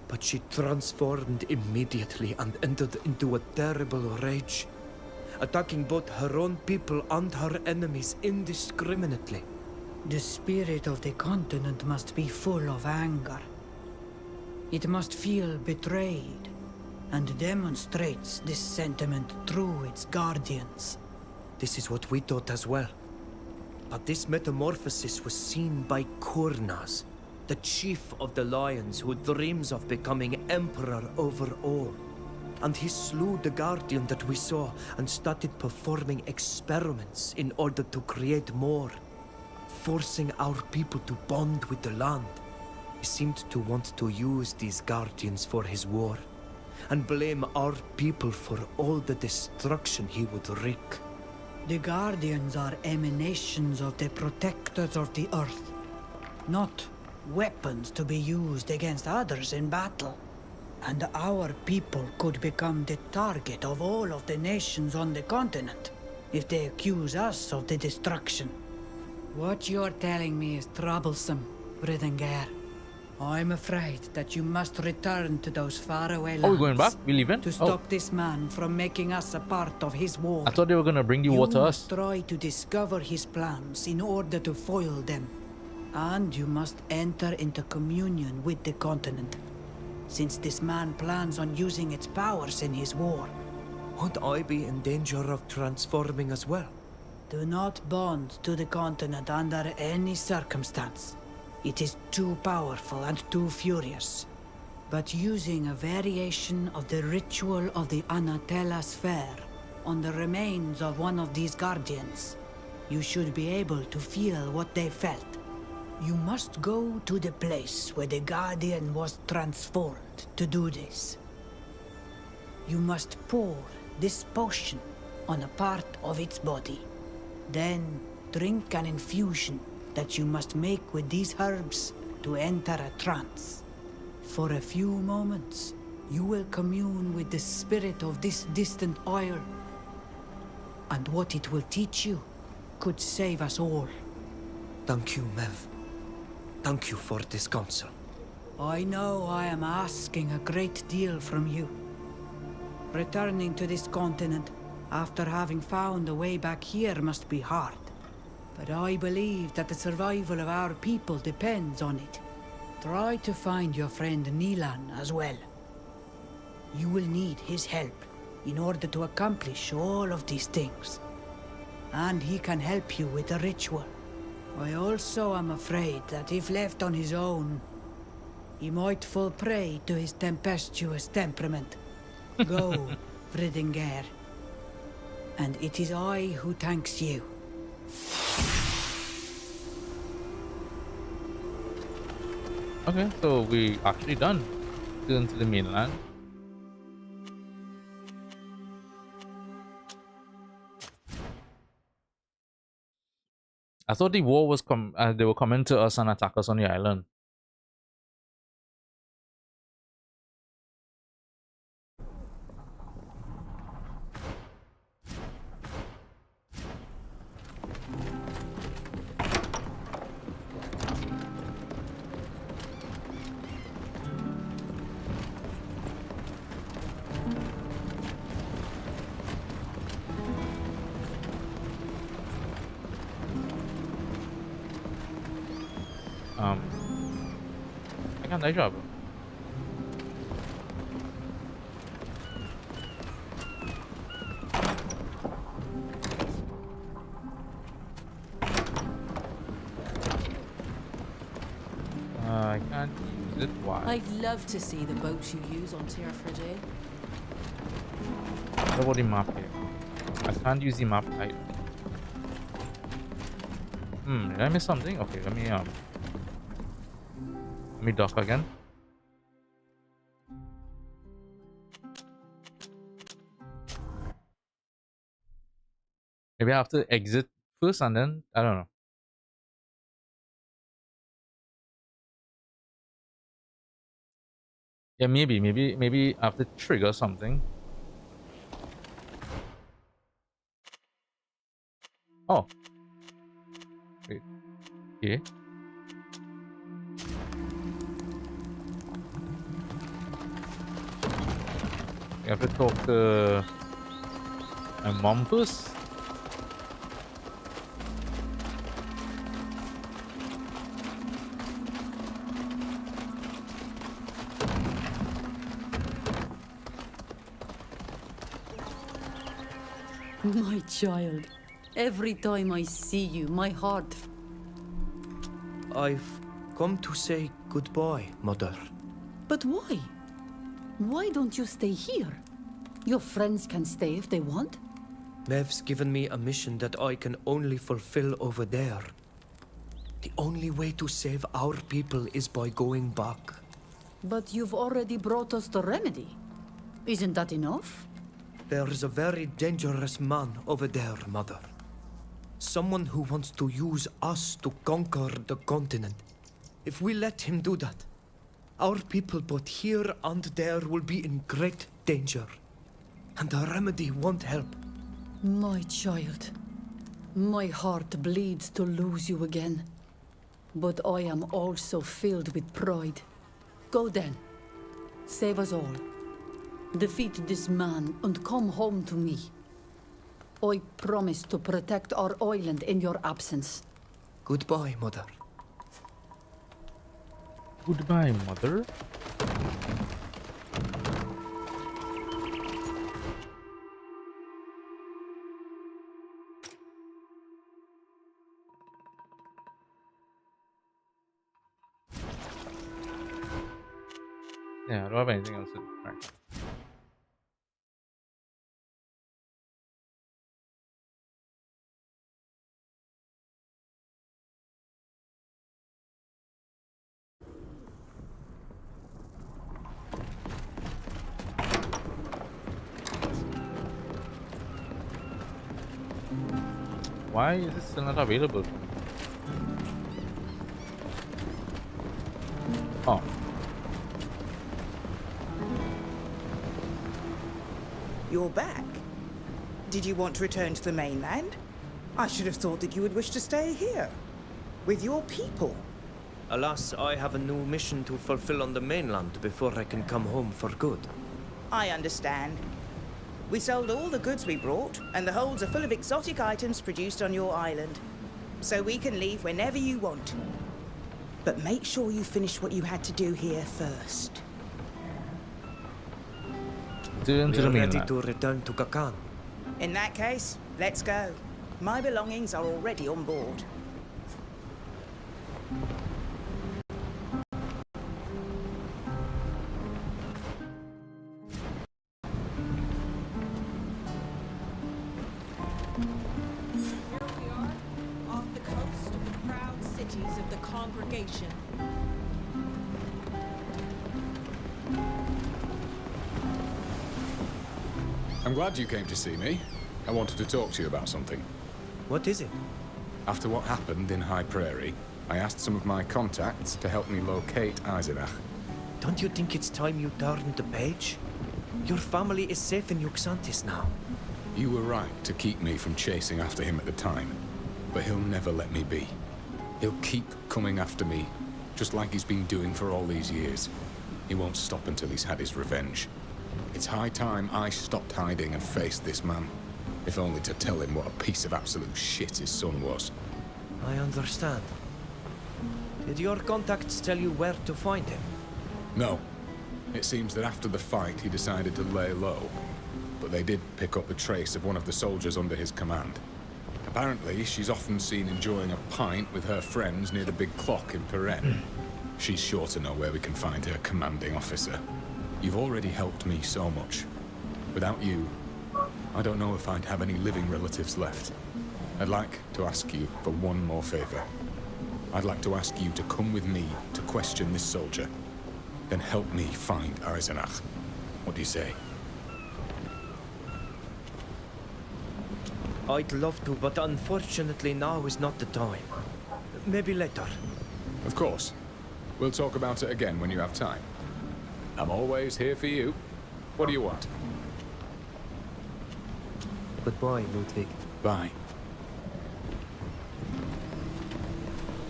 Speaker 4: But she transformed immediately and entered into a terrible rage, attacking both her own people and her enemies indiscriminately.
Speaker 9: The spirit of the continent must be full of anger. It must feel betrayed, and demonstrates this sentiment through its guardians.
Speaker 4: This is what we thought as well. But this metamorphosis was seen by Kurnas, the chief of the lions who dreams of becoming emperor over all. And he slew the guardian that we saw and started performing experiments in order to create more, forcing our people to bond with the land. He seemed to want to use these guardians for his war, and blame our people for all the destruction he would wreak.
Speaker 9: The Guardians are emanations of the protectors of the earth, not weapons to be used against others in battle. And our people could become the target of all of the nations on the continent if they accuse us of the destruction. What you're telling me is troublesome, Bridengar. I'm afraid that you must return to those faraway lands.
Speaker 1: Are we going back? We leaving?
Speaker 9: To stop this man from making us a part of his war.
Speaker 1: I thought they were gonna bring the war to us.
Speaker 9: You must try to discover his plans in order to foil them. And you must enter into communion with the continent, since this man plans on using its powers in his war.
Speaker 4: Would I be in danger of transforming as well?
Speaker 9: Do not bond to the continent under any circumstance. It is too powerful and too furious. But using a variation of the ritual of the Anatella sphere on the remains of one of these guardians, you should be able to feel what they felt. You must go to the place where the guardian was transformed to do this. You must pour this potion on a part of its body. Then drink an infusion that you must make with these herbs to enter a trance. For a few moments, you will commune with the spirit of this distant isle. And what it will teach you could save us all.
Speaker 4: Thank you, Mev. Thank you for this counsel.
Speaker 9: I know I am asking a great deal from you. Returning to this continent after having found a way back here must be hard. But I believe that the survival of our people depends on it. Try to find your friend Nilan as well. You will need his help in order to accomplish all of these things. And he can help you with the ritual. I also am afraid that if left on his own, he might fall prey to his tempestuous temperament. Go, Vridinger. And it is I who thanks you.
Speaker 1: Okay, so we actually done. Still into the mainland. I thought the war was they were coming to us and attack us on the island. I can't job. I can't use it. Why?
Speaker 10: I'd love to see the boats you use on Tir Friday.
Speaker 1: What about the map here? I can't use the map type. Did I miss something? Okay, let me dock again. Maybe I have to exit first and then I don't know. Yeah, maybe I have to trigger something. Oh. Wait. Okay. I have to talk to my mom first.
Speaker 13: My child, every time I see you, my heart...
Speaker 4: I've come to say goodbye, Mother.
Speaker 13: But why? Why don't you stay here? Your friends can stay if they want.
Speaker 4: Mev's given me a mission that I can only fulfill over there. The only way to save our people is by going back.
Speaker 13: But you've already brought us the remedy. Isn't that enough?
Speaker 4: There's a very dangerous man over there, Mother. Someone who wants to use us to conquer the continent. If we let him do that, our people both here and there will be in great danger. And the remedy won't help.
Speaker 13: My child, my heart bleeds to lose you again. But I am also filled with pride. Go then. Save us all. Defeat this man and come home to me. I promise to protect our island in your absence.
Speaker 4: Goodbye, Mother.
Speaker 1: Goodbye, mother. Yeah, I don't have anything else to do. Alright. Why is this still not available for me? Oh.
Speaker 18: You're back. Did you want to return to the mainland? I should have thought that you would wish to stay here. With your people.
Speaker 4: Alas, I have a new mission to fulfill on the mainland before I can come home for good.
Speaker 18: I understand. We sold all the goods we brought, and the holds are full of exotic items produced on your island. So we can leave whenever you want. But make sure you finish what you had to do here first.
Speaker 4: We are ready to return to Kakan.
Speaker 18: In that case, let's go. My belongings are already on board.
Speaker 12: Here we are, off the coast of the proud cities of the congregation.
Speaker 6: I'm glad you came to see me. I wanted to talk to you about something.
Speaker 4: What is it?
Speaker 6: After what happened in High Prairie, I asked some of my contacts to help me locate Eisenach.
Speaker 4: Don't you think it's time you turned the page? Your family is safe in Yuxantis now.
Speaker 6: You were right to keep me from chasing after him at the time, but he'll never let me be. He'll keep coming after me, just like he's been doing for all these years. He won't stop until he's had his revenge. It's high time I stopped hiding and faced this man, if only to tell him what a piece of absolute shit his son was.
Speaker 4: I understand. Did your contacts tell you where to find him?
Speaker 6: No. It seems that after the fight, he decided to lay low. But they did pick up the trace of one of the soldiers under his command. Apparently, she's often seen enjoying a pint with her friends near the big clock in Peren. She's sure to know where we can find her commanding officer. You've already helped me so much. Without you, I don't know if I'd have any living relatives left. I'd like to ask you for one more favor. I'd like to ask you to come with me to question this soldier. Then help me find Eisenach. What do you say?
Speaker 4: I'd love to, but unfortunately now is not the time. Maybe later.
Speaker 6: Of course. We'll talk about it again when you have time. I'm always here for you. What do you want?
Speaker 4: Goodbye, Ludwig.
Speaker 6: Bye.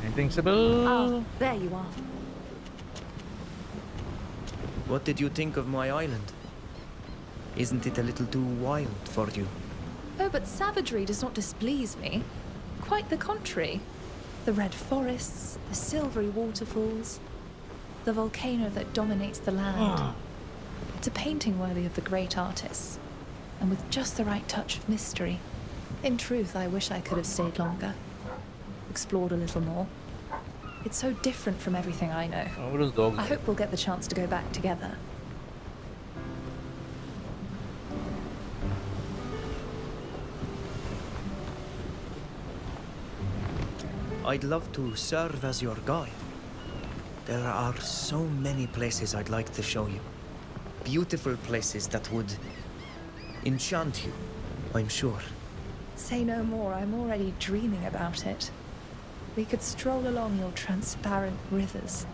Speaker 1: Anything, Sybil?
Speaker 3: Ah, there you are.
Speaker 4: What did you think of my island? Isn't it a little too wild for you?
Speaker 3: Oh, but savagery does not displease me. Quite the contrary. The red forests, the silvery waterfalls, the volcano that dominates the land. It's a painting worthy of the great artists, and with just the right touch of mystery. In truth, I wish I could have stayed longer, explored a little more. It's so different from everything I know.
Speaker 1: Oh, what is dog?
Speaker 3: I hope we'll get the chance to go back together.
Speaker 4: I'd love to serve as your guide. There are so many places I'd like to show you. Beautiful places that would enchant you, I'm sure.
Speaker 3: Say no more, I'm already dreaming about it. We could stroll along your transparent rivers.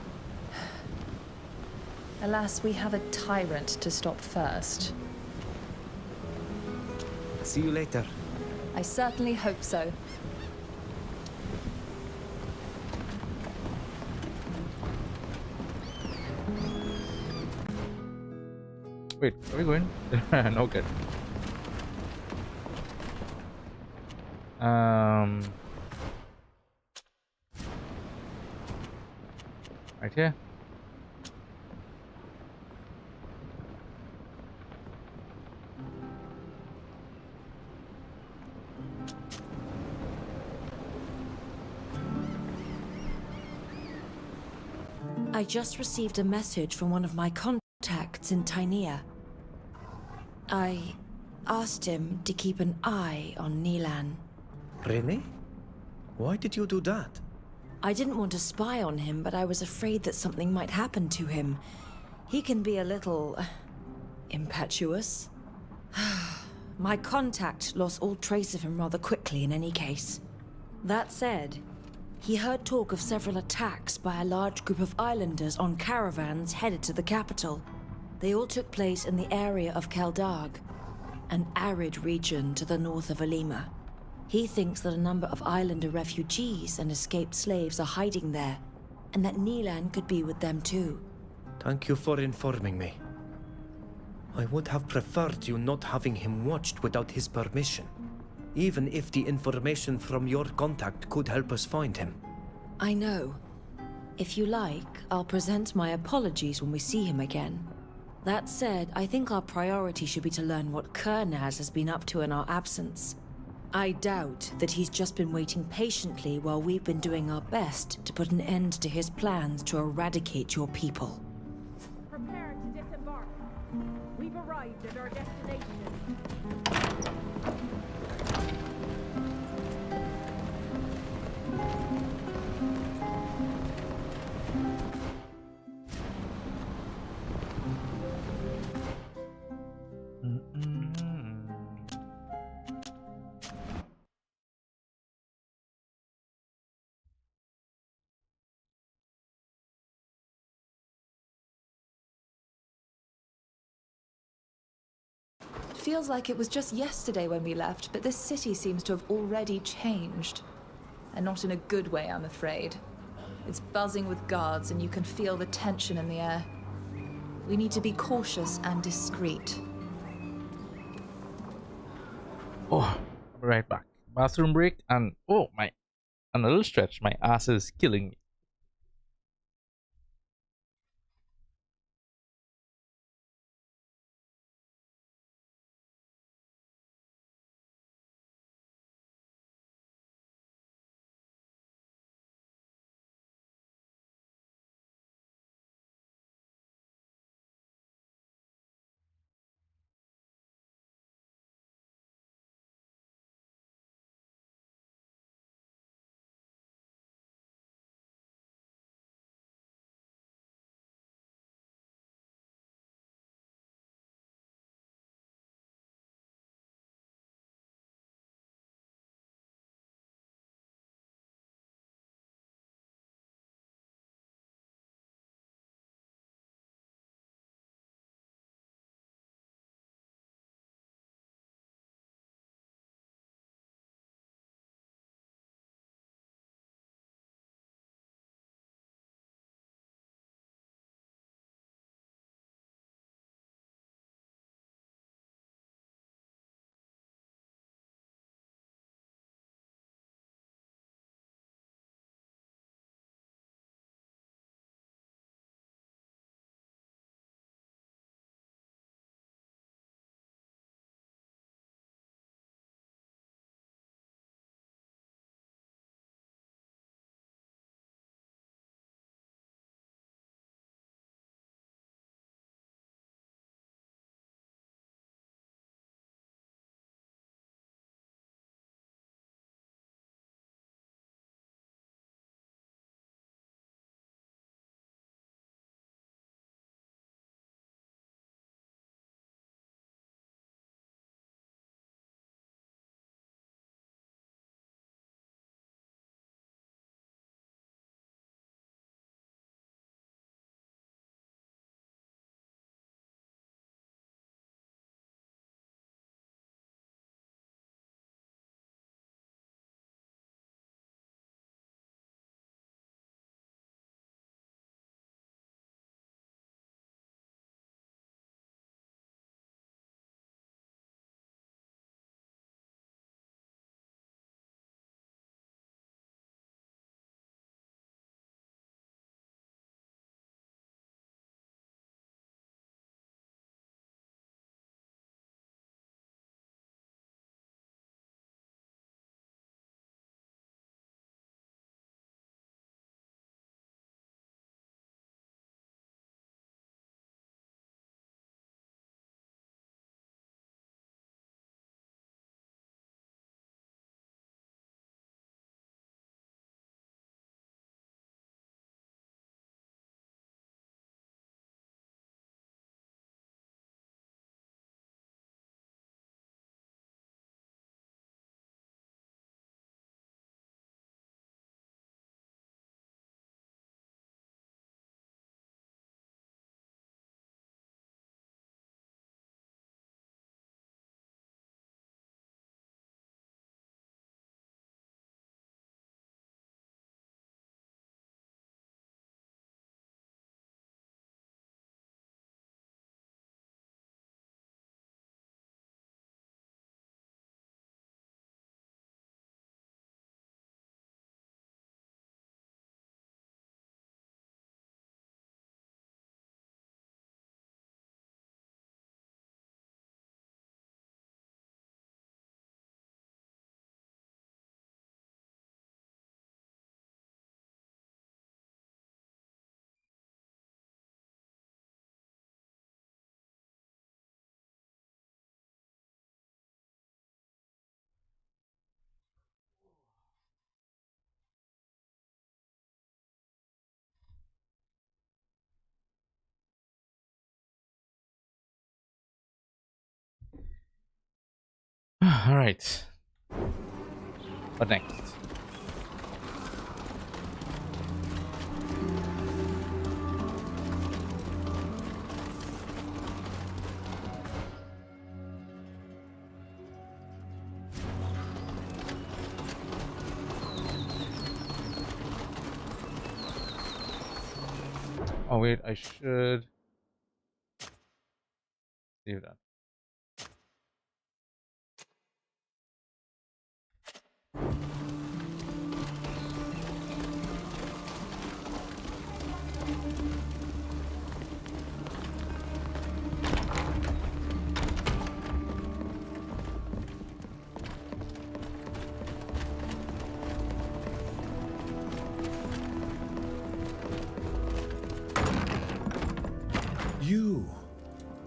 Speaker 3: Alas, we have a tyrant to stop first.
Speaker 4: See you later.
Speaker 3: I certainly hope so.
Speaker 1: Wait, are we going? No good. Right here.
Speaker 8: I just received a message from one of my contacts in Tynea. I asked him to keep an eye on Nilan.
Speaker 4: Really? Why did you do that?
Speaker 8: I didn't want to spy on him, but I was afraid that something might happen to him. He can be a little impetuous. My contact lost all trace of him rather quickly in any case. That said, he heard talk of several attacks by a large group of islanders on caravans headed to the capital. They all took place in the area of Keldarg, an arid region to the north of Alima. He thinks that a number of islander refugees and escaped slaves are hiding there, and that Nilan could be with them too.
Speaker 4: Thank you for informing me. I would have preferred you not having him watched without his permission, even if the information from your contact could help us find him.
Speaker 8: I know. If you like, I'll present my apologies when we see him again. That said, I think our priority should be to learn what Kernaz has been up to in our absence. I doubt that he's just been waiting patiently while we've been doing our best to put an end to his plans to eradicate your people.
Speaker 12: Prepare to disembark. We've arrived at our destination.
Speaker 3: Feels like it was just yesterday when we left, but this city seems to have already changed. And not in a good way, I'm afraid. It's buzzing with guards, and you can feel the tension in the air. We need to be cautious and discreet.
Speaker 1: Oh, I'll be right back. Bathroom break, and oh my, and a little stretch. My ass is killing me. All right. What next? Oh wait, I should save that.
Speaker 17: You.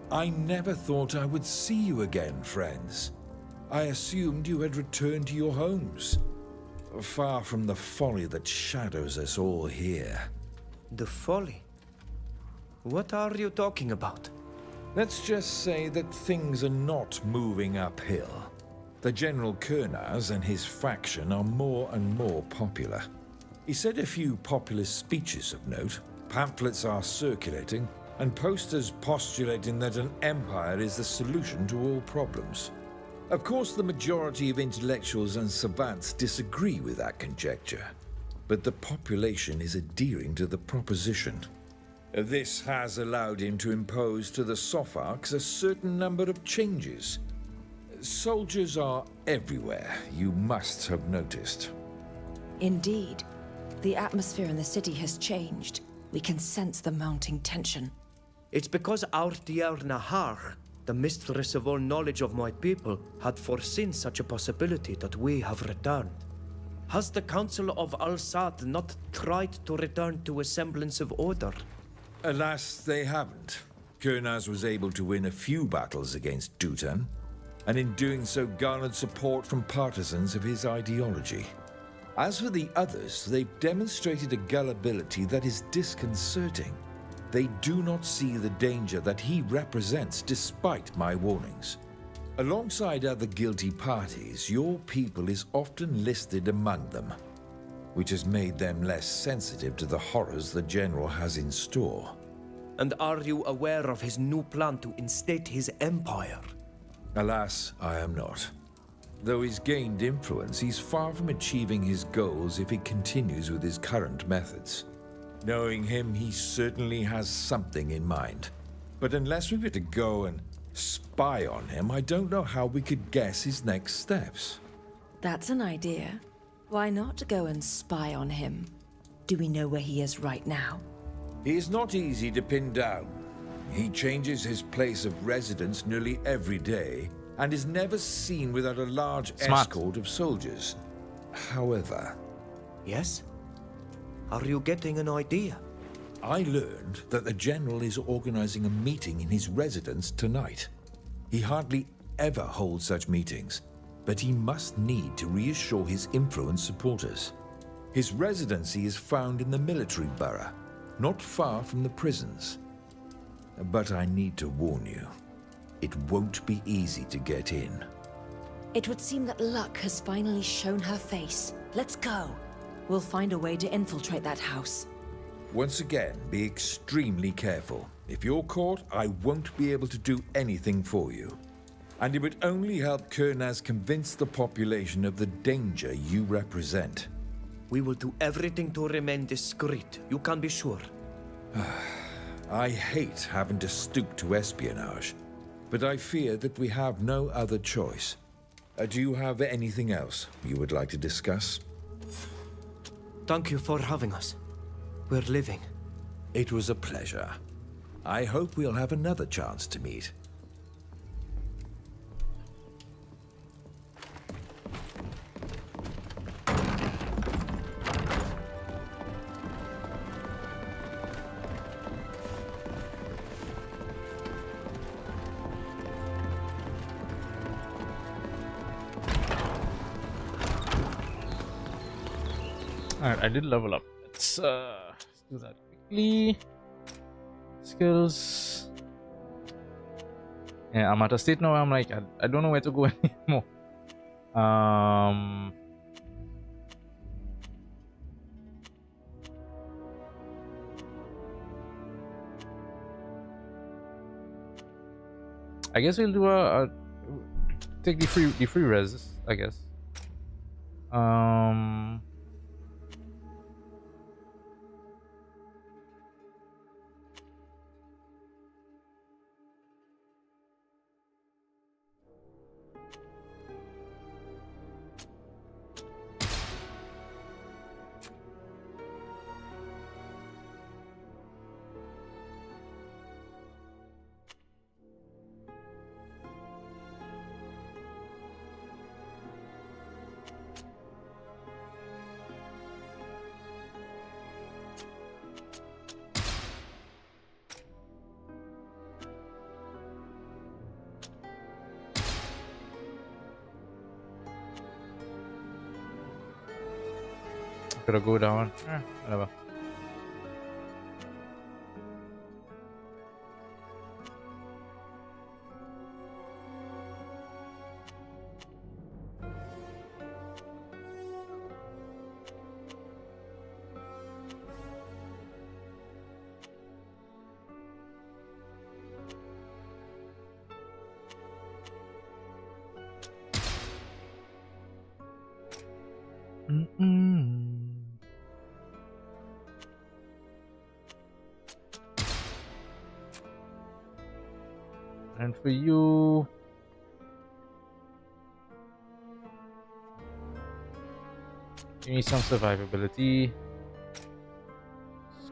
Speaker 17: I never thought I would see you again, friends. I assumed you had returned to your homes. Far from the folly that shadows us all here.
Speaker 4: The folly? What are you talking about?
Speaker 17: Let's just say that things are not moving uphill. The General Kurnaz and his faction are more and more popular. He said a few populist speeches of note, pamphlets are circulating, and posters postulating that an empire is the solution to all problems. Of course, the majority of intellectuals and savants disagree with that conjecture, but the population is adhering to the proposition. This has allowed him to impose to the Sopharks a certain number of changes. Soldiers are everywhere, you must have noticed.
Speaker 8: Indeed. The atmosphere in the city has changed. We can sense the mounting tension.
Speaker 4: It's because our dear Nahar, the mistress of all knowledge of my people, had foreseen such a possibility that we have returned. Has the Council of Al-Sad not tried to return to a semblance of order?
Speaker 17: Alas, they haven't. Kurnaz was able to win a few battles against Dutan, and in doing so garnered support from partisans of his ideology. As for the others, they've demonstrated a gullibility that is disconcerting. They do not see the danger that he represents despite my warnings. Alongside other guilty parties, your people is often listed among them, which has made them less sensitive to the horrors the General has in store.
Speaker 4: And are you aware of his new plan to instate his empire?
Speaker 17: Alas, I am not. Though he's gained influence, he's far from achieving his goals if he continues with his current methods. Knowing him, he certainly has something in mind. But unless we were to go and spy on him, I don't know how we could guess his next steps.
Speaker 8: That's an idea. Why not go and spy on him? Do we know where he is right now?
Speaker 17: He is not easy to pin down. He changes his place of residence nearly every day and is never seen without a large escort of soldiers. However...
Speaker 4: Yes? Are you getting an idea?
Speaker 17: I learned that the General is organizing a meeting in his residence tonight. He hardly ever holds such meetings, but he must need to reassure his influence supporters. His residency is found in the military borough, not far from the prisons. But I need to warn you, it won't be easy to get in.
Speaker 8: It would seem that luck has finally shown her face. Let's go. We'll find a way to infiltrate that house.
Speaker 17: Once again, be extremely careful. If you're caught, I won't be able to do anything for you. And it would only help Kurnaz convince the population of the danger you represent.
Speaker 4: We will do everything to remain discreet, you can be sure.
Speaker 17: I hate having to stoop to espionage, but I fear that we have no other choice. Do you have anything else you would like to discuss?
Speaker 4: Thank you for having us. We're leaving.
Speaker 17: It was a pleasure. I hope we'll have another chance to meet.
Speaker 1: Alright, I did level up. Let's do that quickly. Skills. Yeah, I'm at a state now where I'm like, I don't know where to go anymore. Um, I guess we'll do a take the free res, I guess. Um, gotta go down. Whatever. And for you, you need some survivability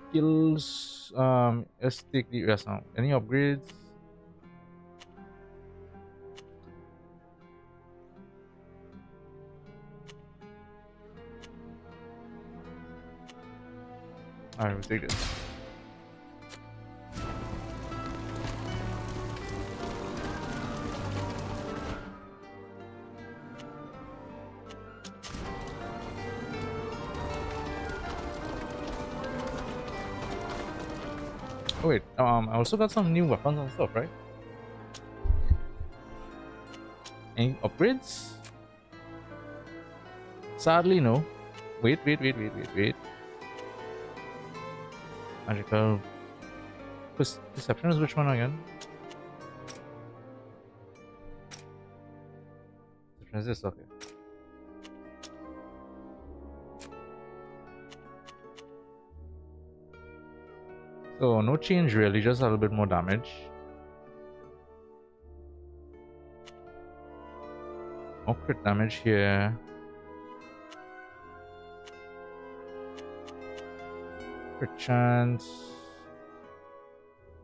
Speaker 1: skills. Let's take the rest now. Any upgrades? Alright, we'll take this. Oh wait, I also got some new weapons and stuff, right? Any upgrades? Sadly, no. Wait. Magical perception is which one again? Perception is this, okay. So no change really, just a little bit more damage. More crit damage here. Crit chance.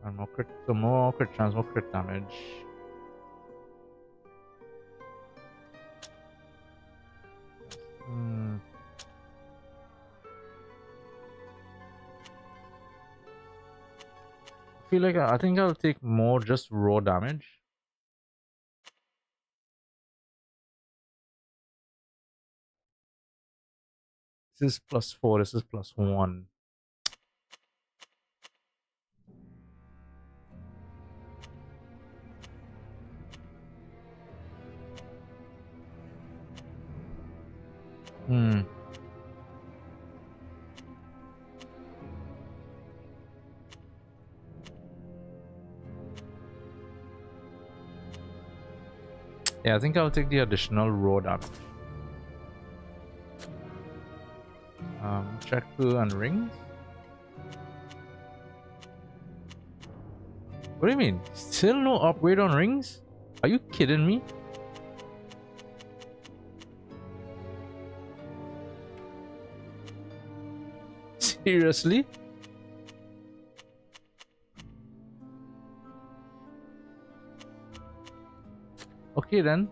Speaker 1: And more crit, so more crit chance, more crit damage. I feel like I think I'll take more just raw damage. This is +4, this is +1. Yeah, I think I'll take the additional raw damage. Check pool and rings. What do you mean? Still no upgrade on rings? Are you kidding me? Seriously? Okay then.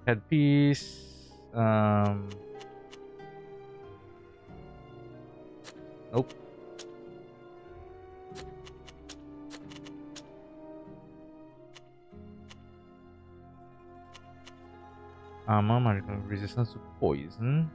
Speaker 1: Headpiece. Nope. Armor, magical resistance to poison.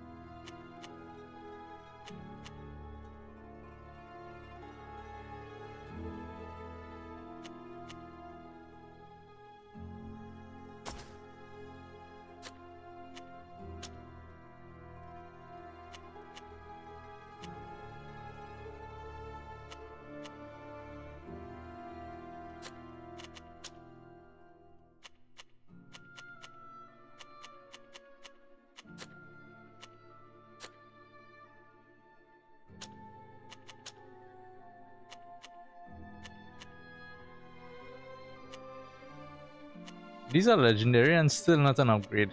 Speaker 1: These are legendary and still not an upgrade.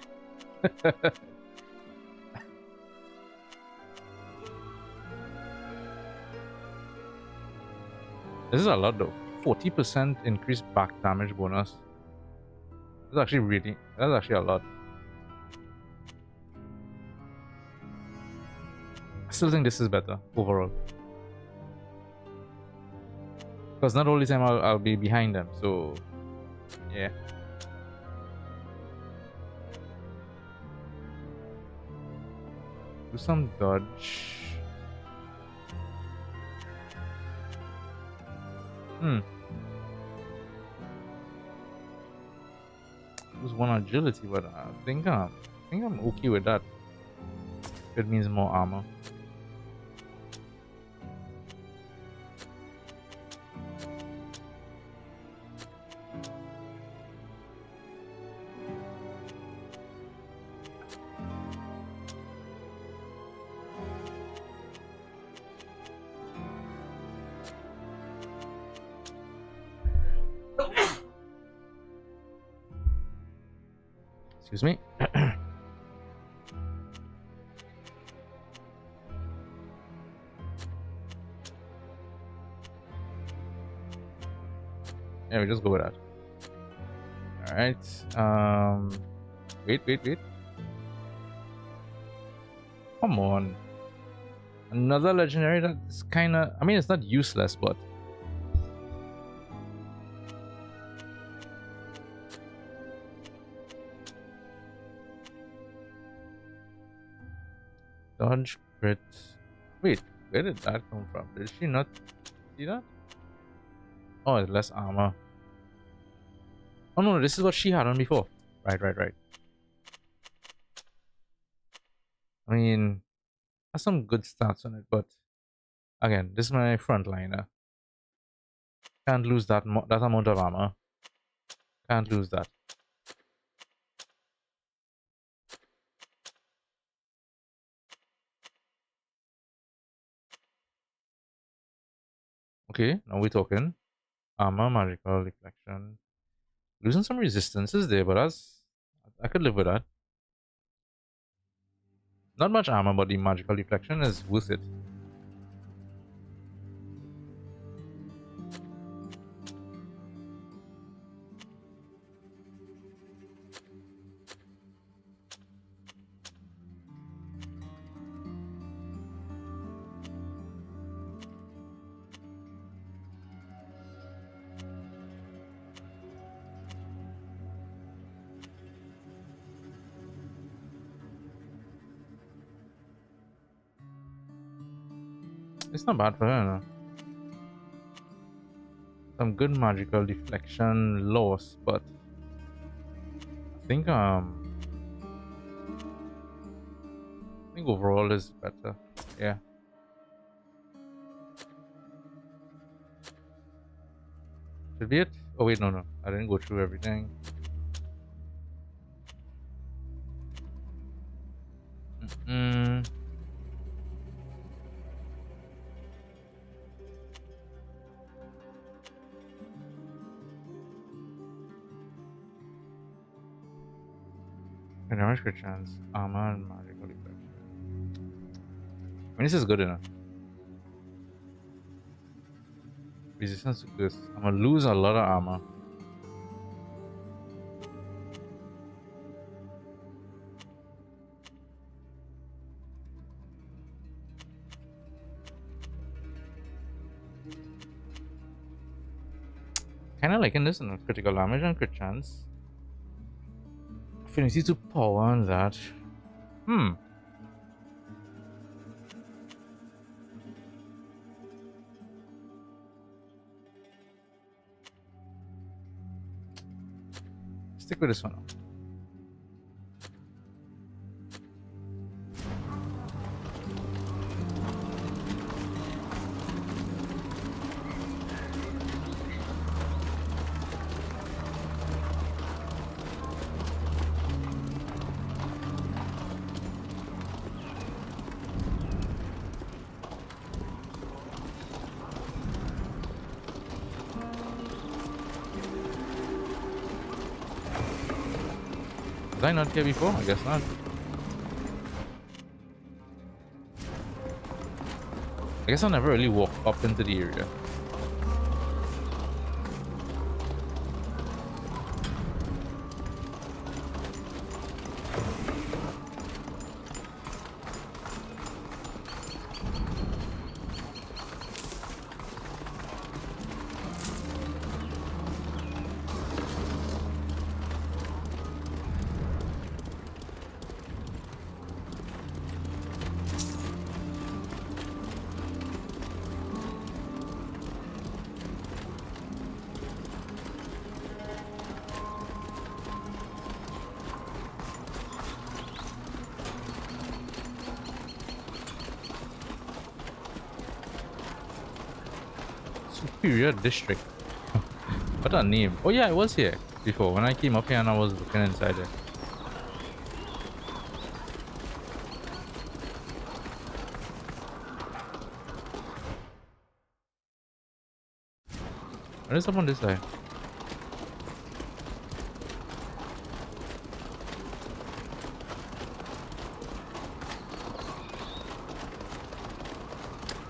Speaker 1: This is a lot though. 40% increased back damage bonus. That's actually a lot. I still think this is better overall. Because not all the time I'll be behind them, so yeah. Do some dodge. Lose one agility, but I think I'm okay with that. It means more armor. Excuse me. Yeah, we just go with that. Alright. Wait. Come on. Another legendary that's kinda, I mean, it's not useless, but dodge crit. Wait, where did that come from? Did she not see that? Oh, it's less armor. Oh no, this is what she had on before. Right. I mean, has some good stats on it, but again, this is my frontliner. Can't lose that amount of armor. Can't lose that. Okay, now we're talking. Armor, magical deflection. Losing some resistances there, but I could live with that. Not much armor, but the magical deflection is worth it. It's not bad for her, no? Some good magical deflection loss, but I think overall is better. Yeah. Should be it? Oh wait, no. I didn't go through everything. Damage crit chance, armor, and magical deflection. I mean, this is good enough. Resistance to this. I'm gonna lose a lot of armor. Kinda liking this and critical damage and crit chance. Affinity to power on that. Stick with this one. Was I not here before? I guess not. I guess I never really walked up into the area. Superior District. What a name. Oh yeah, I was here before. When I came up here and I was looking inside it. There is someone this side.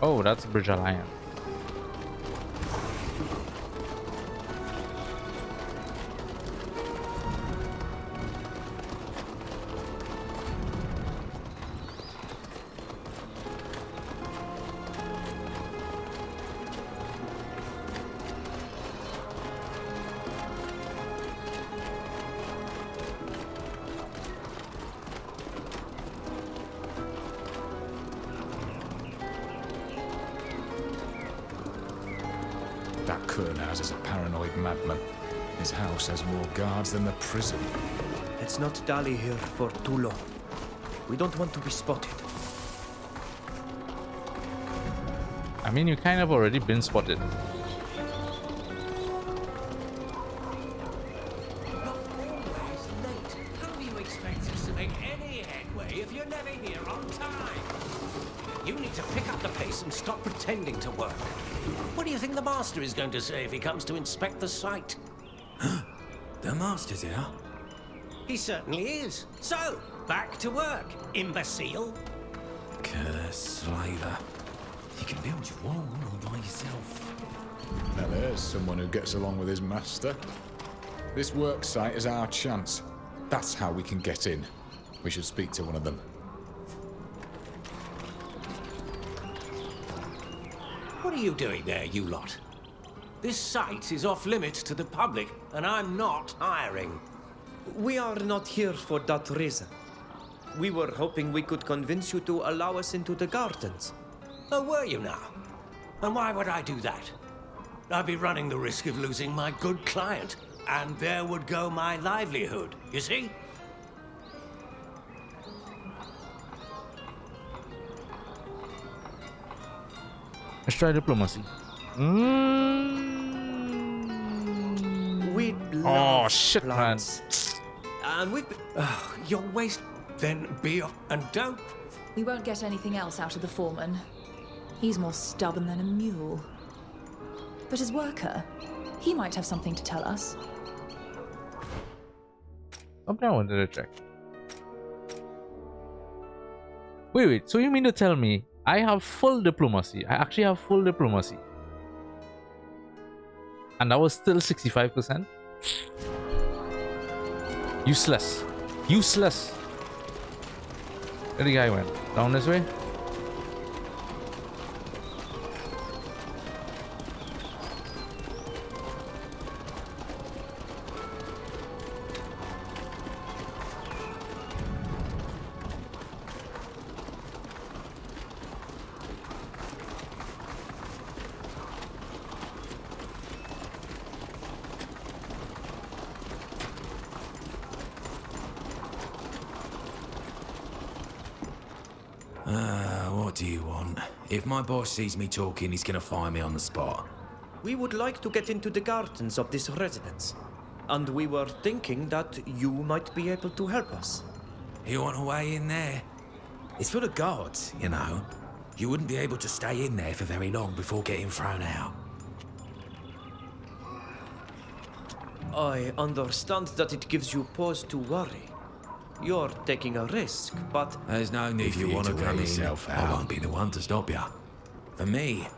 Speaker 1: Oh, that's Bridge Alliance.
Speaker 6: That Kurnaz is a paranoid madman. His house has more guards than the prison.
Speaker 4: Let's not dally here for too long. We don't want to be spotted.
Speaker 1: I mean, you kind of already been spotted.
Speaker 15: How do you expect us to make any headway if you're never here on time? You need to pick up the pace and stop pretending to work. What do you think the Master is going to say if he comes to inspect the site?
Speaker 5: The Master's here?
Speaker 15: He certainly is. So, back to work, imbecile.
Speaker 5: Curse slaver. You can build your wall all by yourself.
Speaker 6: Now there's someone who gets along with his master. This work site is our chance. That's how we can get in. We should speak to one of them.
Speaker 15: What are you doing there, you lot? This site is off limits to the public, and I'm not hiring.
Speaker 4: We are not here for that reason. We were hoping we could convince you to allow us into the gardens.
Speaker 15: Oh, were you now? And why would I do that? I'd be running the risk of losing my good client, and there would go my livelihood, you see?
Speaker 1: Let's try diplomacy.
Speaker 4: We
Speaker 1: Oh shit, man.
Speaker 4: And we've been...
Speaker 15: Your waste. Then be off and don't.
Speaker 3: We won't get anything else out of the foreman. He's more stubborn than a mule. But his worker, he might have something to tell us.
Speaker 1: Something I wanted to check. Wait, so you mean to tell me I have full diplomacy? I actually have full diplomacy. And that was still 65%? Useless. Useless. Where the guy went? Down this way?
Speaker 5: What do you want? If my boss sees me talking, he's gonna fire me on the spot.
Speaker 4: We would like to get into the gardens of this residence. And we were thinking that you might be able to help us.
Speaker 5: You want a way in there? It's full of guards, you know. You wouldn't be able to stay in there for very long before getting thrown out.
Speaker 4: I understand that it gives you pause to worry. You're taking a risk, but...
Speaker 5: There's no need
Speaker 16: If
Speaker 5: for
Speaker 16: you
Speaker 5: you
Speaker 16: want
Speaker 5: to
Speaker 16: to
Speaker 5: come
Speaker 16: wear
Speaker 5: in.
Speaker 16: yourself
Speaker 5: I
Speaker 16: out,
Speaker 5: won't be the one to stop you.
Speaker 16: For me,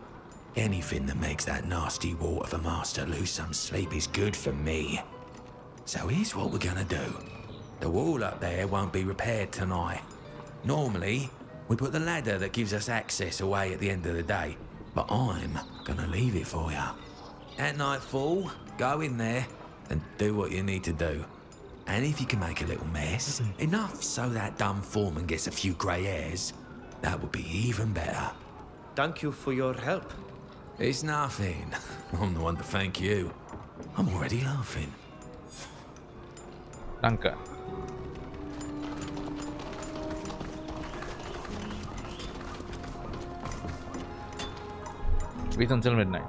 Speaker 16: anything that makes that nasty water for Master lose some sleep is good for me. So here's what we're gonna do. The wall up there won't be repaired tonight. Normally, we put the ladder that gives us access away at the end of the day, but I'm gonna leave it for you. At nightfall, go in there and do what you need to do. And if you can make a little mess, enough so that dumb foreman gets a few grey hairs, that would be even better.
Speaker 4: Thank you for your help.
Speaker 16: It's nothing. I'm the one to thank you. I'm already laughing.
Speaker 1: Danke. Wait until midnight.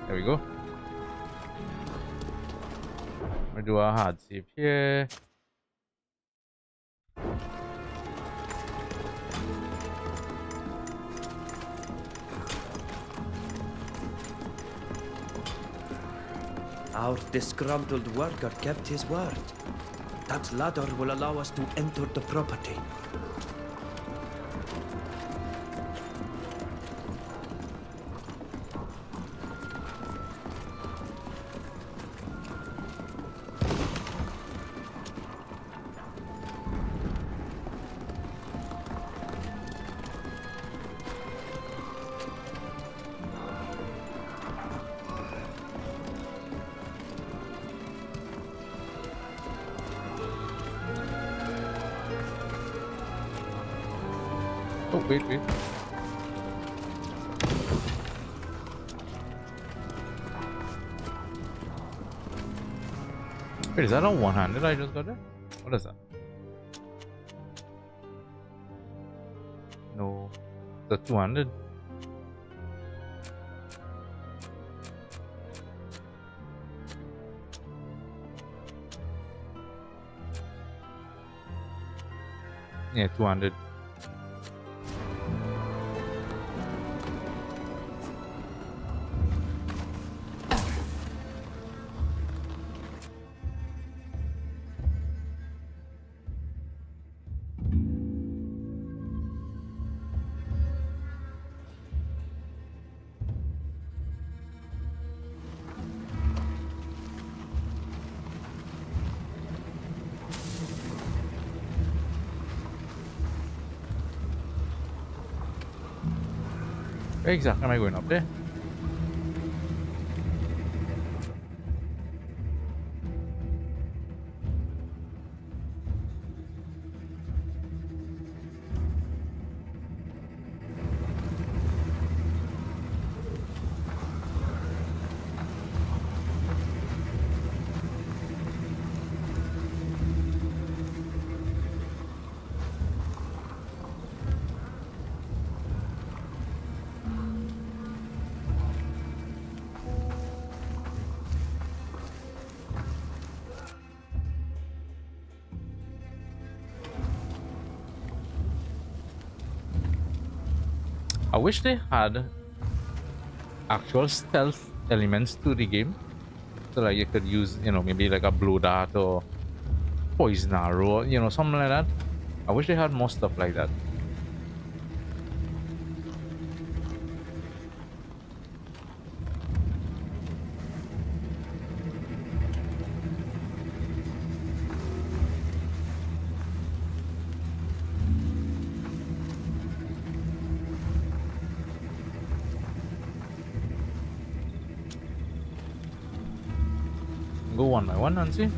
Speaker 1: There we go. We do our hard save here.
Speaker 4: Our disgruntled worker kept his word. That ladder will allow us to enter the property.
Speaker 1: Oh, wait. Wait, is that a one-handed I just got there? What is that? No. Is that two-handed? Yeah, two-handed. Where exactly am I going up there? I wish they had actual stealth elements to the game, so like you could use, you know, maybe like a blow dart or poison arrow, you know, something like that. I wish they had more stuff like that. Go one by one and see.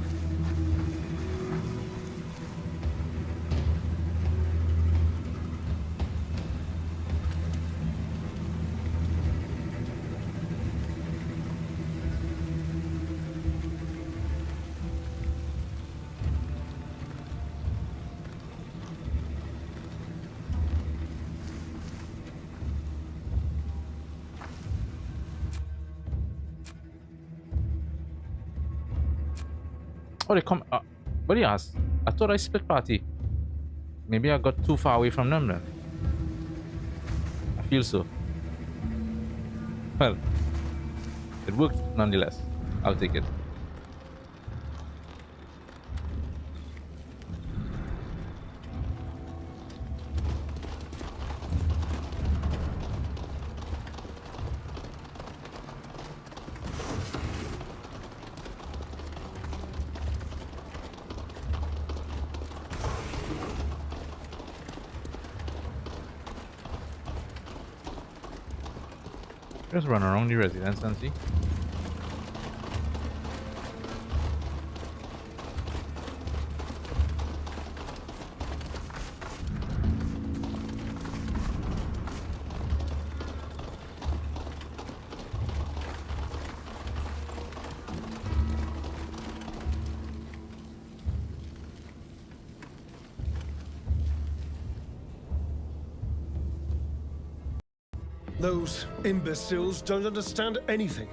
Speaker 1: Oh, they come. What do you ask? I thought I split party. Maybe I got too far away from them then. I feel so. Well, it worked nonetheless. I'll take it. Just run around the residence and see.
Speaker 22: Those imbeciles don't understand anything.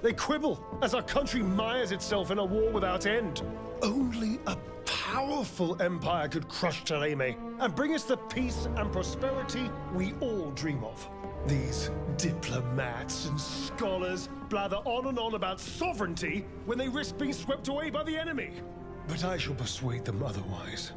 Speaker 22: They quibble as our country mires itself in a war without end. Only a powerful empire could crush Thélème and bring us the peace and prosperity we all dream of. These diplomats and scholars blather on and on about sovereignty when they risk being swept away by the enemy. But I shall persuade them otherwise.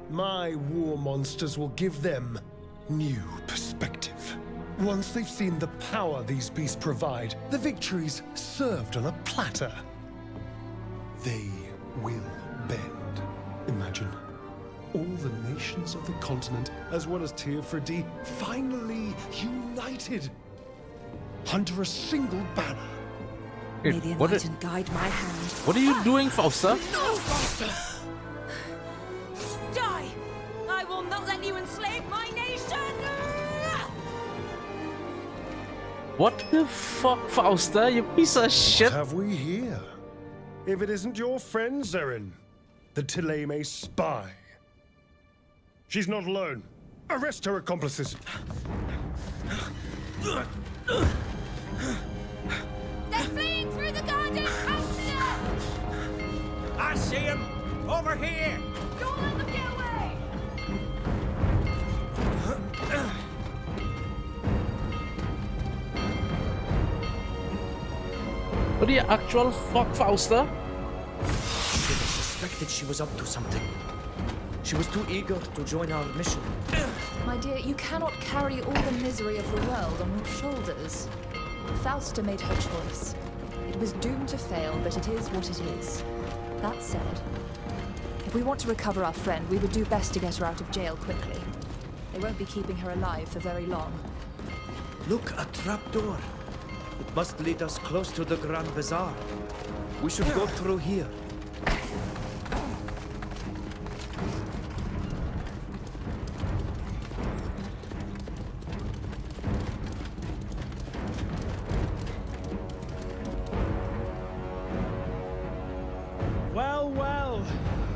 Speaker 22: My war monsters will give them new perspective. Once they've seen the power these beasts provide, the victories served on a platter, they will bend. Imagine all the nations of the continent, as well as Teer Fradee, finally united under a single banner.
Speaker 3: May the Enlightened guide my hand.
Speaker 1: What are you doing, Fausta?
Speaker 8: No, Fausta! Die! I will not let you enslave my nation!
Speaker 1: What the fuck, Fausta? You piece of shit!
Speaker 22: What have we here? If it isn't your friend, Zerrin, the Thélème spy. She's not alone. Arrest her accomplices.
Speaker 8: They're fleeing through the garden!
Speaker 15: I see him! Over here!
Speaker 8: Don't let them get away!
Speaker 1: What the actual fuck, Fausta?
Speaker 4: They suspected she was up to something. She was too eager to join our mission.
Speaker 3: My dear, you cannot carry all the misery of the world on your shoulders. Fausta made her choice. It was doomed to fail, but it is what it is. That said, if we want to recover our friend, we would do best to get her out of jail quickly. They won't be keeping her alive for very long.
Speaker 4: Look, a trapdoor. It must lead us close to the Grand Bazaar. We should go through here.
Speaker 23: Well, well.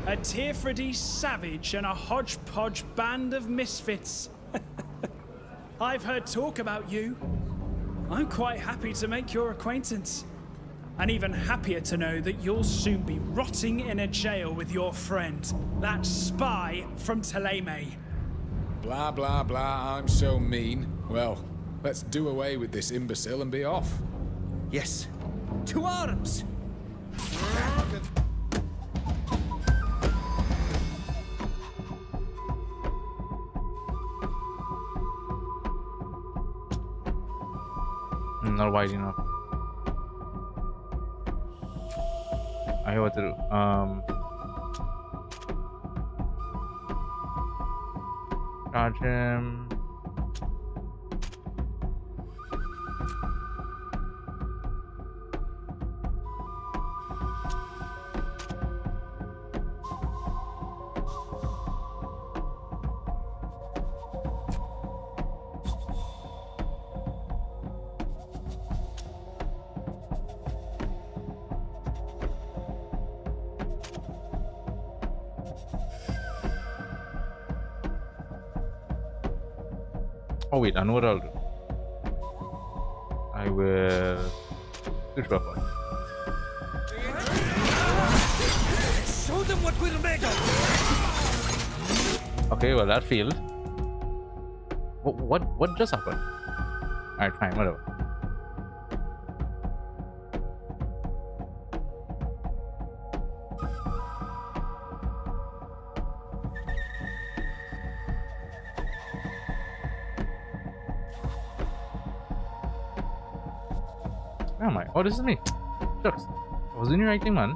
Speaker 23: A Teer Fradee savage and a hodgepodge band of misfits. I've heard talk about you. I'm quite happy to make your acquaintance. And even happier to know that you'll soon be rotting in a jail with your friend, that spy from Thélème.
Speaker 6: Blah, blah, blah, I'm so mean. Well, let's do away with this imbecile and be off.
Speaker 4: Yes. To arms!
Speaker 1: Not wide enough. I know what to do. Charge him. Oh wait, I know what I'll do. I will switch weapon.
Speaker 15: Show them what we're made of!
Speaker 1: Okay, well that failed. What just happened? Alright, fine, whatever. Where am I? Oh, this is me. Shucks. I was in the right thing, man.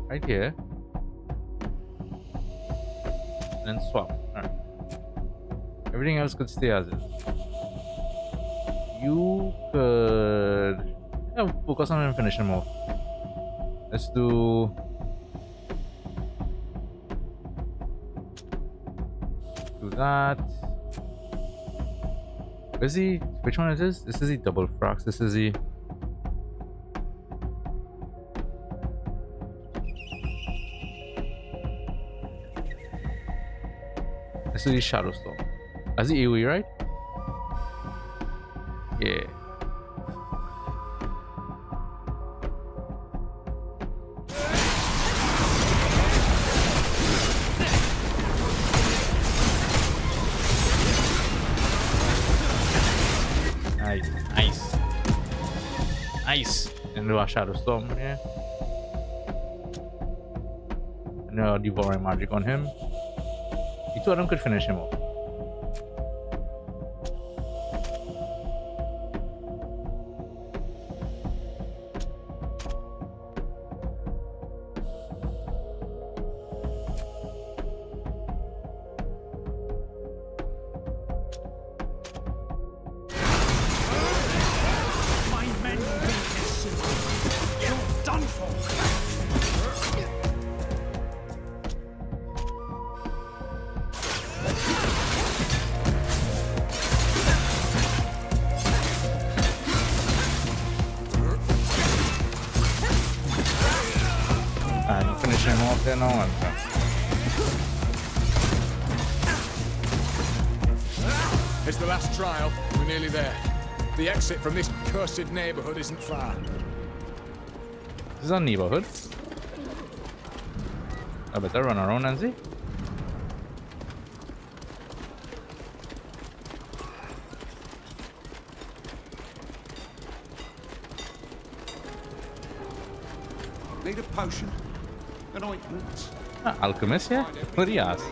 Speaker 1: Right here. And then swap. Alright. Everything else could stay as is. You could focus on him and finish him off. Let's do that. Where's he? Which one is this? This is the double frogs. This is the Shadow Storm. That's the AoE, right? Yeah. Nice. Nice. And do a Shadow Storm, yeah. And Devouring Magic on him. The two of them could finish him off.
Speaker 23: My men will be here soon. You're done for.
Speaker 1: I'm finishing him off there now.
Speaker 6: It's the last trial. We're nearly there. The exit from this cursed neighborhood isn't far.
Speaker 1: This is a neighborhood. I better run around, Nancy.
Speaker 2: Need a potion? An ointment?
Speaker 1: Alchemist, yeah? What do you ask?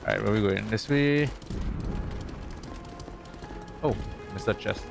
Speaker 1: Alright, where are we going? This way. Oh, missed that chest.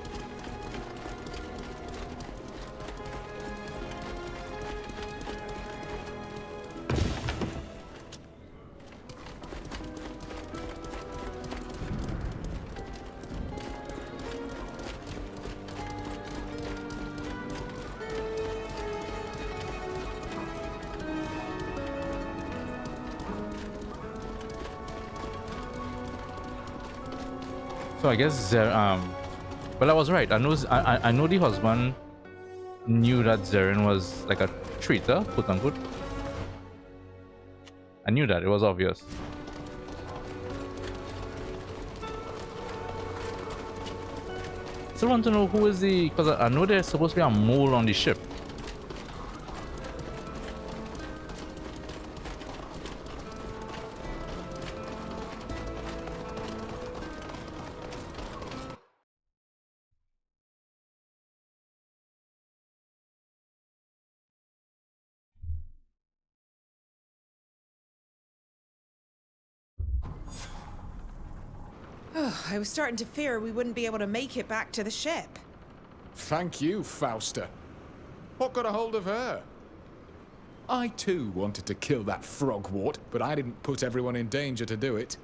Speaker 1: So I guess well, I was right. I know the husband knew that Zeren was like a traitor, quote unquote. I knew that, it was obvious. Still want to know who is the, because I know there's supposed to be a mole on the ship.
Speaker 12: Oh, I was starting to fear we wouldn't be able to make it back to the ship.
Speaker 6: Thank you, Fausta. What got a hold of her? I too wanted to kill that frogwort, but I didn't put everyone in danger to do it.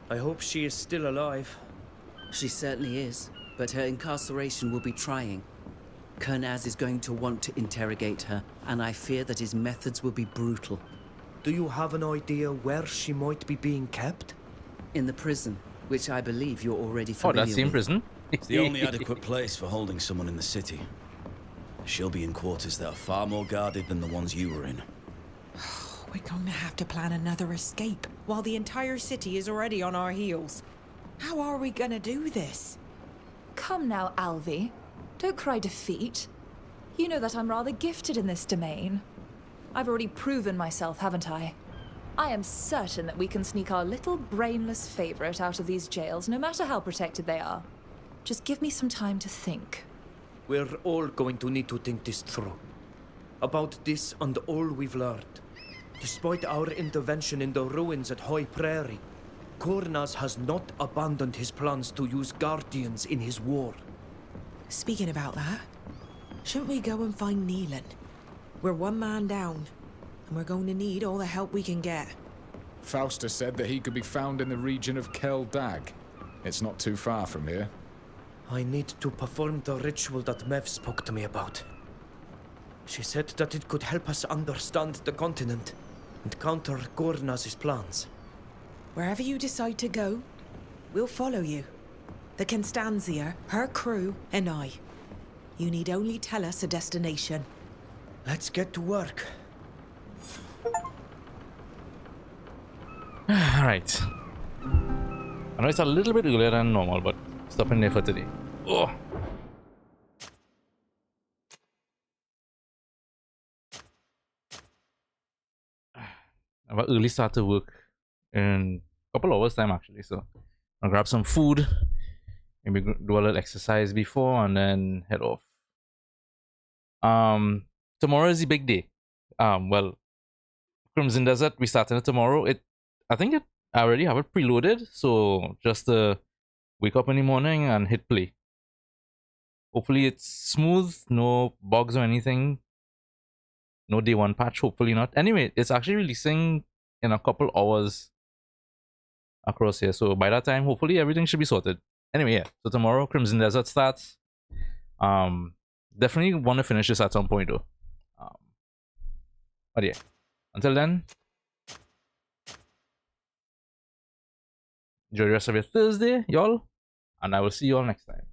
Speaker 4: I hope she is still alive.
Speaker 19: She certainly is, but her incarceration will be trying. Kernaz is going to want to interrogate her, and I fear that his methods will be brutal.
Speaker 4: Do you have an idea where she might be being kept?
Speaker 19: In the prison, which I believe you're already
Speaker 1: Oh,
Speaker 19: familiar
Speaker 1: that's in
Speaker 19: with.
Speaker 1: prison?
Speaker 20: It's the only adequate place for holding someone in the city. She'll be in quarters that are far more guarded than the ones you were in.
Speaker 12: We're going to have to plan another escape while the entire city is already on our heels. How are we gonna do this?
Speaker 3: Come now, Alvi. Don't cry defeat. You know that I'm rather gifted in this domain. I've already proven myself, haven't I? I am certain that we can sneak our little brainless favorite out of these jails, no matter how protected they are. Just give me some time to think.
Speaker 4: We're all going to need to think this through. About this and all we've learned. Despite our intervention in the ruins at High Prairie, Kernaz has not abandoned his plans to use guardians in his war.
Speaker 12: Speaking about that, shouldn't we go and find Neelan? We're one man down, and we're going to need all the help we can get.
Speaker 6: Fausta said that he could be found in the region of Kel Dag. It's not too far from here.
Speaker 4: I need to perform the ritual that Mev spoke to me about. She said that it could help us understand the continent and counter Gornaz's plans.
Speaker 12: Wherever you decide to go, we'll follow you. The Constanzia, her crew, and I. You need only tell us a destination.
Speaker 4: Let's get to work.
Speaker 1: Alright. I know it's a little bit earlier than normal, but stopping there for today. Oh. I have an early start to work in a couple hours time actually, so I'll grab some food, maybe do a little exercise before, and then head off. Tomorrow is the big day. Well, Crimson Desert, we starting it tomorrow. I already have it preloaded, so just wake up in the morning and hit play. Hopefully it's smooth, no bugs or anything. No day one patch, hopefully not. Anyway, it's actually releasing in a couple hours across here, so by that time, hopefully everything should be sorted. Anyway, yeah, so tomorrow Crimson Desert starts. Definitely want to finish this at some point though. But yeah, until then, enjoy the rest of your Thursday, y'all, and I will see you all next time.